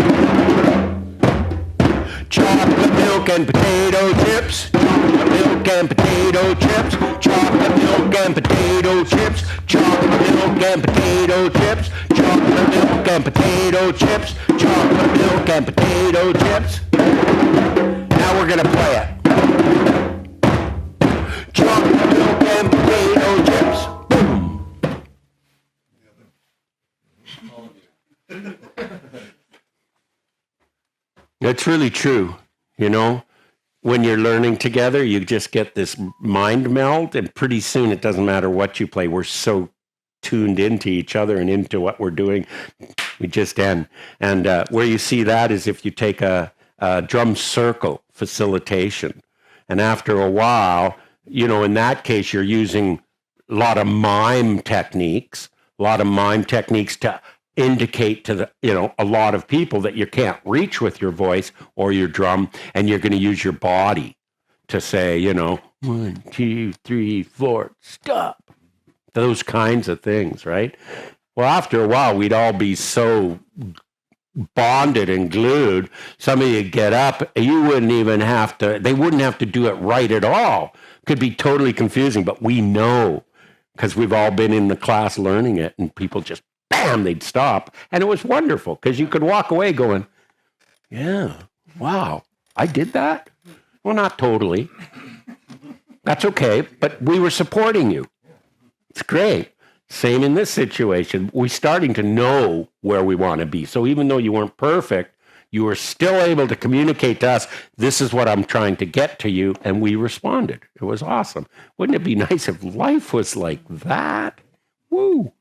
Chocolate milk and potato chips. Chocolate milk and potato chips. Chocolate milk and potato chips. Chocolate milk and potato chips. Chocolate milk and potato chips. Chocolate milk and potato chips. Now we're gonna play it. Chocolate milk and potato chips. Boom. It's really true, you know. When you're learning together, you just get this mind meld, and pretty soon it doesn't matter what you play. We're so tuned into each other and into what we're doing. We just end. And where you see that is if you take a drum circle facilitation, and after a while, you know, in that case, you're using a lot of mime techniques to indicate to the, you know, a lot of people that you can't reach with your voice or your drum, and you're going to use your body to say, you know, 1, 2, 3, 4, stop. Those kinds of things, right? Well, after a while, we'd all be so bonded and glued. Some of you get up, you wouldn't even have to, they wouldn't have to do it right at all. Could be totally confusing, but we know because we've all been in the class learning it, and people just bam, they'd stop. And it was wonderful because you could walk away going, yeah, wow, I did that? Well, not totally. That's okay, but we were supporting you. It's great. Same in this situation. We're starting to know where we want to be. So even though you weren't perfect, you were still able to communicate to us, this is what I'm trying to get to you, and we responded. It was awesome. Wouldn't it be nice if life was like that? Woo!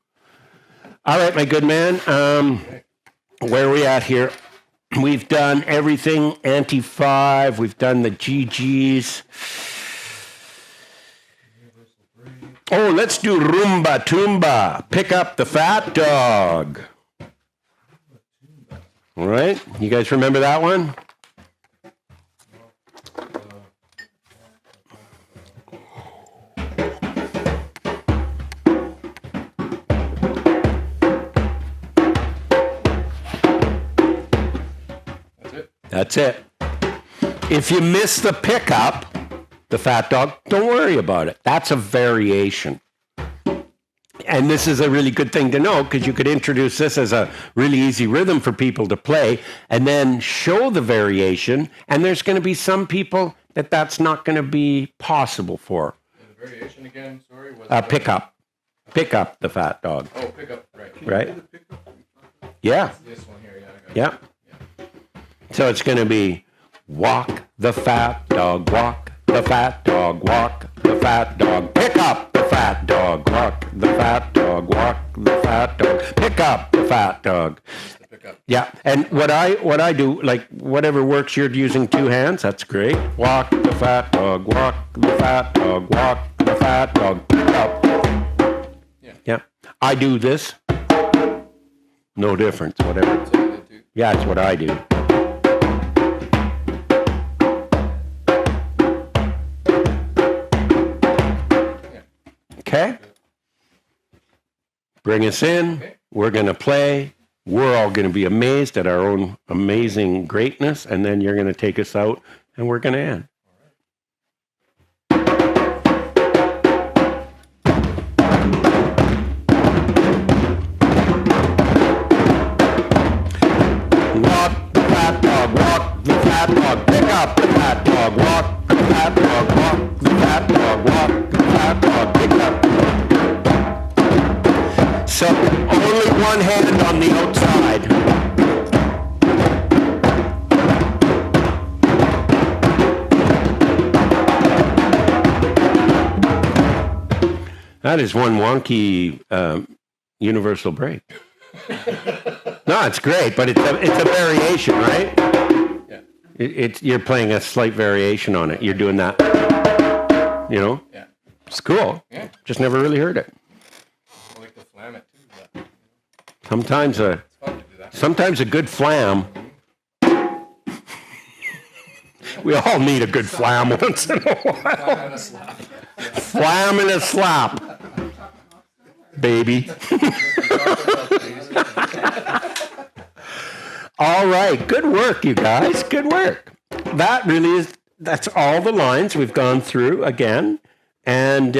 All right, my good man. Where are we at here? We've done everything, anti-5. We've done the GGs. Oh, let's do Rumba Tumba. Pick up the fat dog. All right. You guys remember that one? That's it. If you miss the pickup, the fat dog, don't worry about it. That's a variation. And this is a really good thing to know because you could introduce this as a really easy rhythm for people to play and then show the variation. And there's going to be some people that that's not going to be possible for. The variation again, sorry, was pick up the fat dog. Oh, pick up, right. Right? Yeah. This one here, yeah. I got it. Yeah. So it's going to be walk the fat dog, walk the fat dog, walk the fat dog, pick up the fat dog, walk the fat dog, walk the fat dog, pick up the fat dog. Yeah, and what I do, like whatever works, you're using two hands, that's great. Walk the fat dog, walk the fat dog, walk the fat dog, pick up. Yeah. I do this. No difference, whatever. Yeah, it's what I do. Okay? Bring us in. We're going to play. We're all going to be amazed at our own amazing greatness, and then you're going to take us out, and we're going to end. Walk the fat dog, walk the fat dog, pick up the fat dog, walk the fat dog, walk the fat dog, walk the fat dog, pick up. So only one hand on the outside. That is one wonky universal break. No, it's great, but it's a variation, right? Yeah. You're playing a slight variation on it. You're doing that. You know? Yeah. It's cool. Yeah. Just never really heard it. I like to flam it too. But, sometimes a good flam. We all need a good flam once in a while. Flam and a slap. Baby. All right, good work, you guys. Good work. That's all the lines we've gone through again. And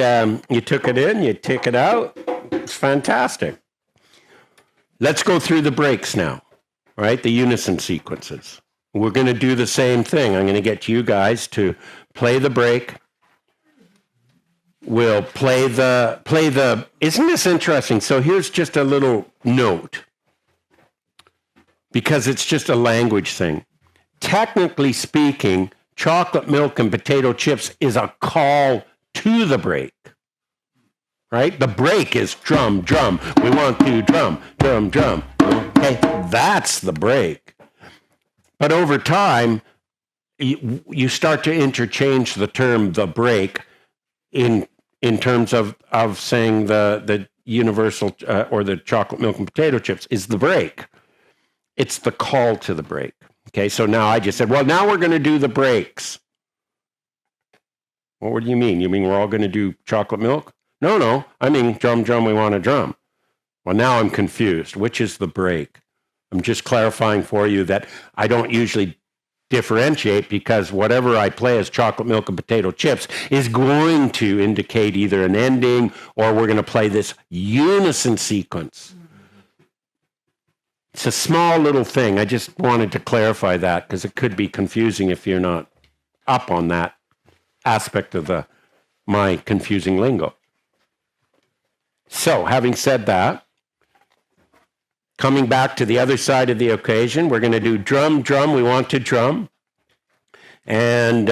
you took it in, you tick it out. It's fantastic. Let's go through the breaks now, right? The unison sequences. We're going to do the same thing. I'm going to get you guys to play the break. We'll play the, isn't this interesting? So here's just a little note, because it's just a language thing. Technically speaking, chocolate milk and potato chips is a call to the break, right? The break is drum, drum. We want to drum, drum, drum. Okay, that's the break. But over time, you start to interchange the term the break in terms of saying the universal or the chocolate milk and potato chips is the break. It's the call to the break. Okay, so now I just said, well, now we're going to do the breaks. Well, what do you mean? You mean we're all going to do chocolate milk? No, I mean drum, drum, we want a drum. Well, now I'm confused. Which is the break? I'm just clarifying for you that I don't usually differentiate, because whatever I play as chocolate milk and potato chips is going to indicate either an ending or we're going to play this unison sequence. It's a small little thing. I just wanted to clarify that because it could be confusing if you're not up on that aspect of my confusing lingo. So, having said that, coming back to the other side of the equation, we're going to do drum, drum, we want to drum. And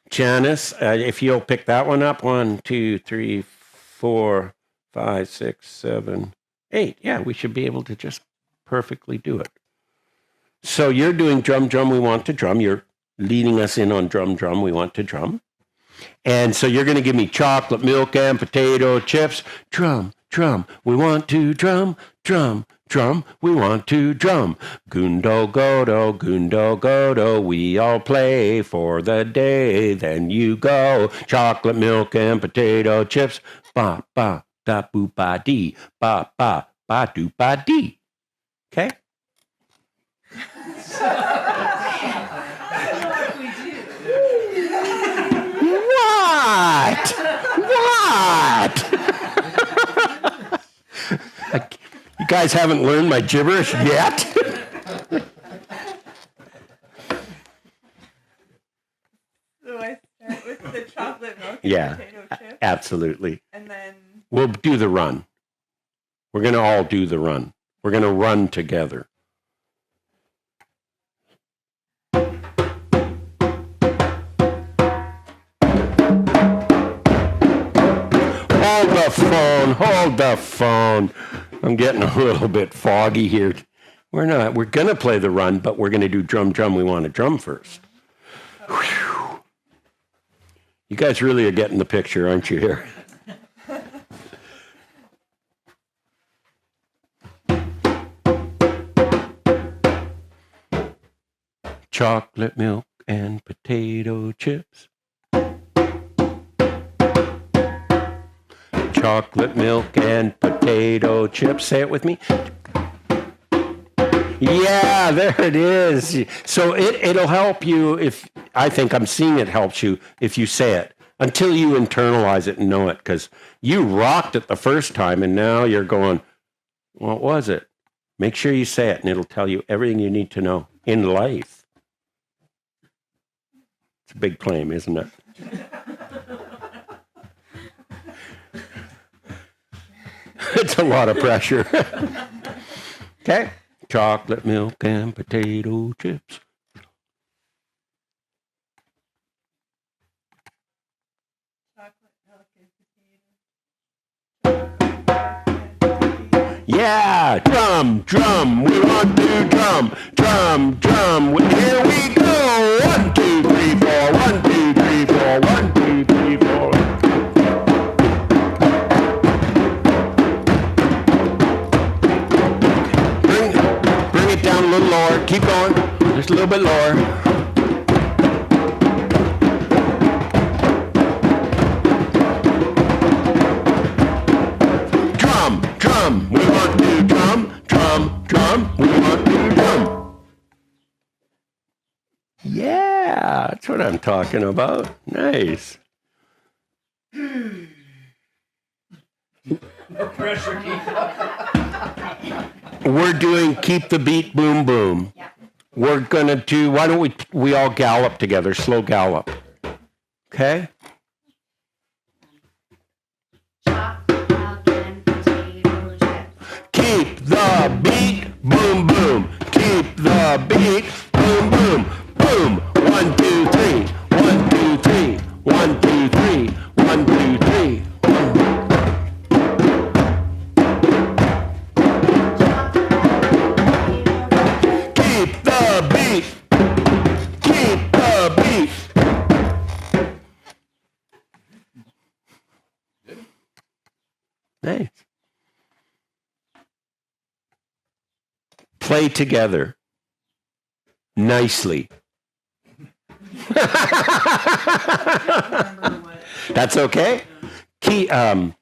Janice, if you'll pick that one up, 1, 2, 3, 4, 5, 6, 7, 8. Yeah, we should be able to just perfectly do it. So you're doing drum, drum, we want to drum. You're leading us in on drum, drum, we want to drum. And so you're going to give me chocolate milk and potato chips. Drum, drum, we want to drum, drum, drum, we want to drum. Gundo godo, we all play for the day. Then you go, chocolate milk and potato chips. Ba, ba, da, boo, ba, dee. Ba, ba, ba, do, ba, dee. Okay? What? You guys haven't learned my gibberish yet? So I start with the chocolate milk and Yeah, potato chips. absolutely. And then We'll do the run. We're going to all do the run. We're going to run together. Hold the phone. I'm getting a little bit foggy here. We're going to play the run, but we're going to do drum, drum, we want to drum first. Whew. You guys really are getting the picture, aren't you here? Chocolate milk and potato chips. Chocolate milk and potato chips. Say it with me. Yeah, there it is. So it'll help you if, I think I'm seeing it helps you if you say it until you internalize it and know it, because you rocked it the first time and now you're going, what was it? Make sure you say it and it'll tell you everything you need to know in life. It's a big claim, isn't it? It's a lot of pressure. Okay. Chocolate milk and potato chips. chocolate milk and potato. Yeah, drum, drum, we want to drum, drum, drum. Here we go. 1, 2, 3, 4. 1, 2, 3, 4. 1, 2, 3, 4. Bring it down a little lower. Keep going. Just a little bit lower. Drum, drum, we want to drum, drum, drum, we want to drum. That's what I'm talking about. Nice. No pressure, Keith. We're doing keep the beat, boom, boom. We're going to do, why don't we all gallop together, slow gallop. Okay? Chocolate milk and potato chips. Keep the beat, boom, boom. Keep the beat, boom, boom. Boom. 1, 2, 3. 1, 2, 3. 1, 2, 3. 1, 2, 3. Keep the beat. Keep the beat. Nice. Play together. Nicely. That's okay. Play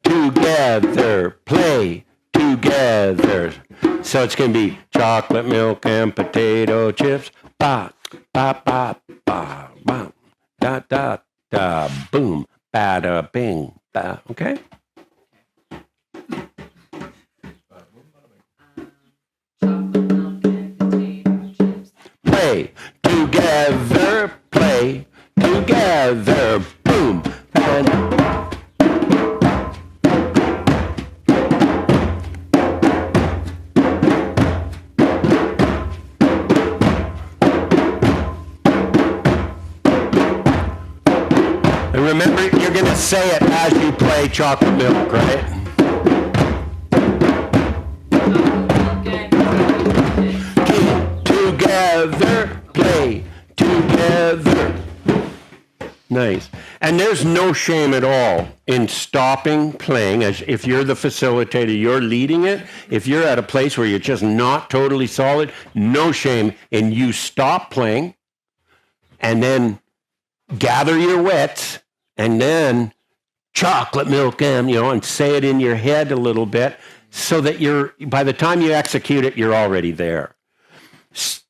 together. Play together. So it's going to be chocolate milk and potato chips. Ba, ba, ba, ba, ba. Da, da, da, boom. Bada, bing, ba. Okay? Chocolate milk and potato chips. Play together. Play together. Boom. And remember, you're going to say it as you play chocolate milk, right? Keep together, play together. Nice. And there's no shame at all in stopping playing. As if you're the facilitator, you're leading it. If you're at a place where you're just not totally solid, no shame in you stop playing and then gather your wits and then chocolate milk and say it in your head a little bit so that by the time you execute it, you're already there.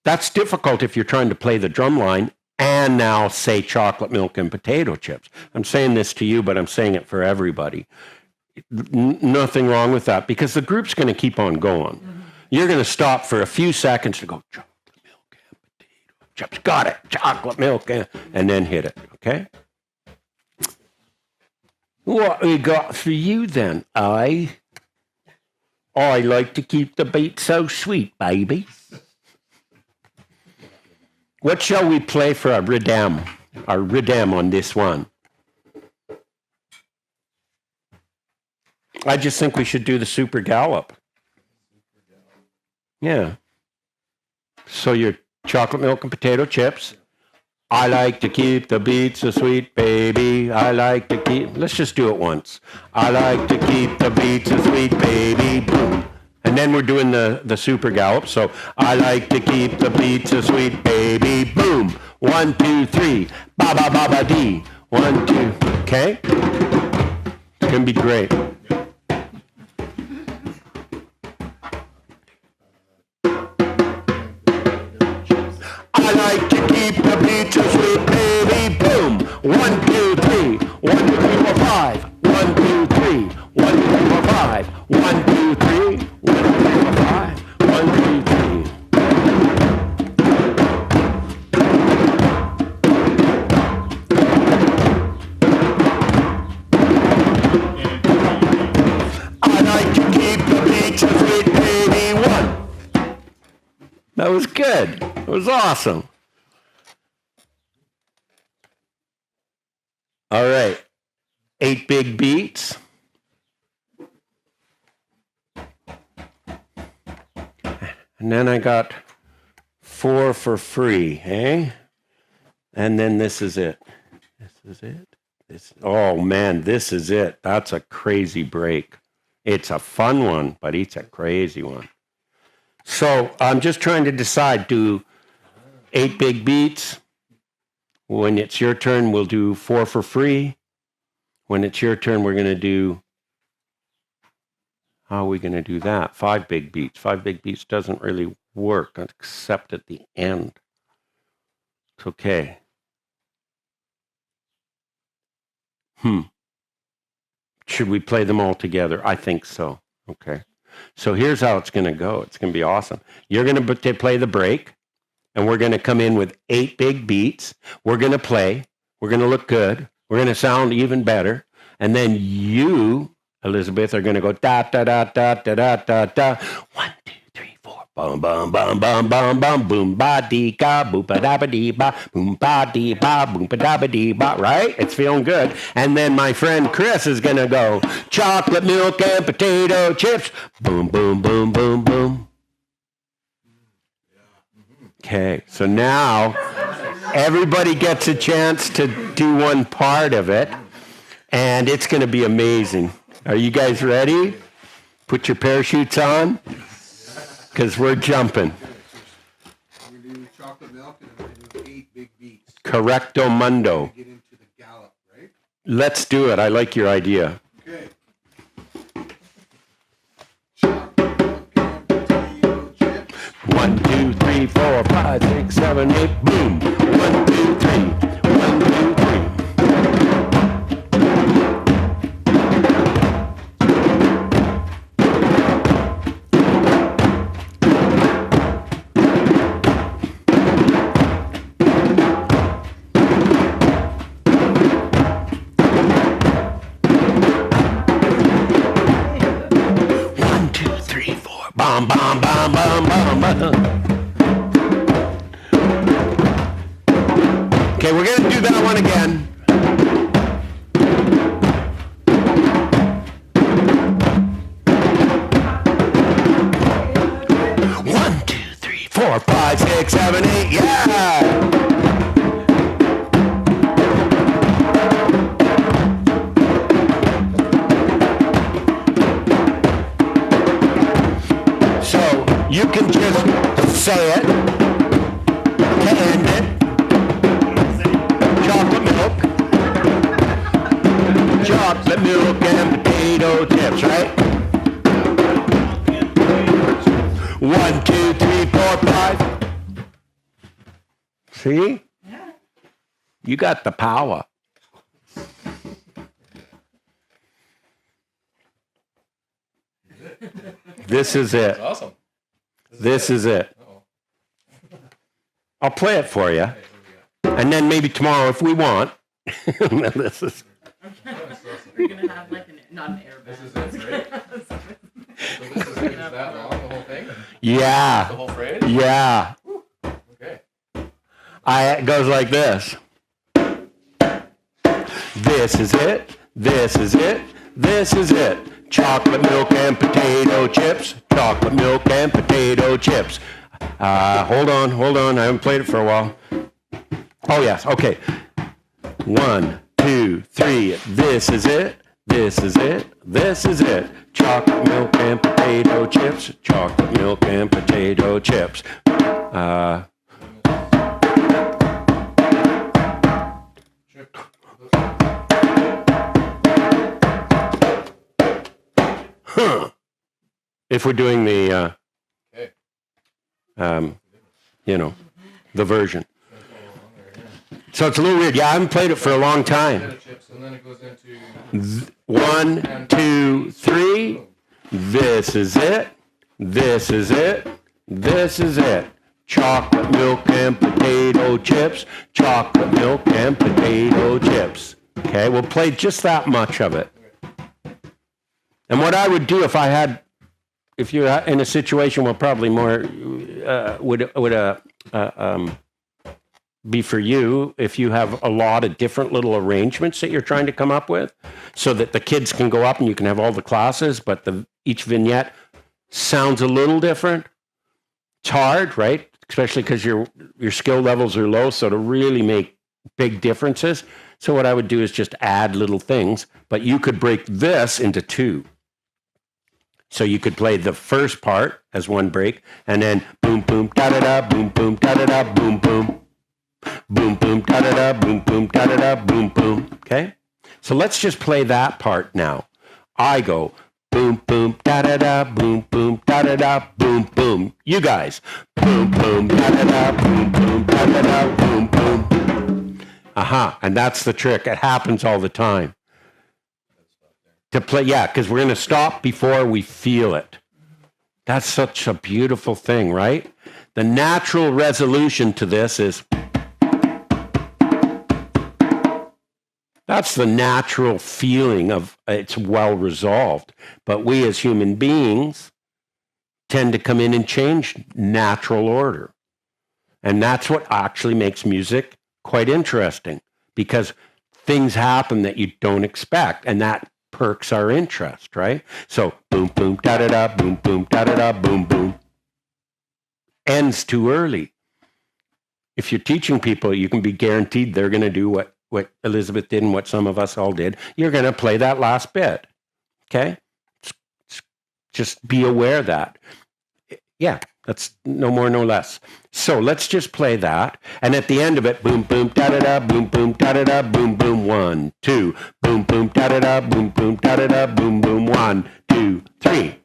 That's difficult if you're trying to play the drum line and now say chocolate milk and potato chips. I'm saying this to you, but I'm saying it for everybody. Nothing wrong with that because the group's going to keep on going. You're going to stop for a few seconds to go chocolate milk and potato chips. Got it. Chocolate milk and then hit it. Okay? What we got for you then? I like to keep the beat so sweet, baby. What shall we play for our rhythm on this one? I just think we should do the super gallop. Yeah. So your chocolate milk and potato chips. I like to keep the beat so sweet, baby. I like to keep... Let's just do it once. I like to keep the beat so sweet, baby. Boom. And then we're doing the super gallop. So I like to keep the beat so sweet, baby. Boom. 1, 2, 3. Ba ba ba ba dee. 1, 2. Okay? It's gonna be great. I like to keep the beat so sweet, baby. Boom. 1, 2, 3. 1, 2, 3, 4, 5. 1, 2, 3. 1, 2, 3, 4, 5. 1, 2, 3. 1, 2, 3, 4, 5. 1, 2, 3. I like to keep the beat so sweet, baby. 1. That was good. It was awesome. All right. 8 big beats. And then I got 4 for free, eh? And then this is it. This is it. Oh man, this is it. That's a crazy break. It's a fun one, but it's a crazy one. So I'm just trying to decide, do 8 big beats. When it's your turn, we'll do 4 for free. When it's your turn, we're going to do, how are we going to do that? 5 big beats. 5 big beats doesn't really work except at the end. It's okay. Should we play them all together? I think so. Okay. So here's how it's going to go. It's going to be awesome. You're going to play the break, and we're going to come in with 8 big beats. We're going to play. We're going to look good. We're going to sound even better. And then you, Elizabeth, are going to go da da da da da da da da. 1, 2, 3, 4. Bum bum bum bum bum bum boom ba dee ka boom ba da ba dee ba boom ba dee ba boom ba da ba dee ba. Right? It's feeling good. And then my friend Chris is gonna go chocolate milk and potato chips. Boom boom boom boom boom. Okay. So now everybody gets a chance to do one part of it, and it's gonna be amazing. Are you guys ready? Put your parachutes on. Because we're jumping. We're going to do chocolate milk and then we're going to do 8 big beats. Correcto mundo. Get into the gallop, right? Let's do it. I like your idea. Okay. Chocolate milk and potato chips. 1, 2, 3, 4, 5, 6, 7, 8, boom. 1, 2, 3. 1, 2, 3. Bum, bum, bum, bum, bum, bum. Okay, we're going to do that one again. One, 2, 3, 4, 5, 6, 7, 8, yeah! You can just say it, and it, chocolate milk and potato chips, right? 1, 2, 3, 4, 5. See? You got the power. This is it. That's awesome. This is it. I'll play it for you. And then maybe tomorrow, if we want. This is. We're gonna have like not an airbag. This is it, right? So this is that long, the whole thing? Yeah. The whole phrase? Yeah. Okay. It goes like this. This is it. This is it. This is it. Chocolate milk and potato chips. Chocolate milk and potato chips. Hold on. I haven't played it for a while. Oh, yes. Okay. 1, 2, 3. This is it. This is it. This is it. Chocolate milk and potato chips. Chocolate milk and potato chips. If we're doing the, the version. So it's a little weird. Yeah, I haven't played it for a long time. And then it goes into 1, 2, 3. This is it. This is it. This is it. Chocolate milk and potato chips. Chocolate milk and potato chips. Okay, we'll play just that much of it. And what I would do if you're in a situation where probably more would be for you, if you have a lot of different little arrangements that you're trying to come up with, so that the kids can go up and you can have all the classes, but each vignette sounds a little different. It's hard, right? Especially because your skill levels are low, so to really make big differences. So what I would do is just add little things, but you could break this into 2. So you could play the first part as one break, and then boom, boom, da-da-da, boom, boom, da-da-da, boom, boom. Boom, boom, da-da-da, boom, boom, da-da-da, boom, boom. Okay? So let's just play that part now. I go boom, boom, da-da-da, boom, boom, da-da-da. da-da-da, boom, boom. You guys. Boom, boom, da-da-da, boom, boom, da-da-da, boom, boom. Aha, and that's the trick. It happens all the time. To play, yeah, because we're going to stop before we feel it. That's such a beautiful thing, right? The natural resolution to this is, that's the natural feeling of it's well resolved. But we as human beings tend to come in and change natural order. And that's what actually makes music quite interesting, because things happen that you don't expect, and that perks our interest, right? So boom, boom, da-da-da, boom, boom, da-da-da, boom, boom. Ends too early. If you're teaching people, you can be guaranteed they're going to do what Elizabeth did and what some of us all did. You're going to play that last bit, okay? Just be aware of that. Yeah, that's no more, no less. So let's just play that. And at the end of it, boom, boom, da-da-da, boom, boom, da-da-da, boom, boom, 1, 2, boom, boom, da-da-da, boom, boom, da-da-da, boom, boom, 1, 2, 3.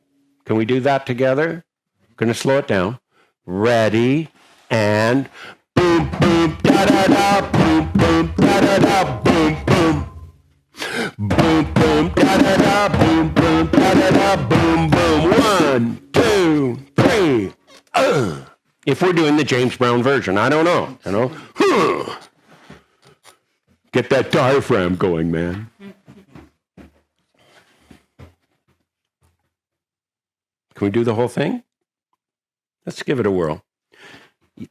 Can we do that together? I'm going to slow it down. Ready, and boom, boom, da-da-da, boom, boom, da-da-da, boom, boom. Boom, boom, da-da-da, boom, boom, da-da-da, boom, boom. 1, 2, 3. If we're doing the James Brown version, I don't know, you know. Get that diaphragm going, man. Can we do the whole thing? Let's give it a whirl.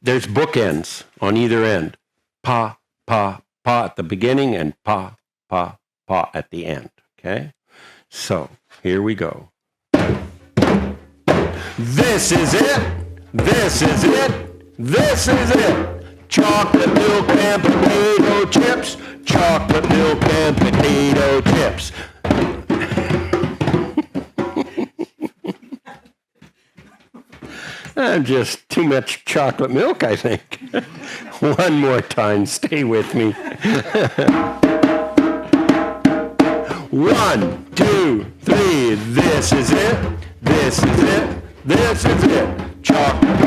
There's bookends on either end. Pa, pa, pa at the beginning, and pa, pa, pa at the end, okay? So, here we go. This is it. This is it. This is it. Chocolate milk and potato chips. Chocolate milk and potato chips. Just too much chocolate milk, I think. One more time, stay with me. 1, 2, 3. This is it. This is it. This is it. Chocolate.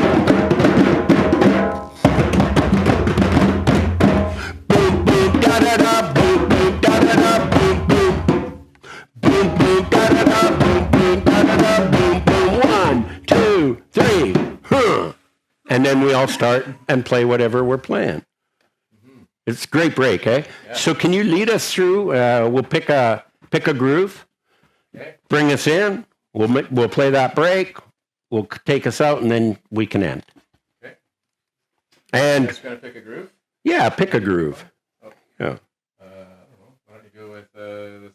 Boom, boom, da da da. Boom, boom, da da da. Boom, boom. Boom, boom, da da da. Boom, boom, da da da. Boom, boom. 1, 2, 3. And then we all start and play whatever we're playing. It's a great break, eh? Yeah. So can you lead us through? We'll pick a groove. Okay. Bring us in. We'll play that break. We'll take us out, and then we can end. Okay. And just gonna pick a groove. Yeah, pick a groove. Oh. Yeah. I don't know. Why don't you go with this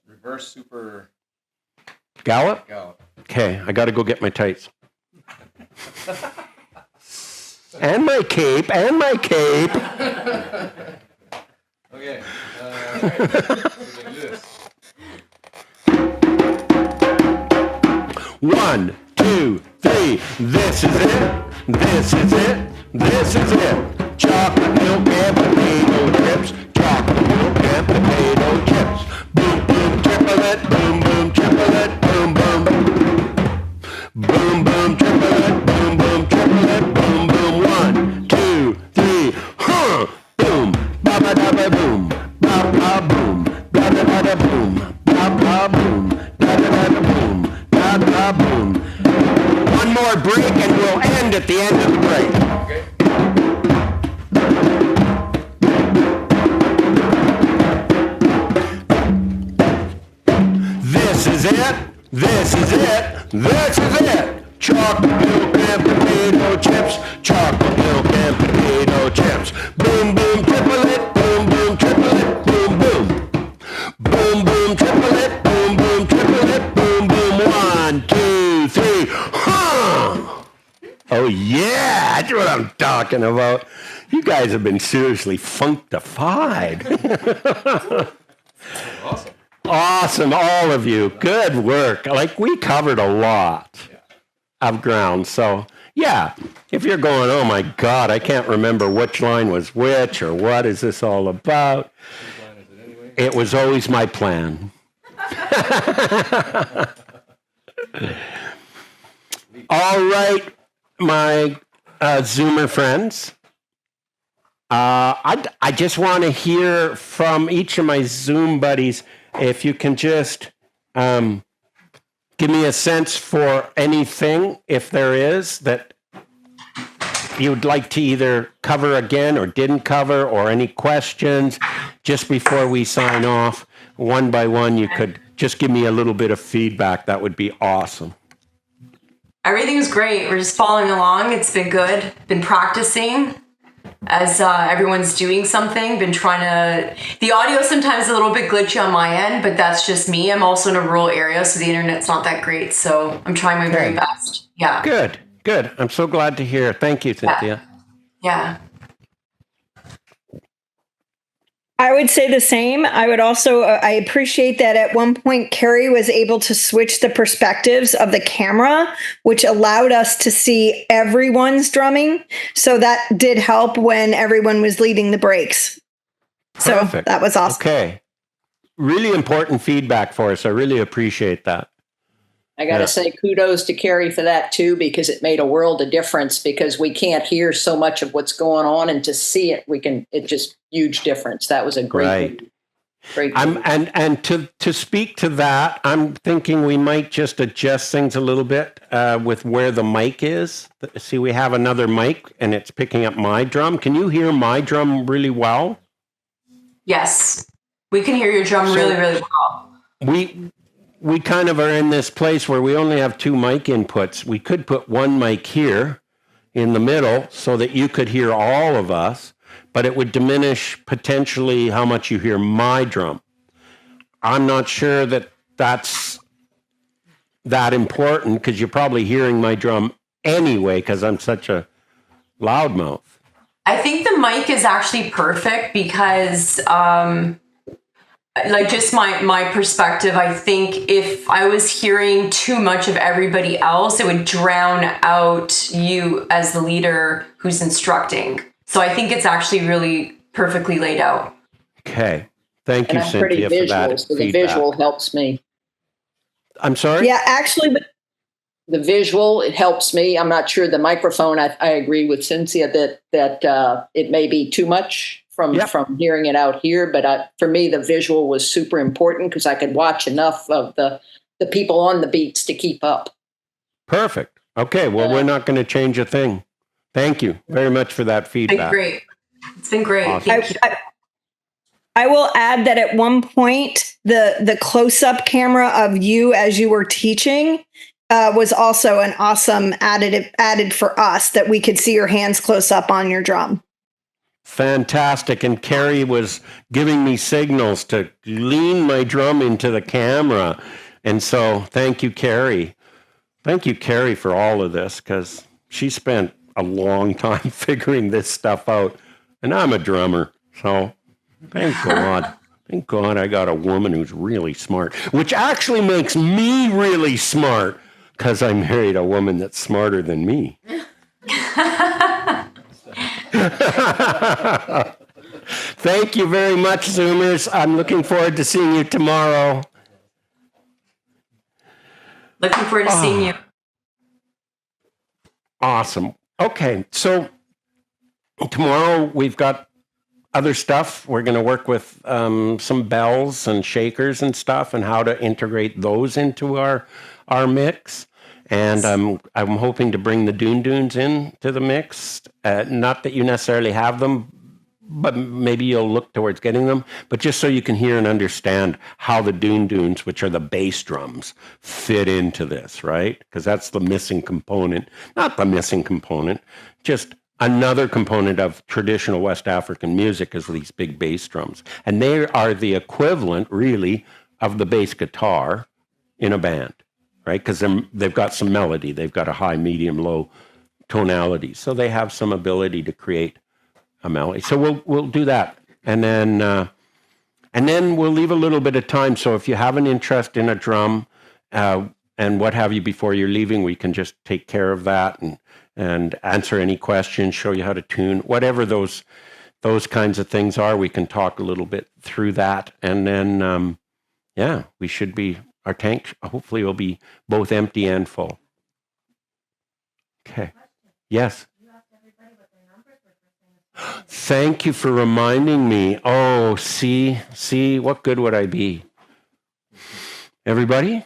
reverse super Gallop? Gallop. Okay, I got to go get my tights. And my cape, and my cape. Okay. All right. We're gonna do this. 1, 2, 3. This is it. This is it. This is it. Chocolate milk and potato chips. Chocolate milk and potato chips. Boom, boom, triplet. Boom, boom, triplet. Boom, boom. Boom, boom, triplet. Boom, boom, triplet. Boom, boom. 1, 2, 3. Boom. Ba ba da ba boom. Ba ba boom. Da da da da boom. Ba ba boom. Da da da da boom. Da da boom. One more break and we'll end at the end of the break. Okay. This is it. This is it. This is it. Chocolate milk and potato chips. Chocolate milk and potato chips. Boom, boom, triplet. Boom, boom, triplet. Boom, boom. Boom, boom, triplet. Boom, boom, triplet. Boom, boom. 1, 2, 3. Oh, yeah. That's what I'm talking about. You guys have been seriously functified. Awesome. Awesome, all of you. Good work. Like, we covered a lot of ground. So, yeah, if you're going, oh my God, I can't remember which line was which or what is this all about, it was always my plan. All right, my Zoomer friends. I just want to hear from each of my Zoom buddies if you can just give me a sense for anything, if there is, that you'd like to either cover again or didn't cover, or any questions just before we sign off. One by one, you could just give me a little bit of feedback. That would be awesome. Everything's great. We're just following along. It's been good. Been practicing as everyone's doing something. Been trying to. The audio sometimes is a little bit glitchy on my end, but that's just me. I'm also in a rural area, so the internet's not that great. So I'm trying my very best. Yeah. Good. I'm so glad to hear. Thank you, Cynthia. Yeah. I would say the same. I would also, I appreciate that at one point, Carrie was able to switch the perspectives of the camera, which allowed us to see everyone's drumming. So that did help when everyone was leading the breaks. So Perfect. that was awesome. Okay. Really important feedback for us. I really appreciate that. I got to say kudos to Carrie for that too, because it made a world of difference, because we can't hear so much of what's going on, and to see it, it just huge difference. That was a great. And to speak to that, I'm thinking we might just adjust things a little bit with where the mic is. See, we have another mic and it's picking up my drum. Can you hear my drum really well? Yes. We can hear your drum really, really well. We kind of are in this place where we only have two mic inputs. We could put one mic here in the middle so that you could hear all of us, but it would diminish potentially how much you hear my drum. I'm not sure that that's that important, because you're probably hearing my drum anyway, because I'm such a loudmouth. I think the mic is actually perfect because like just my perspective, I think if I was hearing too much of everybody else, it would drown out you as the leader who's instructing. So I think it's actually really perfectly laid out. Okay. Thank you, I'm pretty Cynthia, visual, for that so the feedback. visual helps me. I'm sorry? Yeah, actually, but The visual, it helps me. I'm not sure the microphone. I agree with Cynthia that it may be too much from hearing it out here, but for me, the visual was super important because I could watch enough of the people on the beats to keep up. Perfect. Okay, well, we're not going to change a thing. Thank you very much for that feedback. It's been great. Awesome. Thank you. I will add that at one point, the close-up camera of you as you were teaching was also an awesome added for us, that we could see your hands close up on your drum. Fantastic. And Carrie was giving me signals to lean my drum into the camera. And so thank you, Carrie. Thank you, Carrie, for all of this, because she spent a long time figuring this stuff out. And I'm a drummer. So thank God. Thank God I got a woman who's really smart, which actually makes me really smart, because I married a woman that's smarter than me. Thank you very much, Zoomers. I'm looking forward to seeing you tomorrow. Looking forward to seeing you. Awesome. Okay, so tomorrow we've got other stuff. We're going to work with some bells and shakers and stuff, and how to integrate those into our mix. And I'm hoping to bring the Doon into the mix. Not that you necessarily have them, but maybe you'll look towards getting them. But just so you can hear and understand how the Doons, which are the bass drums, fit into this, right? Because that's the missing component. Not the missing component, just another component of traditional West African music is these big bass drums. And they are the equivalent, really, of the bass guitar in a band. Right, because they've got some melody, they've got a high, medium, low tonality, so they have some ability to create a melody. So we'll do that, and then we'll leave a little bit of time. So if you have an interest in a drum and what have you before you're leaving, we can just take care of that and answer any questions, show you how to tune, whatever those kinds of things are. We can talk a little bit through that, and then we should be Our tank hopefully will be both empty and full. Okay. Yes. Thank you for reminding me. Oh, see, what good would I be? Everybody?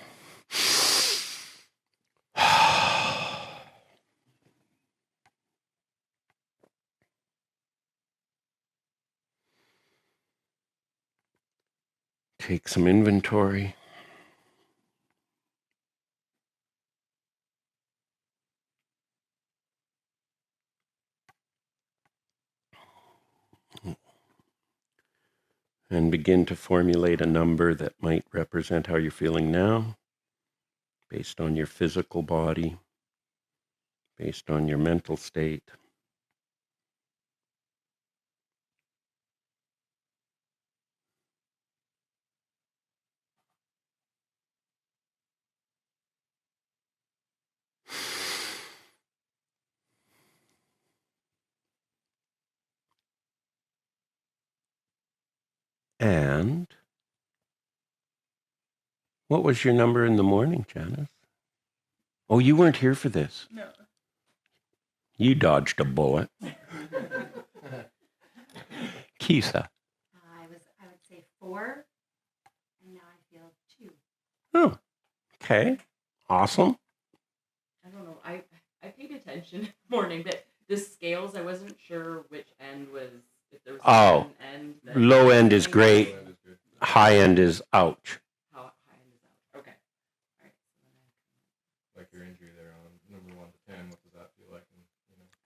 Take some inventory. And begin to formulate a number that might represent how you're feeling now, based on your physical body, based on your mental state. And what was your number in the morning, Janice? Oh, you weren't here for this. No. You dodged a bullet. Kisa. I would say 4, and now I feel 2. Oh, okay. Awesome. I don't know. I paid attention in the morning, but the scales, I wasn't sure which end was, if there was an end. Low end is great. High end is ouch. How high end is out? Okay. All right. Like your injury there on number 1 to 10, what does that feel like? And,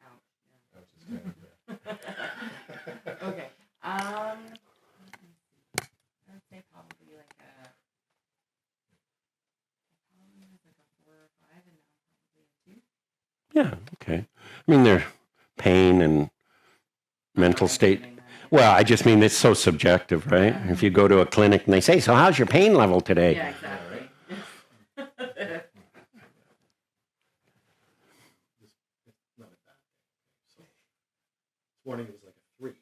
Ouch. Yeah. ouch is 10. Okay. I would say probably like a 4 or 5, and now probably a 2. Yeah, okay. I mean, there's pain and mental state. Well, I just mean it's so subjective, right? If you go to a clinic and they say, so how's your pain level today? Yeah, exactly. Not a bad thing. So this morning it was like a 3,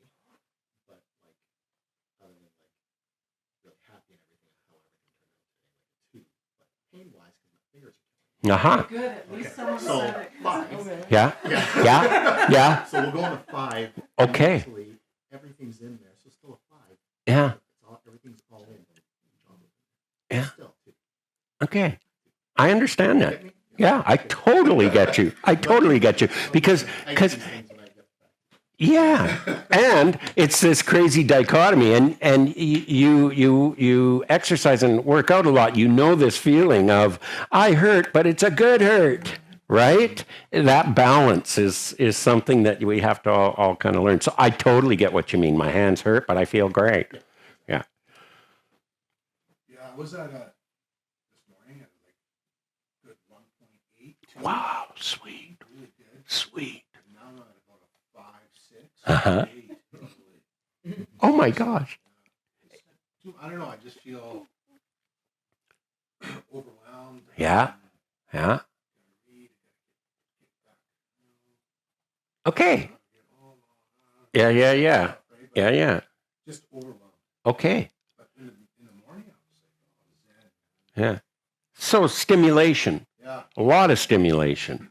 but like other than like really happy and everything, how everything turned out today, like a 2. But pain wise, because my fingers are killing me. Uh-huh. Good. At least someone So said it. 5. Yeah, yeah. So we'll go on a 5. Okay. Actually, everything's in there, so still a 5. Yeah. Everything's all in. Yeah. Still 2. Okay. I understand that. Yeah, I totally get you. Because yeah, and it's this crazy dichotomy, and you exercise and work out a lot. You know this feeling of I hurt, but it's a good hurt, right? That balance is something that we have to all kind of learn. So I totally get what you mean. My hands hurt, but I feel great. Yeah. Yeah, I was at this morning at like good 1.8. Wow, sweet, Really good. sweet. And now I'm at about a 5, 6. Uh-huh. 8, probably. Oh my gosh. I don't know. I just feel overwhelmed. Yeah. Yeah. Okay. Yeah. Just overwhelmed. Okay. But in the morning, I was like, oh, Yeah. So stimulation, yeah. a lot of stimulation,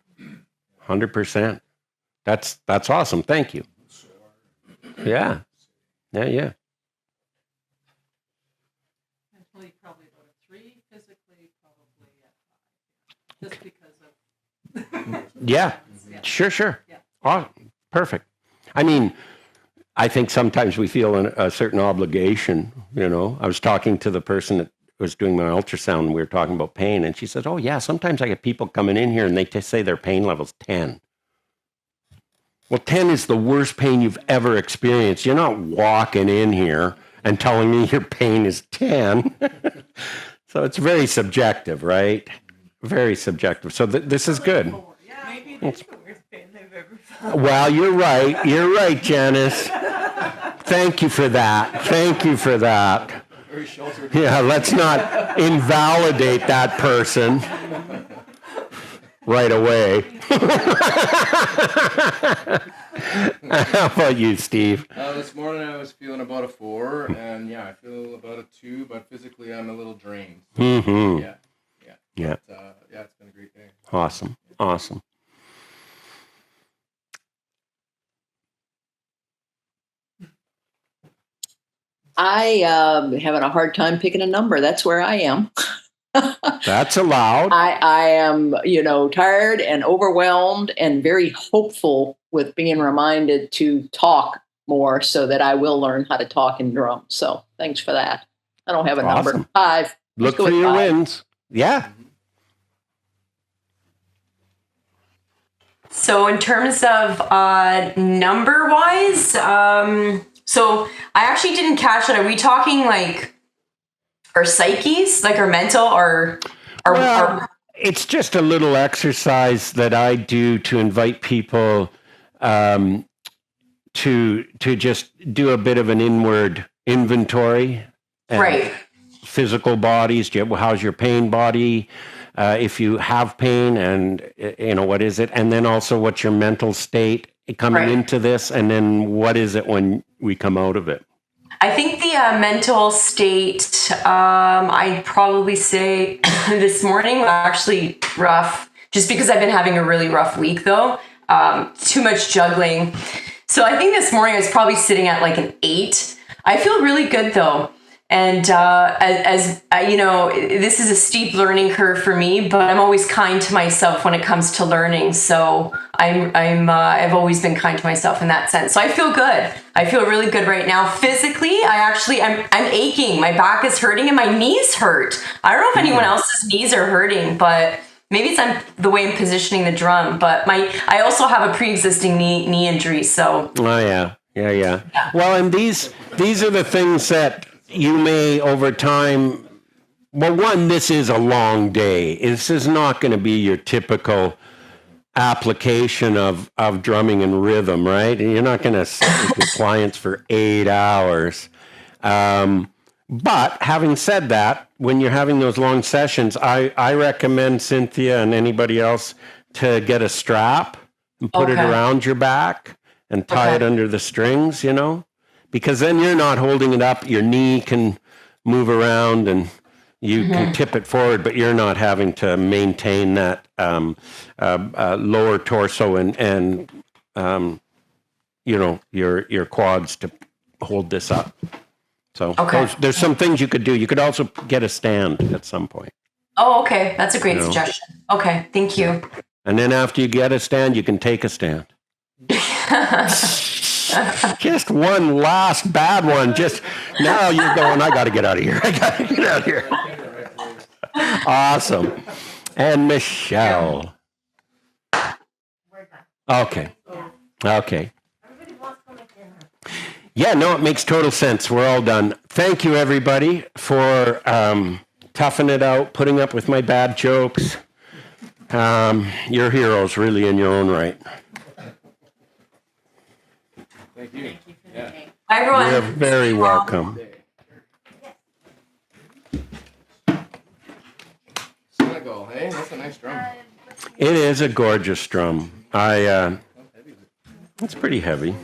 100%. That's awesome. Thank you. Yeah. Mentally, probably about a 3. Physically, probably a 5. Just because of. Yeah. Sure. Yeah. Oh, perfect. I mean, I think sometimes we feel a certain obligation, you know. I was talking to the person that was doing my ultrasound, and we were talking about pain, and she said, oh, yeah, sometimes I get people coming in here, and they say their pain level's 10. Well, 10 is the worst pain you've ever experienced. You're not walking in here and telling me your pain is 10. So it's very subjective, right? Very subjective. So this is good. Yeah, maybe it is the worst pain they've ever felt. Well, you're right, Janice. Thank you for that. Very sheltered. Yeah, let's not invalidate that person right away. How about you, Steve? This morning I was feeling about a 4, and yeah, I feel about a 2, but physically I'm a little drained. Mm-hmm. Yeah. Yeah. But, yeah, it's been a great day. Awesome. Awesome. I having a hard time picking a number. That's where I am. That's allowed. I am, tired and overwhelmed and very hopeful with being reminded to talk more so that I will learn how to talk in drum. So thanks for that. I don't have a number. Awesome. 5. Look for your 5. wins. Yeah. So in terms of number wise, so I actually didn't catch it. Are we talking like our psyches, like our mental, or Well, it's just a little exercise that I do to invite people to just do a bit of an inward inventory. right? Physical bodies. How's your pain body? If you have pain, and what is it? And then also, what's your mental state coming Right. into this? And then what is it when we come out of it? I think the mental state, I'd probably say this morning was actually rough, just because I've been having a really rough week though. Too much juggling. So I think this morning I was probably sitting at like an 8. I feel really good though. And as this is a steep learning curve for me, but I'm always kind to myself when it comes to learning. So I've always been kind to myself in that sense. So I feel good. I feel really good right now. Physically, I'm aching. My back is hurting and my knees hurt. I don't know if anyone else's knees are hurting, but maybe it's the way I'm positioning the drum. But I also have a pre-existing knee injury. So Yeah. Well, and these are the things that you may over time. Well, one, this is a long day. This is not going to be your typical application of drumming and rhythm, right? And you're not going to sit with your clients for 8 hours. But having said that, when you're having those long sessions, I recommend Cynthia and anybody else to get a strap and put it around your back and tie it under the strings, because then you're not holding it up. Your knee can move around and you can tip it forward, but you're not having to maintain that lower torso and your quads to hold this up. So there's some things you could do. You could also get a stand at some point. Oh, okay. That's a great suggestion. Okay. Thank you. And then after you get a stand, you can take a stand. Just one last bad one. Just now you're going, I got to get out of here. Awesome. And Michelle. We're done. Okay. Everybody wants to go make dinner. Yeah, no, it makes total sense. We're all done. Thank you, everybody, for toughing it out, putting up with my bad jokes. You're heroes, really, in your own right. Thank you. Yeah. Hi, everyone. You're very welcome. Senegal, hey? That's a nice drum. It is a gorgeous drum. It's pretty heavy.